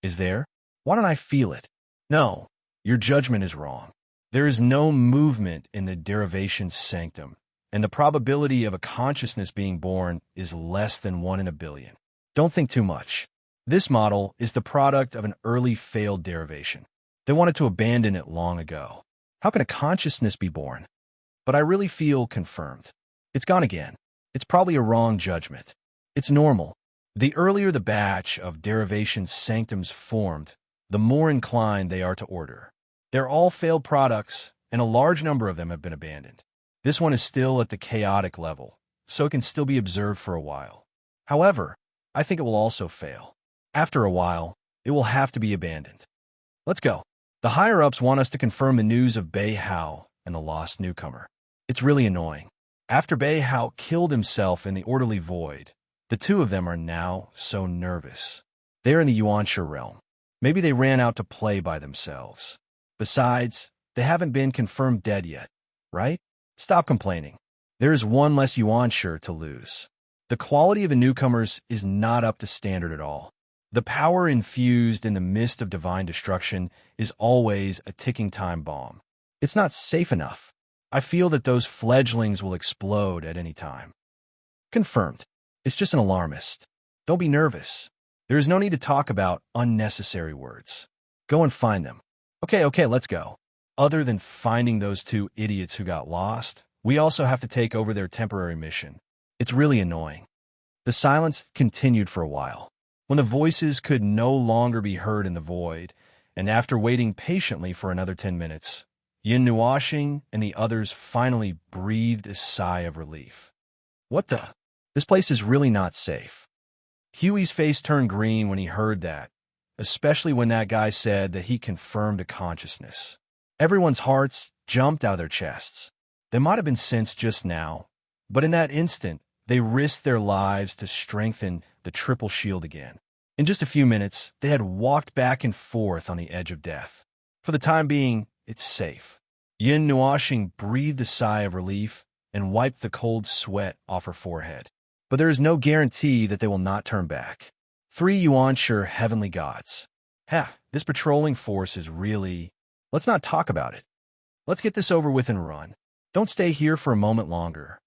Is there? Why don't I feel it? No, your judgment is wrong. There is no movement in the derivation sanctum, and the probability of a consciousness being born is less than 1 in a billion. Don't think too much. This model is the product of an early failed derivation. They wanted to abandon it long ago. How can a consciousness be born? But I really feel confirmed. It's gone again. It's probably a wrong judgment. It's normal. The earlier the batch of derivation sanctums formed, the more inclined they are to order. They're all failed products, and a large number of them have been abandoned. This one is still at the chaotic level, so it can still be observed for a while. However, I think it will also fail. After a while, it will have to be abandoned. Let's go. The higher-ups want us to confirm the news of Bei Hao and the lost newcomer. It's really annoying. After Bei Hao killed himself in the orderly void, the two of them are now so nervous. They are in the Yuansha realm. Maybe they ran out to play by themselves. Besides, they haven't been confirmed dead yet, right? Stop complaining. There is one less yuan sure to lose. The quality of the newcomers is not up to standard at all. The power infused in the mist of divine destruction is always a ticking time bomb. It's not safe enough. I feel that those fledglings will explode at any time. Confirmed. It's just an alarmist. Don't be nervous. There is no need to talk about unnecessary words. Go and find them. Okay, let's go. Other than finding those two idiots who got lost, we also have to take over their temporary mission. It's really annoying. The silence continued for a while. When the voices could no longer be heard in the void, and after waiting patiently for another 10 minutes, Yin Nuashing and the others finally breathed a sigh of relief. What the? This place is really not safe. Huey's face turned green when he heard that, especially when that guy said that he confirmed a consciousness. Everyone's hearts jumped out of their chests. They might have been sensed just now, but in that instant, they risked their lives to strengthen the triple shield again. In just a few minutes, they had walked back and forth on the edge of death. For the time being, it's safe. Yin Nuashing breathed a sigh of relief and wiped the cold sweat off her forehead. But there is no guarantee that they will not turn back. 3 Yuanshi heavenly gods. This patrolling force is really... Let's not talk about it. Let's get this over with and run. Don't stay here for a moment longer.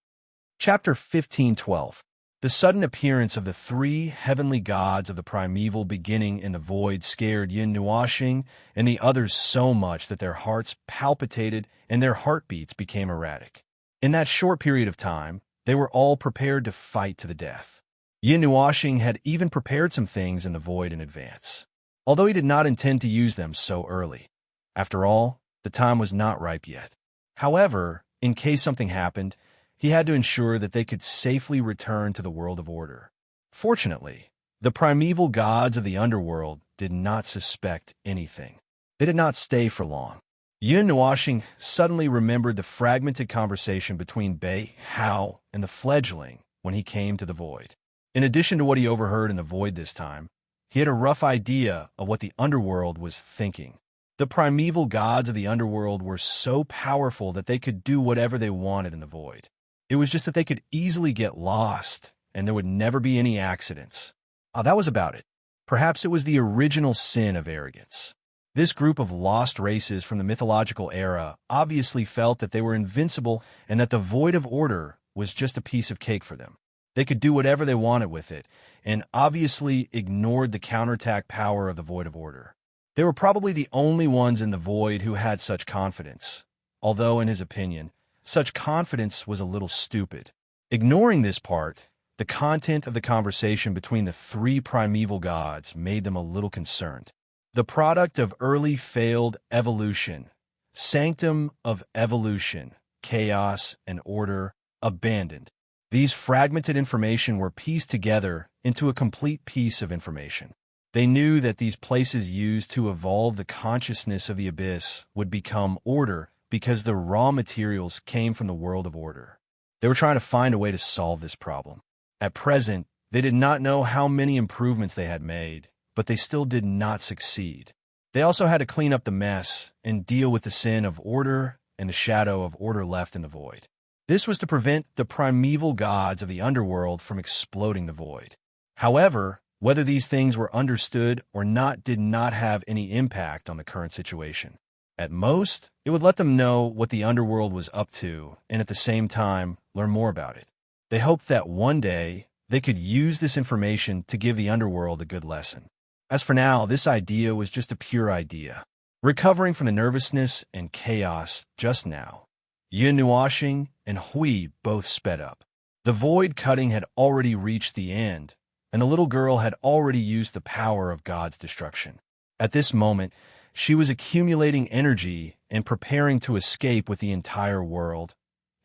Chapter 15:12. The sudden appearance of the 3 heavenly gods of the primeval beginning in the void scared Yin Nuashing and the others so much that their hearts palpitated and their heartbeats became erratic. In that short period of time, they were all prepared to fight to the death. Yin Nuashing had even prepared some things in the void in advance, although he did not intend to use them so early. After all, the time was not ripe yet. However, in case something happened, he had to ensure that they could safely return to the world of order. Fortunately, the primeval gods of the underworld did not suspect anything. They did not stay for long. Yin Nuashing suddenly remembered the fragmented conversation between Bei Hao and the fledgling when he came to the void. In addition to what he overheard in the void this time, he had a rough idea of what the underworld was thinking. The primeval gods of the underworld were so powerful that they could do whatever they wanted in the void. It was just that they could easily get lost, and there would never be any accidents. That was about it. Perhaps it was the original sin of arrogance. This group of lost races from the mythological era obviously felt that they were invincible and that the void of order was just a piece of cake for them. They could do whatever they wanted with it, and obviously ignored the counterattack power of the void of order. They were probably the only ones in the void who had such confidence, although, in his opinion, such confidence was a little stupid. Ignoring this part, the content of the conversation between the 3 primeval gods made them a little concerned. The product of early failed evolution, sanctum of evolution, chaos and order, abandoned. These fragmented information were pieced together into a complete piece of information. They knew that these places used to evolve the consciousness of the abyss would become order because the raw materials came from the world of order. They were trying to find a way to solve this problem. At present, they did not know how many improvements they had made, but they still did not succeed. They also had to clean up the mess and deal with the sin of order and the shadow of order left in the void. This was to prevent the primeval gods of the underworld from exploding the void. However, whether these things were understood or not did not have any impact on the current situation. At most, it would let them know what the underworld was up to and at the same time learn more about it. They hoped that one day they could use this information to give the underworld a good lesson. As for now, this idea was just a pure idea. Recovering from the nervousness and chaos just now, Yin Nuashing and Hui both sped up. The void cutting had already reached the end, and the little girl had already used the power of God's destruction. At this moment, she was accumulating energy and preparing to escape with the entire world,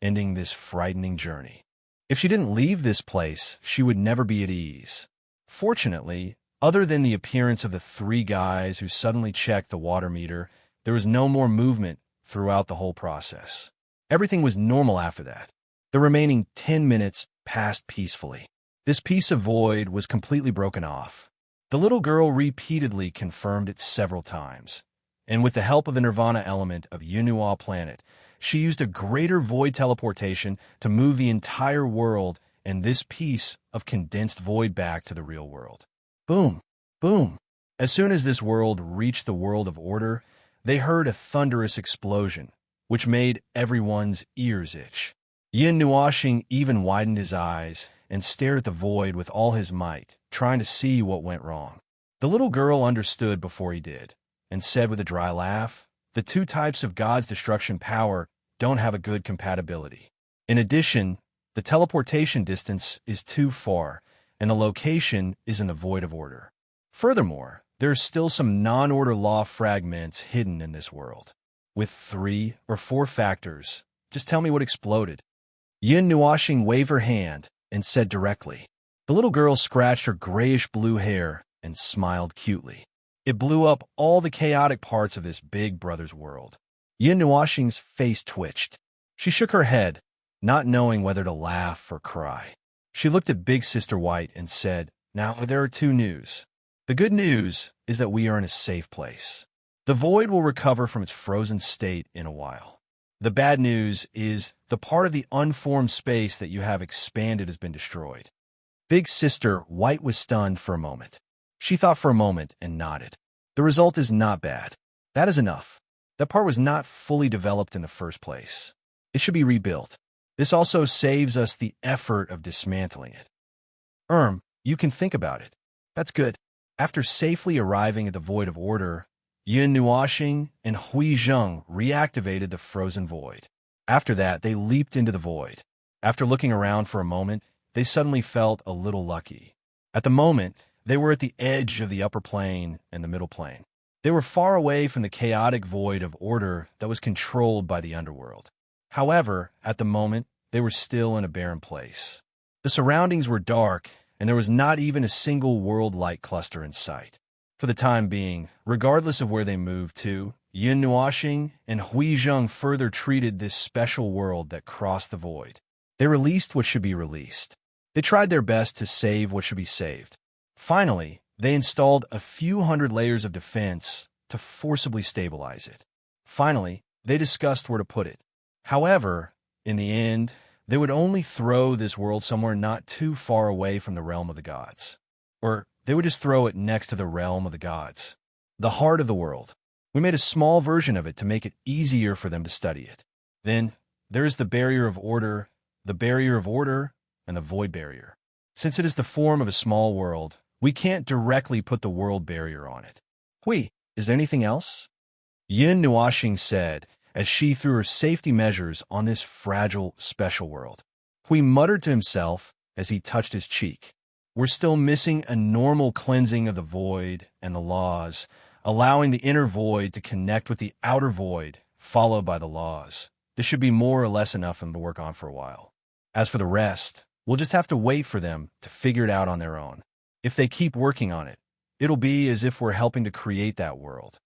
ending this frightening journey. If she didn't leave this place, she would never be at ease. Fortunately, other than the appearance of the 3 guys who suddenly checked the water meter, there was no more movement throughout the whole process. Everything was normal after that. The remaining 10 minutes passed peacefully. This piece of void was completely broken off. The little girl repeatedly confirmed it several times. and with the help of the Nirvana element of Yunhua planet, she used a greater void teleportation to move the entire world and this piece of condensed void back to the real world. Boom! Boom! As soon as this world reached the world of order, they heard a thunderous explosion, which made everyone's ears itch. Yin Nuoxing even widened his eyes and stared at the void with all his might, trying to see what went wrong. The little girl understood before he did, and said with a dry laugh, "The two types of God's destruction power don't have a good compatibility. In addition, the teleportation distance is too far, and the location is in the void of order. Furthermore, there are still some non-order law fragments hidden in this world. With 3 or 4 factors, just tell me what exploded." Yin Nuoxing waved her hand and said directly. The little girl scratched her grayish-blue hair and smiled cutely. It blew up all the chaotic parts of this big brother's world. Yin Nuoxing's face twitched. She shook her head, not knowing whether to laugh or cry. She looked at Big Sister White and said, "Now there are 2 news. The good news is that we are in a safe place. The void will recover from its frozen state in a while. The bad news is the part of the unformed space that you have expanded has been destroyed." Big Sister White was stunned for a moment. She thought for a moment and nodded. "The result is not bad. That is enough. That part was not fully developed in the first place. It should be rebuilt. This also saves us the effort of dismantling it." You can think about it. That's good." After safely arriving at the void of order, Yin Nuoxing and Hui Zheng reactivated the frozen void. After that, they leaped into the void. After looking around for a moment, they suddenly felt a little lucky. At the moment, they were at the edge of the upper plane and the middle plane. They were far away from the chaotic void of order that was controlled by the underworld. However, at the moment, they were still in a barren place. The surroundings were dark, and there was not even a single world light cluster in sight. For the time being, regardless of where they moved to, Yin Nuoxing and Hui Zheng further treated this special world that crossed the void. They released what should be released. They tried their best to save what should be saved. Finally, they installed a few hundred layers of defense to forcibly stabilize it. Finally, they discussed where to put it. However, in the end, they would only throw this world somewhere not too far away from the realm of the gods. Or they would just throw it next to the realm of the gods. The heart of the world. We made a small version of it to make it easier for them to study it. Then, there is the barrier of order, and the void barrier. Since it is the form of a small world, we can't directly put the world barrier on it. Hui, is there anything else? Yin Nuoxing said, as she threw her safety measures on this fragile, special world. Hui muttered to himself as he touched his cheek. We're still missing a normal cleansing of the void and the laws, allowing the inner void to connect with the outer void, followed by the laws. This should be more or less enough for them to work on for a while. As for the rest, we'll just have to wait for them to figure it out on their own. If they keep working on it, it'll be as if we're helping to create that world.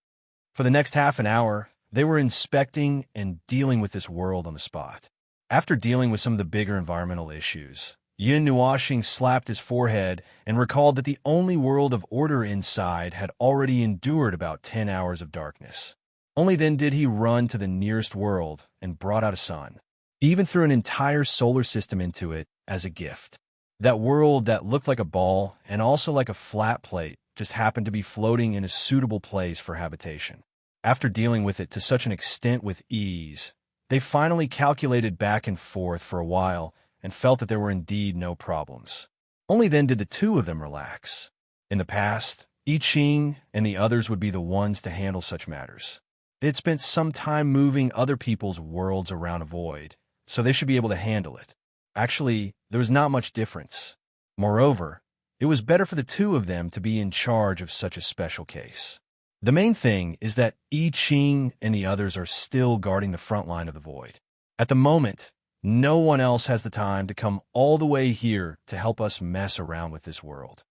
For the next half an hour, they were inspecting and dealing with this world on the spot. After dealing with some of the bigger environmental issues, Yin Nuoxing slapped his forehead and recalled that the only world of order inside had already endured about 10 hours of darkness. Only then did he run to the nearest world and brought out a sun. He even threw an entire solar system into it as a gift. That world that looked like a ball and also like a flat plate just happened to be floating in a suitable place for habitation. After dealing with it to such an extent with ease, they finally calculated back and forth for a while and felt that there were indeed no problems. Only then did the 2 of them relax. In the past, I Ching and the others would be the ones to handle such matters. They had spent some time moving other people's worlds around a void, so they should be able to handle it. Actually, there was not much difference. Moreover, it was better for the 2 of them to be in charge of such a special case. The main thing is that I Ching and the others are still guarding the front line of the void. At the moment, no one else has the time to come all the way here to help us mess around with this world.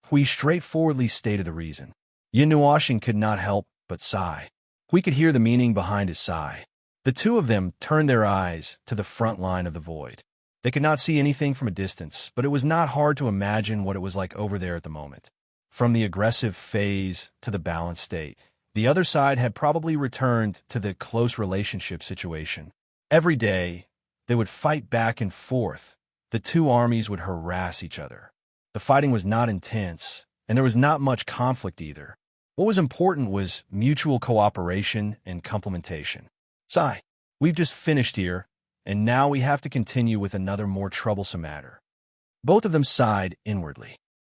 Hui straightforwardly stated the reason. Yin Nuoxing could not help but sigh. Hui could hear the meaning behind his sigh. The 2 of them turned their eyes to the front line of the void. They could not see anything from a distance, but it was not hard to imagine what it was like over there at the moment. From the aggressive phase to the balanced state, The other side had probably returned to the close relationship situation. Every day, they would fight back and forth. The two armies would harass each other. The fighting was not intense, and there was not much conflict either. What was important was mutual cooperation and complementation. Sigh, we've just finished here, and now we have to continue with another more troublesome matter. Both of them sighed inwardly.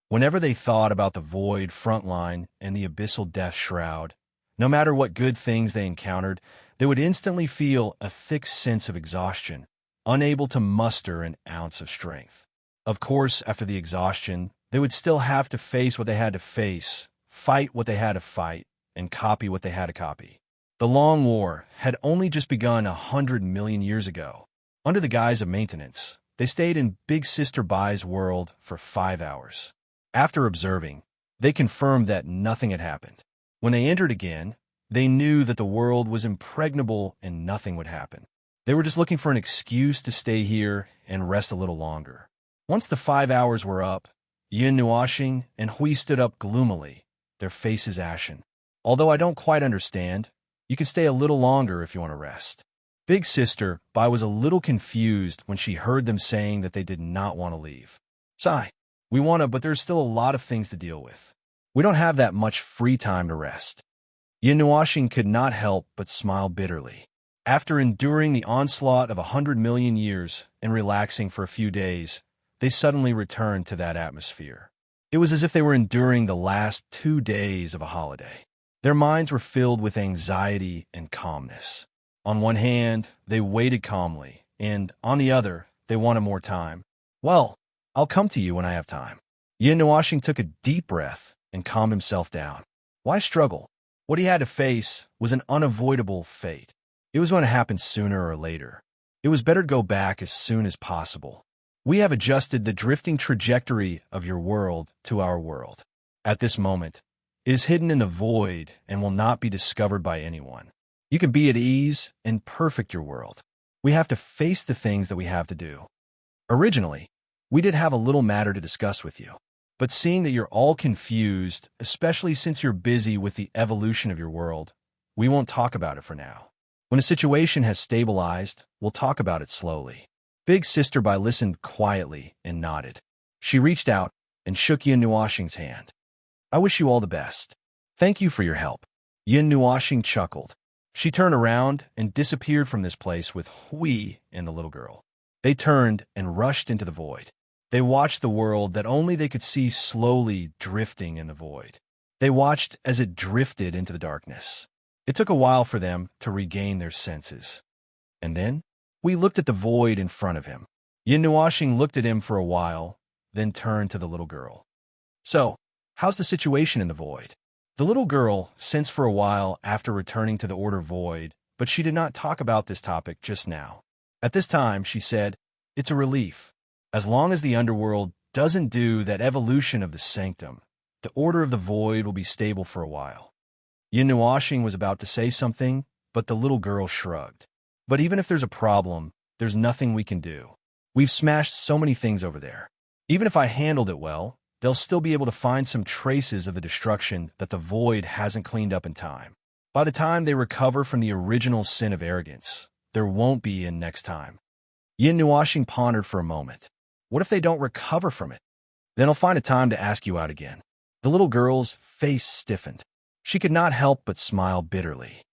Whenever they thought about the void front line and the abyssal death shroud, no matter what good things they encountered, they would instantly feel a thick sense of exhaustion, unable to muster an ounce of strength. Of course, after the exhaustion, they would still have to face what they had to face, fight what they had to fight, and copy what they had to copy. The Long War had only just begun 100 million years ago. Under the guise of maintenance, they stayed in Big Sister Bai's world for 5 hours. After observing, they confirmed that nothing had happened. When they entered again, they knew that the world was impregnable and nothing would happen. They were just looking for an excuse to stay here and rest a little longer. Once the 5 hours were up, Yin Nuoxing and Hui stood up gloomily, their faces ashen. Although I don't quite understand, you can stay a little longer if you want to rest. Big Sister Bai was a little confused when she heard them saying that they did not want to leave. Sigh, we want to, but there's still a lot of things to deal with. We don't have that much free time to rest. Yin Nuoxing could not help but smile bitterly. After enduring the onslaught of 100 million years and relaxing for a few days, they suddenly returned to that atmosphere. It was as if they were enduring the last 2 days of a holiday. Their minds were filled with anxiety and calmness. On one hand, they waited calmly, and on the other, they wanted more time. Well, I'll come to you when I have time. Yin Nuoxing took a deep breath and calmed himself down. Why struggle? What he had to face was an unavoidable fate. It was going to happen sooner or later. It was better to go back as soon as possible. We have adjusted the drifting trajectory of your world to our world. At this moment, it is hidden in the void and will not be discovered by anyone. You can be at ease and perfect your world. We have to face the things that we have to do. Originally, we did have a little matter to discuss with you. But seeing that you're all confused, especially since you're busy with the evolution of your world, we won't talk about it for now. When a situation has stabilized, we'll talk about it slowly. Big Sister Bai listened quietly and nodded. She reached out and shook Yin Nuoxing's hand. I wish you all the best. Thank you for your help. Yin Nuoxing chuckled. She turned around and disappeared from this place with Hui and the little girl. They turned and rushed into the void. They watched the world that only they could see slowly drifting in the void. They watched as it drifted into the darkness. It took a while for them to regain their senses. And then, we looked at the void in front of him. Yin Nuoxing looked at him for a while, then turned to the little girl. So, how's the situation in the void? The little girl sensed for a while after returning to the Order Void, but she did not talk about this topic just now. At this time, she said, it's a relief. As long as the underworld doesn't do that evolution of the sanctum, the Order of the Void will be stable for a while. Yin Nuoxing was about to say something, but the little girl shrugged. But even if there's a problem, there's nothing we can do. We've smashed so many things over there. Even if I handled it well, they'll still be able to find some traces of the destruction that the Void hasn't cleaned up in time. By the time they recover from the original sin of arrogance, there won't be in next time. Yin Nuoxing pondered for a moment. What if they don't recover from it? Then I'll find a time to ask you out again. The little girl's face stiffened. She could not help but smile bitterly.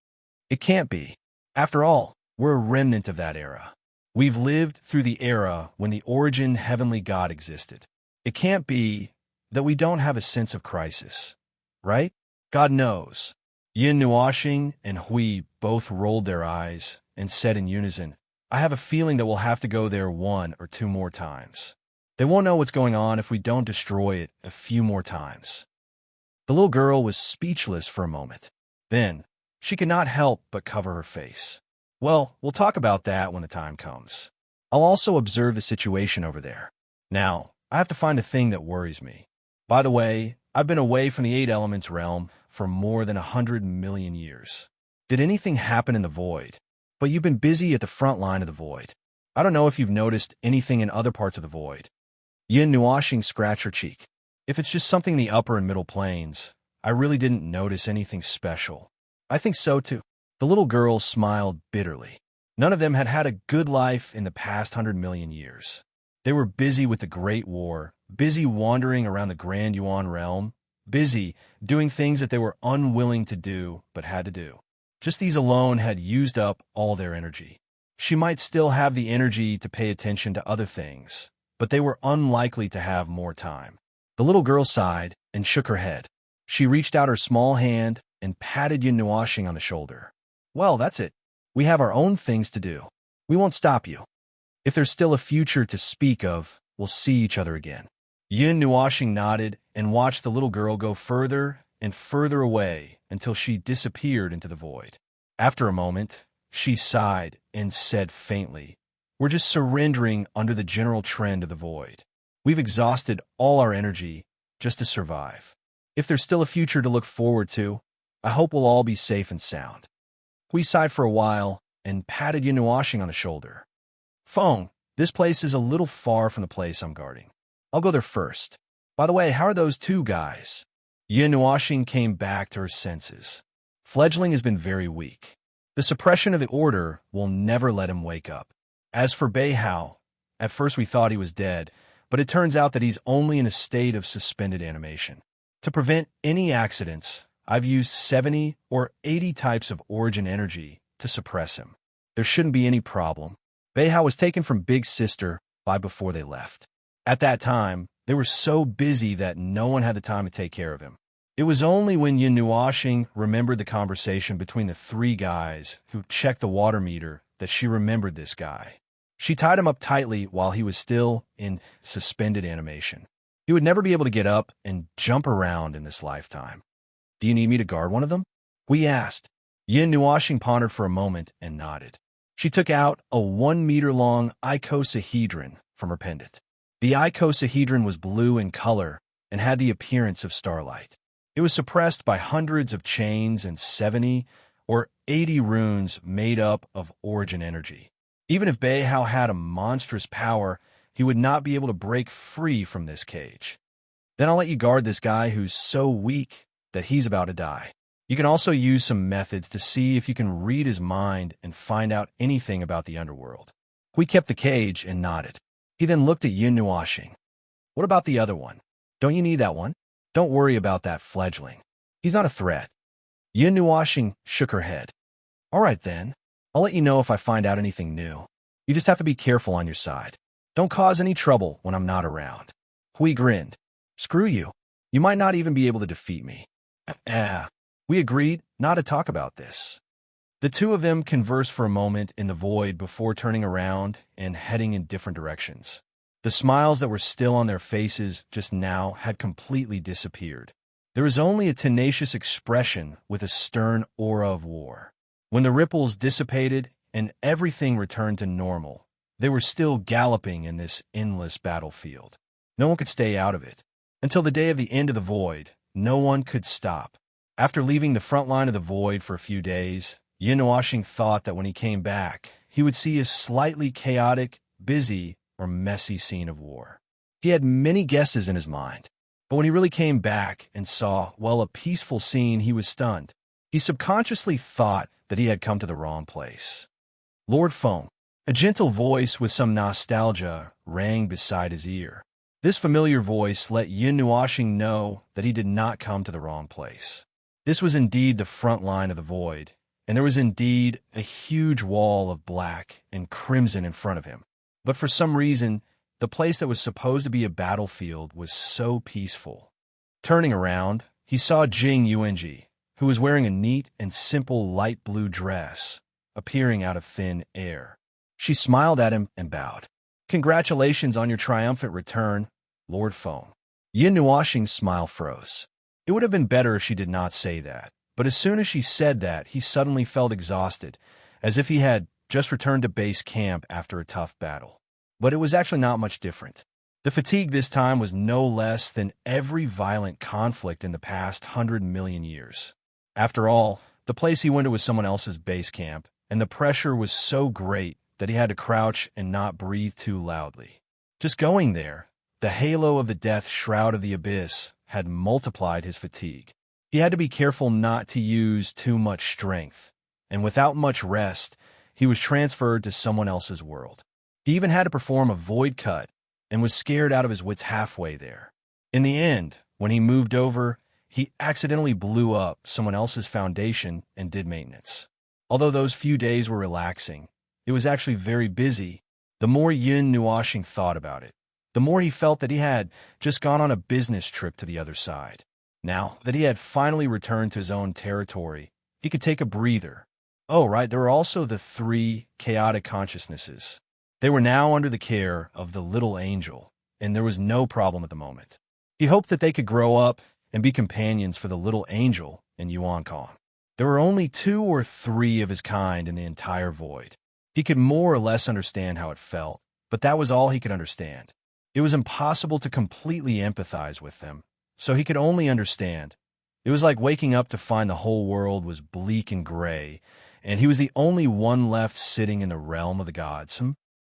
It can't be. After all, we're a remnant of that era. We've lived through the era when the origin heavenly God existed. It can't be that we don't have a sense of crisis, right? God knows. Yin Nuoxing and Hui both rolled their eyes and said in unison, I have a feeling that we'll have to go there 1 or 2 more times. They won't know what's going on if we don't destroy it a few more times. The little girl was speechless for a moment. Then, she could not help but cover her face. Well, we'll talk about that when the time comes. I'll also observe the situation over there. Now, I have to find a thing that worries me. By the way, I've been away from the 8 Elements realm for more than 100 million years. Did anything happen in the void? But you've been busy at the front line of the void. I don't know if you've noticed anything in other parts of the void. Yin Nuoxing scratched her cheek. If it's just something in the upper and middle planes, I really didn't notice anything special. I think so too. The little girl smiled bitterly. None of them had had a good life in the past 100 million years. They were busy with the Great War, busy wandering around the Grand Yuan realm, busy doing things that they were unwilling to do but had to do. Just these alone had used up all their energy. She might still have the energy to pay attention to other things, but they were unlikely to have more time. The little girl sighed and shook her head. She reached out her small hand and patted Yin Nuashing on the shoulder. Well, that's it. We have our own things to do. We won't stop you. If there's still a future to speak of, we'll see each other again. Yin Nuashing nodded and watched the little girl go further and further away until she disappeared into the void. After a moment, she sighed and said faintly, "We're just surrendering under the general trend of the void. We've exhausted all our energy just to survive. If there's still a future to look forward to, I hope we'll all be safe and sound." We sighed for a while and patted Yin Nuashing on the shoulder. "Feng, this place is a little far from the place I'm guarding. I'll go there first. By the way, how are those two guys?" Yin Nuashing came back to her senses. Fledgling has been very weak. The suppression of the order will never let him wake up. As for Beihao, at first we thought he was dead, but it turns out that he's only in a state of suspended animation. To prevent any accidents, I've used 70 or 80 types of origin energy to suppress him. There shouldn't be any problem. Beihao was taken from Big Sister by before they left. At that time, they were so busy that no one had the time to take care of him. It was only when Yin Nuashing remembered the conversation between the three guys who checked the water meter that she remembered this guy. She tied him up tightly while he was still in suspended animation. He would never be able to get up and jump around in this lifetime. "Do you need me to guard one of them?" we asked. Yin Nuashing pondered for a moment and nodded. She took out a 1-meter-long icosahedron from her pendant. The icosahedron was blue in color and had the appearance of starlight. It was suppressed by hundreds of chains and 70 or 80 runes made up of origin energy. Even if Beihao had a monstrous power, he would not be able to break free from this cage. "Then I'll let you guard this guy who's so weak that he's about to die. You can also use some methods to see if you can read his mind and find out anything about the underworld." We kept the cage and nodded. He then looked at Yin Nuashing. "What about the other one? Don't you need that one? Don't worry about that fledgling. He's not a threat." Yin Nuashing shook her head. "All right then. I'll let you know if I find out anything new. You just have to be careful on your side. Don't cause any trouble when I'm not around." Hui grinned. "Screw you. You might not even be able to defeat me." We agreed not to talk about this. The two of them conversed for a moment in the void before turning around and heading in different directions. The smiles that were still on their faces just now had completely disappeared. There was only a tenacious expression with a stern aura of war. When the ripples dissipated and everything returned to normal, they were still galloping in this endless battlefield. No one could stay out of it. Until the day of the end of the void, no one could stop. After leaving the front line of the void for a few days, Yin Nuashing thought that when he came back, he would see a slightly chaotic, busy, or messy scene of war. He had many guesses in his mind, but when he really came back and saw, well, a peaceful scene, he was stunned. He subconsciously thought that he had come to the wrong place. "Lord Feng," a gentle voice with some nostalgia rang beside his ear. This familiar voice let Yin Nuashing know that he did not come to the wrong place. This was indeed the front line of the void, and there was indeed a huge wall of black and crimson in front of him. But for some reason, the place that was supposed to be a battlefield was so peaceful. Turning around, he saw Jing Yuanji, who was wearing a neat and simple light blue dress, appearing out of thin air. She smiled at him and bowed. "Congratulations on your triumphant return, Lord Feng." Yin Nuashing's smile froze. It would have been better if she did not say that, but as soon as she said that, he suddenly felt exhausted, as if he had just returned to base camp after a tough battle. But it was actually not much different. The fatigue this time was no less than every violent conflict in the past 100 million years. After all, the place he went to was someone else's base camp, and the pressure was so great that he had to crouch and not breathe too loudly. Just going there, the halo of the death shroud of the abyss had multiplied his fatigue. He had to be careful not to use too much strength, and without much rest, he was transferred to someone else's world. He even had to perform a void cut and was scared out of his wits halfway there. In the end, when he moved over, he accidentally blew up someone else's foundation and did maintenance. Although those few days were relaxing, it was actually very busy. The more Yin Nuashing thought about it, the more he felt that he had just gone on a business trip to the other side. Now that he had finally returned to his own territory, he could take a breather. Oh, right, there were also the 3 chaotic consciousnesses. They were now under the care of the little angel, and there was no problem at the moment. He hoped that they could grow up and be companions for the little angel and Yuan Kong. There were only 2 or 3 of his kind in the entire void. He could more or less understand how it felt, but that was all he could understand. It was impossible to completely empathize with them, so he could only understand. It was like waking up to find the whole world was bleak and gray, and he was the only one left sitting in the realm of the gods.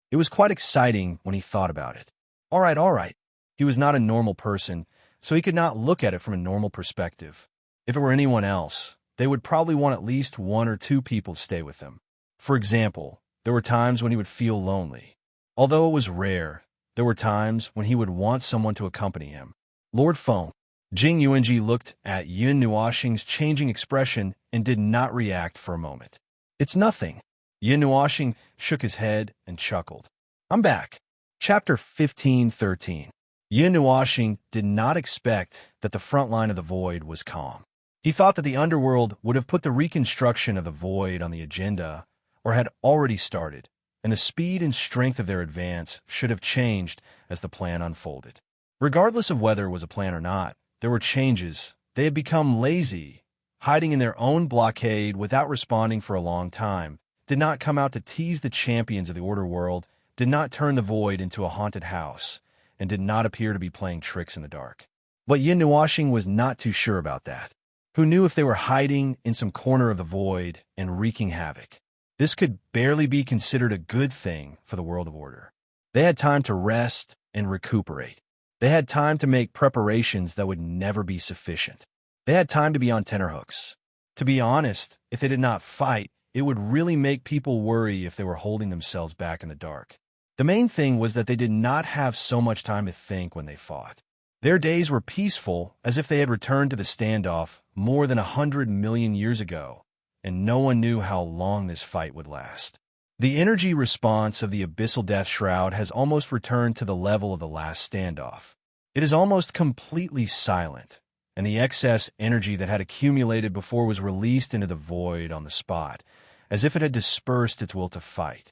It was quite exciting when he thought about it. All right. He was not a normal person, so he could not look at it from a normal perspective. If it were anyone else, they would probably want at least 1 or 2 people to stay with them. For example, there were times when he would feel lonely. Although it was rare, there were times when he would want someone to accompany him. Lord Feng. Jing Yuanji looked at Yin Nuashing's changing expression and did not react for a moment. It's nothing. Yin Nuashing shook his head and chuckled. I'm back. Chapter 15:13. Yin Nuashing did not expect that the front line of the void was calm. He thought that the underworld would have put the reconstruction of the void on the agenda or had already started, and the speed and strength of their advance should have changed as the plan unfolded. Regardless of whether it was a plan or not, there were changes. They had become lazy, hiding in their own blockade without responding for a long time, did not come out to tease the champions of the Order World, did not turn the void into a haunted house, and did not appear to be playing tricks in the dark. But Yin Nuashing was not too sure about that. Who knew if they were hiding in some corner of the void and wreaking havoc? This could barely be considered a good thing for the world of order. They had time to rest and recuperate. They had time to make preparations that would never be sufficient. They had time to be on tenterhooks. To be honest, if they did not fight, it would really make people worry if they were holding themselves back in the dark. The main thing was that they did not have so much time to think when they fought. Their days were peaceful, as if they had returned to the standoff more than 100 million years ago, and no one knew how long this fight would last. The energy response of the Abyssal Death Shroud has almost returned to the level of the last standoff. It is almost completely silent, and the excess energy that had accumulated before was released into the void on the spot, as if it had dispersed its will to fight.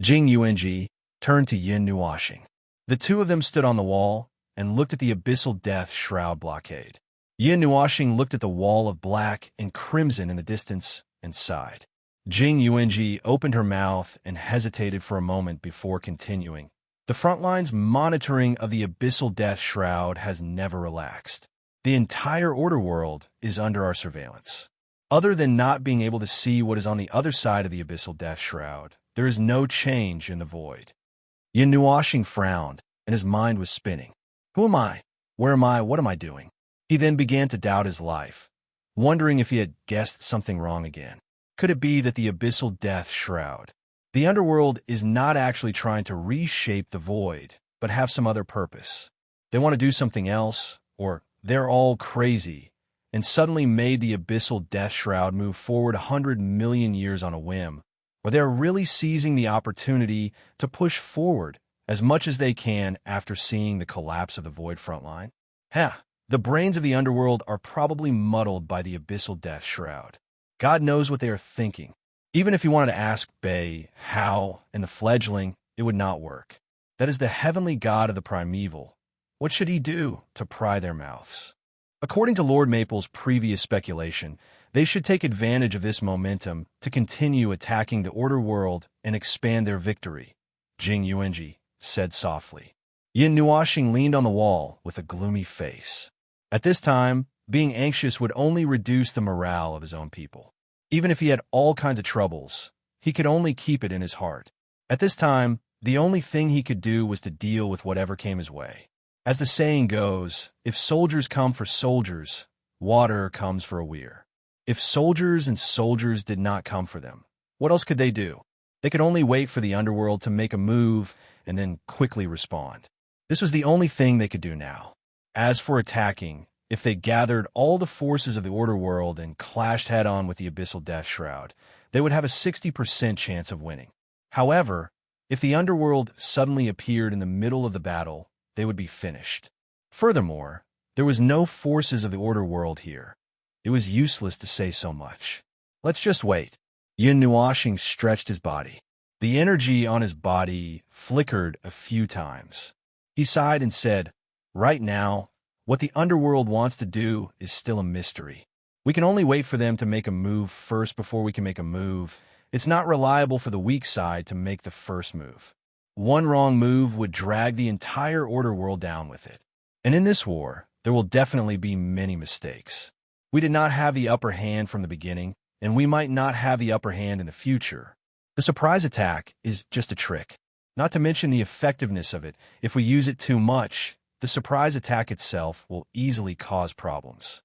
Jing Yuanji turned to Yin Nuashing. The 2 of them stood on the wall and looked at the Abyssal Death Shroud blockade. Yin Nuashing looked at the wall of black and crimson in the distance and sighed. Jing Yuanji opened her mouth and hesitated for a moment before continuing. The front line's monitoring of the Abyssal Death Shroud has never relaxed. The entire Order World is under our surveillance. Other than not being able to see what is on the other side of the Abyssal Death Shroud, there is no change in the void. Yin Nuashing frowned, and his mind was spinning. Who am I? Where am I? What am I doing? He then began to doubt his life, wondering if he had guessed something wrong again. Could it be that the Abyssal Death Shroud, the underworld, is not actually trying to reshape the void, but have some other purpose? They want to do something else, or they're all crazy, and suddenly made the Abyssal Death Shroud move forward 100 million years on a whim, or they're really seizing the opportunity to push forward as much as they can after seeing the collapse of the void frontline? The brains of the underworld are probably muddled by the Abyssal Death Shroud. God knows what they are thinking. Even if he wanted to ask Bei, Hao, and the fledgling, it would not work. That is the heavenly god of the primeval. What should he do to pry their mouths? According to Lord Maple's previous speculation, they should take advantage of this momentum to continue attacking the Order World and expand their victory, Jing Yuanji said softly. Yin Nuashing leaned on the wall with a gloomy face. At this time, being anxious would only reduce the morale of his own people. Even if he had all kinds of troubles, he could only keep it in his heart. At this time, the only thing he could do was to deal with whatever came his way. As the saying goes, if soldiers come for soldiers, water comes for a weir. If soldiers and soldiers did not come for them, what else could they do? They could only wait for the underworld to make a move and then quickly respond. This was the only thing they could do now. As for attacking, if they gathered all the forces of the Order World and clashed head-on with the Abyssal Death Shroud, they would have a 60% chance of winning. However, if the Underworld suddenly appeared in the middle of the battle, they would be finished. Furthermore, there was no forces of the Order World here. It was useless to say so much. Let's just wait. Yin Nuashing stretched his body. The energy on his body flickered a few times. He sighed and said, "Right now, what the Underworld wants to do is still a mystery. We can only wait for them to make a move first before we can make a move. It's not reliable for the weak side to make the first move. One wrong move would drag the entire Order World down with it. And in this war, there will definitely be many mistakes. We did not have the upper hand from the beginning, and we might not have the upper hand in the future. The surprise attack is just a trick. Not to mention the effectiveness of it. If we use it too much, the surprise attack itself will easily cause problems."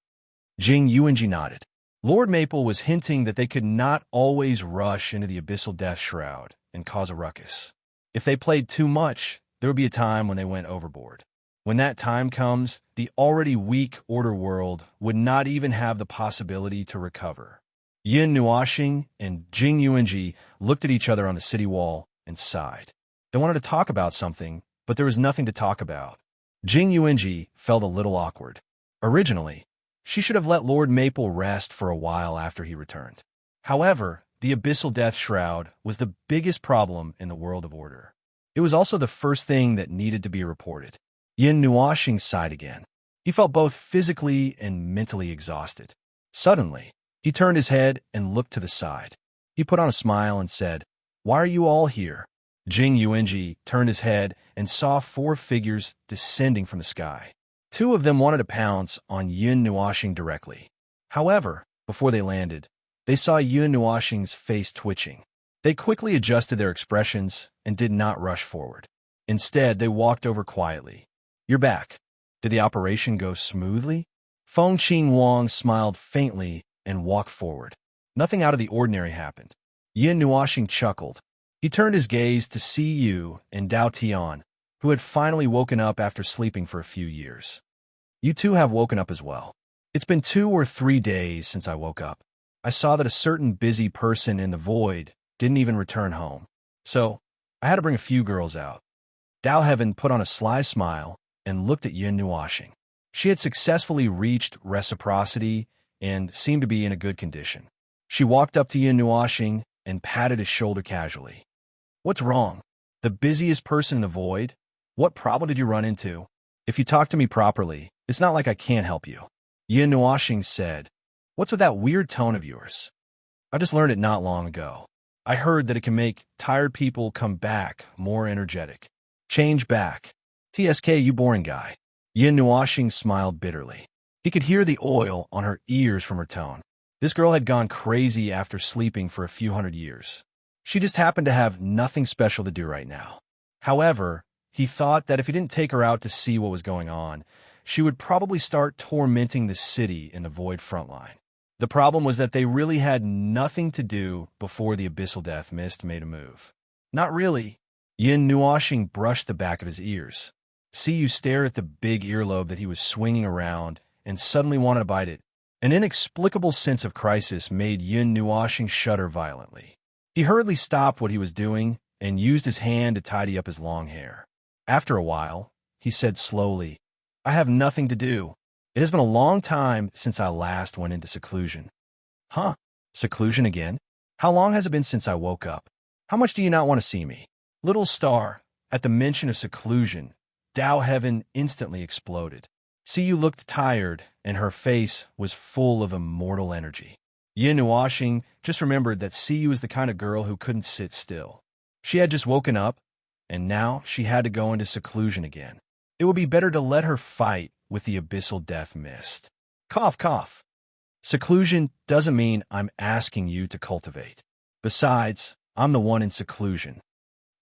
Jing Yuanji nodded. Lord Maple was hinting that they could not always rush into the Abyssal Death Shroud and cause a ruckus. If they played too much, there would be a time when they went overboard. When that time comes, the already weak Order World would not even have the possibility to recover. Yin Nuashing and Jing Yuanji looked at each other on the city wall and sighed. They wanted to talk about something, but there was nothing to talk about. Jing Yuanji felt a little awkward. Originally, she should have let Lord Maple rest for a while after he returned. However, the Abyssal Death Shroud was the biggest problem in the world of order. It was also the first thing that needed to be reported. Yin Nuashing sighed again. He felt both physically and mentally exhausted. Suddenly, he turned his head and looked to the side. He put on a smile and said, "Why are you all here?" Jing Yuanji turned his head and saw 4 figures descending from the sky. 2 of them wanted to pounce on Yin Nuashing directly. However, before they landed, they saw Yin Nuashing's face twitching. They quickly adjusted their expressions and did not rush forward. Instead, they walked over quietly. "You're back. Did the operation go smoothly?" Feng Qing Wang smiled faintly and walked forward. Nothing out of the ordinary happened. Yin Nuashing chuckled. He turned his gaze to Si Yu and Dao Tian, who had finally woken up after sleeping for a few years. "You two have woken up as well. It's been 2 or 3 days since I woke up. I saw that a certain busy person in the void didn't even return home. So, I had to bring a few girls out." Dao Heaven put on a sly smile and looked at Yin Nuashing. She had successfully reached reciprocity and seemed to be in a good condition. She walked up to Yin Nuashing and patted his shoulder casually. "What's wrong? The busiest person in the void? What problem did you run into? If you talk to me properly, it's not like I can't help you." Yin Nuashing said, "What's with that weird tone of yours? I just learned it not long ago. I heard that it can make tired people come back more energetic. Change back. TSK, you boring guy." Yin Nuashing smiled bitterly. He could hear the oil on her ears from her tone. This girl had gone crazy after sleeping for a few hundred years. She just happened to have nothing special to do right now. However, he thought that if he didn't take her out to see what was going on, she would probably start tormenting the city in the Void frontline. The problem was that they really had nothing to do before the Abyssal Death Mist made a move. "Not really." Yin Nuashing brushed the back of his ears. Siyu stared at the big earlobe that he was swinging around and suddenly wanted to bite it. An inexplicable sense of crisis made Yin Nuashing shudder violently. He hurriedly stopped what he was doing and used his hand to tidy up his long hair. After a while, he said slowly, "I have nothing to do. It has been a long time since I last went into seclusion." "Huh? Seclusion again? How long has it been since I woke up? How much do you not want to see me?" Little Star, at the mention of seclusion, Dao Heaven instantly exploded. Siyu looked tired, and her face was full of immortal energy. Yin Nuashing just remembered that Siyu was the kind of girl who couldn't sit still. She had just woken up, and now she had to go into seclusion again. It would be better to let her fight with the Abyssal Death Mist. Cough, cough. Seclusion doesn't mean I'm asking you to cultivate. Besides, I'm the one in seclusion.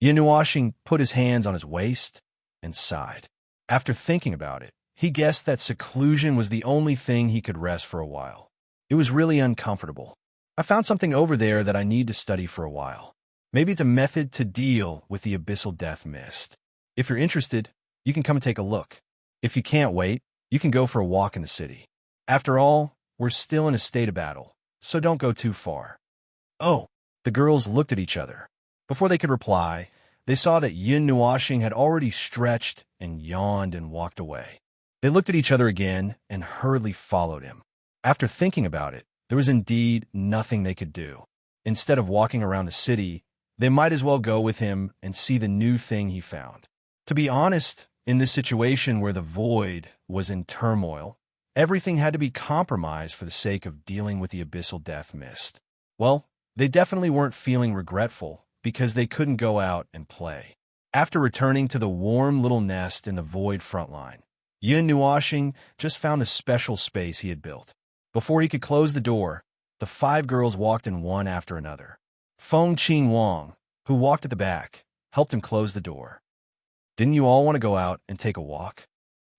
Yin Nuashing put his hands on his waist and sighed. After thinking about it, He guessed that seclusion was the only thing he could rest for a while. It was really uncomfortable. I found something over there that I need to study for a while. Maybe it's a method to deal with the abyssal death mist. If you're interested, you can come and take a look. If you can't wait, you can go for a walk in the city. After all, we're still in a state of battle, so don't go too far. Oh, the girls looked at each other. Before they could reply, they saw that Yin Nuashing had already stretched and yawned and walked away. They looked at each other again and hurriedly followed him. After thinking about it, there was indeed nothing they could do. Instead of walking around the city, they might as well go with him and see the new thing he found. To be honest, in this situation where the void was in turmoil, everything had to be compromised for the sake of dealing with the abyssal death mist. Well, they definitely weren't feeling regretful because they couldn't go out and play. After returning to the warm little nest in the void frontline, Yin Nuashing just found the special space he had built. Before he could close the door, the 5 girls walked in one after another. Feng Qing Wang, who walked at the back, helped him close the door. Didn't you all want to go out and take a walk?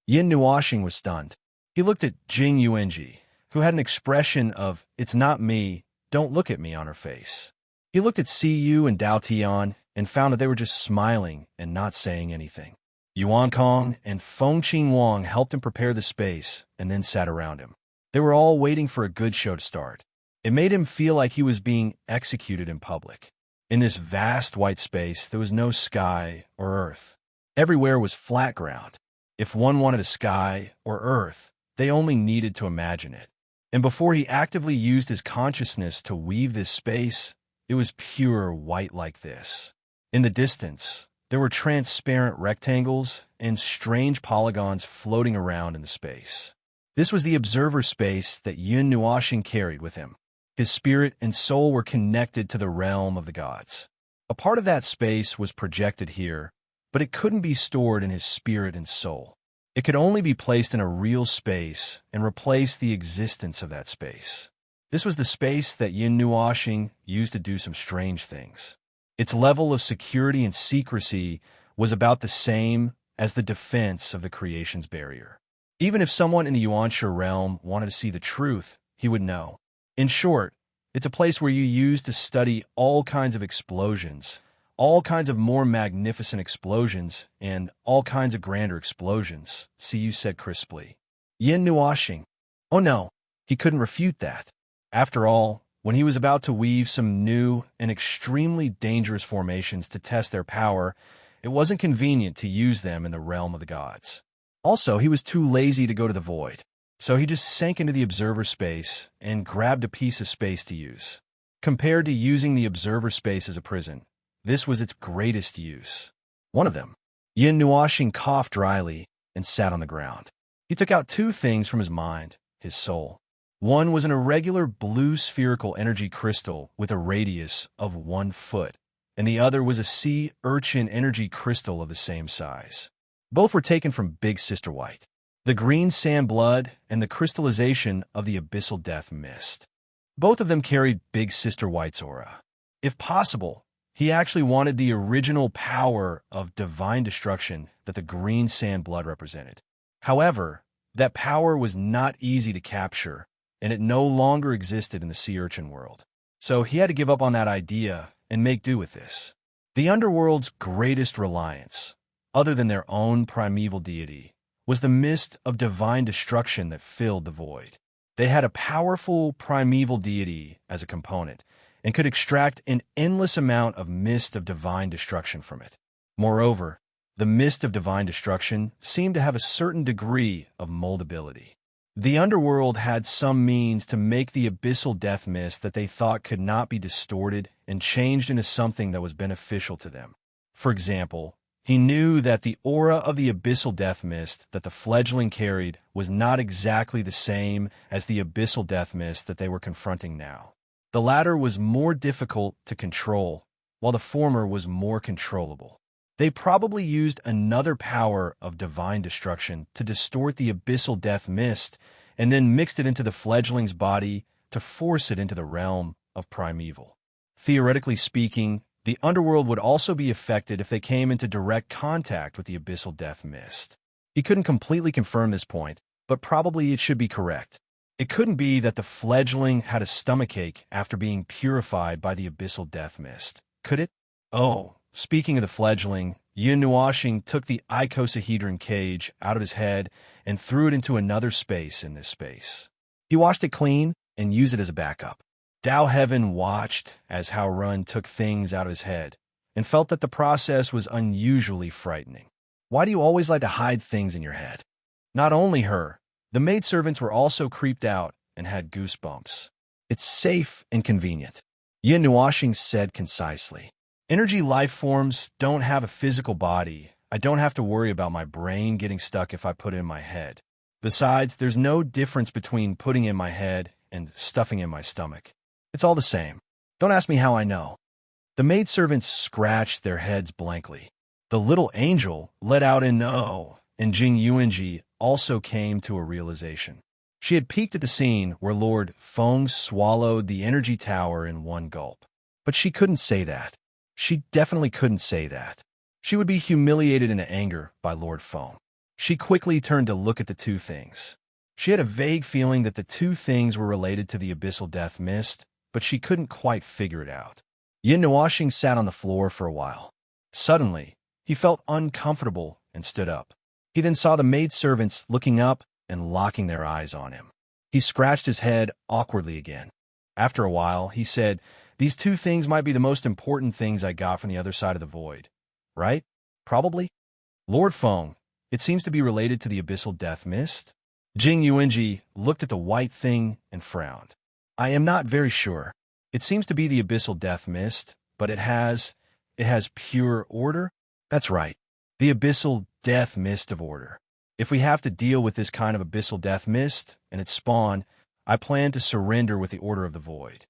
Yin Nuashing was stunned. He looked at Jing Yuanji, who had an expression of, "It's not me, don't look at me" on her face. He looked at Si Yu and Dao Tian and found that they were just smiling and not saying anything. Yuan Kong and Feng Qing Wang helped him prepare the space and then sat around him. They were all waiting for a good show to start. It made him feel like he was being executed in public. In this vast white space, there was no sky or earth. Everywhere was flat ground. If one wanted a sky or earth, they only needed to imagine it. And before he actively used his consciousness to weave this space, it was pure white like this. In the distance, there were transparent rectangles and strange polygons floating around in the space. This was the observer space that Yin Nuashing carried with him. His spirit and soul were connected to the realm of the gods. A part of that space was projected here, but it couldn't be stored in his spirit and soul. It could only be placed in a real space and replace the existence of that space. This was the space that Yin Nuashing used to do some strange things. Its level of security and secrecy was about the same as the defense of the creation's barrier. Even if someone in the Yuanshe realm wanted to see the truth, he would know. In short, it's a place where you use to study all kinds of explosions, all kinds of more magnificent explosions, and all kinds of grander explosions, Siyu said crisply. Yin Nuashing. Oh no, he couldn't refute that. After all, when he was about to weave some new and extremely dangerous formations to test their power, it wasn't convenient to use them in the realm of the gods. Also, he was too lazy to go to the void, so he just sank into the observer space and grabbed a piece of space to use. Compared to using the observer space as a prison, this was its greatest use. One of them. Yin Nuashing coughed dryly and sat on the ground. He took out 2 things from his mind, his soul. One was an irregular blue spherical energy crystal with a radius of 1 foot, and the other was a sea urchin energy crystal of the same size. Both were taken from Big Sister White, the green sand blood and the crystallization of the abyssal death mist. Both of them carried Big Sister White's aura. If possible, he actually wanted the original power of divine destruction that the green sand blood represented. However, that power was not easy to capture, and it no longer existed in the sea urchin world. So he had to give up on that idea and make do with this. The underworld's greatest reliance, other than their own primeval deity, was the mist of divine destruction that filled the void. They had a powerful primeval deity as a component, and could extract an endless amount of mist of divine destruction from it. Moreover, the mist of divine destruction seemed to have a certain degree of moldability. The underworld had some means to make the abyssal death mist that they thought could not be distorted and changed into something that was beneficial to them. For example, he knew that the aura of the abyssal death mist that the fledgling carried was not exactly the same as the abyssal death mist that they were confronting now. The latter was more difficult to control, while the former was more controllable. They probably used another power of divine destruction to distort the abyssal death mist and then mixed it into the fledgling's body to force it into the realm of primeval. Theoretically speaking, the underworld would also be affected if they came into direct contact with the abyssal death mist. He couldn't completely confirm this point, but probably it should be correct. It couldn't be that the fledgling had a stomachache after being purified by the abyssal death mist, could it? Oh, speaking of the fledgling, Yin Nuashing took the icosahedron cage out of his head and threw it into another space in this space. He washed it clean and used it as a backup. Dao Heaven watched as Hao Run took things out of his head and felt that the process was unusually frightening. Why do you always like to hide things in your head? Not only her, the maidservants were also creeped out and had goosebumps. It's safe and convenient, Yin Nuashing said concisely. Energy life forms don't have a physical body. I don't have to worry about my brain getting stuck if I put it in my head. Besides, there's no difference between putting it in my head and stuffing in my stomach. It's all the same. Don't ask me how I know. The maidservants scratched their heads blankly. The little angel let out an "oh," and Jing Yuanji also came to a realization. She had peeked at the scene where Lord Feng swallowed the energy tower in one gulp. But she couldn't say that. She definitely couldn't say that. She would be humiliated into anger by Lord Feng. She quickly turned to look at the two things. She had a vague feeling that the two things were related to the abyssal death mist, but she couldn't quite figure it out. Yin Nuashing sat on the floor for a while. Suddenly, he felt uncomfortable and stood up. He then saw the maidservants looking up and locking their eyes on him. He scratched his head awkwardly again. After a while, he said, "These two things might be the most important things I got from the other side of the void. Right? Probably? Lord Feng, it seems to be related to the abyssal death mist?" Jing Yuanji looked at the white thing and frowned. "I am not very sure. It seems to be the abyssal death mist, but it has pure order?" "That's right. The abyssal death mist of order. If we have to deal with this kind of abyssal death mist and its spawn, I plan to surrender with the order of the void,"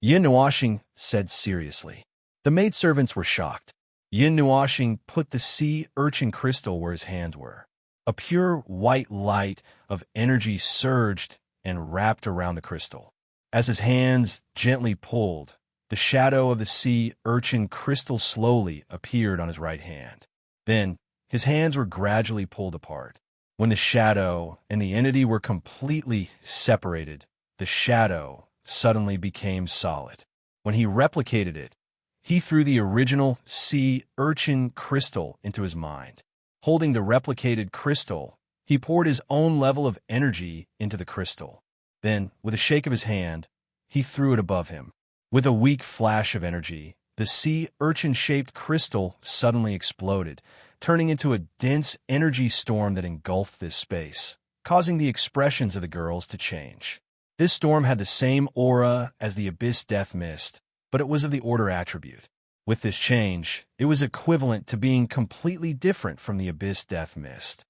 Yin Nuashing said seriously. The maidservants were shocked. Yin Nuashing put the sea urchin crystal where his hands were. A pure white light of energy surged and wrapped around the crystal. As his hands gently pulled, the shadow of the sea urchin crystal slowly appeared on his right hand. Then, his hands were gradually pulled apart. When the shadow and the entity were completely separated, the shadow suddenly became solid. When he replicated it, he threw the original sea urchin crystal into his mind. Holding the replicated crystal, he poured his own level of energy into the crystal. Then, with a shake of his hand, he threw it above him. With a weak flash of energy, the sea urchin-shaped crystal suddenly exploded, turning into a dense energy storm that engulfed this space, causing the expressions of the girls to change. This storm had the same aura as the abyss death mist, but it was of the order attribute. With this change, it was equivalent to being completely different from the abyss death mist.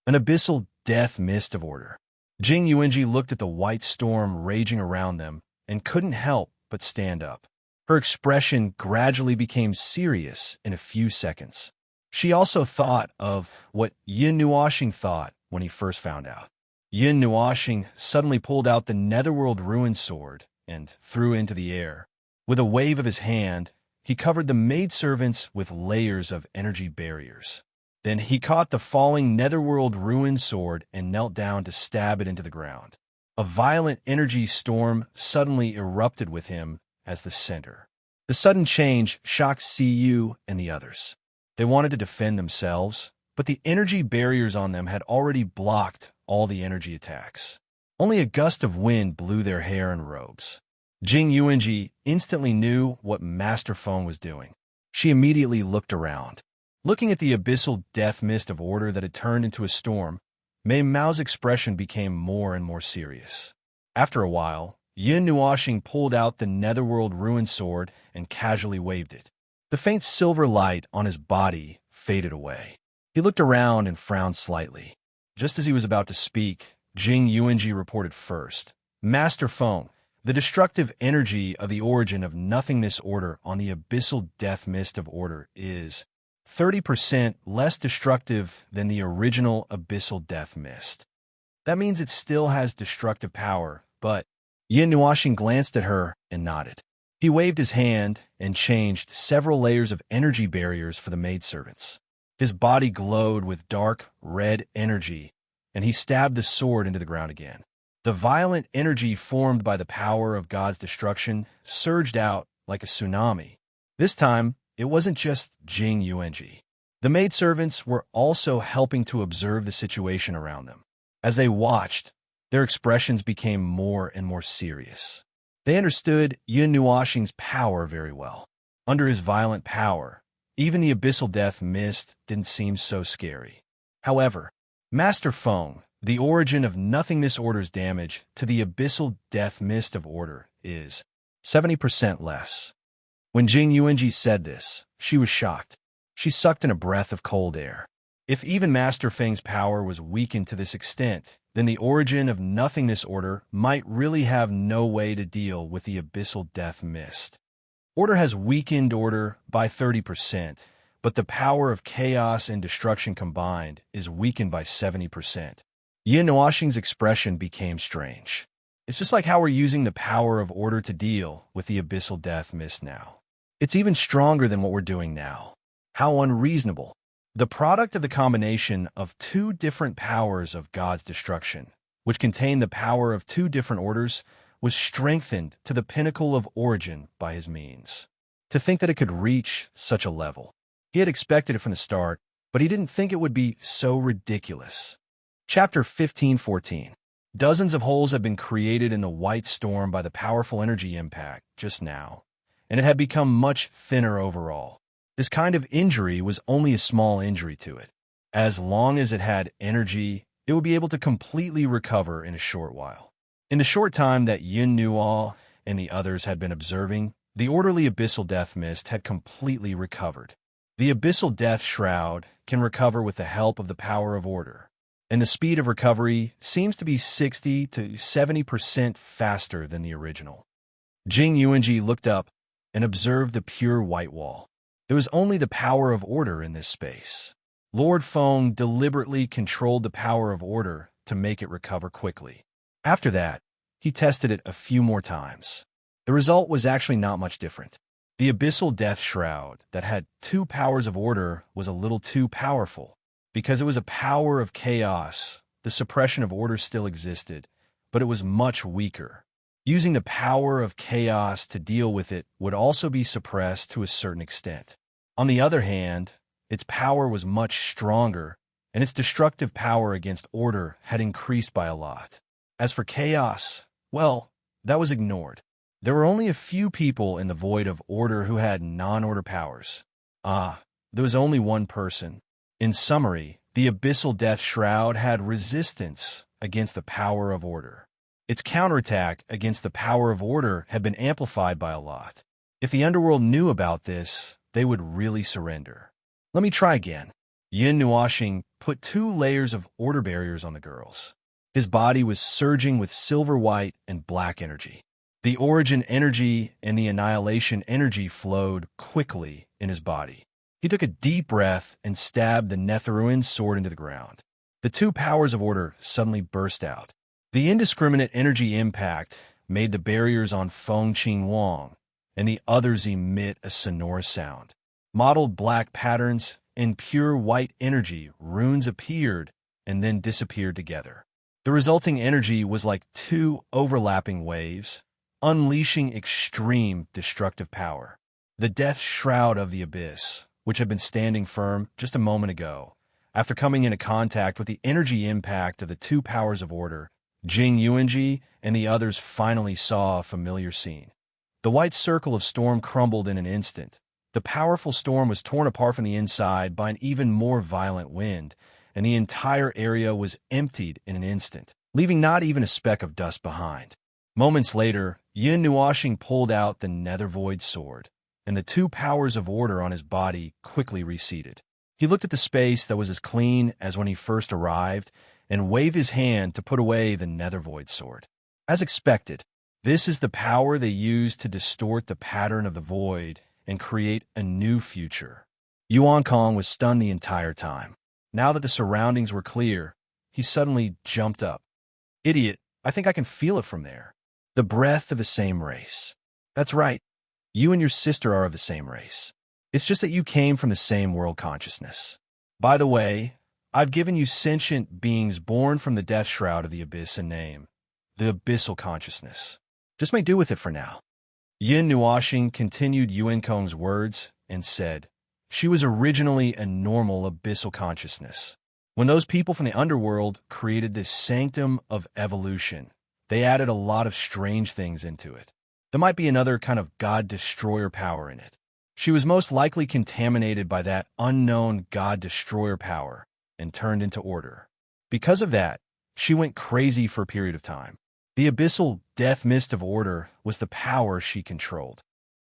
An abyssal death mist of order. Jing Yuanji looked at the white storm raging around them and couldn't help but stand up. Her expression gradually became serious in a few seconds. She also thought of what Yin Nuashing thought when he first found out. Yin Nuashing suddenly pulled out the Netherworld Ruin Sword and threw it into the air. With a wave of his hand, he covered the maidservants with layers of energy barriers. Then he caught the falling Netherworld Ruin Sword and knelt down to stab it into the ground. A violent energy storm suddenly erupted with him as the center. The sudden change shocked CU and the others. They wanted to defend themselves, but the energy barriers on them had already blocked all the energy attacks. Only a gust of wind blew their hair and robes. Jing Yuanji instantly knew what Master Feng was doing. She immediately looked around. Looking at the abyssal death mist of order that had turned into a storm, Mei Mao's expression became more and more serious. After a while, Yin Nuashing pulled out the Netherworld Ruin Sword and casually waved it. The faint silver light on his body faded away. He looked around and frowned slightly. Just as he was about to speak, Jing Yuanji reported first. "Master Feng, the destructive energy of the origin of nothingness order on the abyssal death mist of order is 30% less destructive than the original abyssal death mist. That means it still has destructive power, but..." Yin Nuashing glanced at her and nodded. He waved his hand and changed several layers of energy barriers for the maidservants. His body glowed with dark, red energy, and he stabbed the sword into the ground again. The violent energy formed by the power of God's destruction surged out like a tsunami. This time, it wasn't just Jing Yuanji. The maidservants were also helping to observe the situation around them. As they watched, their expressions became more and more serious. They understood Yin Nuoxing's power very well. Under his violent power, even the abyssal death mist didn't seem so scary. However, Master Feng, the origin of nothingness order's damage to the abyssal death mist of order is 70% less. When Jing Yuanji said this, she was shocked. She sucked in a breath of cold air. If even Master Feng's power was weakened to this extent, then the origin of nothingness order might really have no way to deal with the abyssal death mist. Order has weakened order by 30%, but the power of chaos and destruction combined is weakened by 70%. Yin Nuoxing's expression became strange. It's just like how we're using the power of order to deal with the abyssal death mist now. It's even stronger than what we're doing now. How unreasonable. The product of the combination of two different powers of God's destruction, which contain the power of two different orders, was strengthened to the pinnacle of origin by his means. To think that it could reach such a level. He had expected it from the start, but he didn't think it would be so ridiculous. Chapter 15:14. Dozens of holes had been created in the white storm by the powerful energy impact just now, and it had become much thinner overall. This kind of injury was only a small injury to it. As long as it had energy, it would be able to completely recover in a short while. In the short time that Yin Nuo and the others had been observing, the orderly abyssal death mist had completely recovered. The abyssal death shroud can recover with the help of the power of order, and the speed of recovery seems to be 60 to 70% faster than the original. Jing Yuanji looked up and observed the pure white wall. There was only the power of order in this space. Lord Feng deliberately controlled the power of order to make it recover quickly. After that, he tested it a few more times. The result was actually not much different. The abyssal death shroud that had two powers of order was a little too powerful. Because it was a power of chaos, the suppression of order still existed, but it was much weaker. Using the power of chaos to deal with it would also be suppressed to a certain extent. On the other hand, its power was much stronger, and its destructive power against order had increased by a lot. As for chaos, well, that was ignored. There were only a few people in the void of order who had non-order powers. There was only one person. In summary, the abyssal death shroud had resistance against the power of order. Its counterattack against the power of order had been amplified by a lot. If the underworld knew about this, they would really surrender. Let me try again. Yin Nuoxing put 2 layers of order barriers on the girls. His body was surging with silver white and black energy. The origin energy and the annihilation energy flowed quickly in his body. He took a deep breath and stabbed the Netheruin's sword into the ground. The 2 powers of order suddenly burst out. The indiscriminate energy impact made the barriers on Feng Qing Wang and the others emit a sonorous sound. Mottled black patterns and pure white energy runes appeared and then disappeared together. The resulting energy was like 2 overlapping waves, unleashing extreme destructive power. The death shroud of the abyss, which had been standing firm just a moment ago, after coming into contact with the energy impact of the 2 powers of order, Jing Yuanji and the others finally saw a familiar scene. The white circle of storm crumbled in an instant. The powerful storm was torn apart from the inside by an even more violent wind, and the entire area was emptied in an instant, leaving not even a speck of dust behind. Moments later, Yin Nuoxing pulled out the nether void sword, and the 2 powers of order on his body quickly receded. He looked at the space that was as clean as when he first arrived, and waved his hand to put away the nether void sword. As expected, this is the power they use to distort the pattern of the void and create a new future. Yuan Kong was stunned the entire time. Now that the surroundings were clear, he suddenly jumped up. Idiot, I think I can feel it from there. The breath of the same race. That's right. You and your sister are of the same race. It's just that you came from the same world consciousness. By the way, I've given you sentient beings born from the death shroud of the abyss a name, the abyssal consciousness. Just make do with it for now. Yin Nuashing continued Yuan Kong's words and said, she was originally a normal abyssal consciousness. When those people from the underworld created this sanctum of evolution, they added a lot of strange things into it. There might be another kind of God-destroyer power in it. She was most likely contaminated by that unknown God-destroyer power and turned into order. Because of that, she went crazy for a period of time. The abyssal death mist of order was the power she controlled.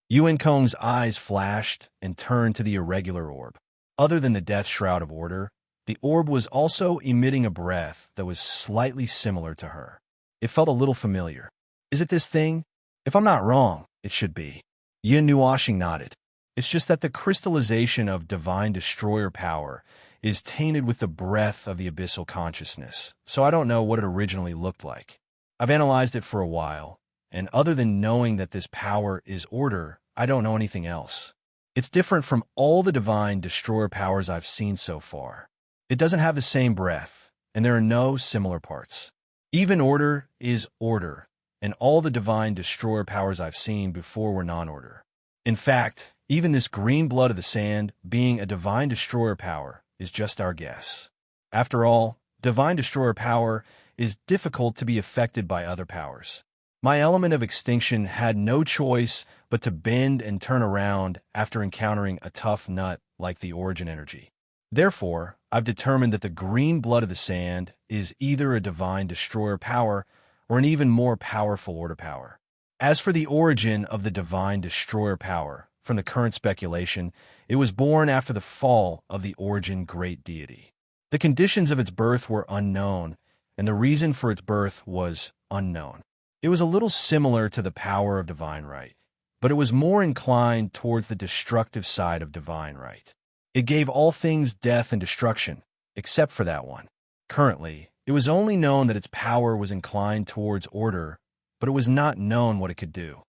Yuan Kong's eyes flashed and turned to the irregular orb. Other than the death shroud of order, the orb was also emitting a breath that was slightly similar to her. It felt a little familiar. Is it this thing? If I'm not wrong, it should be. Yin Nuashing nodded. It's just that the crystallization of divine destroyer power is tainted with the breath of the abyssal consciousness, so I don't know what it originally looked like. I've analyzed it for a while, and other than knowing that this power is order, I don't know anything else. It's different from all the divine destroyer powers I've seen so far. It doesn't have the same breath, and there are no similar parts. Even order is order, and all the divine destroyer powers I've seen before were non-order. In fact, even this green blood of the sand being a divine destroyer power is just our guess. After all, divine destroyer power is difficult to be affected by other powers. My element of extinction had no choice but to bend and turn around after encountering a tough nut like the origin energy. Therefore, I've determined that the green blood of the sand is either a divine destroyer power or an even more powerful order power. As for the origin of the divine destroyer power, from the current speculation, it was born after the fall of the origin great deity. The conditions of its birth were unknown, and the reason for its birth was unknown. It was a little similar to the power of divine right, but it was more inclined towards the destructive side of divine right. It gave all things death and destruction, except for that one. Currently, it was only known that its power was inclined towards order, but it was not known what it could do.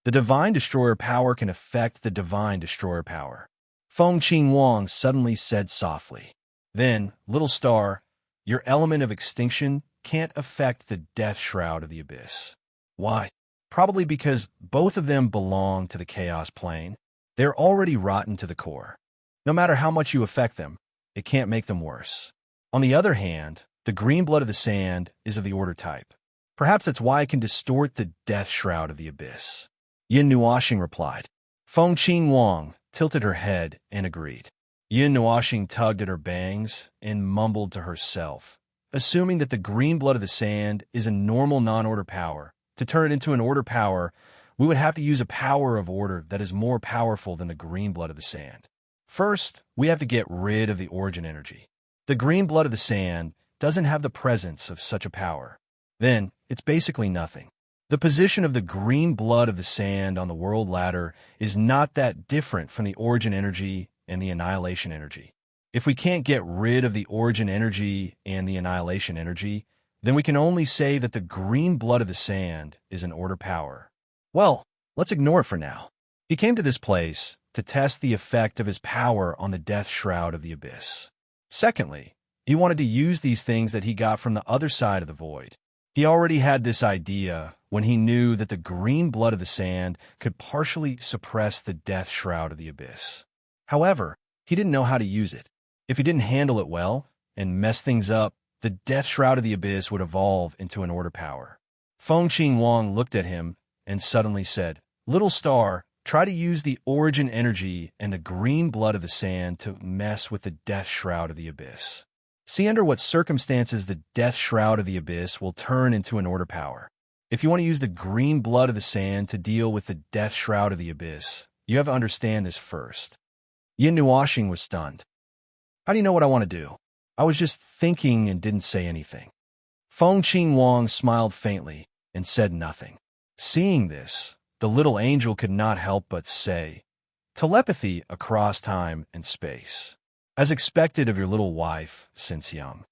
The divine destroyer power can affect the divine destroyer power. Feng Qing Wang suddenly said softly. Then, little star, your element of extinction can't affect the death shroud of the abyss. Why? Probably because both of them belong to the chaos plane. They're already rotten to the core. No matter how much you affect them, it can't make them worse. On the other hand, the green blood of the sand is of the order type. Perhaps that's why it can distort the death shroud of the abyss. Yin Nuashing replied. Feng Qing Wang tilted her head and agreed. Yin Nuashing tugged at her bangs and mumbled to herself, assuming that the green blood of the sand is a normal non-order power. To turn it into an order power, we would have to use a power of order that is more powerful than the green blood of the sand. First, we have to get rid of the origin energy. The green blood of the sand doesn't have the presence of such a power. Then, it's basically nothing. The position of the green blood of the sand on the world ladder is not that different from the origin energy and the annihilation energy. If we can't get rid of the origin energy and the annihilation energy, then we can only say that the green blood of the sand is an order power. Well, let's ignore it for now. He came to this place to test the effect of his power on the death shroud of the abyss. Secondly, he wanted to use these things that he got from the other side of the void. He already had this idea when he knew that the green blood of the sand could partially suppress the death shroud of the abyss. However, he didn't know how to use it. If he didn't handle it well and mess things up, the death shroud of the abyss would evolve into an order power. Feng Qing Wang looked at him and suddenly said, Little star, try to use the origin energy and the green blood of the sand to mess with the death shroud of the abyss. See under what circumstances the death shroud of the abyss will turn into an order power. If you want to use the green blood of the sand to deal with the death shroud of the abyss, you have to understand this first. Yin Nuashing was stunned. How do you know what I want to do? I was just thinking and didn't say anything. Feng Qing Wang smiled faintly and said nothing. Seeing this, the little angel could not help but say, Telepathy across time and space. As expected of your little wife since young.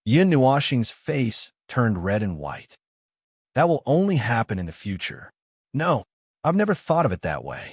Yin Nuashing's face turned red and white. That will only happen in the future. No, I've never thought of it that way.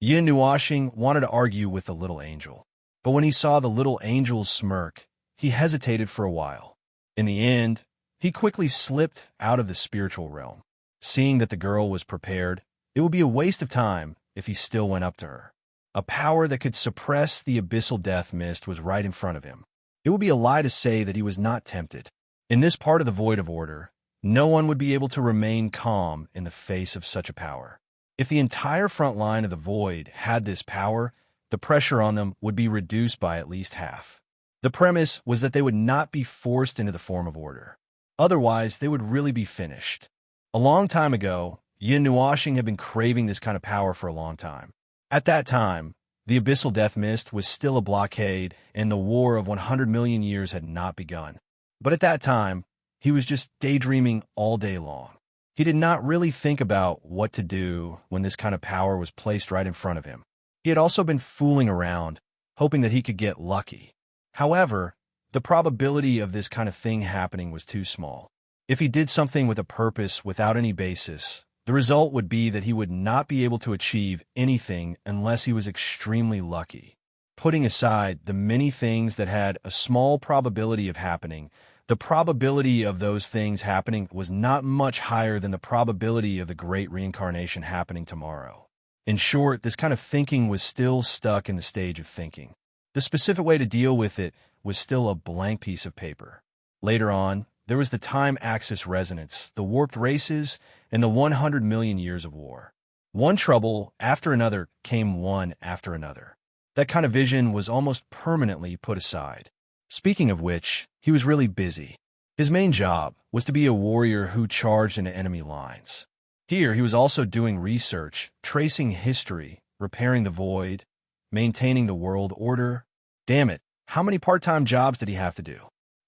Yin Nuashing wanted to argue with the little angel. But when he saw the little angel's smirk, he hesitated for a while. In the end, he quickly slipped out of the spiritual realm. Seeing that the girl was prepared, it would be a waste of time if he still went up to her. A power that could suppress the abyssal death mist was right in front of him. It would be a lie to say that he was not tempted. In this part of the void of order, no one would be able to remain calm in the face of such a power. If the entire front line of the void had this power, the pressure on them would be reduced by at least half. The premise was that they would not be forced into the form of order. Otherwise, they would really be finished. A long time ago, Yin Nuashing had been craving this kind of power for a long time. At that time, the abyssal death mist was still a blockade, and the war of 100 million years had not begun. But at that time, he was just daydreaming all day long. He did not really think about what to do when this kind of power was placed right in front of him. He had also been fooling around, hoping that he could get lucky. However, the probability of this kind of thing happening was too small. If he did something with a purpose without any basis, the result would be that he would not be able to achieve anything unless he was extremely lucky. Putting aside the many things that had a small probability of happening, the probability of those things happening was not much higher than the probability of the great reincarnation happening tomorrow. In short, this kind of thinking was still stuck in the stage of thinking. The specific way to deal with it was still a blank piece of paper. Later on, there was the time axis resonance, the warped races, and the 100 million years of war. One trouble after another came one after another. That kind of vision was almost permanently put aside. Speaking of which, he was really busy. His main job was to be a warrior who charged into enemy lines. Here, he was also doing research, tracing history, repairing the void, maintaining the world order. Damn it, how many part-time jobs did he have to do?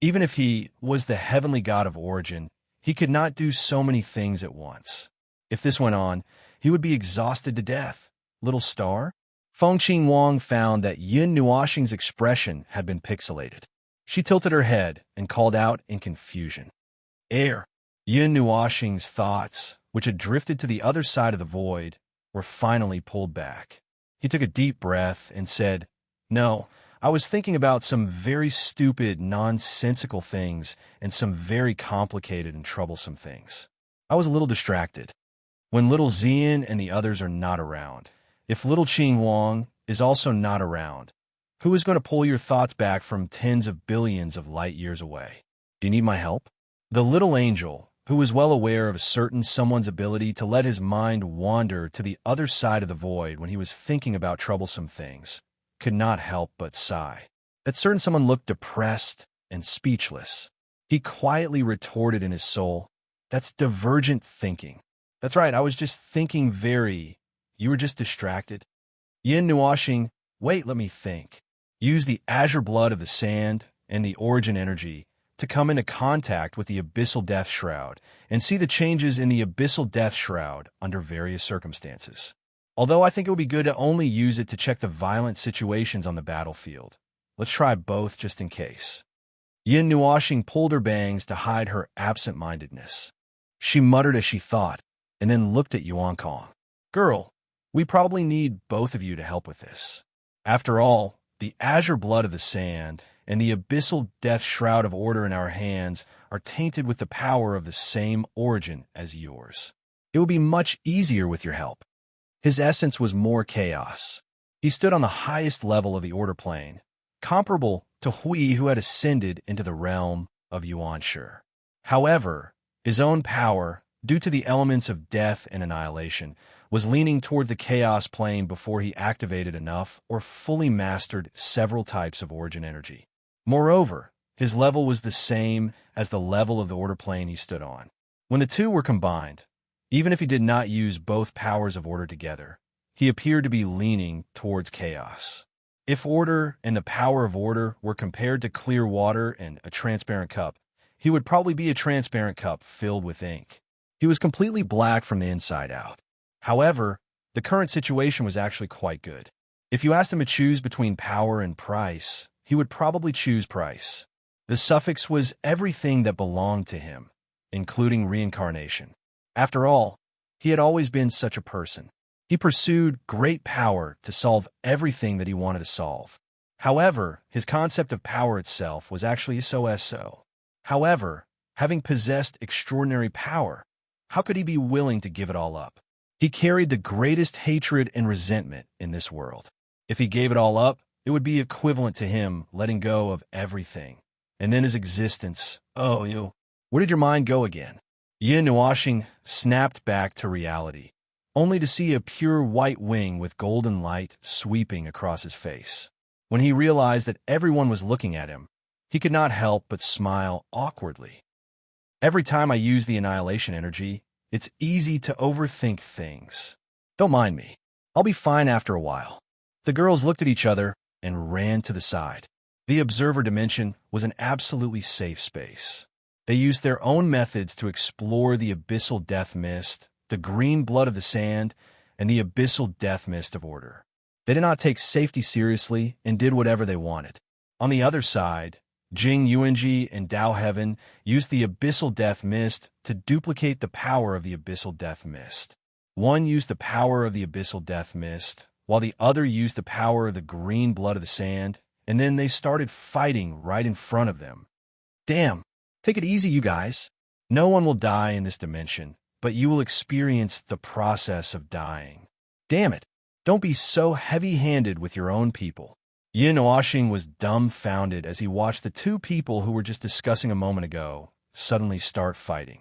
Even if he was the heavenly god of origin, he could not do so many things at once. If this went on, he would be exhausted to death. Little star? Fengqing Wang found that Yin Nuashing's expression had been pixelated. She tilted her head and called out in confusion. Air! Yin Nuashing's thoughts, which had drifted to the other side of the void, were finally pulled back. He took a deep breath and said, No, I was thinking about some very stupid, nonsensical things and some very complicated and troublesome things. I was a little distracted. When little Xian and the others are not around, if little Qing Wang is also not around, who is going to pull your thoughts back from tens of billions of light years away? Do you need my help? The little angel, who was well aware of a certain someone's ability to let his mind wander to the other side of the void when he was thinking about troublesome things, could not help but sigh. That certain someone looked depressed and speechless. He quietly retorted in his soul, That's divergent thinking. That's right, I was just thinking You were just distracted. Yin Nuashing, wait, let me think. Use the azure blood of the sand and the origin energy to come into contact with the abyssal death shroud and see the changes in the abyssal death shroud under various circumstances. Although I think it would be good to only use it to check the violent situations on the battlefield. Let's try both just in case. Yin Nuashing pulled her bangs to hide her absent-mindedness. She muttered as she thought, and then looked at Yuan Kong. Girl, we probably need both of you to help with this. After all, the azure blood of the sand and the abyssal death shroud of order in our hands are tainted with the power of the same origin as yours. It will be much easier with your help. His essence was more chaos. He stood on the highest level of the order plane, comparable to Hui, who had ascended into the realm of Yuan Shi. However, his own power, due to the elements of death and annihilation, was leaning toward the chaos plane before he activated enough or fully mastered several types of origin energy. Moreover, his level was the same as the level of the order plane he stood on. When the two were combined, even if he did not use both powers of order together, he appeared to be leaning towards chaos. If order and the power of order were compared to clear water and a transparent cup, he would probably be a transparent cup filled with ink. He was completely black from the inside out. However, the current situation was actually quite good. If you asked him to choose between power and price, he would probably choose price. The suffix was everything that belonged to him, including reincarnation. After all, he had always been such a person. He pursued great power to solve everything that he wanted to solve. However, his concept of power itself was actually so. However, having possessed extraordinary power, how could he be willing to give it all up? He carried the greatest hatred and resentment in this world. If he gave it all up, it would be equivalent to him letting go of everything. And then his existence. Oh, you. Where did your mind go again? Yin Nuashing snapped back to reality, only to see a pure white wing with golden light sweeping across his face. When he realized that everyone was looking at him, he could not help but smile awkwardly. Every time I use the annihilation energy, it's easy to overthink things. Don't mind me. I'll be fine after a while. The girls looked at each other and ran to the side. The observer dimension was an absolutely safe space. They used their own methods to explore the abyssal death mist, the green blood of the sand, and the abyssal death mist of order. They did not take safety seriously and did whatever they wanted. On the other side, Jing Yuanji and Dao Heaven used the abyssal death mist to duplicate the power of the abyssal death mist. One used the power of the abyssal death mist, while the other used the power of the green blood of the sand, and then they started fighting right in front of them. Damn, take it easy, you guys. No one will die in this dimension, but you will experience the process of dying. Damn it, don't be so heavy-handed with your own people. Yin Nuashing was dumbfounded as he watched the two people who were just discussing a moment ago suddenly start fighting.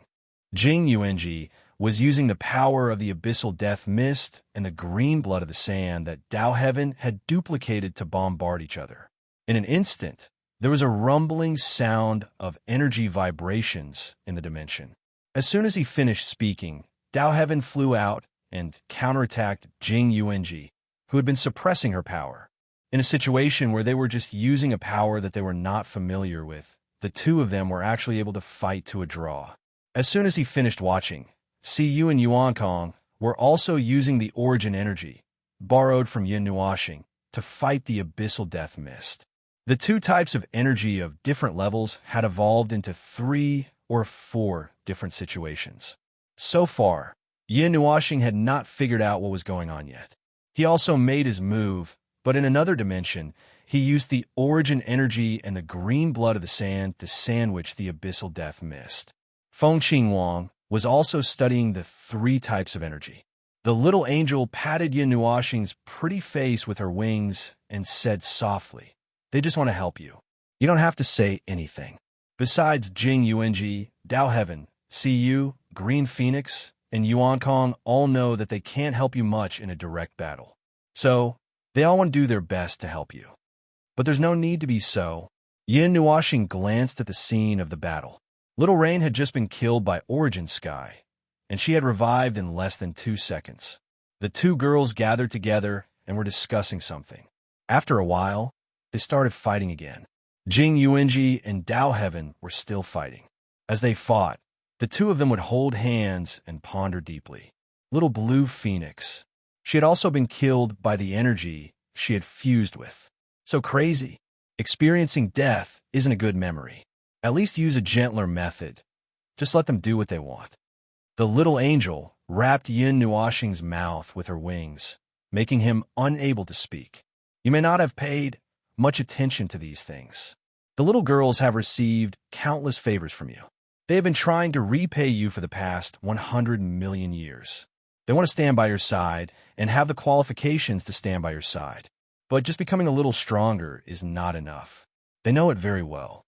Jing Yuanji was using the power of the abyssal death mist and the green blood of the sand that Dao Heaven had duplicated to bombard each other. In an instant, there was a rumbling sound of energy vibrations in the dimension. As soon as he finished speaking, Dao Heaven flew out and counterattacked Jing Yuanji, who had been suppressing her power. In a situation where they were just using a power that they were not familiar with, the two of them were actually able to fight to a draw. As soon as he finished watching, Siyu and Yuan Kong were also using the origin energy, borrowed from Yin Nuashing, to fight the abyssal death mist. The two types of energy of different levels had evolved into 3 or 4 different situations. So far, Yin Nuashing had not figured out what was going on yet. He also made his move, but in another dimension, he used the origin energy and the green blood of the sand to sandwich the abyssal death mist. Feng Qingwang was also studying the 3 types of energy. The little angel patted Yin Nuashing's pretty face with her wings and said softly, "They just want to help you. You don't have to say anything." Besides Jing Yuanji, Dao Heaven, Siyu, Green Phoenix, and Yuan Kong all know that they can't help you much in a direct battle. So, they all want to do their best to help you. But there's no need to be so. Yin Nuashing glanced at the scene of the battle. Little Rain had just been killed by Origin Sky, and she had revived in less than 2 seconds. The two girls gathered together and were discussing something. After a while, they started fighting again. Jing Yuanji and Dao Heaven were still fighting. As they fought, the two of them would hold hands and ponder deeply. Little Blue Phoenix. She had also been killed by the energy she had fused with. So crazy. Experiencing death isn't a good memory. At least use a gentler method. Just let them do what they want. The little angel wrapped Yin Nuashing's mouth with her wings, making him unable to speak. You may not have paid much attention to these things. The little girls have received countless favors from you. They have been trying to repay you for the past 100 million years. They want to stand by your side and have the qualifications to stand by your side. But just becoming a little stronger is not enough. They know it very well.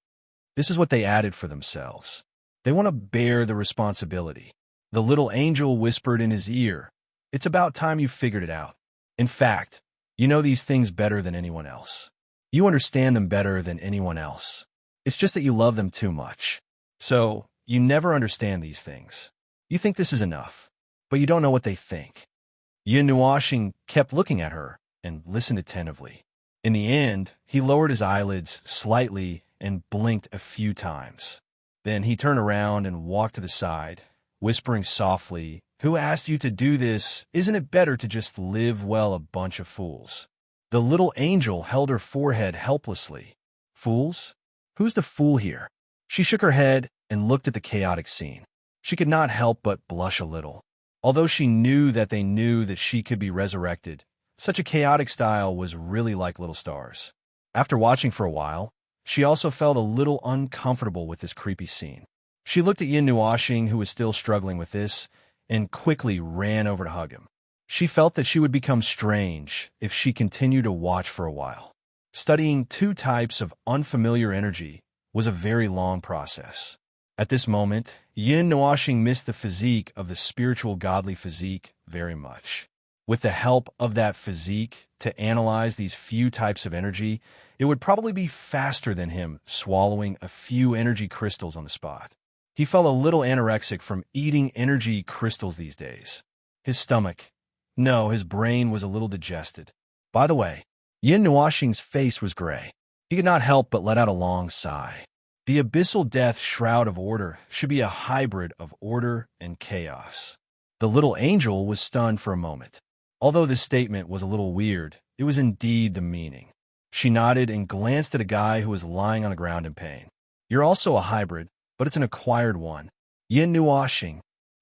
This is what they added for themselves. They want to bear the responsibility. The little angel whispered in his ear, "It's about time you figured it out. In fact, you know these things better than anyone else. You understand them better than anyone else. It's just that you love them too much. So, you never understand these things. You think this is enough, but you don't know what they think." Yin Nuashing kept looking at her and listened attentively. In the end, he lowered his eyelids slightly and blinked a few times. Then he turned around and walked to the side, whispering softly, "Who asked you to do this? Isn't it better to just live well, a bunch of fools?" The little angel held her forehead helplessly. Fools? Who's the fool here? She shook her head and looked at the chaotic scene. She could not help but blush a little. Although she knew that she could be resurrected, such a chaotic style was really like little stars. After watching for a while, she also felt a little uncomfortable with this creepy scene. She looked at Yin Nuoxing, who was still struggling with this, and quickly ran over to hug him. She felt that she would become strange if she continued to watch for a while. Studying two types of unfamiliar energy was a very long process. At this moment, Yin Nuoxing missed the physique of the spiritual godly physique very much. With the help of that physique to analyze these few types of energy, it would probably be faster than him swallowing a few energy crystals on the spot. He felt a little anorexic from eating energy crystals these days. His stomach, no, his brain was a little digested. By the way, Yin Nuoxing's face was gray. He could not help but let out a long sigh. The abyssal death shroud of order should be a hybrid of order and chaos. The little angel was stunned for a moment. Although this statement was a little weird, it was indeed the meaning. She nodded and glanced at a guy who was lying on the ground in pain. You're also a hybrid, but it's an acquired one. Yin Nuoxing,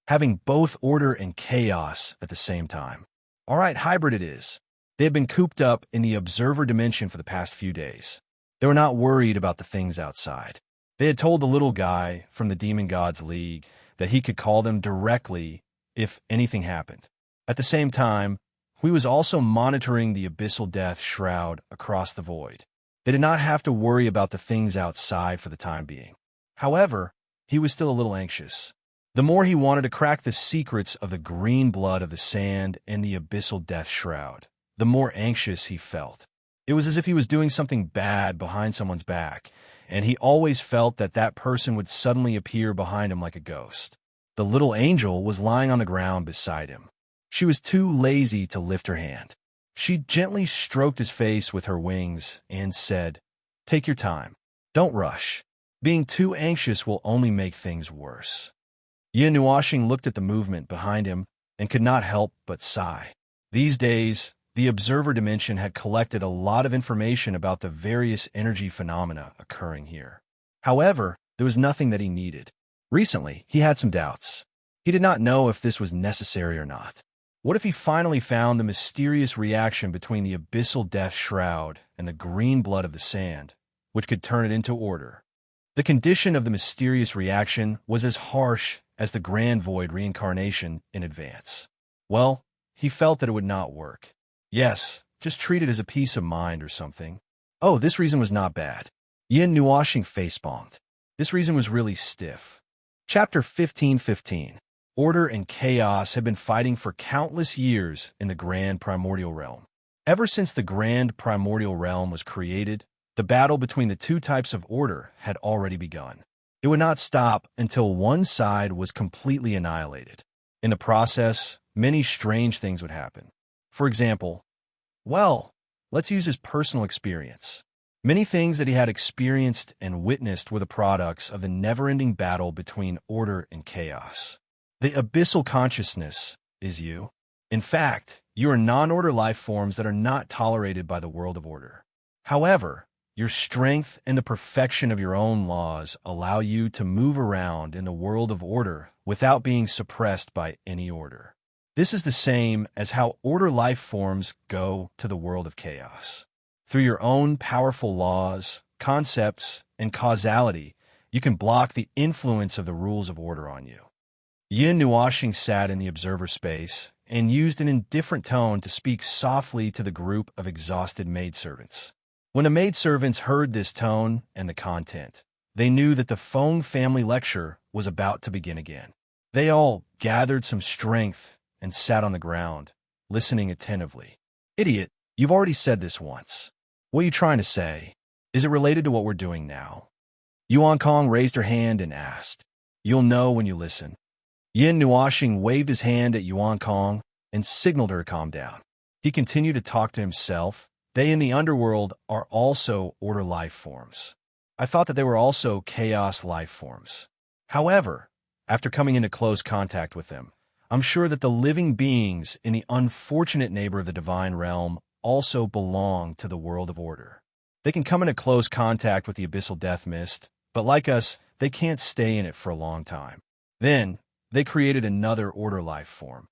having both order and chaos at the same time. All right, hybrid it is. They had been cooped up in the observer dimension for the past few days. They were not worried about the things outside. They had told the little guy from the Demon Gods League that he could call them directly if anything happened. At the same time, he was also monitoring the abyssal death shroud across the void. They did not have to worry about the things outside for the time being. However, he was still a little anxious. The more he wanted to crack the secrets of the green blood of the sand and the abyssal death shroud, the more anxious he felt. It was as if he was doing something bad behind someone's back, and he always felt that that person would suddenly appear behind him like a ghost. The little angel was lying on the ground beside him. She was too lazy to lift her hand. She gently stroked his face with her wings and said, "Take your time. Don't rush. Being too anxious will only make things worse." Yin Nuoxing looked at the movement behind him and could not help but sigh. These days, the observer dimension had collected a lot of information about the various energy phenomena occurring here. However, there was nothing that he needed. Recently, he had some doubts. He did not know if this was necessary or not. What if he finally found the mysterious reaction between the abyssal death shroud and the green blood of the sand, which could turn it into order? The condition of the mysterious reaction was as harsh as the grand void reincarnation in advance. Well, he felt that it would not work. Yes, just treat it as a peace of mind or something. Oh, this reason was not bad. Yin Nuoxing facepalmed. This reason was really stiff. Chapter 15:15. Order and chaos have been fighting for countless years in the Grand Primordial Realm. Ever since the Grand Primordial Realm was created, the battle between the two types of order had already begun. It would not stop until one side was completely annihilated. In the process, many strange things would happen. For example, well, let's use his personal experience. Many things that he had experienced and witnessed were the products of the never-ending battle between order and chaos. The abyssal consciousness is you. In fact, you are non-order life forms that are not tolerated by the world of order. However, your strength and the perfection of your own laws allow you to move around in the world of order without being suppressed by any order. This is the same as how order life forms go to the world of chaos. Through your own powerful laws, concepts, and causality, you can block the influence of the rules of order on you. Yin Nuoxing sat in the observer space and used an indifferent tone to speak softly to the group of exhausted maidservants. When the maidservants heard this tone and the content, they knew that the Feng family lecture was about to begin again. They all gathered some strength and sat on the ground, listening attentively. "Idiot, you've already said this once. What are you trying to say? Is it related to what we're doing now?" Yuan Kong raised her hand and asked. "You'll know when you listen." Yin Nuoxing waved his hand at Yuan Kong and signaled her to calm down. He continued to talk to himself. They in the underworld are also order life forms. I thought that they were also chaos life forms. However, after coming into close contact with them, I'm sure that the living beings in the unfortunate neighbor of the divine realm also belong to the world of order. They can come into close contact with the abyssal death mist, but like us, they can't stay in it for a long time. Then, they created another order life form.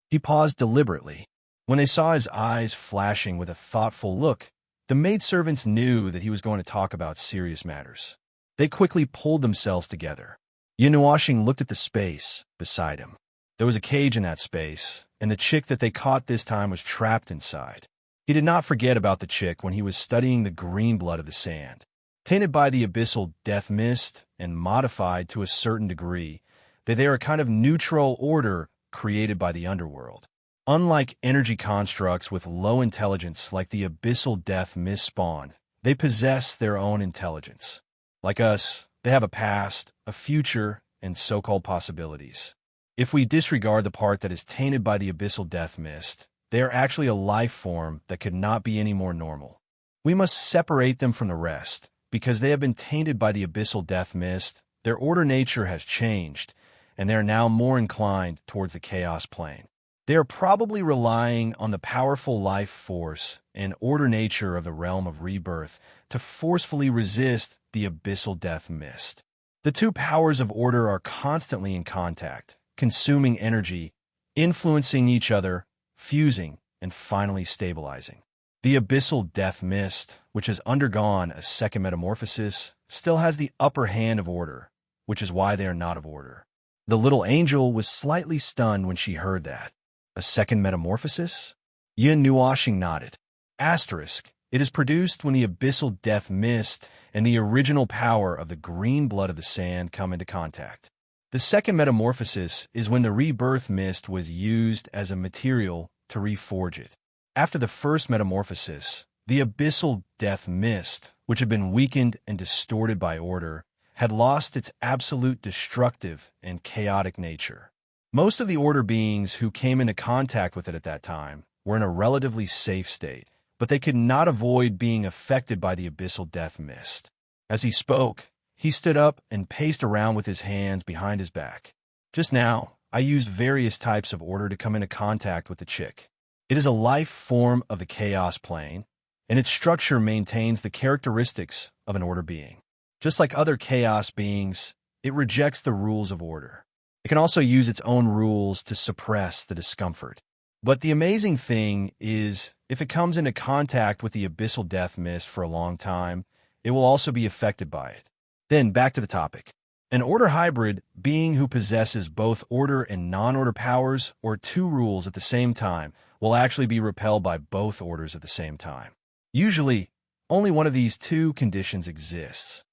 He paused deliberately. When they saw his eyes flashing with a thoughtful look, The maidservants knew that he was going to talk about serious matters. They quickly pulled themselves together. Yinuashing looked at the space beside him. There was a cage in that space, and the chick that they caught this time was trapped inside. He did not forget about the chick when he was studying the green blood of the sand. Tainted by the abyssal death mist and modified to a certain degree, they are a kind of neutral order created by the underworld. Unlike energy constructs with low intelligence like the abyssal death mist spawn, they possess their own intelligence. Like us, they have a past, a future, and so-called possibilities. If we disregard the part that is tainted by the abyssal death mist, they are actually a life form that could not be any more normal. We must separate them from the rest. Because they have been tainted by the abyssal death mist, their order nature has changed, and they are now more inclined towards the chaos plane. They are probably relying on the powerful life force and order nature of the realm of rebirth to forcefully resist the abyssal death mist. The two powers of order are constantly in contact, consuming energy, influencing each other, fusing, and finally stabilizing. The abyssal death mist, which has undergone a second metamorphosis, still has the upper hand of order, which is why they are not of order. The little angel was slightly stunned when she heard that. A second metamorphosis? Yinuashing nodded. Asterisk. It is produced when the abyssal death mist and the original power of the green blood of the sand come into contact. The second metamorphosis is when the rebirth mist was used as a material to reforge it. After the first metamorphosis, the abyssal death mist, which had been weakened and distorted by order, had lost its absolute destructive and chaotic nature. Most of the order beings who came into contact with it at that time were in a relatively safe state, but they could not avoid being affected by the abyssal death mist. As he spoke, he stood up and paced around with his hands behind his back. Just now, I used various types of order to come into contact with the chick. It is a life form of the chaos plane, and its structure maintains the characteristics of an order being. Just like other chaos beings, it rejects the rules of order. It can also use its own rules to suppress the discomfort. But the amazing thing is, if it comes into contact with the abyssal death mist for a long time, it will also be affected by it. Then back to the topic. An order hybrid, being who possesses both order and non-order powers or two rules at the same time, will actually be repelled by both orders at the same time. Usually, only one of these two conditions exists.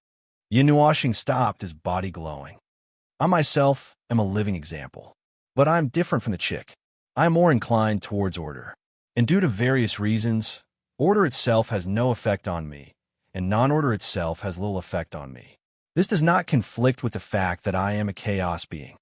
Yinuashing stopped, his body glowing. I myself am a living example, but I'm different from the chick. I'm more inclined towards order, and due to various reasons, order itself has no effect on me, and non-order itself has little effect on me. This does not conflict with the fact that I am a chaos being.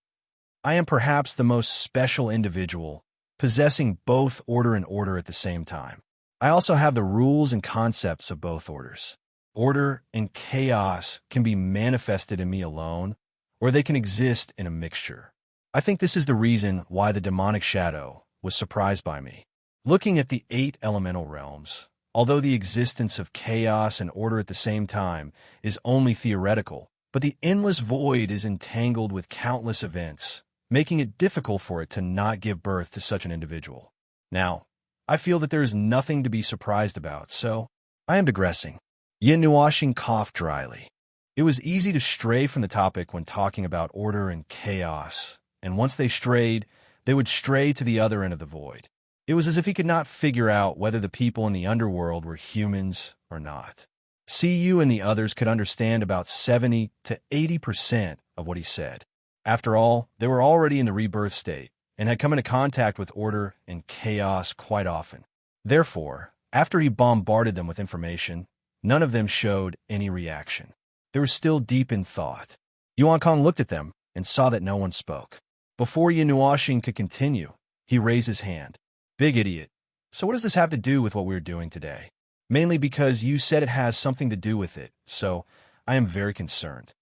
I am perhaps the most special individual, possessing both order and order at the same time. I also have the rules and concepts of both orders. Order and chaos can be manifested in me alone, or they can exist in a mixture. I think this is the reason why the demonic shadow was surprised by me. Looking at the 8 elemental realms, although the existence of chaos and order at the same time is only theoretical, but the endless void is entangled with countless events, making it difficult for it to not give birth to such an individual. Now, I feel that there is nothing to be surprised about, so I am digressing. Yinuashing coughed dryly. It was easy to stray from the topic when talking about order and chaos, and once they strayed, they would stray to the other end of the void. It was as if he could not figure out whether the people in the underworld were humans or not. CU and the others could understand about 70 to 80% of what he said. After all, they were already in the rebirth state and had come into contact with order and chaos quite often. Therefore, after he bombarded them with information, none of them showed any reaction. They were still deep in thought. Yuan Kong looked at them and saw that no one spoke. Before Yinuashing could continue, he raised his hand. Big idiot. So what does this have to do with what we're doing today? Mainly because you said it has something to do with it, so I am very concerned.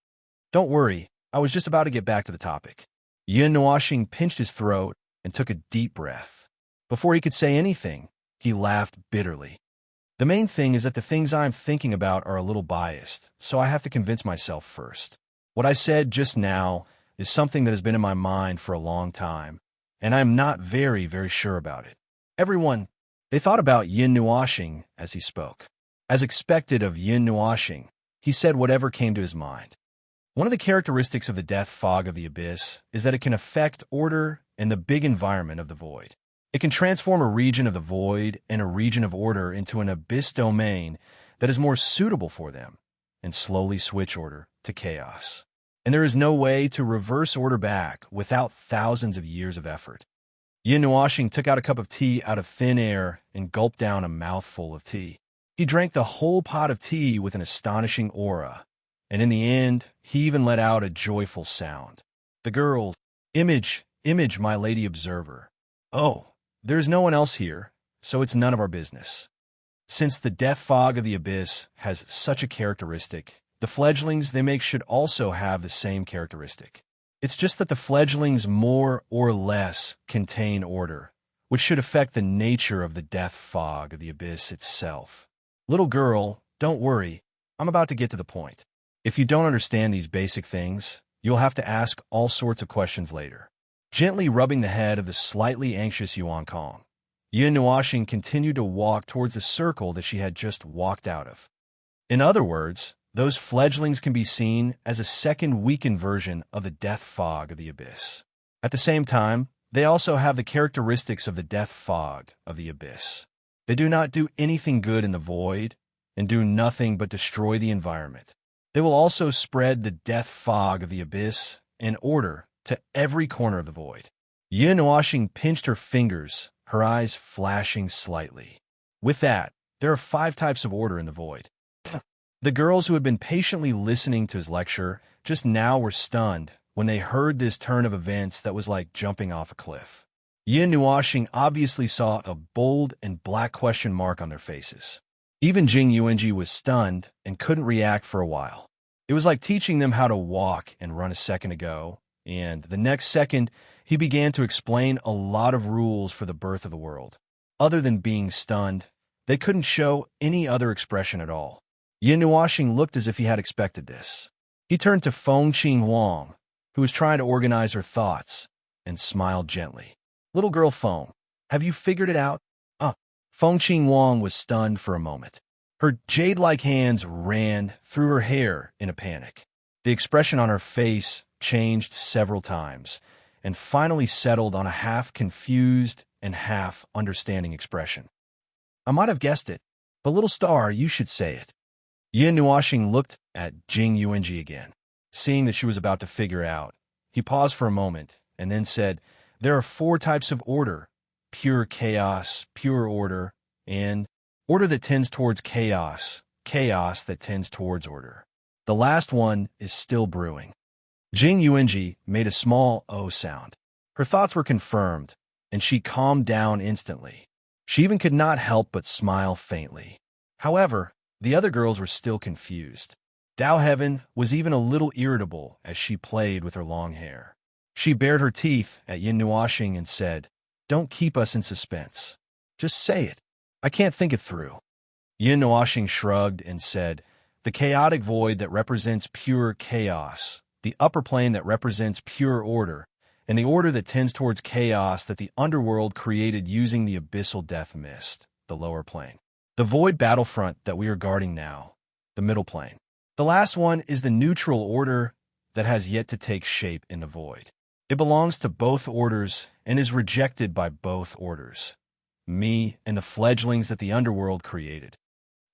Don't worry, I was just about to get back to the topic. Yinuashing pinched his throat and took a deep breath. Before he could say anything, he laughed bitterly. The main thing is that the things I'm thinking about are a little biased, so I have to convince myself first. What I said just now is something that has been in my mind for a long time, and I'm not very sure about it. Everyone, they thought about Yinuashing as he spoke. As expected of Yin Nuashing, he said whatever came to his mind. One of the characteristics of the death fog of the abyss is that it can affect order and the big environment of the void. It can transform a region of the void and a region of order into an abyss domain that is more suitable for them, and slowly switch order to chaos. And there is no way to reverse order back without thousands of years of effort. Yin Nuashing took out a cup of tea out of thin air and gulped down a mouthful of tea. He drank the whole pot of tea with an astonishing aura, and in the end, he even let out a joyful sound. The girl, image, my lady observer. Oh, there's no one else here, so it's none of our business. Since the death fog of the abyss has such a characteristic, the fledglings they make should also have the same characteristic. It's just that the fledglings more or less contain order, which should affect the nature of the death fog of the abyss itself. Little girl, don't worry, I'm about to get to the point. If you don't understand these basic things, you'll have to ask all sorts of questions later. Gently rubbing the head of the slightly anxious Yuan Kong, Yin Nuashing continued to walk towards the circle that she had just walked out of. In other words, those fledglings can be seen as a second weakened version of the death fog of the abyss. At the same time, they also have the characteristics of the death fog of the abyss. They do not do anything good in the void and do nothing but destroy the environment. They will also spread the death fog of the abyss in order to every corner of the void. Yin Nuashing pinched her fingers, her eyes flashing slightly. With that, there are 5 types of order in the void. The girls who had been patiently listening to his lecture just now were stunned when they heard this turn of events that was like jumping off a cliff. Yin Nuashing obviously saw a bold and black question mark on their faces. Even Jing Yuanji was stunned and couldn't react for a while. It was like teaching them how to walk and run a second ago, and the next second, he began to explain a lot of rules for the birth of the world. Other than being stunned, they couldn't show any other expression at all. Yin Nuashing looked as if he had expected this. He turned to Feng Qing Huang, who was trying to organize her thoughts, and smiled gently. Little girl Feng, have you figured it out? Feng Qing Huang was stunned for a moment. Her jade-like hands ran through her hair in a panic. The expression on her face changed several times, and finally settled on a half-confused and half-understanding expression. I might have guessed it, but little star, you should say it. Yin Nuashing looked at Jing Yuanji again. Seeing that she was about to figure out, he paused for a moment and then said, there are 4 types of order: pure chaos, pure order, and order that tends towards chaos, chaos that tends towards order. The last one is still brewing. Jing Yuanji made a small O sound. Her thoughts were confirmed, and she calmed down instantly. She even could not help but smile faintly. However, the other girls were still confused. Dao Heaven was even a little irritable as she played with her long hair. She bared her teeth at Yin Nuashing and said, don't keep us in suspense. Just say it. I can't think it through. Yin Nuashing shrugged and said, the chaotic void that represents pure chaos, the upper plane that represents pure order, and the order that tends towards chaos that the underworld created using the abyssal death mist, the lower plane. The void battlefront that we are guarding now, the middle plane. The last one is the neutral order that has yet to take shape in the void. It belongs to both orders and is rejected by both orders, me and the fledglings that the underworld created.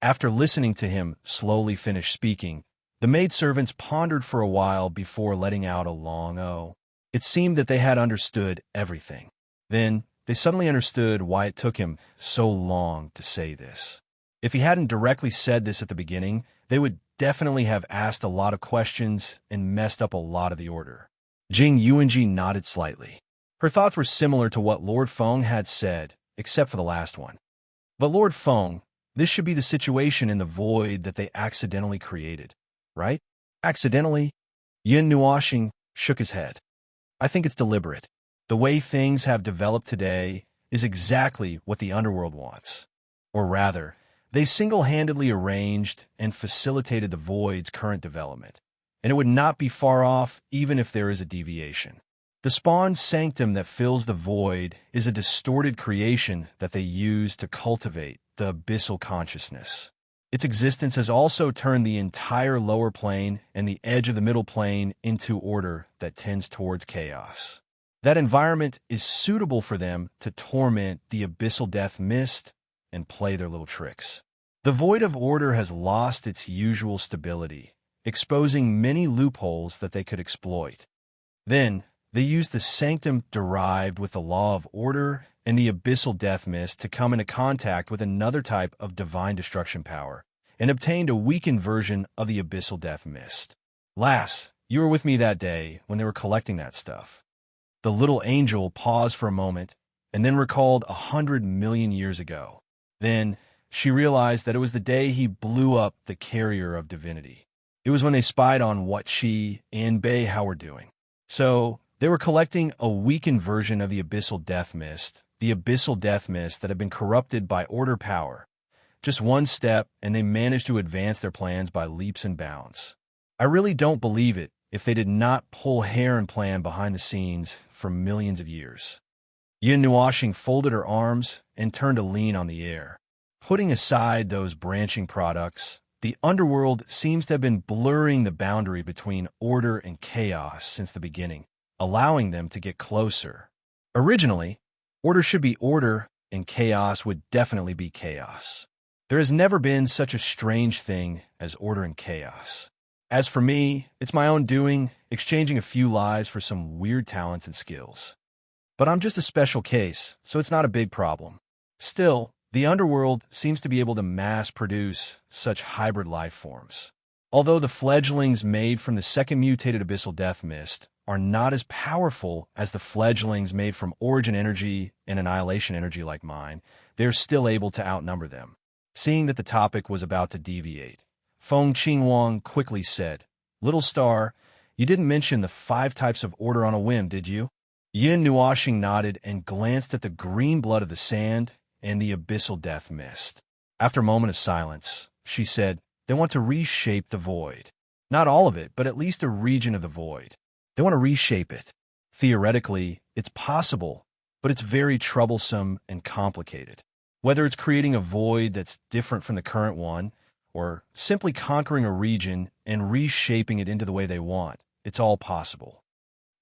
After listening to him slowly finish speaking, the maidservants pondered for a while before letting out a long O. It seemed that they had understood everything. Then, they suddenly understood why it took him so long to say this. If he hadn't directly said this at the beginning, they would definitely have asked a lot of questions and messed up a lot of the order. Jing Yuanji nodded slightly. Her thoughts were similar to what Lord Feng had said, except for the last one. But Lord Feng, this should be the situation in the void that they accidentally created, right? Accidentally? Yin Nuashing shook his head. I think it's deliberate. The way things have developed today is exactly what the underworld wants. Or rather, they single-handedly arranged and facilitated the void's current development, and it would not be far off even if there is a deviation. The spawn sanctum that fills the void is a distorted creation that they use to cultivate the abyssal consciousness. Its existence has also turned the entire lower plane and the edge of the middle plane into order that tends towards chaos. That environment is suitable for them to torment the abyssal death mist and play their little tricks. The void of order has lost its usual stability, exposing many loopholes that they could exploit. Then, they use the sanctum derived with the law of order and the abyssal death mist to come into contact with another type of divine destruction power, and obtained a weakened version of the abyssal death mist. Lass, you were with me that day when they were collecting that stuff. The little angel paused for a moment, and then recalled 100 million years ago. Then, she realized that it was the day he blew up the carrier of divinity. It was when they spied on what she and Beihao were doing. So, they were collecting a weakened version of the abyssal death mist that had been corrupted by order power. Just one step, and they managed to advance their plans by leaps and bounds. I really don't believe it if they did not pull hair and plan behind the scenes for millions of years. Yin Nuashing folded her arms and turned to lean on the air. Putting aside those branching products, the underworld seems to have been blurring the boundary between order and chaos since the beginning, allowing them to get closer. Originally, order should be order, and chaos would definitely be chaos. There has never been such a strange thing as order and chaos. As for me, it's my own doing, exchanging a few lives for some weird talents and skills. But I'm just a special case, so it's not a big problem. Still, the underworld seems to be able to mass-produce such hybrid life forms. Although the fledglings made from the second mutated abyssal death mist are not as powerful as the fledglings made from origin energy and annihilation energy like mine, they're still able to outnumber them. Seeing that the topic was about to deviate, Feng Qingwang quickly said, "Little star, you didn't mention the 5 types of order on a whim, did you?" Yin Nuashing nodded and glanced at the green blood of the sand and the abyssal death mist. After a moment of silence, she said, "They want to reshape the void. Not all of it, but at least a region of the void. They want to reshape it. Theoretically, it's possible, but it's very troublesome and complicated. Whether it's creating a void that's different from the current one, or simply conquering a region and reshaping it into the way they want, it's all possible.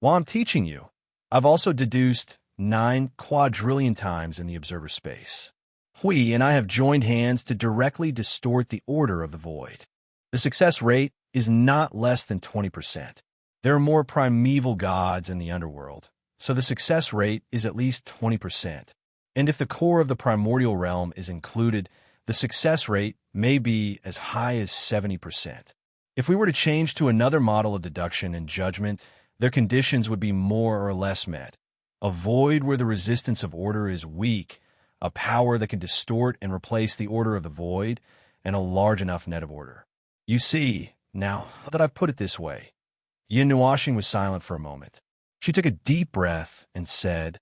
While I'm teaching you, I've also deduced 9 quadrillion times in the observer space. Hui and I have joined hands to directly distort the order of the void. The success rate is not less than 20%. There are more primeval gods in the underworld, so the success rate is at least 20%. And if the core of the primordial realm is included, the success rate may be as high as 70%. If we were to change to another model of deduction and judgment, their conditions would be more or less met. A void where the resistance of order is weak, a power that can distort and replace the order of the void, and a large enough net of order. You see, now that I've put it this way." Yin Nuashing was silent for a moment. She took a deep breath and said,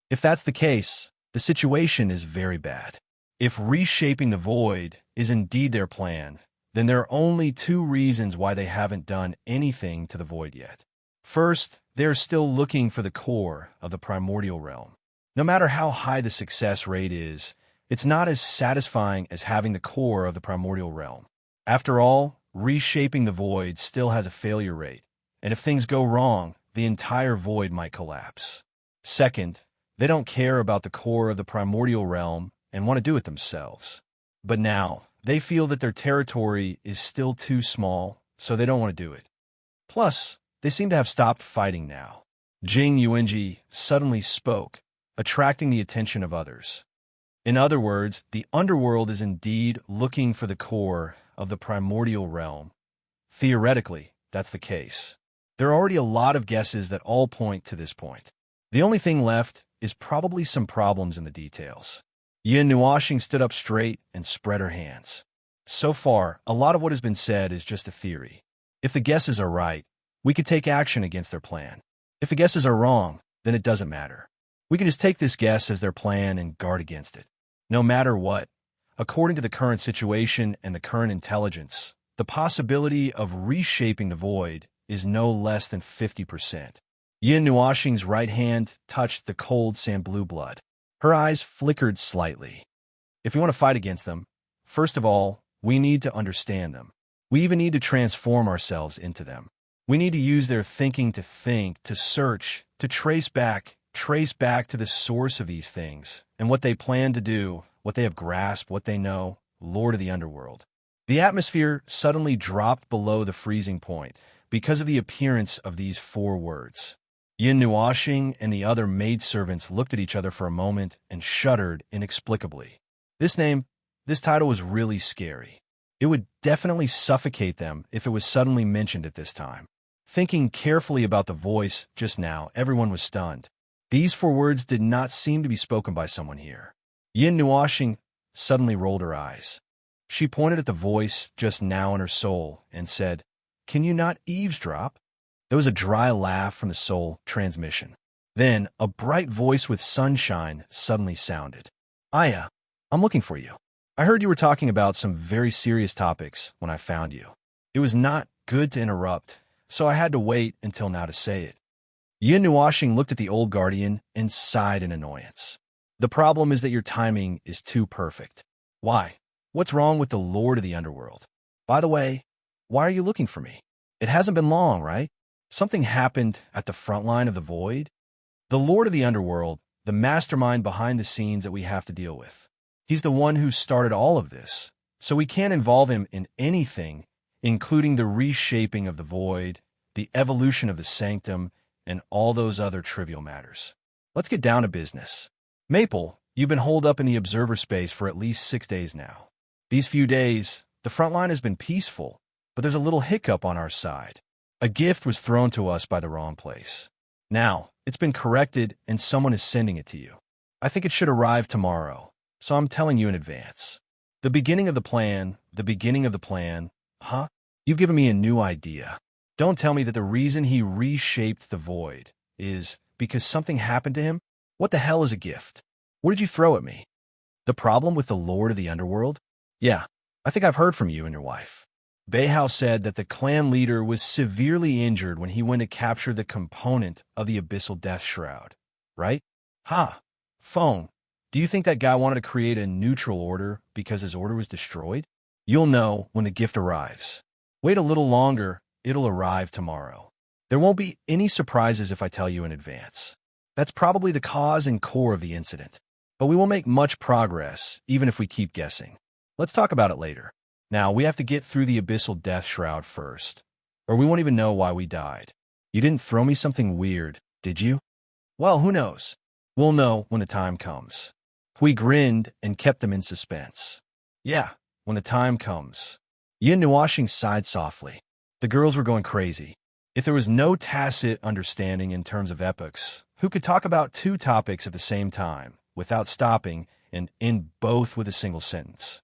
"If that's the case, the situation is very bad. If reshaping the void is indeed their plan, then there are only 2 reasons why they haven't done anything to the void yet. First, they're still looking for the core of the primordial realm. No matter how high the success rate is, it's not as satisfying as having the core of the primordial realm. After all, reshaping the void still has a failure rate, and if things go wrong, the entire void might collapse. Second, they don't care about the core of the primordial realm and want to do it themselves. But now, they feel that their territory is still too small, so they don't want to do it. Plus, they seem to have stopped fighting now." Jing Yuanji suddenly spoke, attracting the attention of others. "In other words, the underworld is indeed looking for the core of the primordial realm. Theoretically, that's the case. There are already a lot of guesses that all point to this point. The only thing left is probably some problems in the details." Yin Nuashing stood up straight and spread her hands. "So far, a lot of what has been said is just a theory. If the guesses are right, we could take action against their plan. If the guesses are wrong, then it doesn't matter. We can just take this guess as their plan and guard against it. No matter what, according to the current situation and the current intelligence, the possibility of reshaping the void is no less than 50%. Yin Nuashing's right hand touched the cold sand blue blood. Her eyes flickered slightly. "If we want to fight against them, first of all, We need to understand them. We even need to transform ourselves into them. We need to use their thinking to think, to search, to trace back to the source of these things and what they plan to do, what they have grasped, what they know, Lord of the Underworld. The atmosphere suddenly dropped below the freezing point because of the appearance of these four words. Yin Nuashing and the other maidservants looked at each other for a moment and shuddered inexplicably. This title was really scary. It would definitely suffocate them if it was suddenly mentioned at this time. Thinking carefully about the voice just now, everyone was stunned. These four words did not seem to be spoken by someone here. Yin Nuashing suddenly rolled her eyes. She pointed at the voice just now in her soul and said, "Can you not eavesdrop?" There was a dry laugh from the soul transmission. Then a bright voice with sunshine suddenly sounded. "Aya, I'm looking for you. I heard you were talking about some very serious topics when I found you. It was not good to interrupt, so I had to wait until now to say it." Yin Nuashing looked at the old guardian and sighed in annoyance. "The problem is that your timing is too perfect." "Why? What's wrong with the Lord of the Underworld? By the way, why are you looking for me? It hasn't been long, right? Something happened at the front line of the void?" The Lord of the Underworld, the mastermind behind the scenes that we have to deal with. He's the one who started all of this, so we can't involve him in anything, including the reshaping of the void, the evolution of the sanctum, and all those other trivial matters. Let's get down to business. Maple, you've been holed up in the observer space for at least 6 days now. These few days, the front line has been peaceful, but there's a little hiccup on our side. A gift was thrown to us by the wrong place. Now, it's been corrected and someone is sending it to you. I think it should arrive tomorrow, so I'm telling you in advance. The beginning of the plan, huh? You've given me a new idea. Don't tell me that the reason he reshaped the void is because something happened to him? What the hell is a gift? What did you throw at me? The problem with the Lord of the Underworld? Yeah, I think I've heard from you and your wife. Beihao said that the clan leader was severely injured when he went to capture the component of the Abyssal Death Shroud, right? Ha! Phone, do you think that guy wanted to create a neutral order because his order was destroyed? You'll know when the gift arrives. Wait a little longer, it'll arrive tomorrow. There won't be any surprises if I tell you in advance. That's probably the cause and core of the incident. But we won't make much progress, even if we keep guessing. Let's talk about it later. Now, we have to get through the Abyssal Death Shroud first, or we won't even know why we died. You didn't throw me something weird, did you? Well, who knows? We'll know when the time comes. We grinned and kept them in suspense. Yeah, when the time comes. Yin Nuashing sighed softly. The girls were going crazy. If there was no tacit understanding in terms of epochs, who could talk about two topics at the same time, without stopping, and end both with a single sentence?